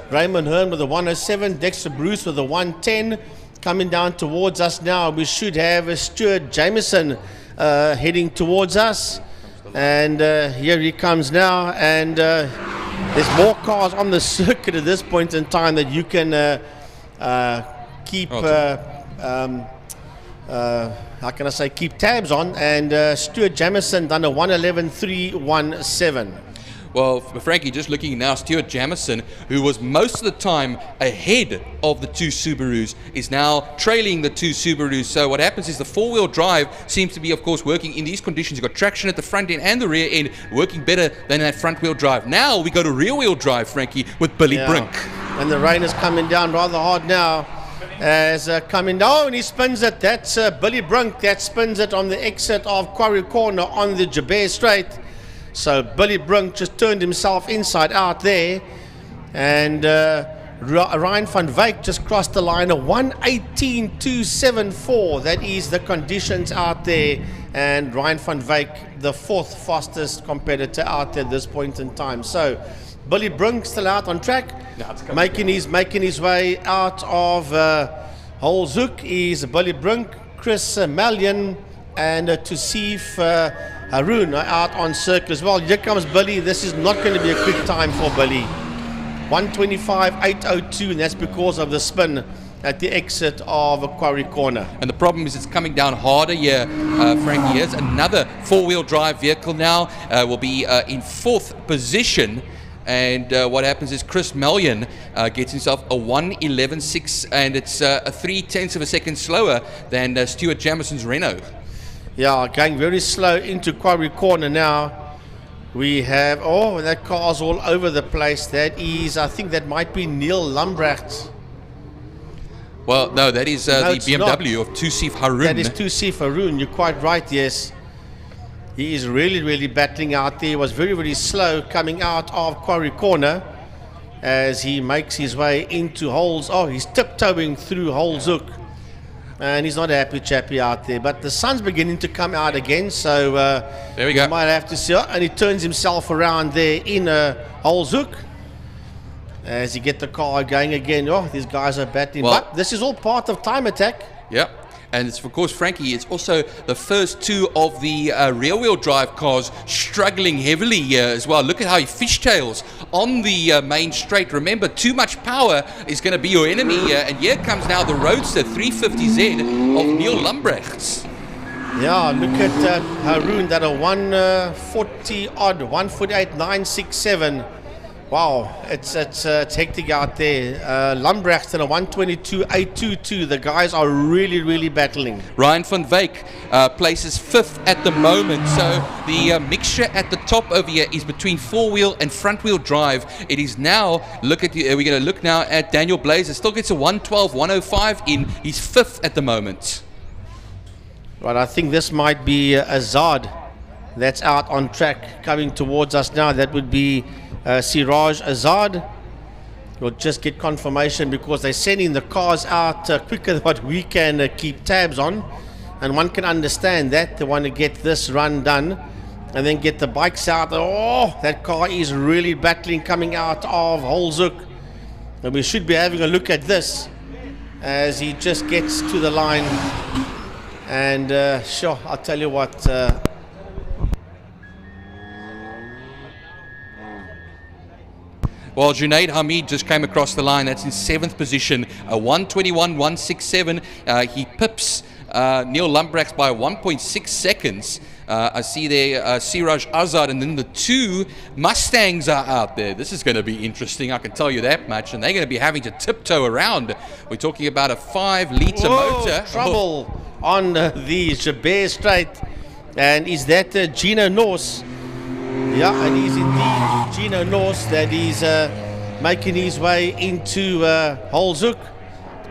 A: Raymond Hearn with a 1:07, Dexter Bruce with a 1:10. Coming down towards us now, we should have Stuart Jameson heading towards us. And here he comes now, and there's more cars on the circuit at this point in time that you can keep keep tabs on. And Stuart Jameson done a 1:11.317.
C: Well, Frankie, just looking now, Stuart Jameson, who was most of the time ahead of the two Subarus, is now trailing the two Subarus. So what happens is the four-wheel drive seems to be, of course, working in these conditions. You've got traction at the front end and the rear end, working better than that front-wheel drive. Now we go to rear-wheel drive, Frankie, with Billy Brink.
A: And the rain is coming down rather hard now. As coming down, and he spins it. That's Billy Brink that spins it on the exit of Quarry Corner on the Joubert Straight. So Billy Brink just turned himself inside out there, and Ryan van Wyk just crossed the line, a 1:18.274. That is the conditions out there, and Ryan van Wyk, the fourth fastest competitor out there at this point in time. So Billy Brink still out on track, making his way out of Hoal's hook is Billy Brink, Chris Mallion, and Tusif Haroon are out on circle as well. Here comes Billy. This is not going to be a quick time for Billy. 1:25.802, and that's because of the spin at the exit of Quarry Corner.
C: And the problem is it's coming down harder here, Frankie. Here's another four-wheel drive vehicle now. Will be in fourth position. And what happens is Chris Mallion gets himself a 1:11.6, and it's a 0.3 of a second slower than Stuart Jameson's Renault.
A: Yeah, going very slow into Quarry Corner now. We have, that car's all over the place. That is, I think that might be Neil Lambrecht.
C: Well, no, that is the BMW of Tusif Haroon.
A: That is Tusif Haroon, you're quite right, yes. He is really, really battling out there. He was very, very slow coming out of Quarry Corner as he makes his way into Hoal's. He's tiptoeing through Hoal's hook. And he's not a happy chappy out there. But the sun's beginning to come out again, so
C: there we go.
A: Might have to see. And he turns himself around there in Hoal's hook. as you get the car going again. Oh, these guys are battling. But this is all part of time attack.
C: Yeah. And it's, of course, Frankie, it's also the first two of the rear-wheel drive cars struggling heavily here as well. Look at how he fishtails on the main straight. Remember, too much power is going to be your enemy here. And here comes now the Roadster 350Z of Neil Lambrechts.
A: Yeah, look at Haroon, that a 140-odd, 148.967. Wow, it's hectic out there. Lambrecht and a 122.822. The guys are really, really battling.
C: Ryan van Wyk places 5th at the moment. So the mixture at the top over here is between four-wheel and front-wheel drive. It is now, we're going to look now at Daniel Blazer. Still gets a 112.105 in. He's 5th at the moment.
A: Right, I think this might be Azad that's out on track coming towards us now. That would be Shiraz Azad. We'll just get confirmation because they're sending the cars out quicker than what we can keep tabs on, and one can understand that. They want to get this run done and then get the bikes out. Oh, that car is really battling coming out of Holzhoek, and we should be having a look at this as he just gets to the line. And sure, I'll tell you what,
C: well, Junaid Hamid just came across the line. That's in 7th position, a 121.167. He pips Neil Lambrechts by 1.6 seconds. I see there Siraj Azad, and then the two Mustangs are out there. This is going to be interesting, I can tell you that much. And they're going to be having to tiptoe around. We're talking about a 5-litre motor.
A: Trouble on the Joubert Straight. And is that Gino Norse? Yeah, it is indeed Gino Norse that is making his way into Holzhoek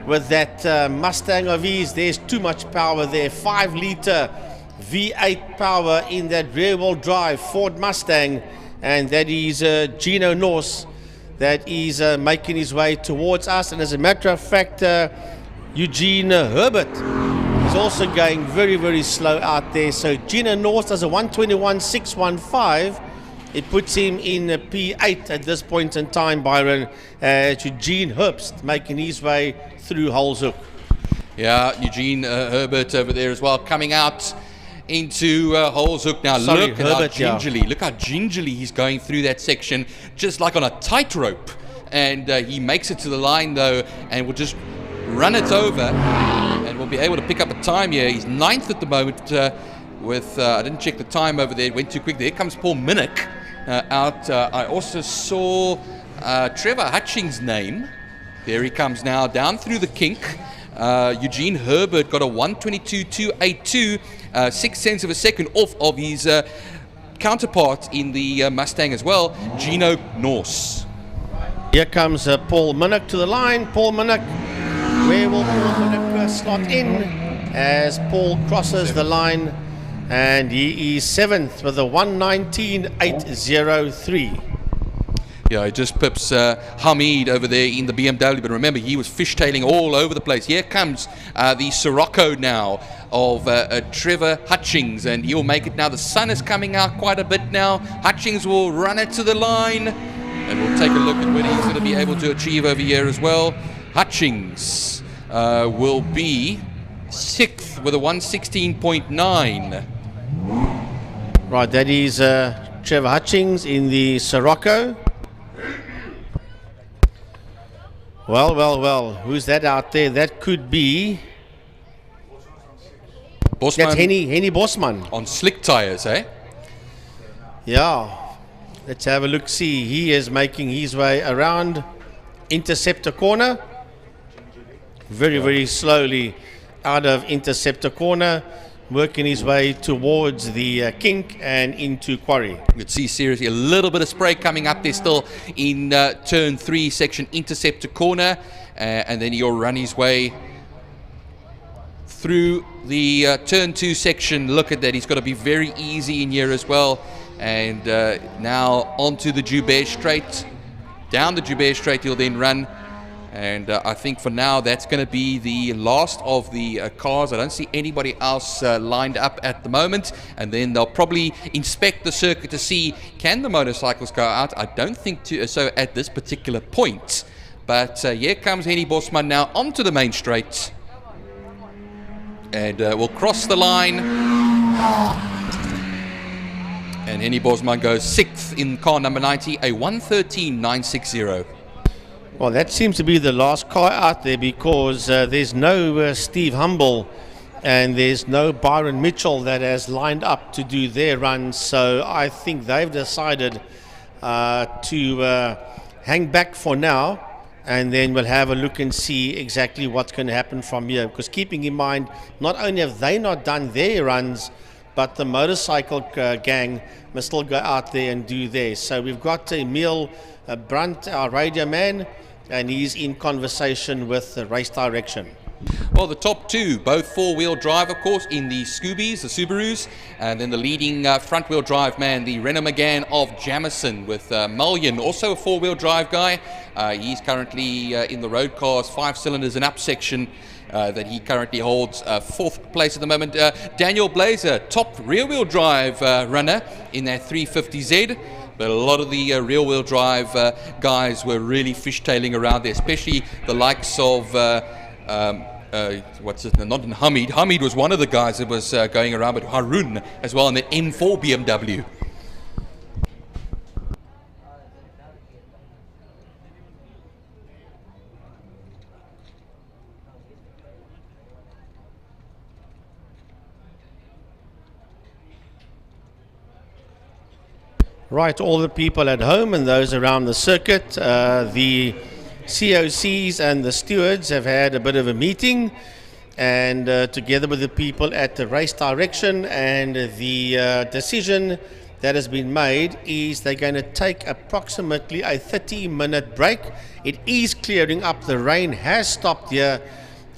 A: with that Mustang of his. There's too much power there. 5-litre V8 power in that rear-wheel drive Ford Mustang, and that is Gino Norse that is making his way towards us. And as a matter of fact, Eugene Herbert is also going very, very slow out there. So Gino Norse does a 121.615. It puts him in P8 at this point in time, Byron, to Eugene Herbst making his way through Holzhoek.
C: Yeah, Eugene Herbert over there as well, coming out into Holzhoek now. Look how gingerly he's going through that section, just like on a tightrope. And he makes it to the line though, and will just run it over, and we'll be able to pick up a time here. He's 9th at the moment with, I didn't check the time over there, it went too quick. There comes Paul Minak out. I also saw Trevor Hutchings' name. There he comes now, down through the kink. Eugene Herbert got a 122.282, 6 cents of a second off of his counterpart in the Mustang as well, Gino Norse.
A: Here comes Paul Minak to the line. Paul Minak, where will Paul Minak slot in as Paul crosses the line? And he is 7th with a 119.803.
C: Yeah, he just pips Hamid over there in the BMW, but remember, he was fishtailing all over the place. Here comes the Sirocco now of Trevor Hutchings, and he'll make it now. The sun is coming out quite a bit now. Hutchings will run it to the line, and we'll take a look at what he's going to be able to achieve over here as well. Hutchings will be 6th with a 116.9.
A: Right, that is Trevor Hutchings in the Sirocco. Well, who's that out there? That could be
C: Bosman.
A: That's Henny Bosman.
C: On slick tires, eh?
A: Yeah. Let's have a look, see. He is making his way around Interceptor Corner. Very, very slowly out of Interceptor Corner, working his way towards the kink and into Quarry.
C: You can see seriously a little bit of spray coming up there still in turn 3 section Interceptor Corner, and then he'll run his way through the turn 2 section. Look at that, he's got to be very easy in here as well. And now onto the Joubert Straight. Down the Joubert Straight he'll then run, And I think for now that's going to be the last of the cars. I don't see anybody else lined up at the moment. And then they'll probably inspect the circuit to see, can the motorcycles go out? I don't think so at this particular point. But here comes Henny Bosman now onto the main straight. And we'll cross the line. And Henny Bosman goes 6th in car number 90, a 1:13.960.
A: Well, that seems to be the last car out there, because there's no Steve Humble and there's no Byron Mitchell that has lined up to do their runs. So I think they've decided to hang back for now, and then we'll have a look and see exactly what's going to happen from here. Because keeping in mind, not only have they not done their runs, but the motorcycle gang must still go out there and do theirs. So we've got Emil Brunt, our radio man, and he's in conversation with the race direction.
C: Well, the top two, both four-wheel drive, of course, in the Scoobies, the Subarus, and then the leading front-wheel drive man, the Renault Megane of Jameson, with Mullion, also a four-wheel drive guy. He's currently in the road cars, 5 cylinders and up section, that he currently holds 4th place at the moment. Daniel Blazer, top rear-wheel drive runner in that 350Z. But a lot of the rear-wheel drive guys were really fishtailing around there, especially the likes of, what's it, not Hamid. Hamid was one of the guys that was going around, but Harun as well in the M4 BMW.
A: Right, all the people at home and those around the circuit, the COCs and the stewards have had a bit of a meeting, and together with the people at the race direction, and the decision that has been made is they're going to take approximately a 30-minute break. It is clearing up. The rain has stopped here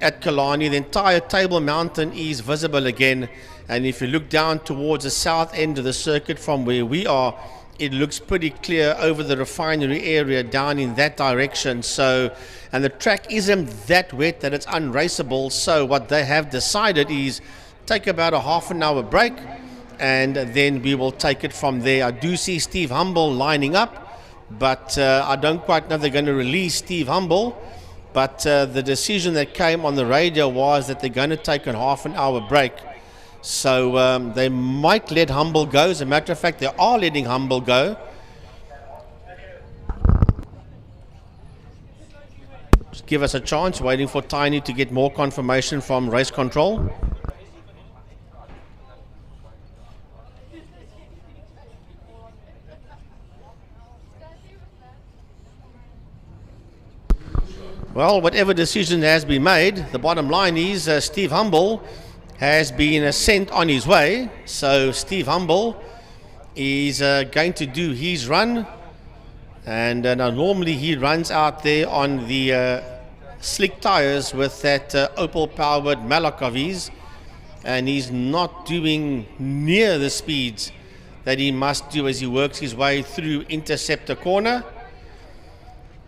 A: at Killarney. The entire Table Mountain is visible again, and if you look down towards the south end of the circuit from where we are, it looks pretty clear over the refinery area down in that direction. So, and the track isn't that wet that it's unraceable. So what they have decided is take about a half an hour break, and then we will take it from there. I do see Steve Humble lining up, but I don't quite know if they're going to release Steve Humble. But the decision that came on the radio was that they're going to take a half an hour break. So they might let Humble go. As a matter of fact, they are letting Humble go. Just give us a chance, waiting for Tiny to get more confirmation from race control. Well, whatever decision has been made, the bottom line is Steve Humble has been sent on his way. So Steve Humble is going to do his run, and now normally he runs out there on the slick tires with that Opel powered Malak of his, and he's not doing near the speeds that he must do as he works his way through Interceptor Corner.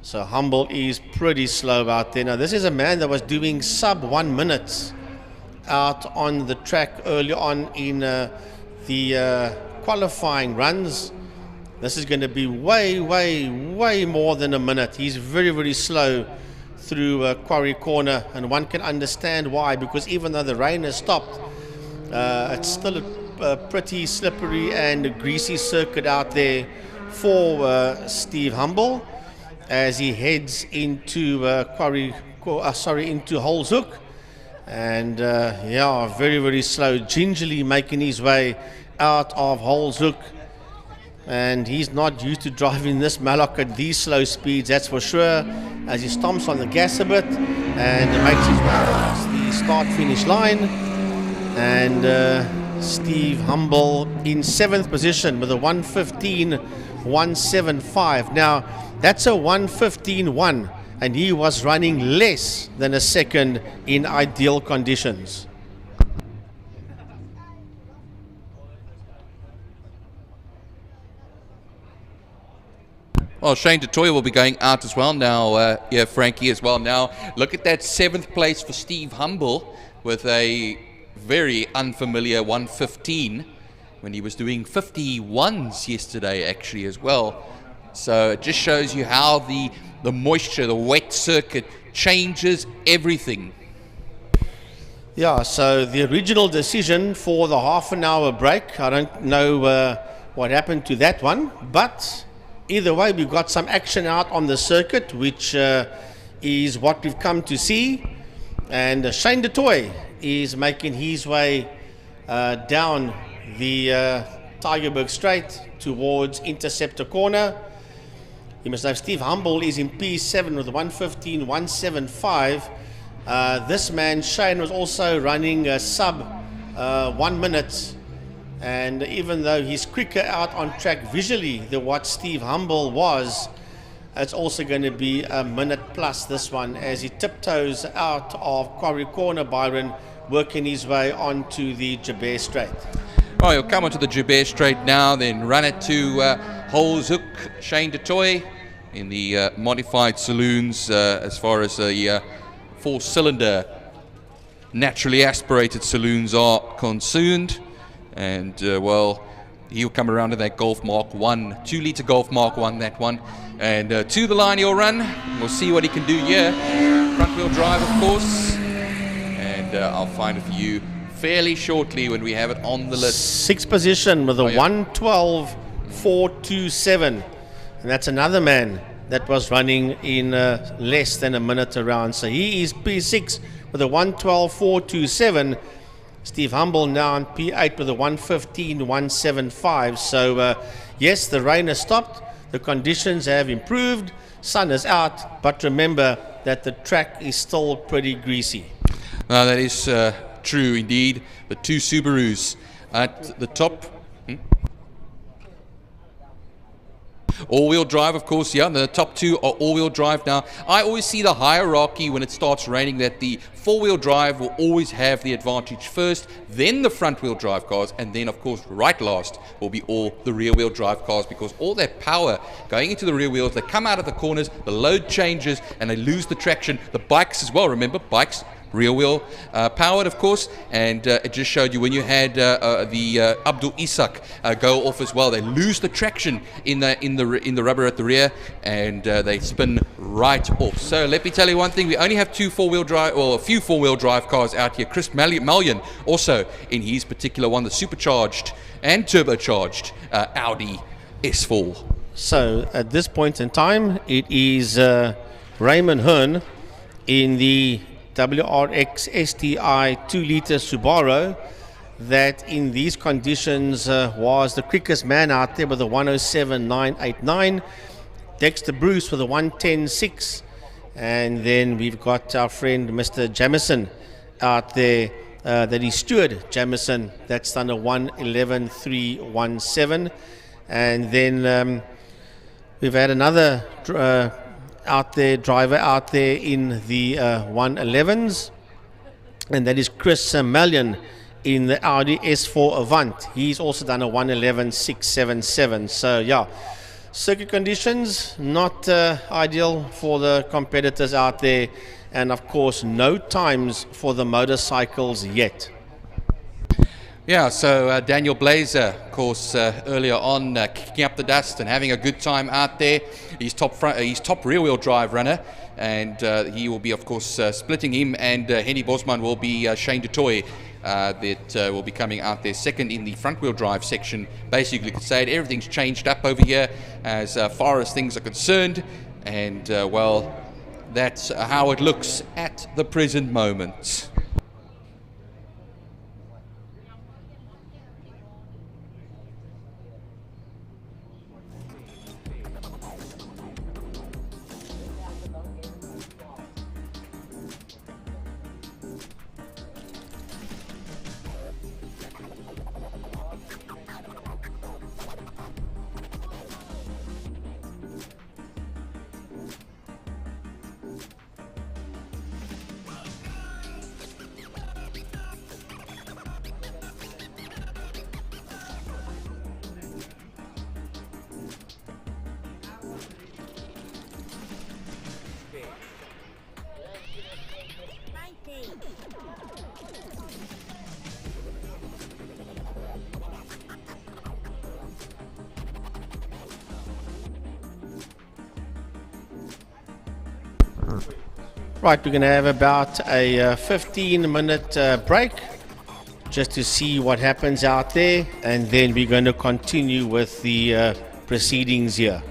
A: So Humble is pretty slow out there. Now this is a man that was doing sub 1 minute out on the track early on in the qualifying runs. This is going to be way more than a minute. He's very slow through Quarry Corner, and one can understand why, because even though the rain has stopped, it's still a pretty slippery and greasy circuit out there for Steve Humble as he heads into into Hoal's Hook. And yeah, very slow, gingerly making his way out of Hoal's Hook. And he's not used to driving this Malak at these slow speeds, that's for sure, as he stomps on the gas a bit and makes his way across the start-finish line. And Steve Humble in 7th position with a 1:15.175. Now, that's a 1:15.1. And he was running less than a second in ideal conditions.
C: Well, Shane DeToy will be going out as well now. Yeah, Frankie as well now. Look at that 7th place for Steve Humble with a very unfamiliar 1:15 when he was doing 51s yesterday actually as well. So it just shows you how the moisture, the wet circuit changes everything.
A: Yeah, so the original decision for the half an hour break, I don't know what happened to that one, but either way, we've got some action out on the circuit, which is what we've come to see. And Shane DeToy is making his way down the Tygerberg Straight towards Interceptor Corner. You must know Steve Humble is in P7 with 1:15.175. This man, Shane, was also running a sub 1 minute. And even though he's quicker out on track visually than what Steve Humble was, it's also going to be a minute plus this one as he tiptoes out of Quarry Corner, Byron, working his way onto the Joubert Straight.
C: Oh, he'll come onto the Joubert Straight now, then run it to Hoal's hook, Shane DeToy, in the modified saloons as far as the 4-cylinder naturally aspirated saloons are concerned. And, well, he'll come around to that Golf Mark 1, 2-litre Golf Mark 1, that one. And to the line he'll run. We'll see what he can do here. Front-wheel drive, of course. And I'll find it for you fairly shortly when we have it on the list.
A: 6th position with a 1:12.427. And that's another man that was running in less than a minute around. So he is P6 with a 1:12.427. Steve Humble now on P8 with a 1:15.175. So, yes, the rain has stopped. The conditions have improved. Sun is out. But remember that the track is still pretty greasy.
C: That is true indeed. The 2 Subarus at the top. All-wheel drive, of course, yeah, the top 2 are all-wheel drive now. I always see the hierarchy when it starts raining that the 4-wheel drive will always have the advantage first, then the front-wheel drive cars, and then, of course, right last will be all the rear-wheel drive cars, because all that power going into the rear wheels, they come out of the corners, the load changes, and they lose the traction. The bikes as well, remember, bikes, rear wheel powered, of course, and it just showed you when you had the Abdul Isak go off as well. They lose the traction in the rubber at the rear, and they spin right off. So let me tell you one thing: we only have 2 4-wheel drive, or a few 4-wheel drive cars out here. Chris Mallion also in his particular one, the supercharged and turbocharged Audi S4.
A: So at this point in time, it is Raymond Hearn in the WRX STI 2-litre Subaru that in these conditions was the quickest man out there with a 1:07.989. Dexter Bruce with a 1:10.6, and then we've got our friend Mr. Jameson out there, that is Stuart Jameson, that's done a 1:11.317. And then we've had another driver out there in the 1:11s, and that is Chris Mallion in the Audi S4 Avant. He's also done a 1:11.677. So yeah, circuit conditions not ideal for the competitors out there, and of course no times for the motorcycles yet.
C: Yeah, so Daniel Blazer, of course, earlier on kicking up the dust and having a good time out there. He's top rear-wheel drive runner, and he will be, of course, splitting him, and Henny Bosman will be Shane DeToy, that will be coming out there second in the front-wheel drive section. Basically, you could say it, everything's changed up over here as far as things are concerned, and, well, that's how it looks at the present moment.
A: Right, we're going to have about a 15-minute break just to see what happens out there, and then we're going to continue with the proceedings here.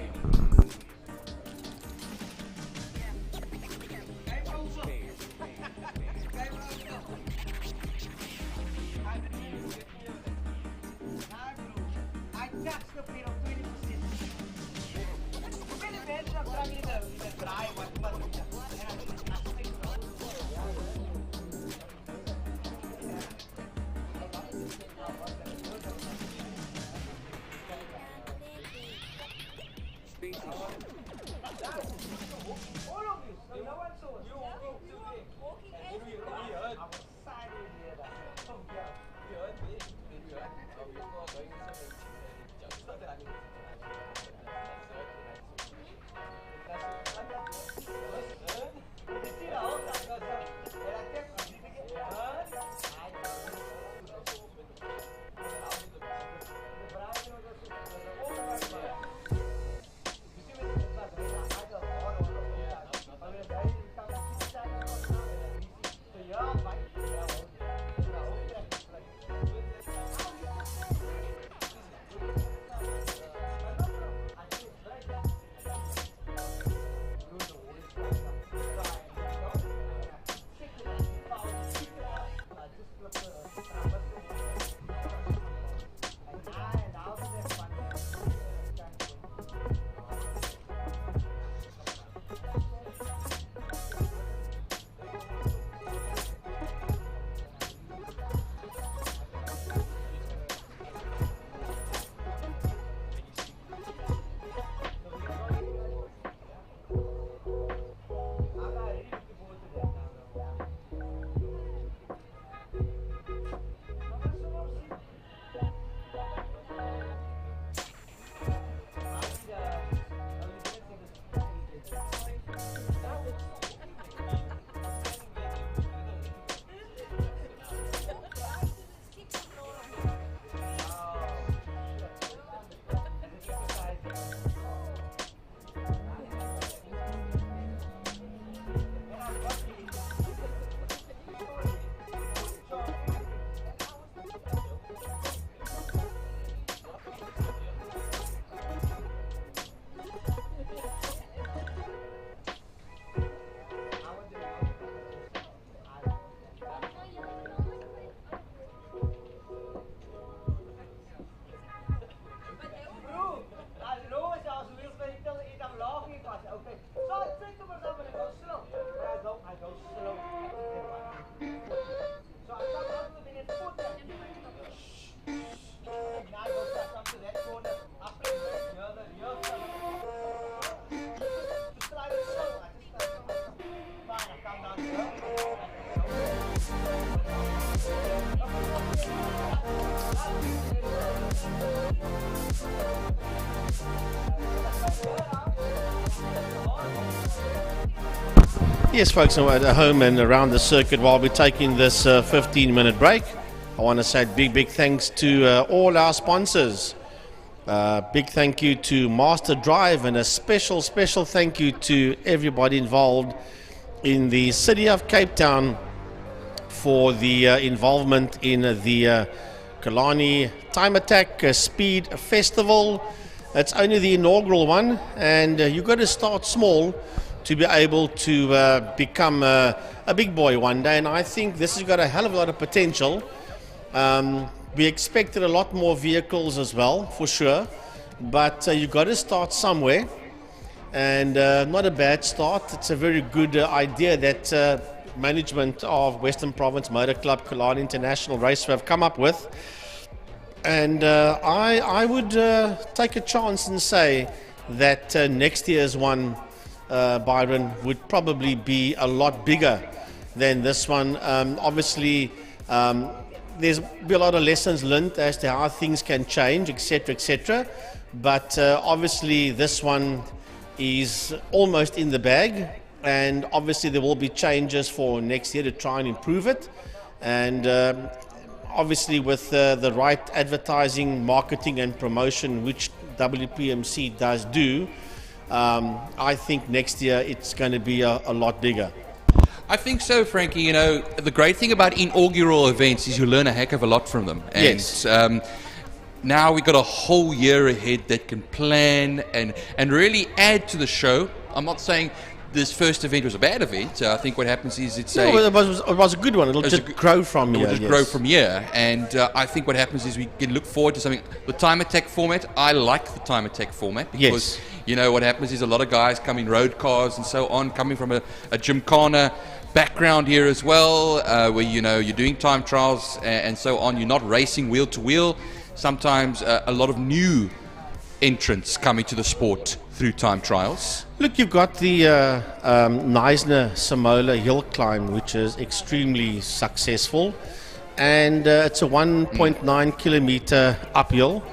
A: Yes, folks, at home and around the circuit while we're taking this 15-minute break, I want to say big thanks to all our sponsors. Big thank you to Masterdrive, and a special thank you to everybody involved in the city of Cape Town for the involvement in the Killarney Time Attack Speed Festival. It's only the inaugural one, and you've got to start small to be able to become a big boy one day, and I think this has got a hell of a lot of potential. We expected a lot more vehicles as well, for sure, but you've got to start somewhere, and not a bad start. It's a very good idea that management of Western Province Motor Club, Killarney International Raceway have come up with, and I would take a chance and say that next year's one, Byron, would probably be a lot bigger than this one. Obviously, there's be a lot of lessons learned as to how things can change, etc. But obviously, this one is almost in the bag, and obviously there will be changes for next year to try and improve it. And obviously, with the right advertising, marketing, and promotion, which WPMC does do, I think next year it's going to be a lot bigger.
C: I think so, Frankie. You know, the great thing about inaugural events is you learn a heck of a lot from them. And,
A: yes.
C: Now we've got a whole year ahead that can plan and really add to the show. I'm not saying this first event was a bad event. I think what happens is it
A: was a good one. It'll just grow from here.
C: It'll just grow from here. And I think what happens is we can look forward to something. The time attack format, I like the time attack format because, you know, what happens is a lot of guys come in road cars and so on, coming from a Gymkhana background here as well, where, you know, you're doing time trials and so on. You're not racing wheel to wheel. Sometimes a lot of new entrants coming to the sport through time trials.
A: Look, you've got the Neisner Samola hill climb, which is extremely successful, and it's a 1.9 kilometer uphill,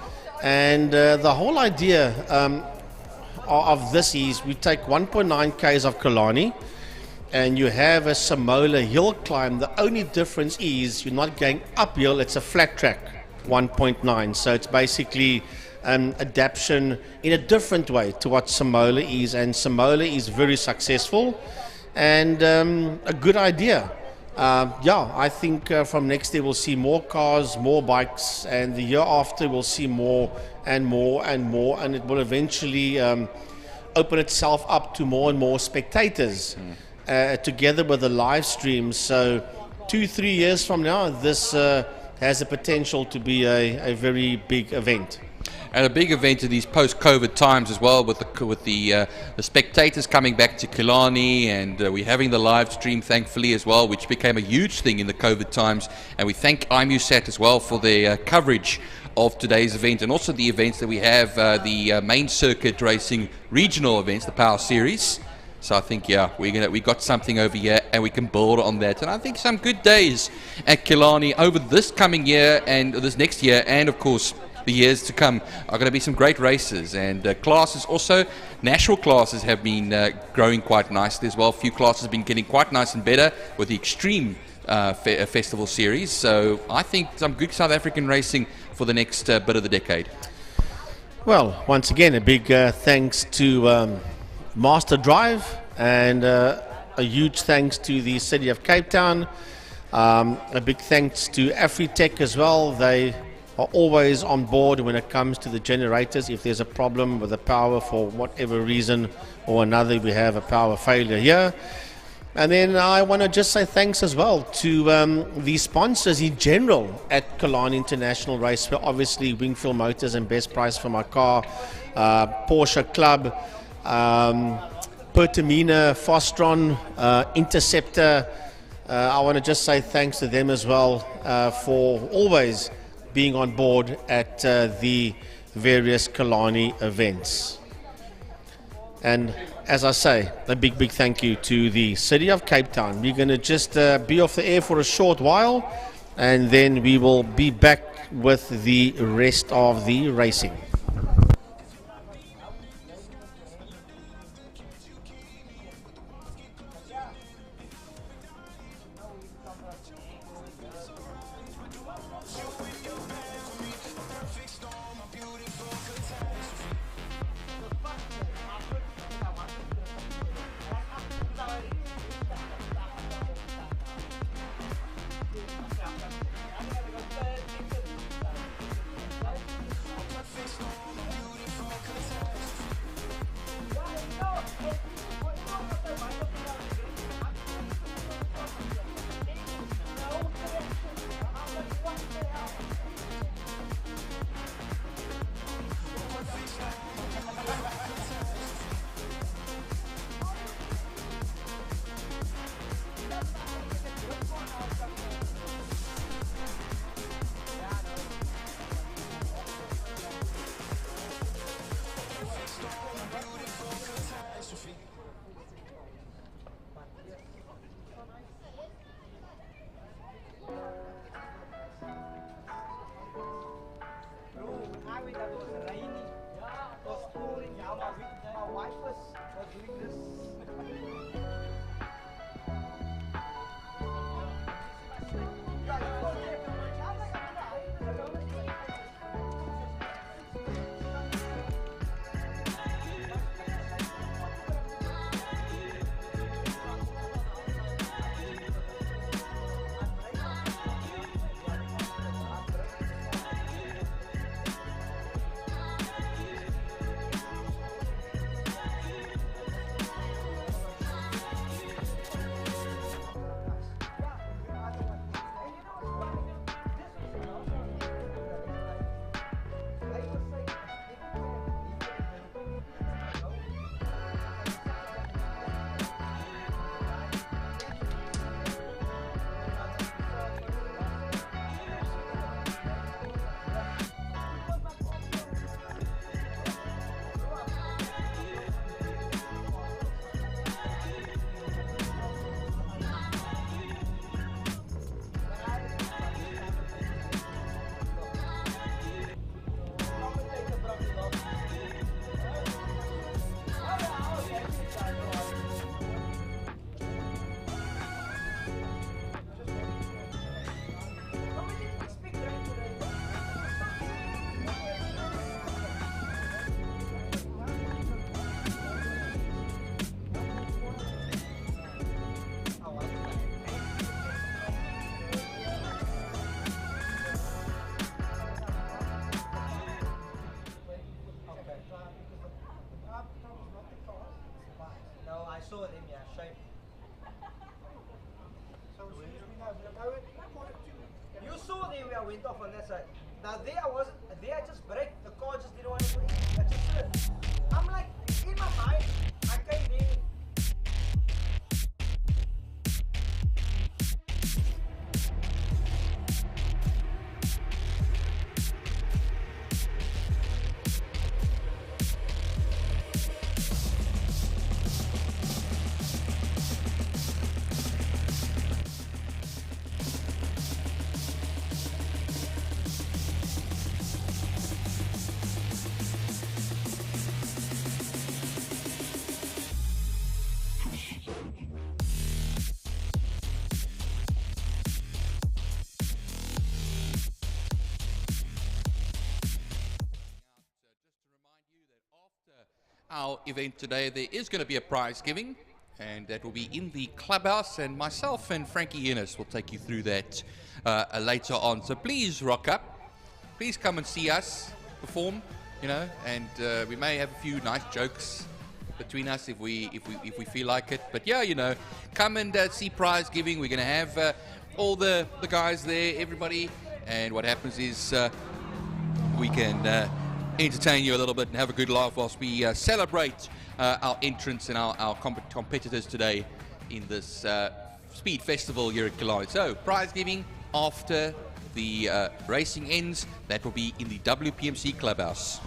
A: and the whole idea of this is we take 1.9 k's of Killarney and you have a Samola hill climb. The only difference is you're not going uphill, it's a flat track 1.9, so it's basically adaptation in a different way to what Samola is, and Samola is very successful and a good idea. I think from next year we'll see more cars, more bikes, and the year after we'll see more and more and more, and it will eventually open itself up to more and more spectators together with the live streams. So 2-3 years from now, this has the potential to be a very big event.
C: And a big event in these post-COVID times as well, with the spectators coming back to Killarney, and we're having the live stream, thankfully, as well, which became a huge thing in the COVID times. And we thank IMUSAT as well for their coverage of today's event, and also the events that we have, the main circuit racing regional events, the Power Series. So I think, we got something over here, and we can build on that. And I think some good days at Killarney over this coming year and this next year, and of course the years to come, are going to be some great races. And classes also, national classes have been growing quite nicely as well. A few classes have been getting quite nice and better with the Extreme Festival Series. So I think some good South African racing for the next bit of the decade.
A: Well, once again, a big thanks to Masterdrive, and a huge thanks to the City of Cape Town. A big thanks to Afritech as well. They are always on board when it comes to the generators. If there's a problem with the power for whatever reason or another, we have a power failure here. And then I want to just say thanks as well to the sponsors in general at Killarney International Raceway. Obviously, Wingfield Motors and Best Price for My Car, Porsche Club, Pertamina, Fostron, Interceptor. I want to just say thanks to them as well for always being on board at the various Killarney events. And as I say, a big thank you to the City of Cape Town. We're going to just be off the air for a short while, and then we will be back with the rest of the racing.
N: Now there I wasn't, there I just braked, the car just didn't want to go in. I just slid. I'm like, in my mind, I came in.
C: Our event today, there is going to be a prize giving, and that will be in the clubhouse, and myself and Frankie Innes will take you through that later on. So please rock up, please come and see us perform, you know, and we may have a few nice jokes between us if we feel like it. But yeah, you know, come and see prize giving. We're going to have all the guys there, everybody, and what happens is we can entertain you a little bit and have a good laugh whilst we celebrate our entrants and our competitors today in this speed festival here at Killarney. So prize giving after the racing ends, that will be in the WPMC clubhouse.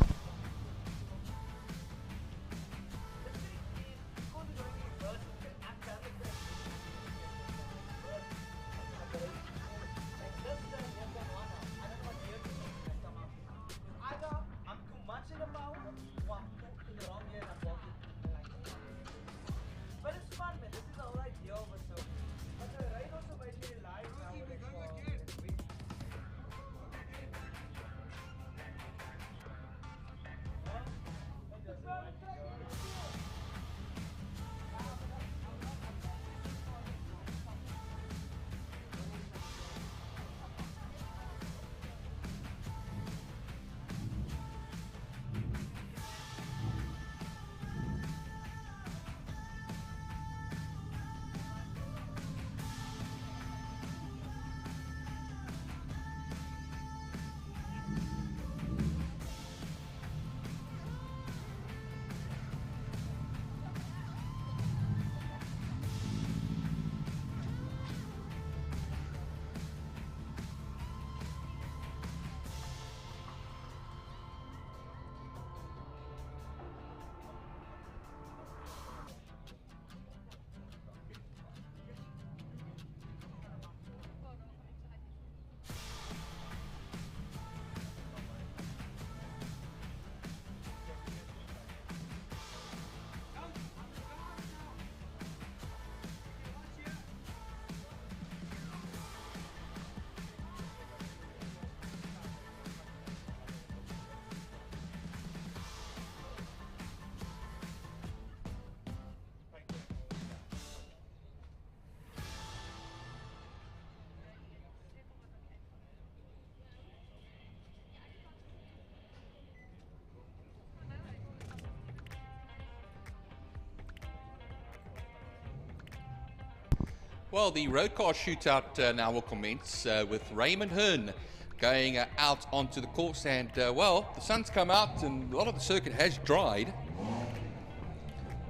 C: Well, the road car shootout now will commence with Raymond Hearn going out onto the course, and well, the sun's come out and a lot of the circuit has dried,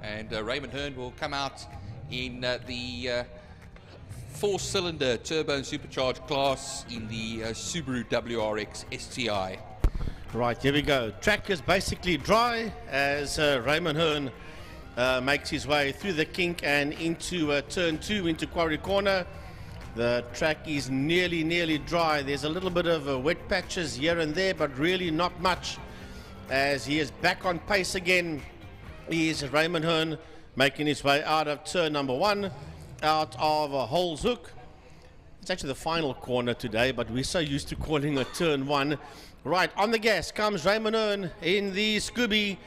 C: and Raymond Hearn will come out in the 4-cylinder turbo and supercharged class in the Subaru WRX STI.
A: Right, here we go. Track is basically dry as Raymond Hearn makes his way through the kink and into turn 2 into Quarry Corner. The track is nearly dry. There's a little bit of wet patches here and there, but really not much, as he is back on pace again. He is Raymond Hearn making his way out of turn number 1, out of Hoal's Hook. It's actually the final corner today, but we're so used to calling it turn 1. Right, on the gas comes Raymond Hearn in the Scooby,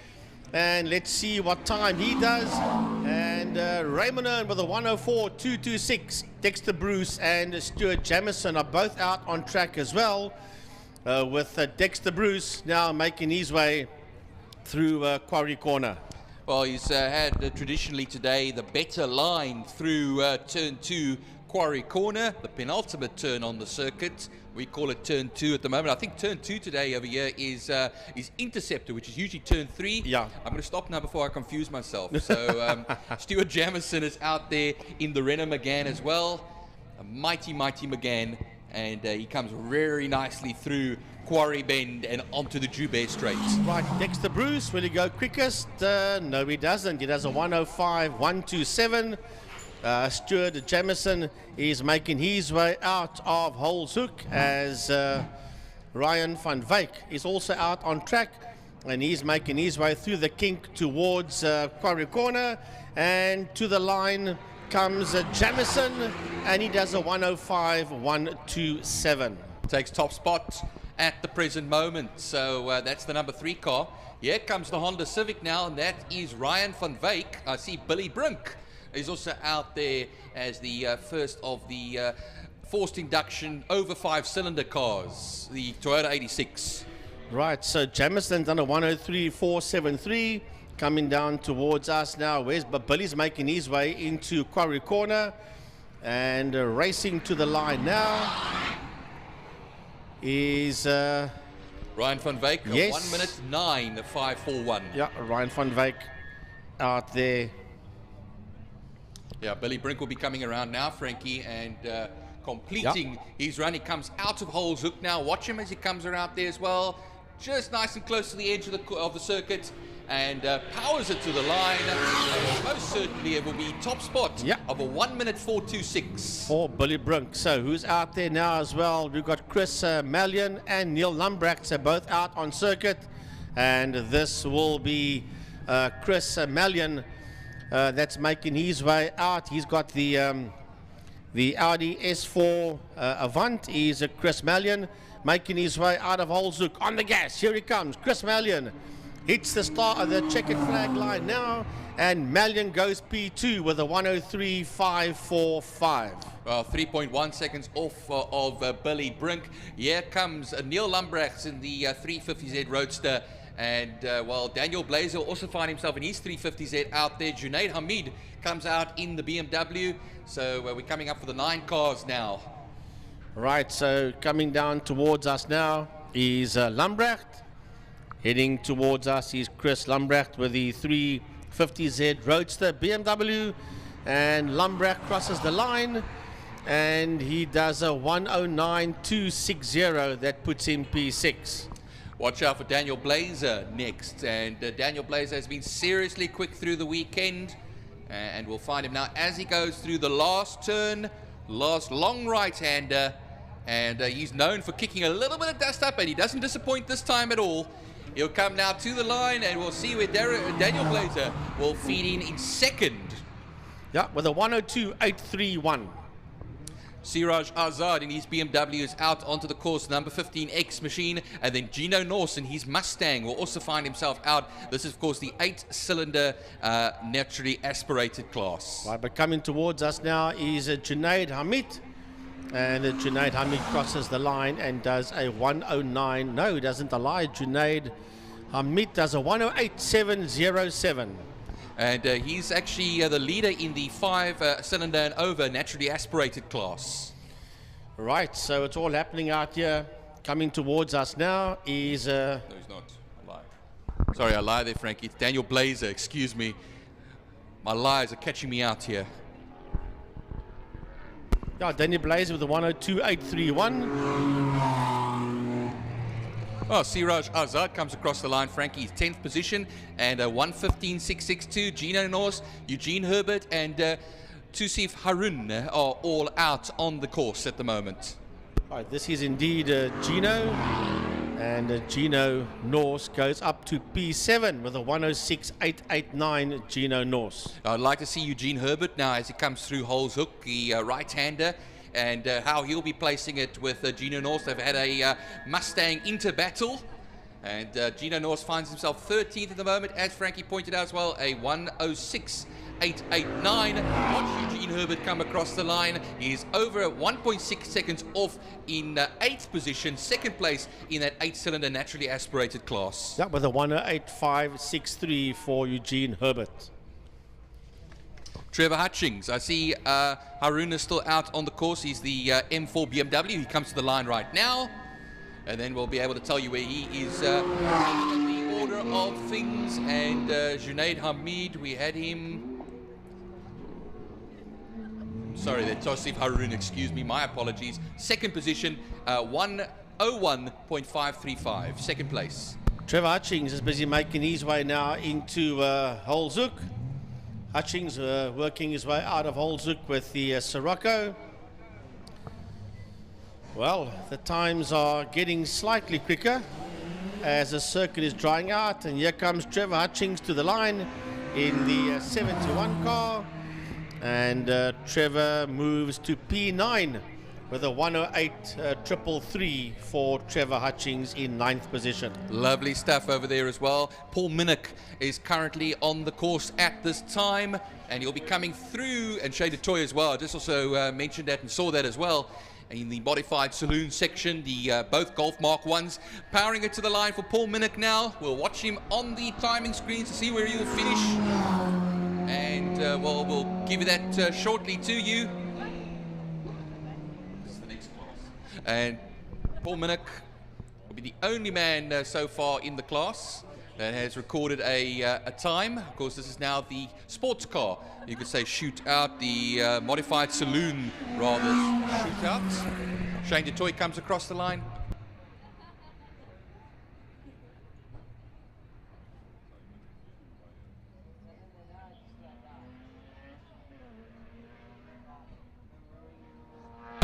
A: and let's see what time he does. And Raymond Hearn with a 104.226. Dexter Bruce and Stuart Jameson are both out on track as well, with Dexter Bruce now making his way through Quarry Corner.
C: Well, he's had traditionally today the better line through turn 2 Quarry Corner, the penultimate turn on the circuit, We call it turn 2 at the moment. I think turn 2 today over here is Interceptor, which is usually turn 3.
A: Yeah.
C: I'm going to stop now before I confuse myself. So Stewart Jameson is out there in the Renault Megane as well. A mighty Megane. And he comes very nicely through Quarry Bend and onto the Joubert Straight.
A: Right, Dexter Bruce, will he go quickest? No, he doesn't. He does a 105.127. Stuart Jameson is making his way out of Hoal's Hook as Ryan van Wyk is also out on track, and he's making his way through the kink towards Quarry Corner, and to the line comes Jameson, and he does a 105.127.
C: Takes top spot at the present moment, so that's the number 3 car. Here comes the Honda Civic now, and that is Ryan van Wyk. I see Billy Brink is also out there as the first of the forced induction over 5-cylinder cars, the Toyota 86.
A: Right, so Jameson's done a 103.473, coming down towards us now. But Billy's making his way into Quarry Corner, and racing to the line now is
C: Ryan van Wyk.
A: Yes.
C: 1 minute 9.541.
A: Yeah, Ryan van Wyk out there.
C: Yeah, Billy Brink will be coming around now, Frankie, and completing his run. He comes out of Hoal's Hook now. Watch him as he comes around there as well. Just nice and close to the edge of the circuit, and powers it to the line. Most certainly it will be top spot of a 1 minute 4.26.
A: For Billy Brink. So who's out there now as well? We've got Chris Mallion and Neil Lumbrax are both out on circuit, and this will be Chris Mallion that's making his way out. He's got the Audi S4 Avant. He's Chris Mallion making his way out of Hoal's Hook. On the gas, here he comes. Chris Mallion hits the checkered flag line now, and Mallion goes P2 with a 103.545.
C: Well, 3.1 seconds off of Billy Brink. Here comes Neil Lumbrax in the 350Z Roadster. And while Daniel Blazer will also find himself in his 350Z out there, Junaid Hamid comes out in the BMW. So we're coming up for the 9 cars now.
A: Right, so coming down towards us now is Lumbracht. Heading towards us is Chris Lumbracht with the 350Z Roadster BMW. And Lumbracht crosses the line, and he does a 109.260. That puts him P6.
C: Watch out for Daniel Blazer next, and Daniel Blazer has been seriously quick through the weekend, and we'll find him now as he goes through the last turn, last long right-hander, and he's known for kicking a little bit of dust up, and he doesn't disappoint this time at all. He'll come now to the line, and we'll see where Daniel Blazer will feed in second.
A: Yeah, with a 102.831.
C: Shiraz Azad in his BMW is out onto the course, number 15X machine, and then Gino Norse in his Mustang will also find himself out. This is, of course, the 8-cylinder naturally aspirated class.
A: Right, but coming towards us now is Junaid Hamid, and Junaid Hamid crosses the line and does a 109. No, he doesn't lie. Junaid Hamid does a 108.707.
C: And he's actually the leader in the 5-cylinder and over naturally aspirated class.
A: Right, so it's all happening out here. Coming towards us now is...
C: No, he's not. I lied. Sorry, I lied there, Frankie. It's Daniel Blazer, excuse me. My lies are catching me out here.
A: Yeah, Daniel Blazer with the 102.831.
C: Oh, Siraj Azad comes across the line, Frankie, 10th position, and 115.662. Gino Norse, Eugene Herbert, and Tusif Harun are all out on the course at the moment.
A: Right, this is indeed Gino, and Gino Norse goes up to P7 with a 106.889. Gino Norse.
C: I'd like to see Eugene Herbert now as he comes through Hoal's Hook, the right-hander, and how he'll be placing it with Gino Norse. They've had a Mustang inter-battle, and Gino Norse finds himself 13th at the moment, as Frankie pointed out as well, a 106.889. Watch Eugene Herbert come across the line. He's over 1.6 seconds off in 8th position, second place in that 8-cylinder naturally aspirated class.
A: Yeah, with a 108.563 for Eugene Herbert.
C: Trevor Hutchings. I see Haroon is still out on the course. He's the M4 BMW. He comes to the line right now. And then we'll be able to tell you where he is in the order of things. And Junaid Hamid, we had him. Sorry, that's Tosif Haroon, excuse me, my apologies. Second position, 101.535, second place.
A: Trevor Hutchings is busy making his way now into Holzoek. Hutchings working his way out of Holzoek with the Sirocco. Well, the times are getting slightly quicker as the circuit is drying out, and here comes Trevor Hutchings to the line in the 71 car. And Trevor moves to P9 with a 108.333 for Trevor Hutchings in 9th position.
C: Lovely stuff over there as well. Paul Minak is currently on the course at this time, and he'll be coming through, and Shay Toy as well. I just also mentioned that and saw that as well. In the modified Saloon section, the both Golf Mark 1s powering it to the line for Paul Minak now. We'll watch him on the timing screen to see where he will finish. And well, we'll give you that shortly to you. This is the next class. And Paul Minak will be the only man so far in the class that has recorded a time. Of course, this is now the sports car. You could say shootout, the modified Saloon rather shootout. Shane DeToy comes across the line.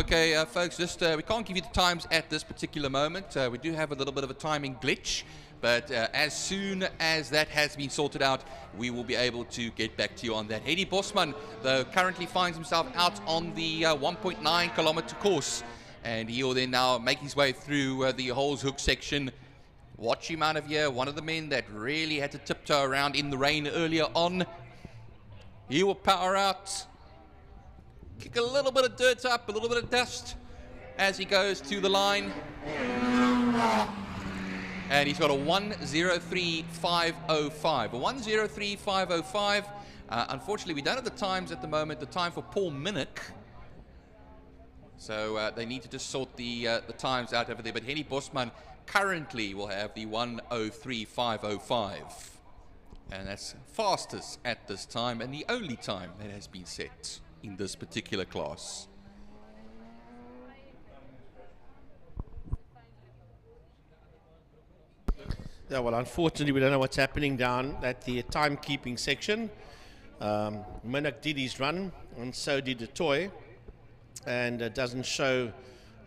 C: Okay, folks, just we can't give you the times at this particular moment. We do have a little bit of a timing glitch, but as soon as that has been sorted out, we will be able to get back to you on that. Hedy Bosman, though, currently finds himself out on the 1.9 kilometer course, and he will then now make his way through the Holzhoek section. Watch him out of here, one of the men that really had to tiptoe around in the rain earlier on. He will power out. Kick a little bit of dirt up, a little bit of dust as he goes to the line. And he's got a 1:03.505. A 1:03.505. Unfortunately, we don't have the times at the moment. The time for Paul Minak. So they need to just sort the times out over there. But Henny Bosman currently will have the 1:03.505. And that's fastest at this time and the only time that has been set in this particular class.
A: Yeah, well, unfortunately, we don't know what's happening down at the timekeeping section. Minak did his run, and so did the toy, and it doesn't show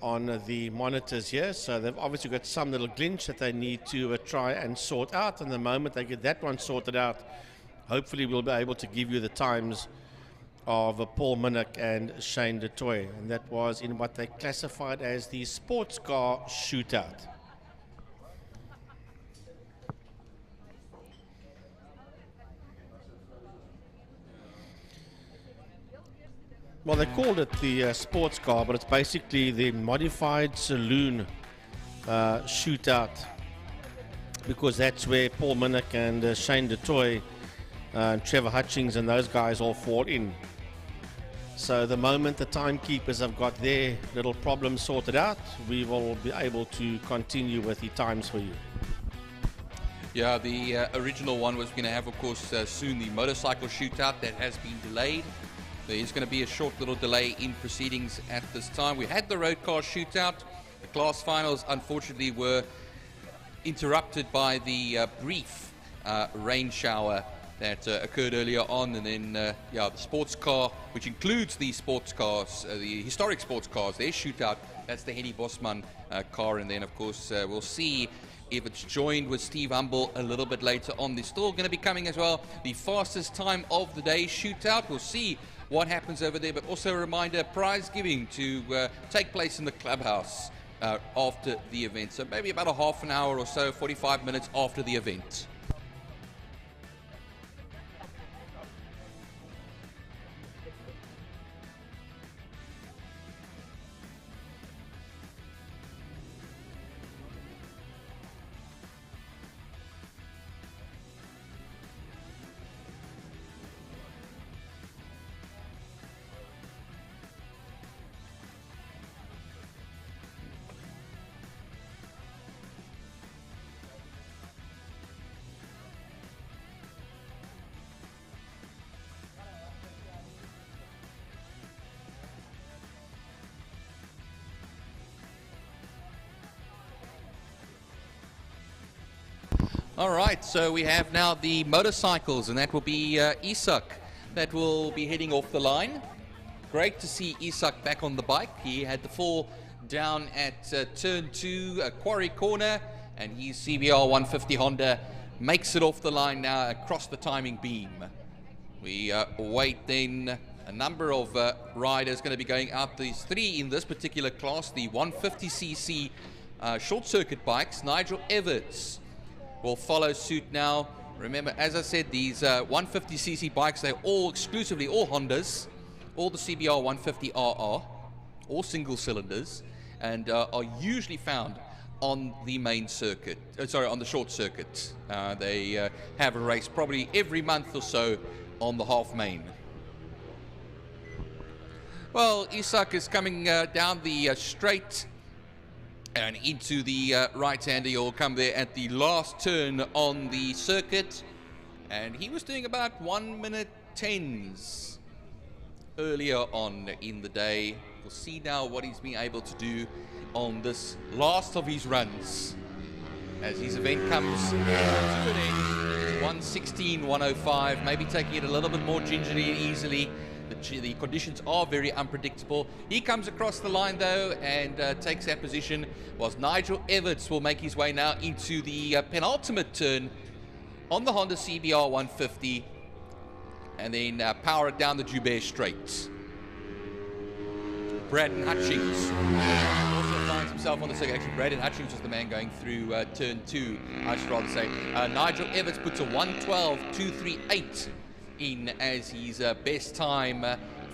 A: on the monitors here. So they've obviously got some little glitch that they need to try and sort out. And the moment they get that one sorted out, hopefully we'll be able to give you the times of Paul Minak and Shane DeToy, and that was in what they classified as the sports car shootout. Well, they called it the sports car, but it's basically the modified Saloon shootout, because that's where Paul Minak and Shane DeToy and Trevor Hutchings and those guys all fought in. So the moment the timekeepers have got their little problem sorted out, we will be able to continue with the times for you.
C: Yeah, the original one was going to have, of course, soon the motorcycle shootout. That has been delayed. There is going to be a short little delay in proceedings at this time. We had the road car shootout. The class finals, unfortunately, were interrupted by the brief rain shower that occurred earlier on, and then the sports car, which includes the sports cars, the historic sports cars, their shootout. That's the Henny Bosman car, and then of course we'll see if it's joined with Steve Humble a little bit later on. There's still going to be coming as well the fastest time of the day shootout. We'll see what happens over there, but also a reminder, prize giving to take place in the clubhouse after the event. So maybe about a half an hour or so, 45 minutes after the event. All right, so we have now the motorcycles, and that will be Isak that will be heading off the line. Great to see Isak back on the bike. He had the fall down at turn 2, Quarry Corner, and his CBR 150 Honda makes it off the line now across the timing beam. We await then a number of riders going to be going out. These 3 in this particular class, the 150cc short circuit bikes. Nigel Evans will follow suit now. Remember, as I said, these 150cc bikes, they're all exclusively all Hondas, all the CBR 150 RR, all single cylinders, and are usually found on the main circuit, on the short circuit. They have a race probably every month or so on the half main. Well, Isak is coming down the straight and into the right-hander. He'll come there at the last turn on the circuit, and he was doing about 1:10s earlier on in the day. We'll see now what he's been able to do on this last of his runs as his event comes to an end. 1:16, 1:05, maybe taking it a little bit more gingerly and easily. The conditions are very unpredictable. He comes across the line though and takes that position, whilst Nigel Evans will make his way now into the penultimate turn on the Honda CBR 150 and then power it down the Joubert Straight. Braden Hutchings also finds himself on the circuit. Actually, Braden Hutchings was the man going through turn 2, I should rather say. Nigel Evans puts a 1:12.238 in as his best time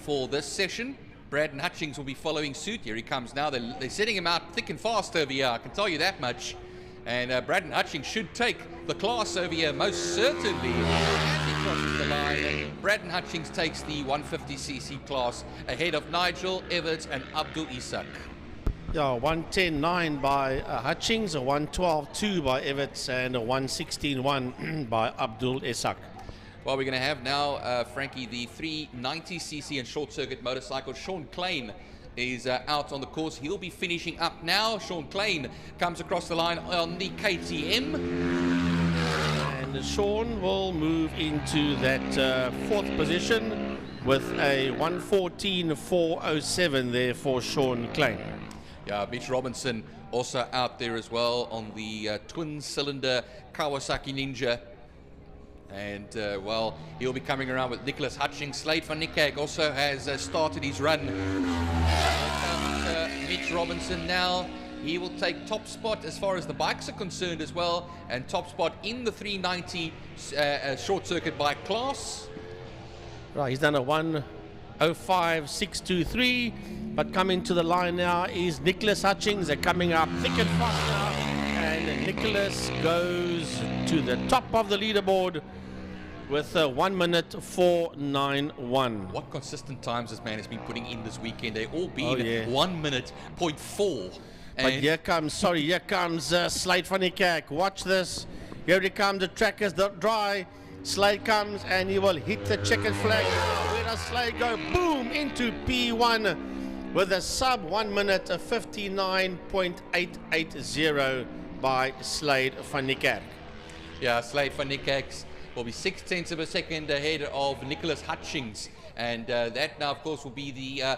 C: for this session. Braden Hutchings will be following suit. Here he comes now. They're setting him out thick and fast over here, I can tell you that much. And Braden Hutchings should take the class over here, most certainly. As he crosses the line, Braden Hutchings takes the 150cc class ahead of Nigel Evans and Abdul Isak.
A: Yeah, 1:10.9 by Hutchings, a 1:12.2 by Evans, and a 1:16.1 by Abdul Isak.
C: Well, we're going to have now, Frankie, the 390cc and short circuit motorcycle. Sean Klein is out on the course. He'll be finishing up now. Sean Klein comes across the line on the KTM.
A: And Sean will move into that 4th position with a 1:14.407 there for Sean Klein.
C: Yeah, Mitch Robinson also out there as well on the twin cylinder Kawasaki Ninja. And, well, he'll be coming around with Nicholas Hutchings. Slade van Niekerk also has started his run. Mitch Robinson now. He will take top spot as far as the bikes are concerned as well, and top spot in the 390 short circuit bike class.
A: Right, he's done a 1:05.623, but coming to the line now is Nicholas Hutchings. They're coming up thick and fast now, and Nicholas goes to the top of the leaderboard with a 1:04.91.
C: What consistent times this man has been putting in this weekend. They all been 1:04.
A: But here comes Slade van Niekerk. Watch this. Here he comes. The track is dry. Slade comes and he will hit the checkered flag. Where does Slade go? Boom! Into P1 with a sub 1:59.880 by Slade van Niekerk.
C: Yeah, Slade van Niekerk will be 0.6 of a second ahead of Nicholas Hutchings, and that now of course will be the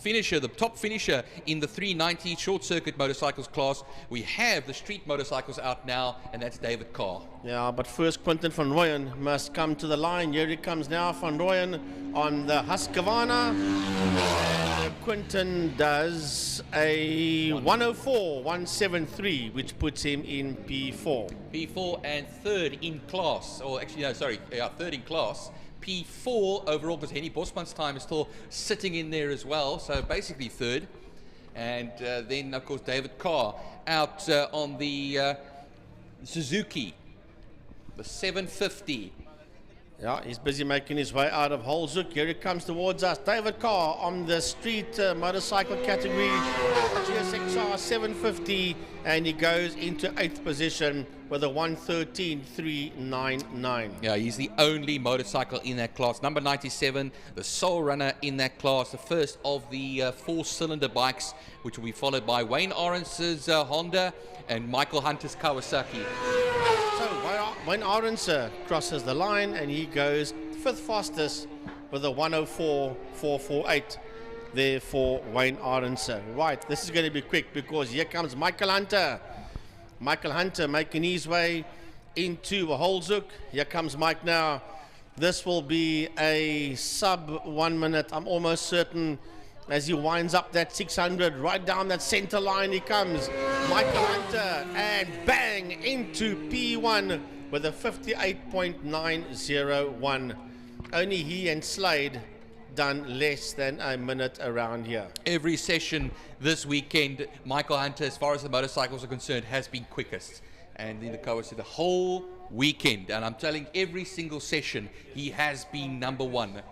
C: finisher, the top finisher in the 390 short circuit motorcycles class. We have the street motorcycles out now, and that's David Carr.
A: Yeah, but first Quinton van Rooyen must come to the line. Here he comes now, van Rooyen on the Husqvarna. And Quinton does a 1:04.173, which puts him in P4.
C: P4 and third in class, or actually no, sorry, third in class. P4 overall, because Henny Bosman's time is still sitting in there as well, so basically third. And then of course David Carr out on the Suzuki, the 750.
A: Yeah, he's busy making his way out of Holzoek. Here he comes towards us. David Carr on the street motorcycle category, GSXR 750, and he goes into 8th position with a 1:13.399.
C: Yeah, he's the only motorcycle in that class. Number 97, the sole runner in that class, the first of the 4-cylinder bikes, which will be followed by Wayne Orence's Honda and Michael Hunter's Kawasaki.
A: So, why Wayne Arendse crosses the line and he goes 5th fastest with a 104.448 there for Wayne Arendse. Right, this is going to be quick because here comes Michael Hunter. Michael Hunter making his way into Holzoek. Here comes Mike now. This will be a sub 1 minute, I'm almost certain, as he winds up that 600, right down that center line he comes. Michael Hunter, and bang, into P1 with a 58.901. Only he and Slade done less than a minute around here.
C: Every session this weekend, Michael Hunter, as far as the motorcycles are concerned, has been quickest. And in the co-host the whole weekend, and I'm telling every single session, he has been number one.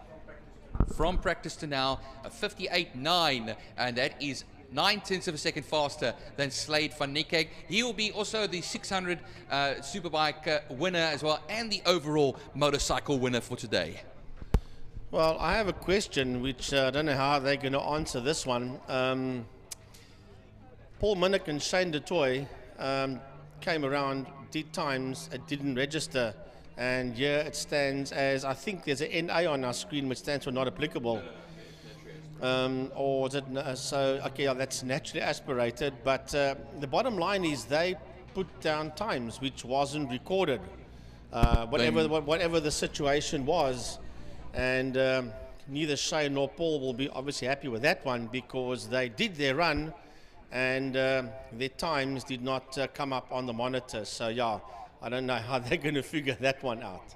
C: From practice to now, a 58.9, and that is 9/10 of a second faster than Slade van Niekerk. He will be also the 600 Superbike winner as well, and the overall motorcycle winner for today.
A: Well, I have a question which I don't know how they're going to answer this one. Paul Minak and Shane Du Toit came around, did times, it didn't register, and here it stands as, I think there's an NA on our screen which stands for not applicable. Or is it, so, okay, yeah, that's naturally aspirated, but the bottom line is they put down times which wasn't recorded, whatever the situation was, and neither Shane nor Paul will be obviously happy with that one because they did their run and their times did not come up on the monitor. So yeah, I don't know how they're going to figure that one out.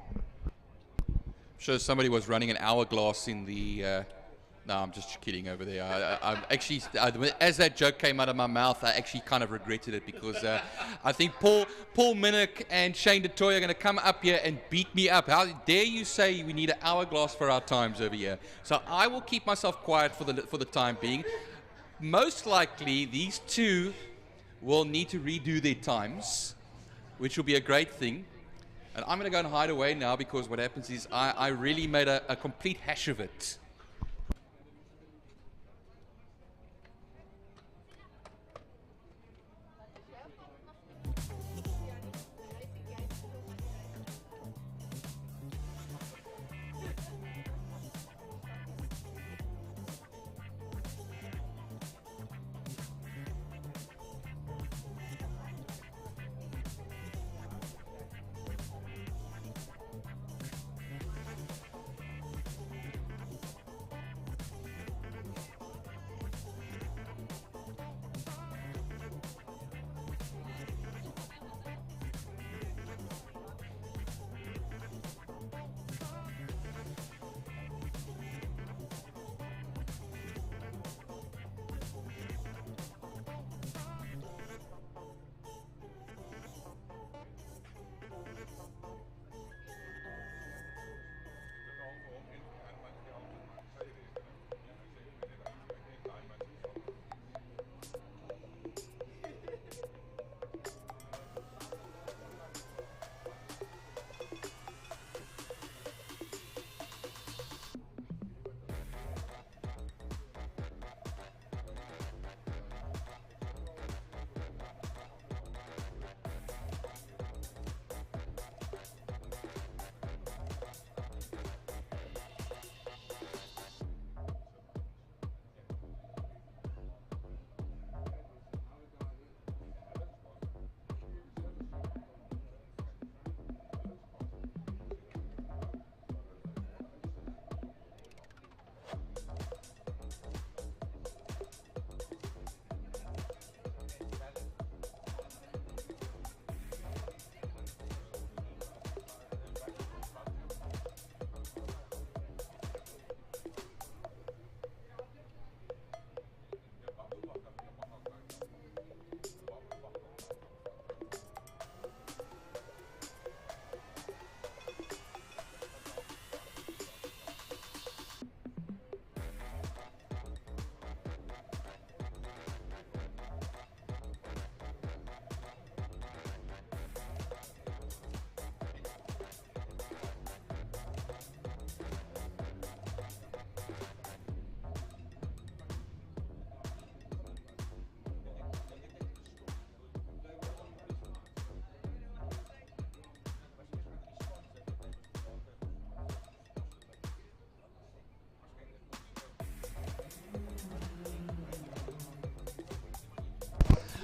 C: I'm sure somebody was running an hourglass in the... no, I'm just kidding over there. I'm actually, as that joke came out of my mouth, I actually kind of regretted it because I think Paul Minak and Shane Du Toit are going to come up here and beat me up. How dare you say we need an hourglass for our times over here? So I will keep myself quiet for the time being. Most likely, these two will need to redo their times, which will be a great thing. And I'm going to go and hide away now because what happens is I really made a complete hash of it.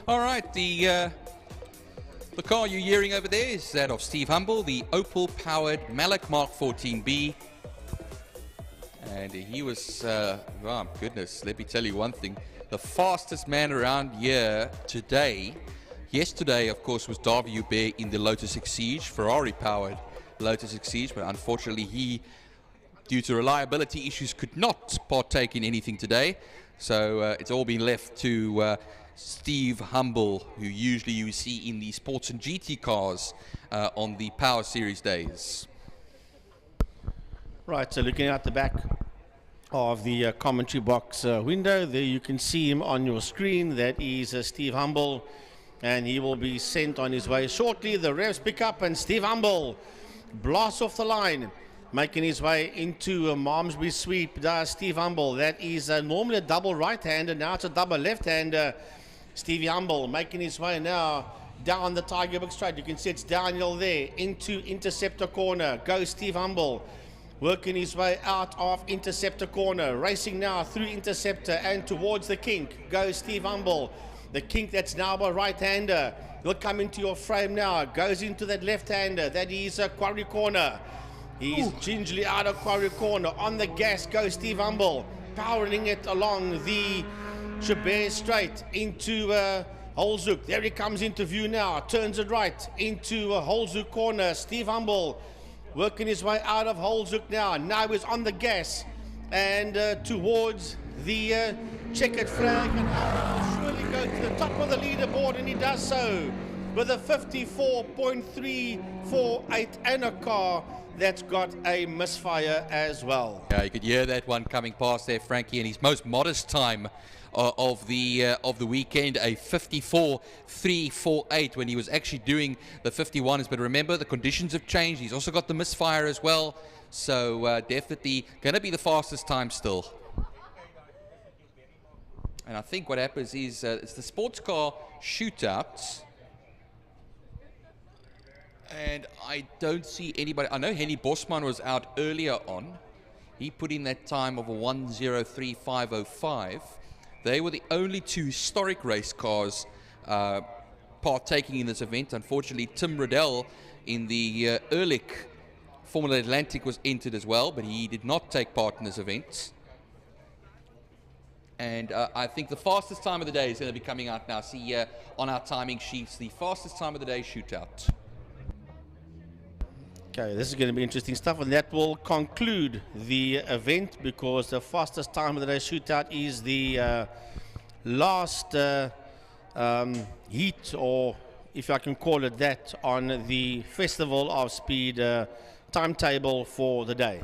C: All right, the car you're hearing over there is that of Steve Humble, the Opel-powered Malak Mark 14B. And he was, oh goodness, let me tell you one thing. The fastest man around here today, yesterday, of course, was Joubert in the Lotus Exige, Ferrari-powered Lotus Exige, but unfortunately he, due to reliability issues, could not partake in anything today. So it's all been left to Steve Humble, who usually you see in the sports and GT cars on the Power Series days.
A: Right, so looking out the back of the commentary box window, there you can see him on your screen. That is Steve Humble, and he will be sent on his way shortly. The revs pick up, and Steve Humble blasts off the line, making his way into Malmesbury Sweep. Does Steve Humble. That is normally a double right-hander, now it's a double left-hander. Stevie Humble making his way now down the Tygerberg Straight. You can see it's downhill there into Interceptor Corner. Goes Steve Humble, working his way out of Interceptor Corner, racing now through Interceptor and towards the kink. Goes Steve Humble, the kink that's now a right-hander. He'll come into your frame now, goes into that left-hander. That is Quarry Corner. He's gingerly out of Quarry Corner. On the gas goes Steve Humble, powering it along the Joubert Straight into Holzoek. There he comes into view now, turns it right into Holzoek Corner. Steve Humble working his way out of Holzoek now. Now he's on the gas and towards the checkered flag, and will surely go to the top of the leaderboard, and he does so with a 54.348 and a car that's got a misfire as well.
C: Yeah, you could hear that one coming past there, Frankie, and his most modest time of the weekend, a 54.348, when he was actually doing the 51s. But remember, the conditions have changed. He's also got the misfire as well, so definitely going to be the fastest time still. And I think what happens is it's the sports car shootouts. And I don't see anybody. I know Henny Bosman was out earlier on. He put in that time of a 1:03.505. They were the only two historic race cars partaking in this event. Unfortunately, Tim Riddell in the Ehrlich Formula Atlantic was entered as well, but he did not take part in this event. And I think the fastest time of the day is going to be coming out now. See here on our timing sheets, the fastest time of the day shootout.
A: Okay, this is going to be interesting stuff, and that will conclude the event, because the fastest time of the day shootout is the last heat, or if I can call it that, on the Festival of Speed timetable for the day.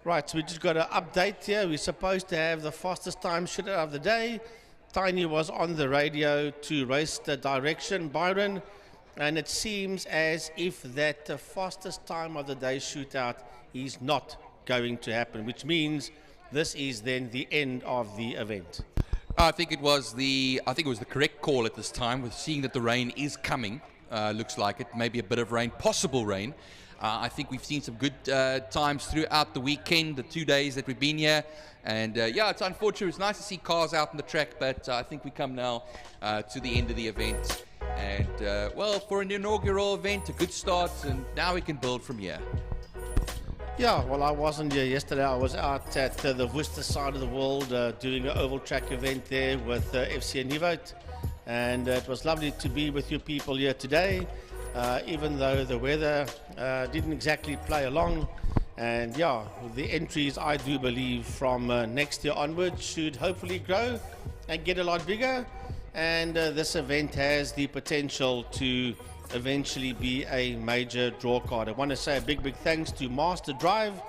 A: Right, so we just got an update here. We're supposed to have the fastest time shootout of the day. Tiny was on the radio to race the direction, Byron, and it seems as if that the fastest time of the day shootout is not going to happen, which means this is then the end of the event.
C: I think it was the correct call at this time, with seeing that the rain is coming. Looks like it, maybe a bit of rain, possible rain. I think we've seen some good times throughout the weekend, the 2 days that we've been here. And yeah, it's unfortunate. It's nice to see cars out on the track, but I think we come now to the end of the event. And well, for an inaugural event, a good start, and now we can build from here.
A: Yeah, well, I wasn't here yesterday. I was out at the Worcester side of the world doing an oval track event there with FCA Nivote. And it was lovely to be with you people here today. Even though the weather didn't exactly play along. And yeah, the entries, I do believe, from next year onwards should hopefully grow and get a lot bigger. And this event has the potential to eventually be a major draw card. I want to say a big thanks to Masterdrive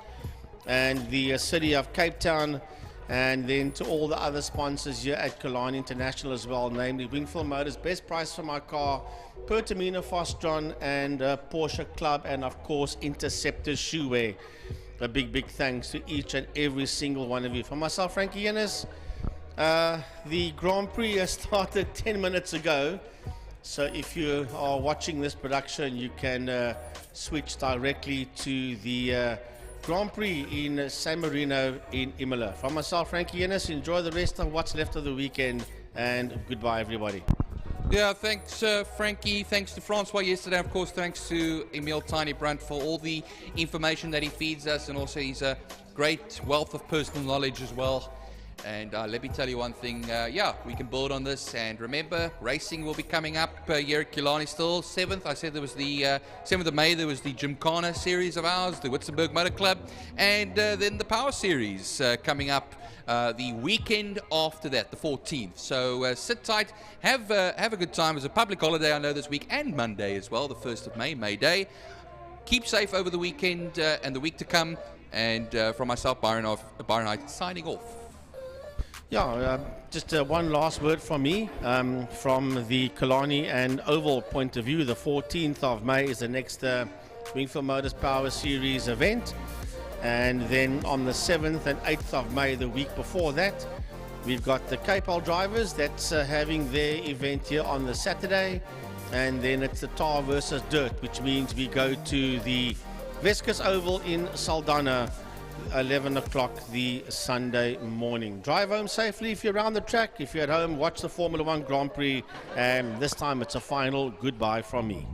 A: and the City of Cape Town, and then to all the other sponsors here at Killarney International as well, namely Wingfield Motors, Best Price for My Car, Pertamina Fostron, and Porsche Club, and of course Interceptor Shoewear. A big thanks to each and every single one of you. For myself, Frankie Yennis, the Grand Prix has started 10 minutes ago, So if you are watching this production, you can switch directly to the Grand Prix in San Marino in Imola. From myself, Frankie Ennis, enjoy the rest of what's left of the weekend, and goodbye, everybody.
C: Yeah, thanks, Frankie. Thanks to Francois yesterday. Of course, thanks to Emil Tiny Brunt for all the information that he feeds us, and also his great wealth of personal knowledge as well. And let me tell you one thing, yeah, we can build on this. And remember, racing will be coming up here at Killarney still. 7th, I said there was the 7th of May, there was the Gymkhana series of ours, the Witzenberg Motor Club, and then the Power Series coming up the weekend after that, the 14th. So sit tight, have a good time. It's a public holiday, I know, this week, and Monday as well, the 1st of May, May Day. Keep safe over the weekend and the week to come. And from myself, Byron Hyde, signing off.
A: Yeah, just one last word from me. From the Killarney and Oval point of view, the 14th of May is the next Wingfield Motors Power Series event. And then on the 7th and 8th of May, the week before that, we've got the Cape Hull drivers that's having their event here on the Saturday. And then it's the tar versus dirt, which means we go to the Vescus Oval in Saldanha, 11 o'clock the Sunday morning. Drive home safely if you're around the track. If you're at home, watch the Formula 1 Grand Prix. And this time it's a final goodbye from me.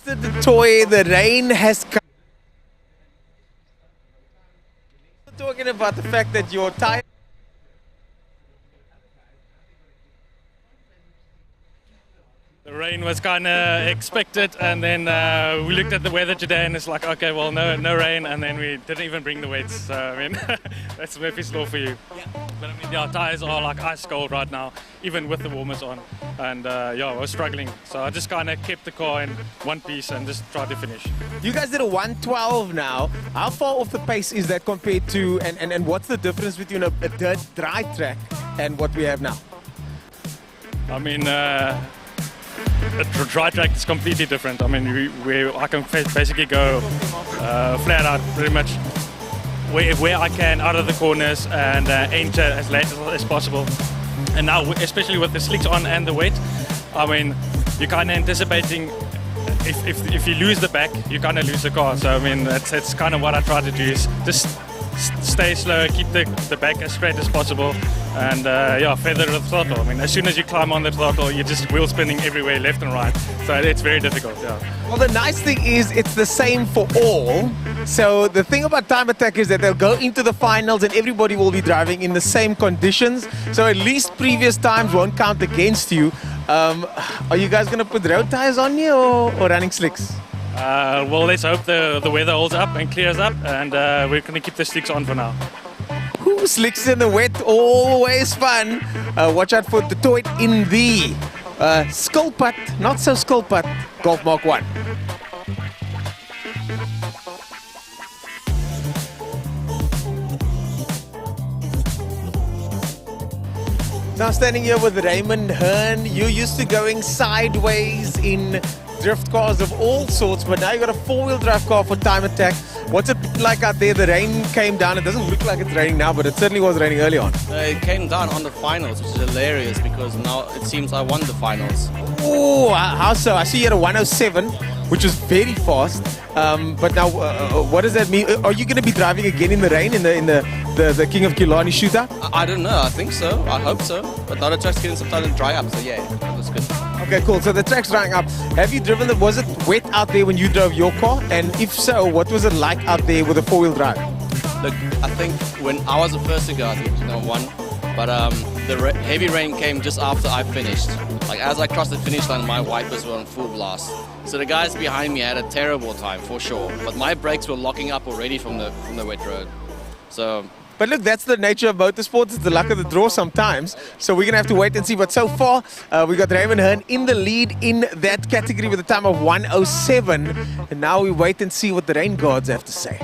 F: The toy, the rain has come. Talking about the fact that your tire.
O: The rain was kind of expected, and then we looked at the weather today, and it's like, okay, well, no rain, and then we didn't even bring the wets. So I mean, that's Murphy's law for you. But I mean, our tires are like ice cold right now, even with the warmers on, and yeah, we're struggling. So I just kind of kept the car in one piece and just tried to finish.
F: You guys did a 112 now. How far off the pace is that compared to, and what's the difference between a dirt dry track and what we have now?
O: I mean, a dry track is completely different. I mean, I can basically go flat out pretty much where I can out of the corners and enter as late as possible. And now, especially with the slicks on and the wet, I mean, you're kind of anticipating if you lose the back, you kind of lose the car. So I mean, that's kind of what I try to do, is just stay slow, keep the back as straight as possible, and yeah, feather the throttle. I mean, as soon as you climb on the throttle, you're just wheel spinning everywhere, left and right. So it's very difficult, yeah.
F: Well, the nice thing is it's the same for all. So the thing about Time Attack is that they'll go into the finals and everybody will be driving in the same conditions. So at least previous times won't count against you. Are you guys going to put road tires on you or running slicks?
O: Well, let's hope the weather holds up and clears up, and we're going to keep the slicks on for now.
F: Ooh, slicks in the wet, always fun. Watch out for the toy in the Skulput, not so Skulput, Golf Mark 1. Now standing here with Raymond Hearn. You're used to going sideways in drift cars of all sorts, but now you got a four-wheel drive car for Time Attack. What's it like out there? The rain came down. It doesn't look like it's raining now, but it certainly was raining early on.
M: It came down on the finals, which is hilarious because now it seems I won the finals.
F: Oh, how so? I see you had a 107, which is very fast. But now, what does that mean? Are you going to be driving again in the rain in the King of Killarney shootout?
M: I don't know. I think so. I hope so. But now the track's getting some time to dry up, so yeah, that was good.
F: Okay, cool. So the track's drying up. Have you driven was it wet out there when you drove your car? And if so, what was it like out there with a four-wheel drive?
M: Look, I think when I was the first to go, I think it was one. But the heavy rain came just after I finished. Like as I crossed the finish line, my wipers were on full blast. So the guys behind me had a terrible time for sure. But my brakes were locking up already from the wet road. So.
F: But look, that's the nature of motorsports. It's the luck of the draw sometimes. So we're going to have to wait and see. But so far, we got Raymond Hearn in the lead in that category with a time of 107. And now we wait and see what the rain gods have to say.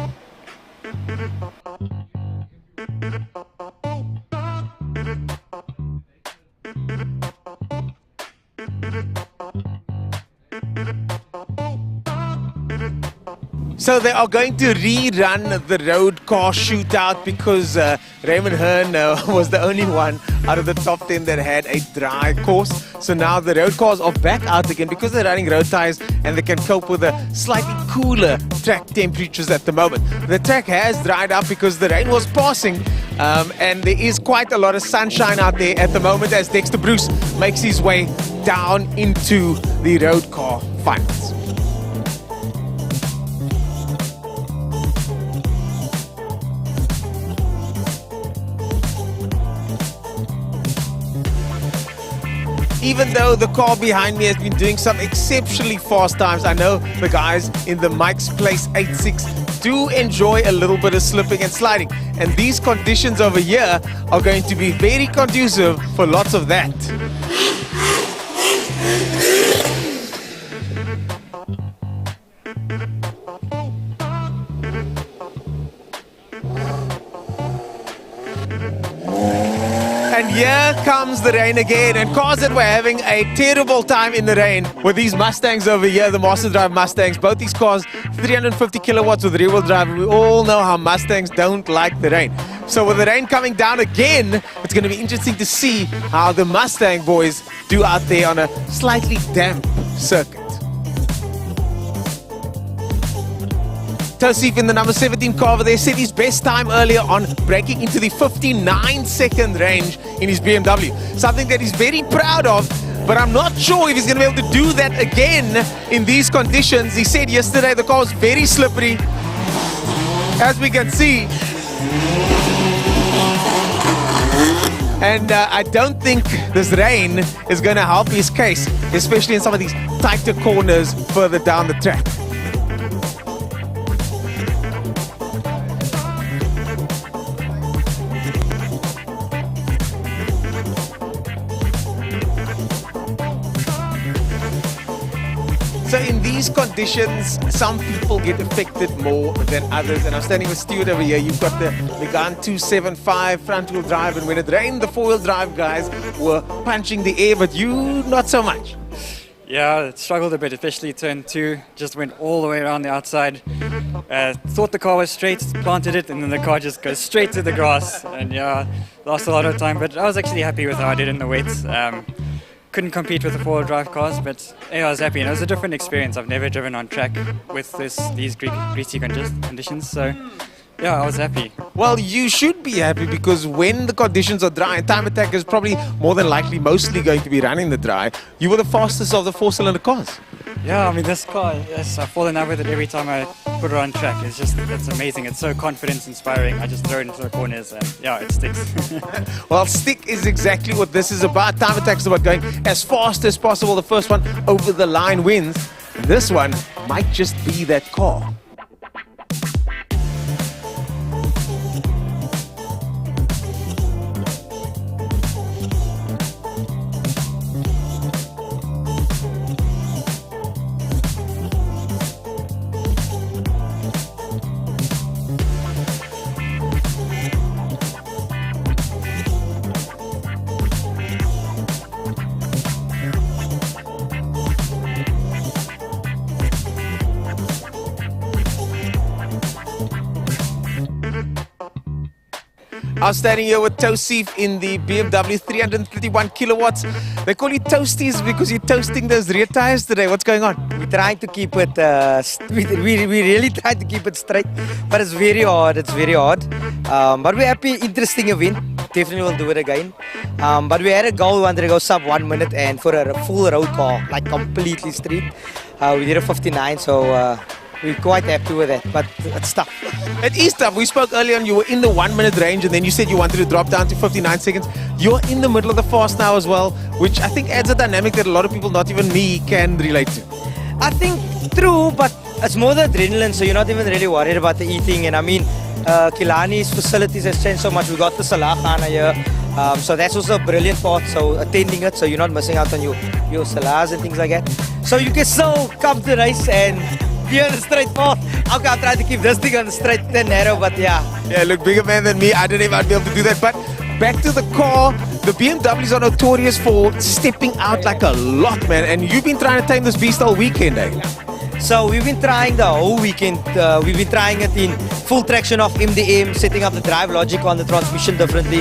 F: So they are going to rerun the road car shootout because Raymond Hearn was the only one out of the top 10 that had a dry course. So now the road cars are back out again because they're running road tires and they can cope with the slightly cooler track temperatures at the moment. The track has dried up because the rain was passing and there is quite a lot of sunshine out there at the moment as Dexter Bruce makes his way down into the road car finals. Even though the car behind me has been doing some exceptionally fast times, I know the guys in the Mike's Place 86 do enjoy a little bit of slipping and sliding. And these conditions over here are going to be very conducive for lots of that. And here comes the rain again, and cars that were having a terrible time in the rain with these Mustangs over here, the Masterdrive Mustangs. Both these cars, 350 kilowatts with rear-wheel drive. We all know how Mustangs don't like the rain. So with the rain coming down again, it's going to be interesting to see how the Mustang boys do out there on a slightly damp circuit. Tosif in the number 17 car over there set his best time earlier on, breaking into the 59-second range in his BMW. Something that he's very proud of. but I'm not sure if he's going to be able to do that again in these conditions. He said yesterday the car was very slippery, as we can see. And I don't think this rain is going to help his case, especially in some of these tighter corners further down the track. So in these conditions, some people get affected more than others. And I'm standing with Stewart over here. You've got the Megane 275 front-wheel drive. And when it rained, the four-wheel drive guys were punching the air, but you, not so much.
P: Yeah, it struggled a bit, especially turn 2. Just went all the way around the outside. Thought the car was straight, planted it, and then the car just goes straight to the grass. And yeah, lost a lot of time. But I was actually happy with how I did in the wets. Couldn't compete with the four-wheel drive cars, but yeah, I was happy. And it was a different experience. I've never driven on track with these greasy conditions, so yeah, I was happy.
F: Well, you should be happy because when the conditions are dry, and Time Attack is probably more than likely mostly going to be running the dry, you were the fastest of the four-cylinder cars.
P: Yeah, I mean, this car, yes, I fall in love with it every time I put it on track. It's amazing. It's so confidence-inspiring. I just throw it into the corners and yeah, it sticks.
F: Well, stick is exactly what this is about. Time Attack is about going as fast as possible. The first one over the line wins. This one might just be that car. I'm standing here with Tosif in the BMW 331 kilowatts. They call you Toasties because you're toasting those rear tires today. What's going on?
N: We're trying to keep it, we really try to keep it straight, but it's very hard, but we're happy, interesting event, definitely will do it again. But we had a goal, we wanted to go sub 1 minute, and for a full road car, like completely street, we did a 59, so we're quite happy with that, but it's tough.
F: It is tough. We spoke earlier on, you were in the 1 minute range and then you said you wanted to drop down to 59 seconds. You're in the middle of the fast now as well, which I think adds a dynamic that a lot of people, not even me, can relate to.
N: I think true, but it's more the adrenaline, so you're not even really worried about the eating. And I mean, Killarney's facilities has changed so much. We got the Salah Khana here, so that's also a brilliant part, so attending it, so you're not missing out on your Salahs and things like that. So you can still come to race and be on the straight path. Okay, I'll try to keep this thing on the straight and narrow, but yeah.
F: Yeah, look, bigger man than me. I don't know if I'd be able to do that. But back to the car, the BMWs are notorious for stepping out like a lot, man. And you've been trying to tame this beast all weekend, eh?
N: So we've been trying the whole weekend. We've been trying it in full traction of MDM, setting up the drive logic on the transmission differently.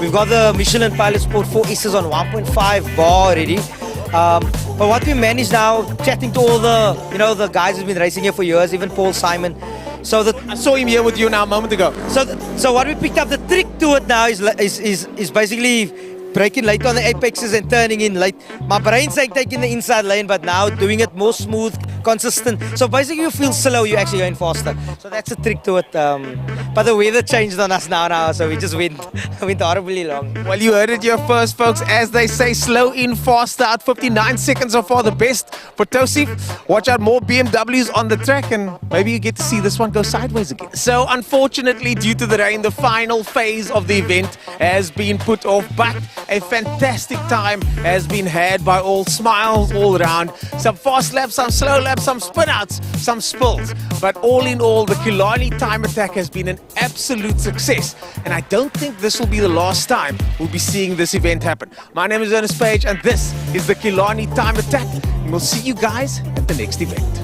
N: We've got the Michelin Pilot Sport 4S's on 1.5 bar already. But what we managed now, chatting to all the, the guys who've been racing here for years, even Paul Simon. So I
F: saw him here with you now a moment ago.
N: So what we picked up, the trick to it now is basically braking late on the apexes and turning in late. My brain's like taking the inside lane, but now doing it more smooth, consistent. So basically you feel slow, you're actually going faster. So that's the trick to it. But the weather changed on us now, so we just went horribly long.
F: Well, you heard it here first, folks. As they say, slow in, faster out. 59 seconds so far, the best for Tosif. Watch out, more BMWs on the track, and maybe you get to see this one go sideways again. So unfortunately, due to the rain, the final phase of the event has been put off, but a fantastic time has been had by all. Smiles all around. Some fast laps, some slow laps, some spin-outs, some spills. But all in all, the Killarney Time Attack has been an absolute success. And I don't think this will be the last time we'll be seeing this event happen. My name is Ernest Page, and this is the Killarney Time Attack. And we'll see you guys at the next event.